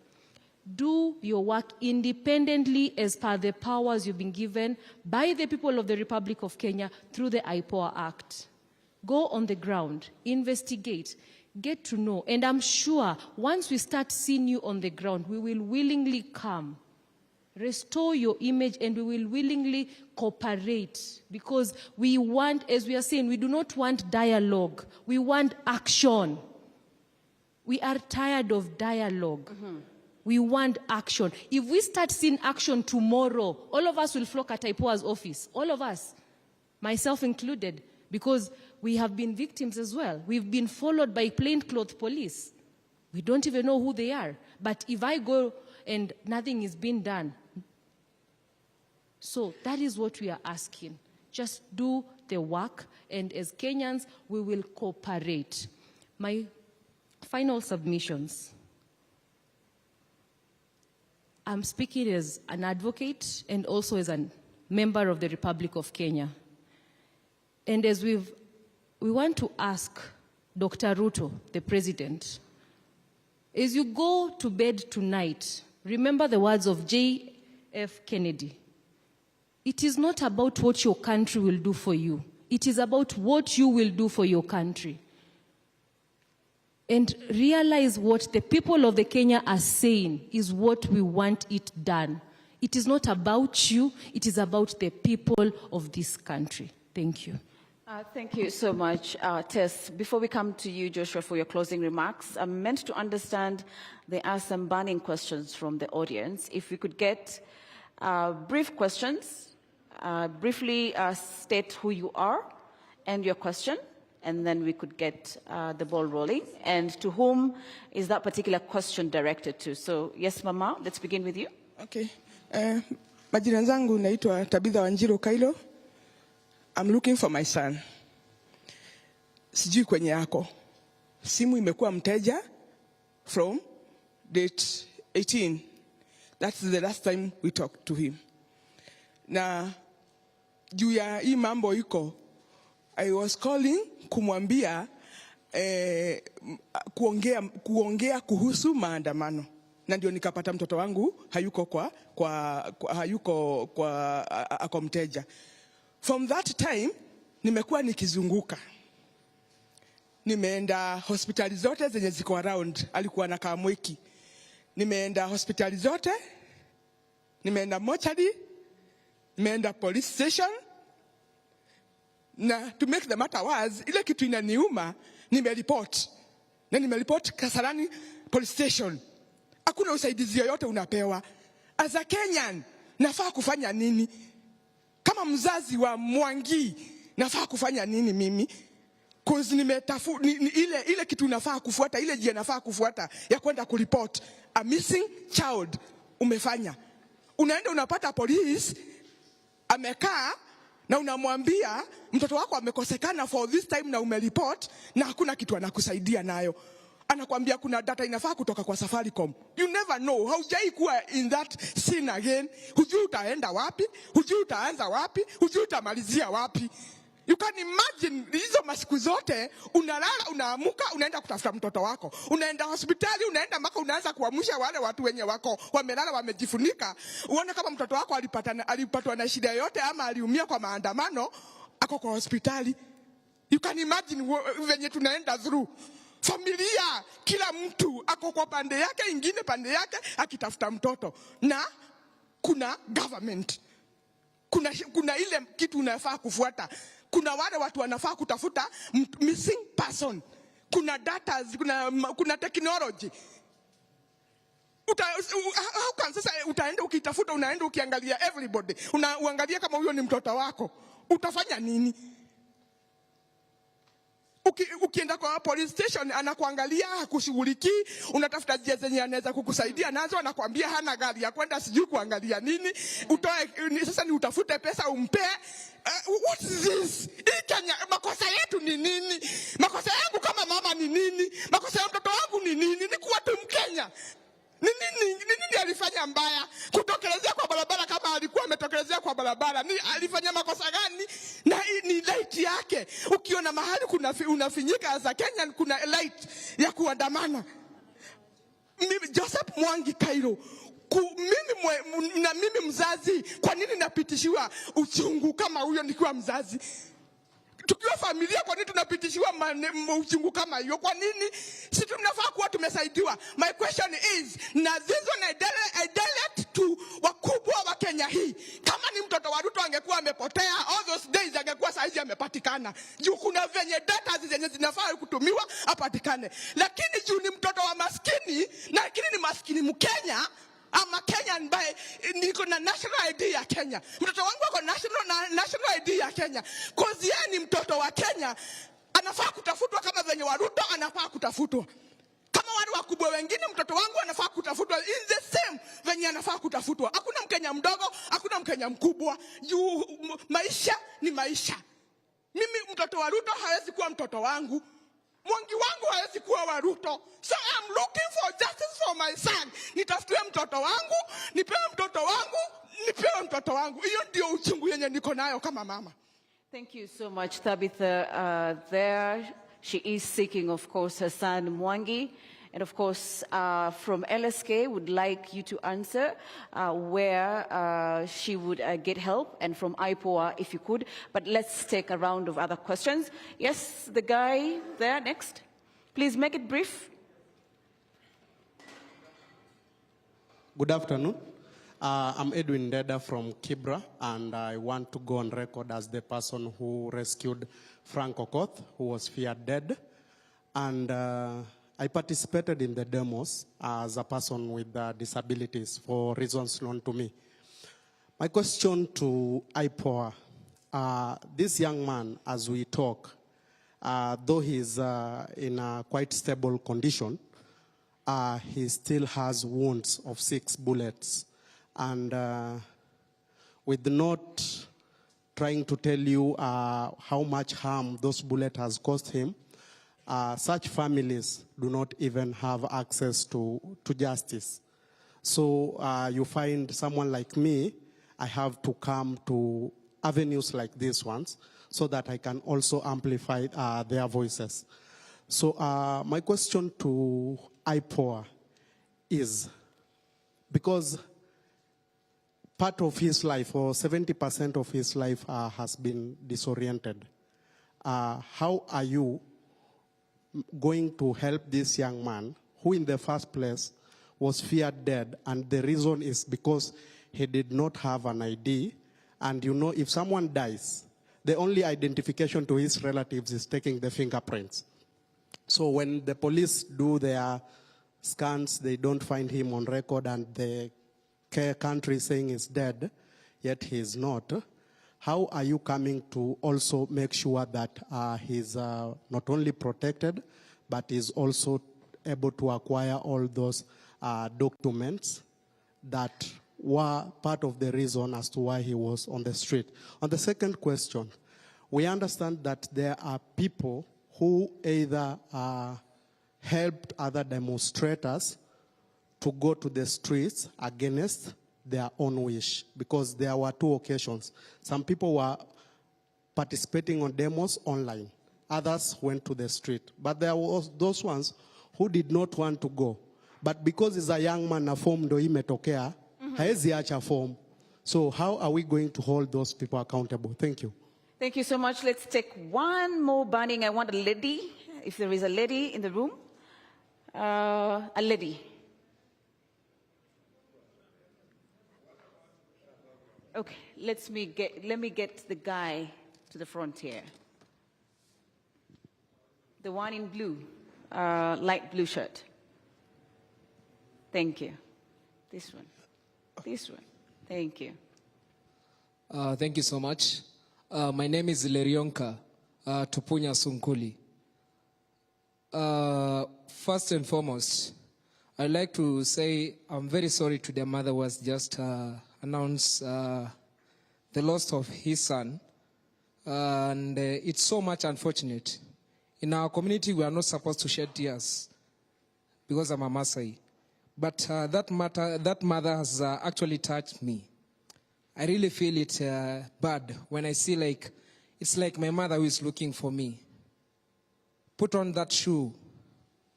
[SPEAKER 19] Do your work independently as per the powers you've been given by the people of the Republic of Kenya through the IPOA Act. Go on the ground, investigate, get to know. And I'm sure once we start seeing you on the ground, we will willingly come. Restore your image and we will willingly cooperate. Because we want, as we are saying, we do not want dialogue. We want action. We are tired of dialogue. We want action. If we start seeing action tomorrow, all of us will flock at IPOA's office. All of us, myself included, because we have been victims as well. We've been followed by plainclothes police. We don't even know who they are. But if I go and nothing is being done, so that is what we are asking. Just do the work, and as Kenyans, we will cooperate. My final submissions. I'm speaking as an advocate and also as a member of the Republic of Kenya. And as we want to ask Dr. Ruto, the president, as you go to bed tonight, remember the words of J.F. Kennedy. It is not about what your country will do for you. It is about what you will do for your country. And realize what the people of the Kenya are saying is what we want it done. It is not about you, it is about the people of this country. Thank you.
[SPEAKER 9] Thank you so much, Tess. Before we come to you, Joshua, for your closing remarks, I'm meant to understand there are some burning questions from the audience. If we could get brief questions, briefly state who you are and your question, and then we could get the ball rolling. And to whom is that particular question directed to? So, yes, Mama, let's begin with you.
[SPEAKER 21] Okay. Majina zangu naitwa Tabitha Wanjiru Kailo. I'm looking for my son. Sijui kwenye yako. Simu imekuwa mteja from date 18. That's the last time we talked to him. Na juu ya hii mambo iko, I was calling kumwambia kuongea kuhusu maandamano. Na ndio nikapata mtoto wangu hayuko ako mteja. From that time nimekuwa nikizunguka. Nimeenda hospitali zote zenye ziko around, alikuwa na Kamweki. Nimeenda hospitali zote, nimeenda mortuary, nimeenda police station. Na to make the matter worse, ile kitu inaniuma, nimereport. Na nimereport Kasarani police station. Hakuna usaidizi yoyote unapewa. As a Kenyan, nafaa kufanya nini? Kama mzazi wa Mwangi, nafaa kufanya nini mimi? Cause ile kitu nafaa kufuata, ile njia nafaa kufuata ya kwenda kureport a missing child umefanya. Unaenda unapata police amekaa na unamwambia mtoto wako amekosekana for this time na umereport na hakuna kitu anakusaidia nayo. Anakuambia kuna data inafaa kutoka kwa Safaricom. You never know. Haujai kuwa in that scene again. Hujui utaenda wapi, hujui utaanza wapi, hujui utamalizia wapi. You can imagine hizo masiku zote unalala, unaamuka, unaenda kutafuta mtoto wako. Unaenda hospitali, unaenda mpaka unaanza kuamsha wale watu wenye wako wamelala wamejifunika. Uone kama mtoto wako alipatwa na shida yote ama aliumia kwa maandamano, ako kwa hospitali. You can imagine venye tunaenda through. Familia, kila mtu ako kwa pande yake, ingine pande yake akitafuta mtoto. Na kuna government. Kuna ile kitu unafaa kufuata. Kuna wale watu wanafaa kutafuta missing person. Kuna data, kuna technology. Sasa utaenda ukitafuta, unaenda ukiangalia everybody. Uangalia kama huyo ni mtoto wako. Utafanya nini? Ukienda kwa police station anakuangalia, hakushughulikii, unatafuta njia zenye anaweza kukusaidia nazo, anakuambia hana gari ya kwenda sijui kuangalia nini, sasa ni utafute pesa umpe. What is this? Kenya, makosa yetu ni nini? Makosa yangu kama mama ni nini? Makosa ya mtoto wangu ni nini? Ni kuwa tu Mkenya. Nini alifanya mbaya? Kutokelezea kwa barabara kama alikuwa ametokelezea kwa barabara. Alifanya makosa gani? Na ni light yake. Ukiona mahali unafinyika za Kenya, kuna light ya kuandamana. Joseph Mwangi Cairo. Mimi mzazi, kwa nini napitishiwa uchungu kama huyo nikiwa mzazi? Tukiwa familia, kwa nini tunapitishiwa uchungu kama hiyo? Kwa nini? Si tunafaa kuwa tumesaidiwa. My question is, na zizo na direct to wakubwa wa Kenya hii. Kama ni mtoto wa Ruto angekuwa amepotea, all those days angekuwa saizi amepatikana. Juu kuna venye data zenye zinafaa kutumiwa apatikane. Lakini juu ni mtoto wa maskini, na lakini ni maskini Mkenya, ama Kenya ambaye niko na national ID ya Kenya. Mtoto wangu ako national ID ya Kenya. Cause yeye ni mtoto wa Kenya, anafaa kutafutwa kama venye wa Ruto anafaa kutafutwa. Kama wale wakubwa wengine, mtoto wangu anafaa kutafutwa in the same venye anafaa kutafutwa. Hakuna Mkenya mdogo, hakuna Mkenya mkubwa. Juu maisha ni maisha. Mimi mtoto wa Ruto hawezi kuwa mtoto wangu. Mwangi wangu hawezi kuwa wa Ruto. So I'm looking for justice for my son. Nitafutue mtoto wangu, nipewe mtoto wangu, nipewe mtoto wangu. Hiyo ndio uchungu yenye niko nayo kama mama.
[SPEAKER 9] Thank you so much, Tabitha. There she is seeking, of course, her son Mwangi. And of course, from LSK, would like you to answer where she would get help, and from IPOA, if you could. But let's take a round of other questions. Yes, the guy there next. Please make it brief.
[SPEAKER 6] Good afternoon. I'm Edwin Deda from Kibra, and I want to go on record as the person who rescued Frank Okoth, who was feared dead. And I participated in the demos as a person with disabilities for reasons known to me. My question to IPOA, this young man, as we talk, though he's in a quite stable condition, he still has wounds of 6 bullets. And with not trying to tell you how much harm those bullets has caused him, such families do not even have access to justice. So you find someone like me, I have to come to avenues like these ones so that I can also amplify their voices. So my question to IPOA is, because part of his life, or 70% of his life, has been disoriented, how are you going to help this young man who in the first place was feared dead, and the reason is because he did not have an ID? And you know, if someone dies, the only identification to his relatives is taking the fingerprints. So when the police do their scans, they don't find him on record, and the country saying he's dead, yet he is not. How are you coming to also make sure that he's not only protected, but is also able to acquire all those documents that were part of the reason as to why he was on the street? On the second question, we understand that there are people who either helped other demonstrators to go to the streets against their own wish, because there were 2 occasions. Some people were participating on demos online. Others went to the street. But there were those ones who did not want to go. But because he's a young man, a form ndo imetokea, haezi acha form. So how are we going to hold those people accountable? Thank you.
[SPEAKER 9] Thank you so much. Let's take one more burning. I want a lady, if there is a lady in the room. A lady. Okay, let me get the guy to the front here. The one in blue, light blue shirt. Thank you. This one. This one. Thank you.
[SPEAKER 5] Thank you so much. My name is Lerionka Tupunya Sunkuli. First and foremost, I'd like to say I'm very sorry to the mother who was just announced the loss of his son. And it's so much unfortunate. In our community, we are not supposed to shed tears because I'm a Maasai. But that mother has actually touched me. I really feel it bad when I see it's like my mother who is looking for me. Put on that shoe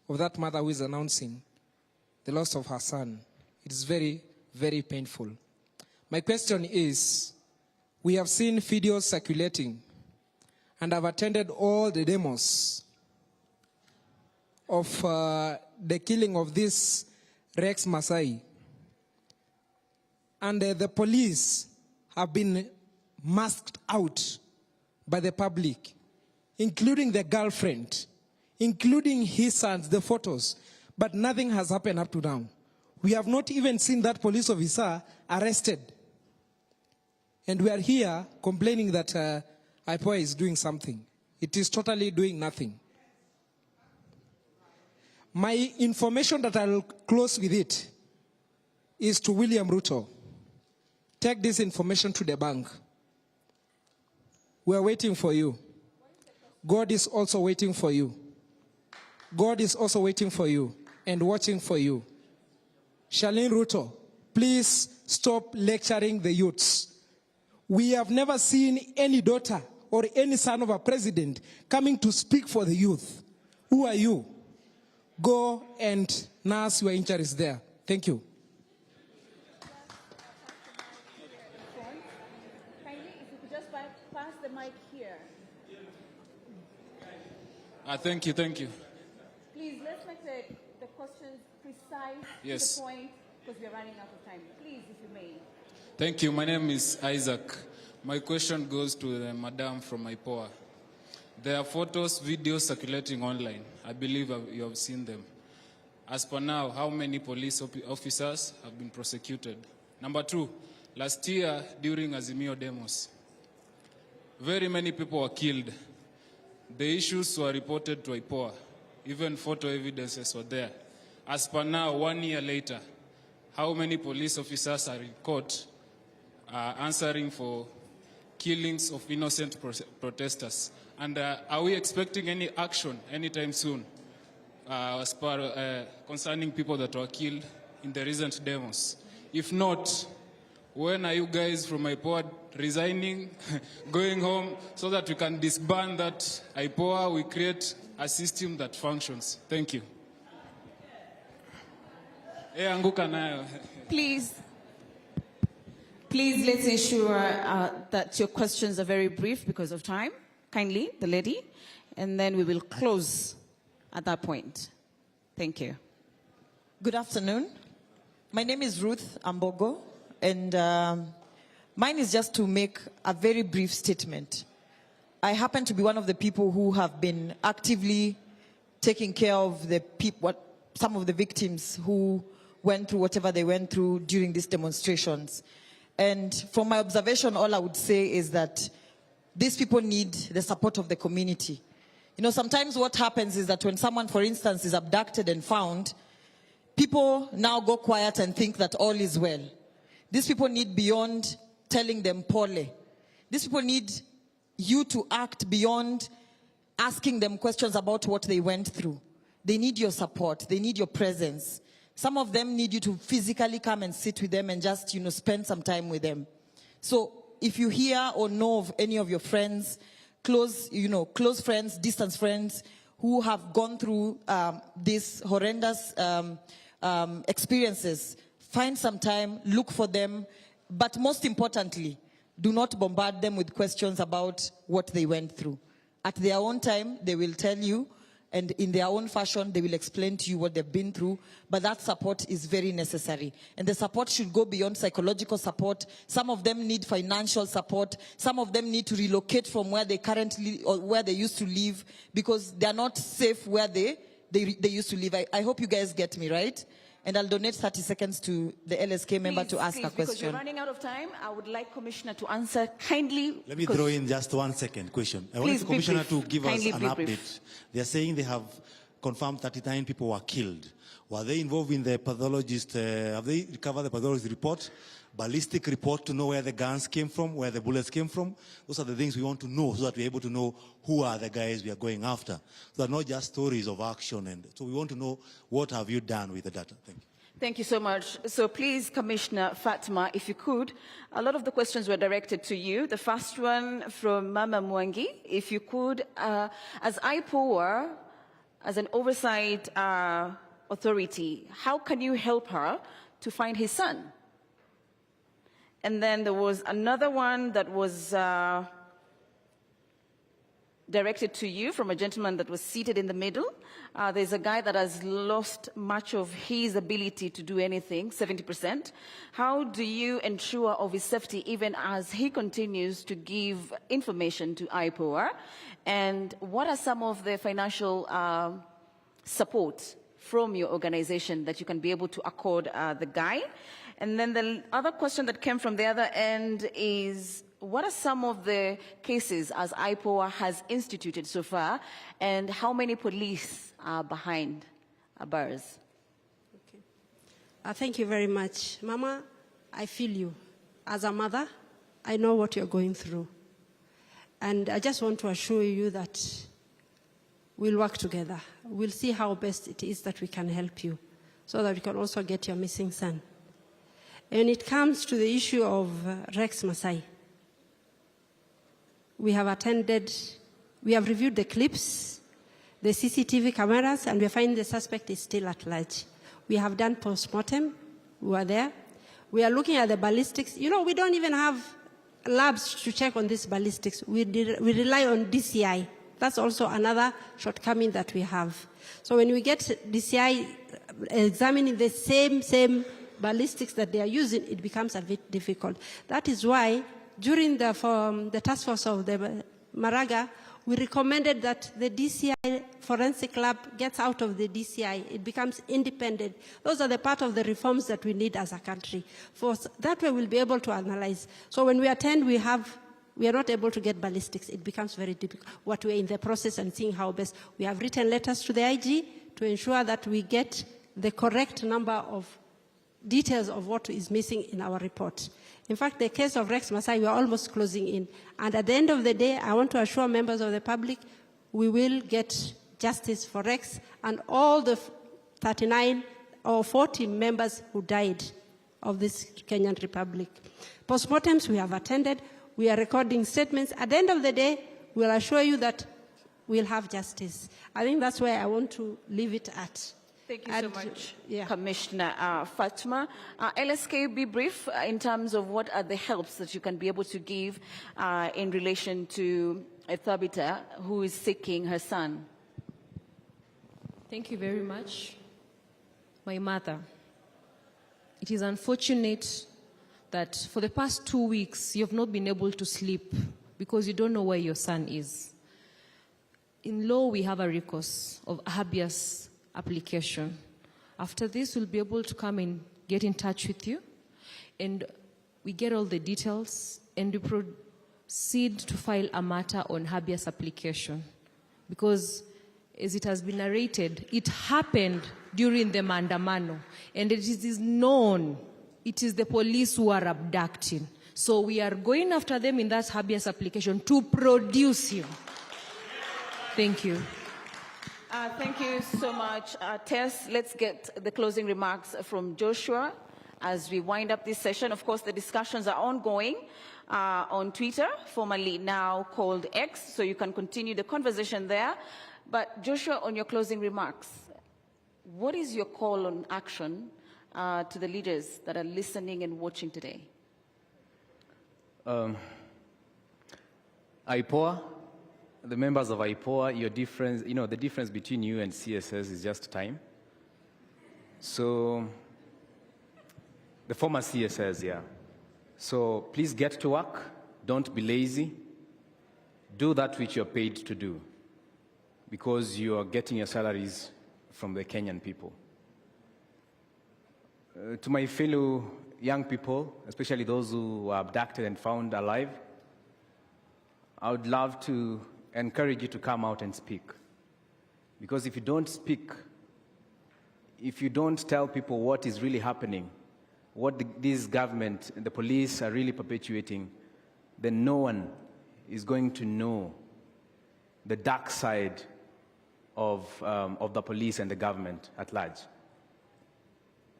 [SPEAKER 5] of that mother who is announcing the loss of her son. It is very, very painful. My question is, we have seen videos circulating, and I've attended all the demos of the killing of this Rex Masai. And the police have been masked out by the public, including the girlfriend, including his sons, the photos. But nothing has happened up to now. We have not even seen that police officer arrested. And we are here complaining that IPOA is doing something. It is totally doing nothing. My information that I'll close with it is to William Ruto. Take this information to the bank. We are waiting for you. God is also waiting for you. God is also waiting for you and watching for you. Charlene Ruto, please stop lecturing the youths. We have never seen any daughter or any son of a president coming to speak for the youth. Who are you? Go and nurse your injuries there. Thank you.
[SPEAKER 9] Kindly, if you could just pass the mic here.
[SPEAKER 5] Thank you.
[SPEAKER 9] Please, let's make the questions precise,
[SPEAKER 5] Yes.
[SPEAKER 9] to the point, because we're running out of time. Please, if you may.
[SPEAKER 5] Thank you. My name is Isaac. My question goes to the madam from IPOA. There are photos, videos circulating online. I believe you have seen them. As per now, how many police officers have been prosecuted? Number two, last year during Azimio demos, very many people were killed. The issues were reported to IPOA. Even photo evidences were there. As per now, 1 year later, how many police officers are in court answering for killings of innocent protesters? And are we expecting any action anytime soon as per concerning people that were killed in the recent demos? If not, when are you guys from IPOA resigning, going home, so that we can disband that IPOA, we create a system that functions? Thank you.
[SPEAKER 9] Please, let's ensure that your questions are very brief because of time. Kindly, the lady, and then we will close at that point. Thank you.
[SPEAKER 22] Good afternoon. My name is Ruth Ambogo, and mine is just to make a very brief statement. I happen to be one of the people who have been actively taking care of the some of the victims who went through whatever they went through during these demonstrations. And from my observation, all I would say is that these people need the support of the community. You know, sometimes what happens is that when someone, for instance, is abducted and found, people now go quiet and think that all is well. These people need beyond telling them pole. These people need you to act beyond asking them questions about what they went through. They need your support. They need your presence. Some of them need you to physically come and sit with them and just, spend some time with them. So if you hear or know of any of your friends, close friends, distant friends, who have gone through these horrendous experiences, find some time, look for them, but most importantly, do not bombard them with questions about what they went through. At their own time, they will tell you, and in their own fashion, they will explain to you what they've been through, but that support is very necessary. And the support should go beyond psychological support. Some of them need financial support. Some of them need to relocate from where they currently, or where they used to live, because they are not safe where they used to live. I hope you guys get me, right? And I'll donate 30 seconds to the LSK member to ask a question.
[SPEAKER 9] Because you're running out of time, I would like Commissioner to answer kindly.
[SPEAKER 8] Let me throw in just 1 second question. I want the Commissioner to give us an update. They are saying they have confirmed 39 people were killed. Were they involved in the pathologist, have they recovered the pathologist report, ballistic report to know where the guns came from, where the bullets came from? Those are the things we want to know so that we're able to know who are the guys we are going after. So they're not just stories of action. And so we want to know, what have you done with the data? Thank you.
[SPEAKER 9] Thank you so much. So please, Commissioner Fatma, if you could, a lot of the questions were directed to you. The first one from Mama Mwangi, if you could, as IPOA, as an oversight authority, how can you help her to find his son? And then there was another one that was directed to you from a gentleman that was seated in the middle. There's a guy that has lost much of his ability to do anything, 70%. How do you ensure of his safety even as he continues to give information to IPOA? And what are some of the financial support from your organization that you can be able to accord the guy? And then the other question that came from the other end is, what are some of the cases as IPOA has instituted so far, and how many police are behind bars?
[SPEAKER 15] Okay. Thank you very much. Mama, I feel you. As a mother, I know what you're going through. And I just want to assure you that we'll work together. We'll see how best it is that we can help you so that we can also get your missing son. And it comes to the issue of Rex Masai. We have reviewed the clips, the CCTV cameras, and we find the suspect is still at large. We have done post-mortem. We were there. We are looking at the ballistics. You know, we don't even have labs to check on this ballistics. We rely on DCI. That's also another shortcoming that we have. So when we get DCI examining the same ballistics that they are using, it becomes a bit difficult. That is why during the task force of the Maraga, we recommended that the DCI forensic lab gets out of the DCI. It becomes independent. Those are the part of the reforms that we need as a country. That way we'll be able to analyze. So when we attend, we are not able to get ballistics. It becomes very difficult. What we're in the process and seeing how best. We have written letters to the IG to ensure that we get the correct number of details of what is missing in our report. In fact, the case of Rex Masai, we are almost closing in. And at the end of the day, I want to assure members of the public, we will get justice for Rex and all the 39 or 40 members who died of this Kenyan Republic. Postmortems we have attended. We are recording statements. At the end of the day, we'll assure you that we'll have justice. I think that's where I want to leave it at.
[SPEAKER 9] Thank you so much, Commissioner Fatma. LSK, be brief in terms of what are the helps that you can be able to give in relation to Thabita, who is seeking her son.
[SPEAKER 19] Thank you very much. My mother, it is unfortunate that for the past 2 weeks, you have not been able to sleep because you don't know where your son is. In law, we have a recourse of habeas application. After this, we'll be able to come and get in touch with you, and we get all the details, and we proceed to file a matter on habeas application. Because, as it has been narrated, it happened during the Maandamano, and it is known it is the police who are abducting. So we are going after them in that habeas application to produce him. Thank you.
[SPEAKER 9] Thank you so much, Tess. Let's get the closing remarks from Joshua as we wind up this session. Of course, the discussions are ongoing on Twitter, formerly now called X, so you can continue the conversation there. But Joshua, on your closing remarks, what is your call on action to the leaders that are listening and watching today?
[SPEAKER 14] IPOA, the members of IPOA, your difference, the difference between you and CSS is just time. So, the former CSS, yeah. So please get to work. Don't be lazy. Do that which you're paid to do, because you are getting your salaries from the Kenyan people. To my fellow young people, especially those who were abducted and found alive, I would love to encourage you to come out and speak. Because if you don't speak, if you don't tell people what is really happening, what this government and the police are really perpetuating, then no one is going to know the dark side of the police and the government at large.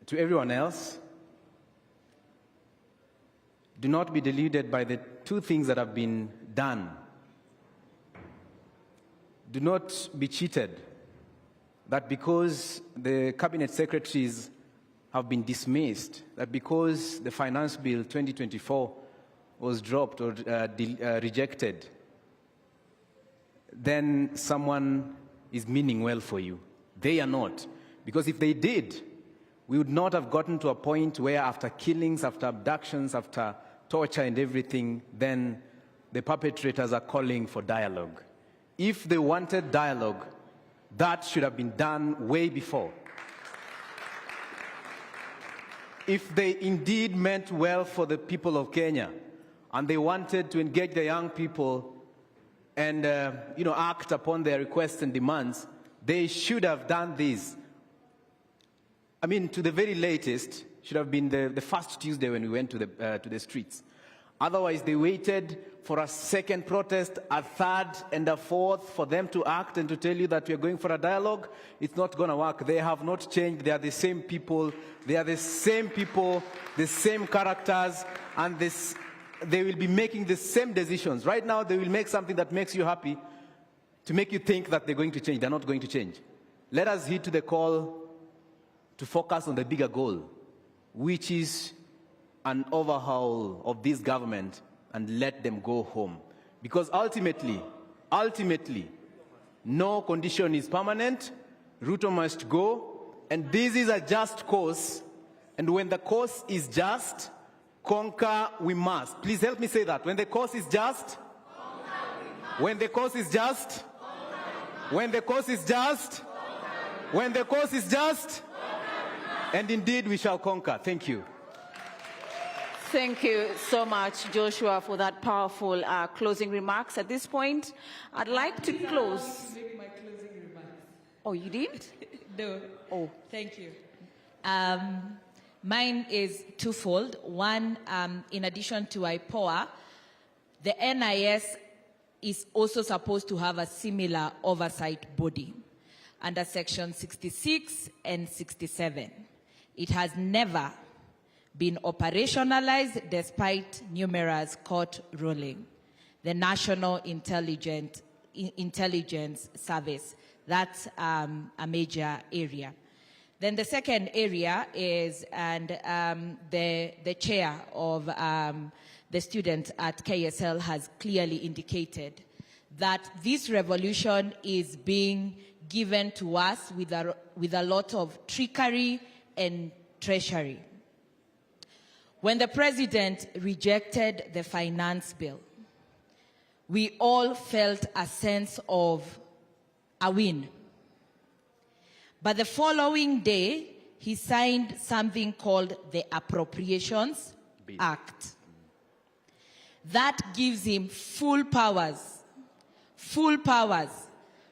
[SPEAKER 14] To everyone else, do not be deluded by the two things that have been done. Do not be cheated that because the cabinet secretaries have been dismissed, that because the Finance Bill 2024 was dropped or rejected, then someone is meaning well for you. They are not. Because if they did, we would not have gotten to a point where after killings, after abductions, after torture and everything, then the perpetrators are calling for dialogue. If they wanted dialogue, that should have been done way before. If they indeed meant well for the people of Kenya, and they wanted to engage the young people and act upon their requests and demands, they should have done this. I mean, to the very latest, should have been the first Tuesday when we went to the streets. Otherwise, they waited for a second protest, a third, and a fourth for them to act and to tell you that we are going for a dialogue. It's not going to work. They have not changed. They are the same people. They are the same people, the same characters, and they will be making the same decisions. Right now, they will make something that makes you happy to make you think that they're going to change. They're not going to change. Let us heed to the call to focus on the bigger goal, which is an overhaul of this government and let them go home. Because ultimately, no condition is permanent, Ruto must go, and this is a just cause, and when the cause is just, conquer we must. Please help me say that. When the cause is just, when the cause is just, when the cause is just, when the cause is just, and indeed we shall conquer. Thank you.
[SPEAKER 9] Thank you so much, Joshua, for that powerful closing remarks. At this point, I'd like to close.
[SPEAKER 12] I want to make my closing remarks.
[SPEAKER 9] Oh, you did?
[SPEAKER 12] No.
[SPEAKER 9] Oh.
[SPEAKER 12] Thank you. Mine is twofold. One, in addition to IPOA, the NIS is also supposed to have a similar oversight body under Section 66 and 67. It has never been operationalized despite numerous court rulings. The National Intelligence Service, that's a major area. Then the second area is, and the chair of the students at KSL has clearly indicated that this revolution is being given to us with a lot of trickery and treachery. When the president rejected the finance bill, we all felt a sense of a win. But the following day, he signed something called the Appropriations Act. That gives him full powers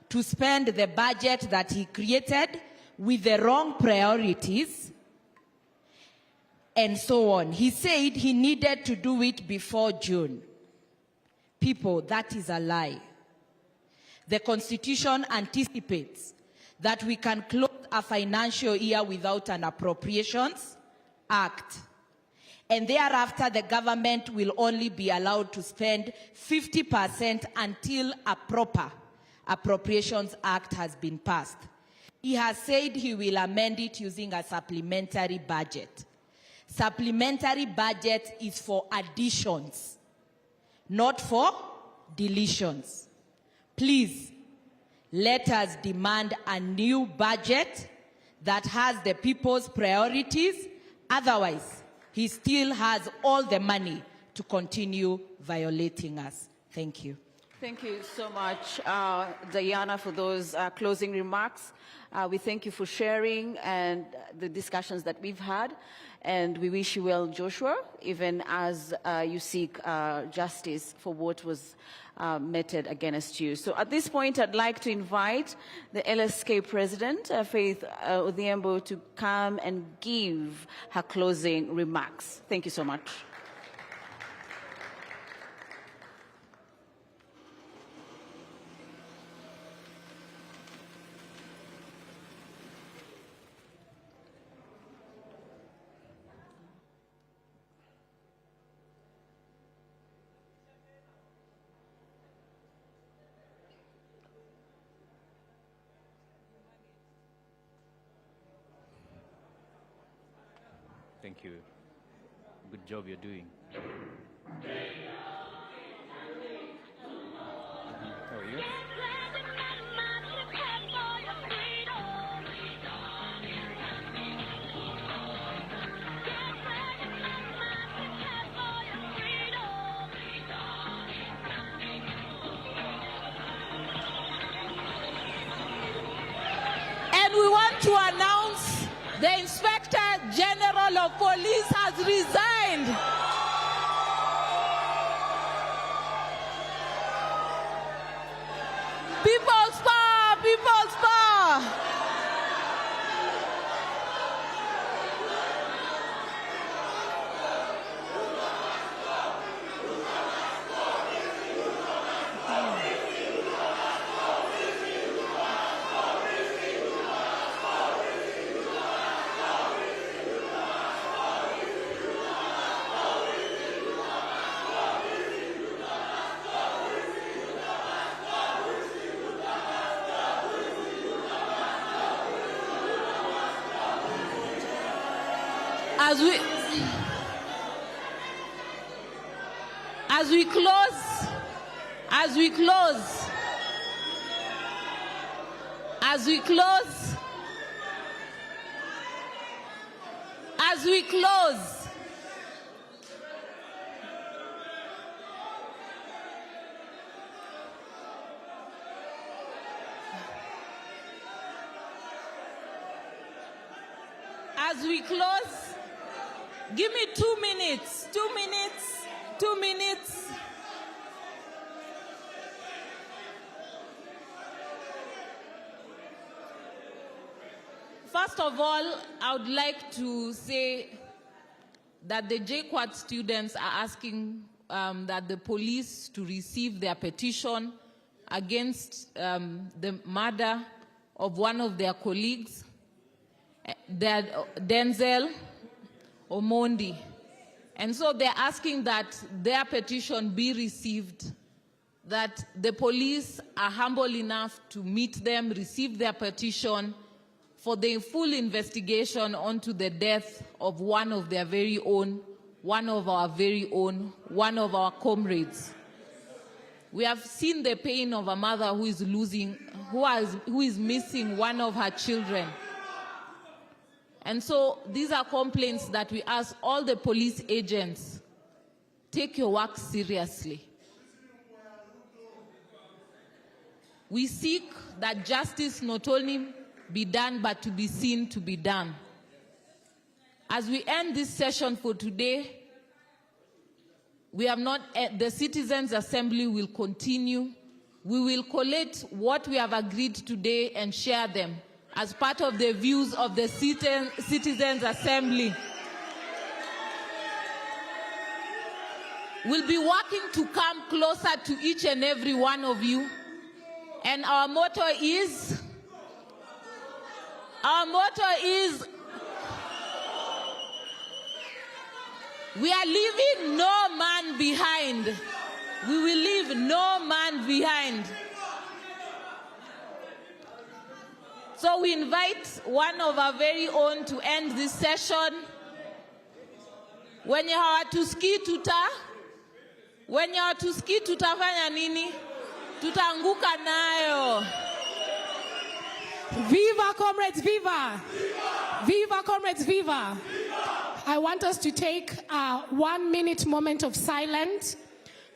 [SPEAKER 12] to spend the budget that he created with the wrong priorities and so on. He said he needed to do it before June. People, that is a lie. The Constitution anticipates that we can close a financial year without an appropriations Act. And thereafter, the government will only be allowed to spend 50% until a proper Appropriations Act has been passed. He has said he will amend it using a supplementary budget. Supplementary budget is for additions, not for deletions. Please, let us demand a new budget that has the people's priorities. Otherwise, he still has all the money to continue violating us. Thank you.
[SPEAKER 9] Thank you so much, Diana, for those closing remarks. We thank you for sharing and the discussions that we've had. And we wish you well, Joshua, even as you seek justice for what was meted against you. So at this point, I'd like to invite the LSK president, Faith Odhiambo, to come and give her closing remarks. Thank you so much.
[SPEAKER 14] Thank you. Good job you're doing. How are you?
[SPEAKER 12] And we want to announce the Inspector General of Police has resigned. People's power, people's power. As we close, give me 2 minutes, 2 minutes, 2 minutes. First of all, I would like to say that the JQuat students are asking that the police to receive their petition against the murder of one of their colleagues, Denzel Omondi. And so they're asking that their petition be received, that the police are humble enough to meet them, receive their petition for the full investigation onto the death of one of their very own, one of our very own, one of our comrades. We have seen the pain of a mother who is losing, who is missing one of her children. And so these are complaints that we ask all the police agents, take your work seriously. We seek that justice not only be done, but to be seen to be done. As we end this session for today, we have not, the Citizens Assembly will continue. We will collate what we have agreed today and share them as part of the views of the Citizens Assembly. We'll be working to come closer to each and every one of you. And our motto is, We are leaving no man behind. We will leave no man behind. So we invite one of our very own to end this session. Wenye hawatusikii tutafanya nini? Tutaanguka nayo.
[SPEAKER 4] Viva, comrades, viva! Viva, comrades, viva! I want us to take a 1-minute moment of silence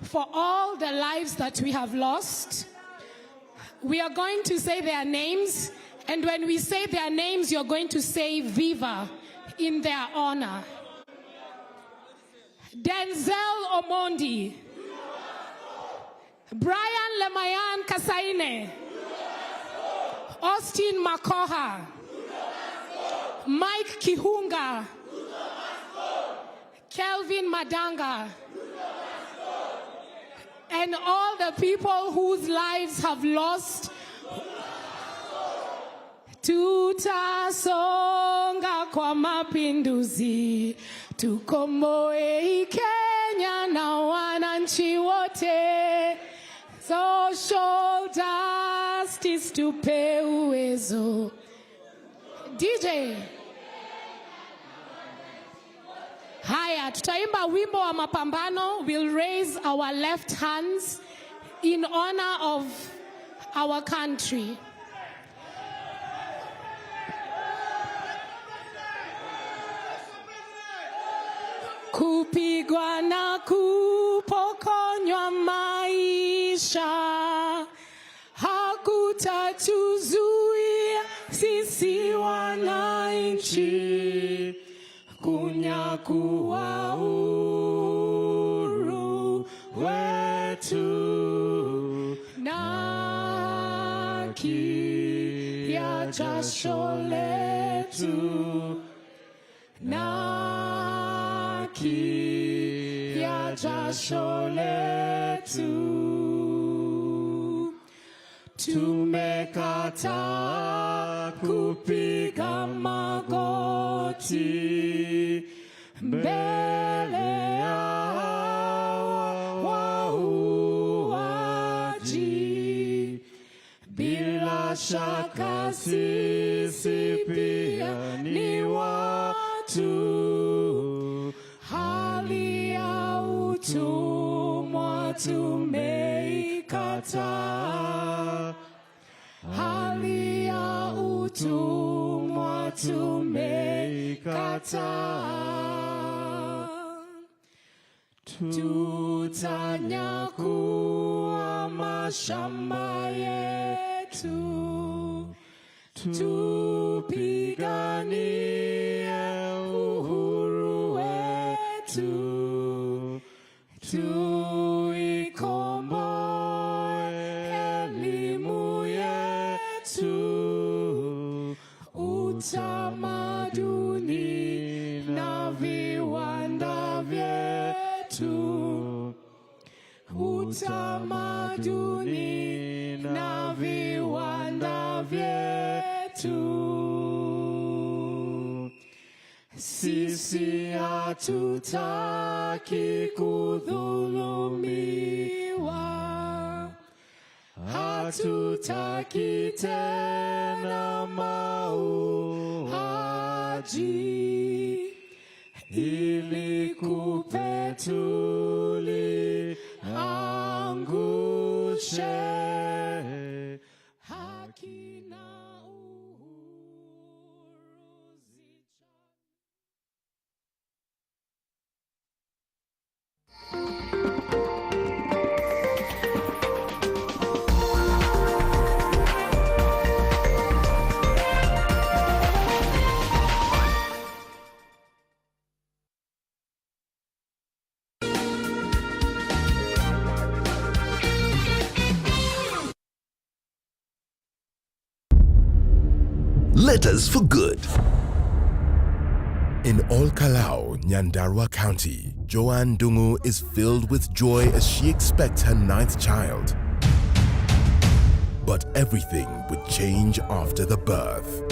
[SPEAKER 4] for all the lives that we have lost. We are going to say their names, and when we say their names, you're going to say viva in their honor. Denzel Omondi, Brian Lemayan Kasaine, Austin Makoha, Mike Kihunga, Kelvin Madanga, and all the people whose lives have lost. Tutasonga kwa mapinduzi, tukomboe Kenya na wananchi wote. Social justice tupe uwezo. DJ. Haya, tutaimba wimbo wa mapambano. We'll raise our left hands in honor of our country. Kupigwa na kupokonywa maisha hakutatuzuia sisi wananchi kunyakua uhuru wetu na kia jasho letu na kia jasho letu. Tumekataa kupiga magoti mbele ya wauaji. Bila shaka sisi pia ni watu, hali ya utumwa tumeikataa. Hali ya utumwa tumeikataa. Tutanyakua mashamba yetu, tupiganie uhuru wetu, tuikomboe elimu yetu, utamaduni na viwanda vyetu, utamaduni na viwanda vyetu. Sisi hatutaki kudhulumiwa, hatutaki tena mauaji, ili kupe tuliangushe.
[SPEAKER 7] Letters for Good. In Ol Kalou, Nyandarua County, Joanne Dungu is filled with joy as she expects her 9th child. But everything would change after the birth.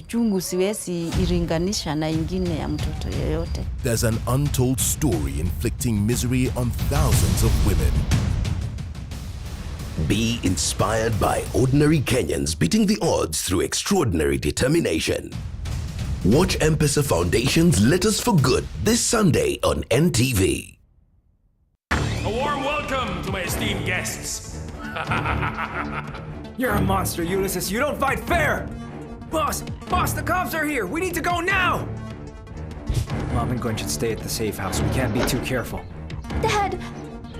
[SPEAKER 2] uchungu siwezi iringanisha na ingine ya mtoto yeyote.
[SPEAKER 7] There's an untold story inflicting misery on thousands of women.
[SPEAKER 1] Be inspired by ordinary Kenyans beating the odds through extraordinary determination. Watch M-Pesa Foundation's Letters for Good this Sunday on NTV.
[SPEAKER 3] A warm welcome to my esteemed guests. You're a monster, Ulysses. You don't fight fair. Boss, the cops are here. We need to go now. Mom and Gwen should stay at the safe house. We can't be too careful.
[SPEAKER 23] Dad!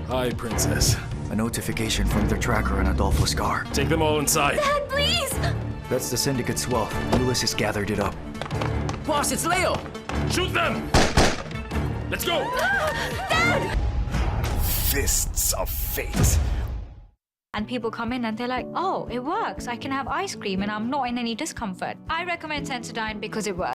[SPEAKER 3] Hi, Princess. A notification from their tracker on Adolfo's car. Take them all inside.
[SPEAKER 23] Dad, please!
[SPEAKER 3] That's the syndicate's wealth. Ulysses gathered it up. Boss, it's Leo! Shoot them! Let's go!
[SPEAKER 23] Dad!
[SPEAKER 3] Fists of fate.
[SPEAKER 23] And people come in and they're like, oh, it works. I can have ice cream and I'm not in any discomfort. I recommend Sensodyne because it works.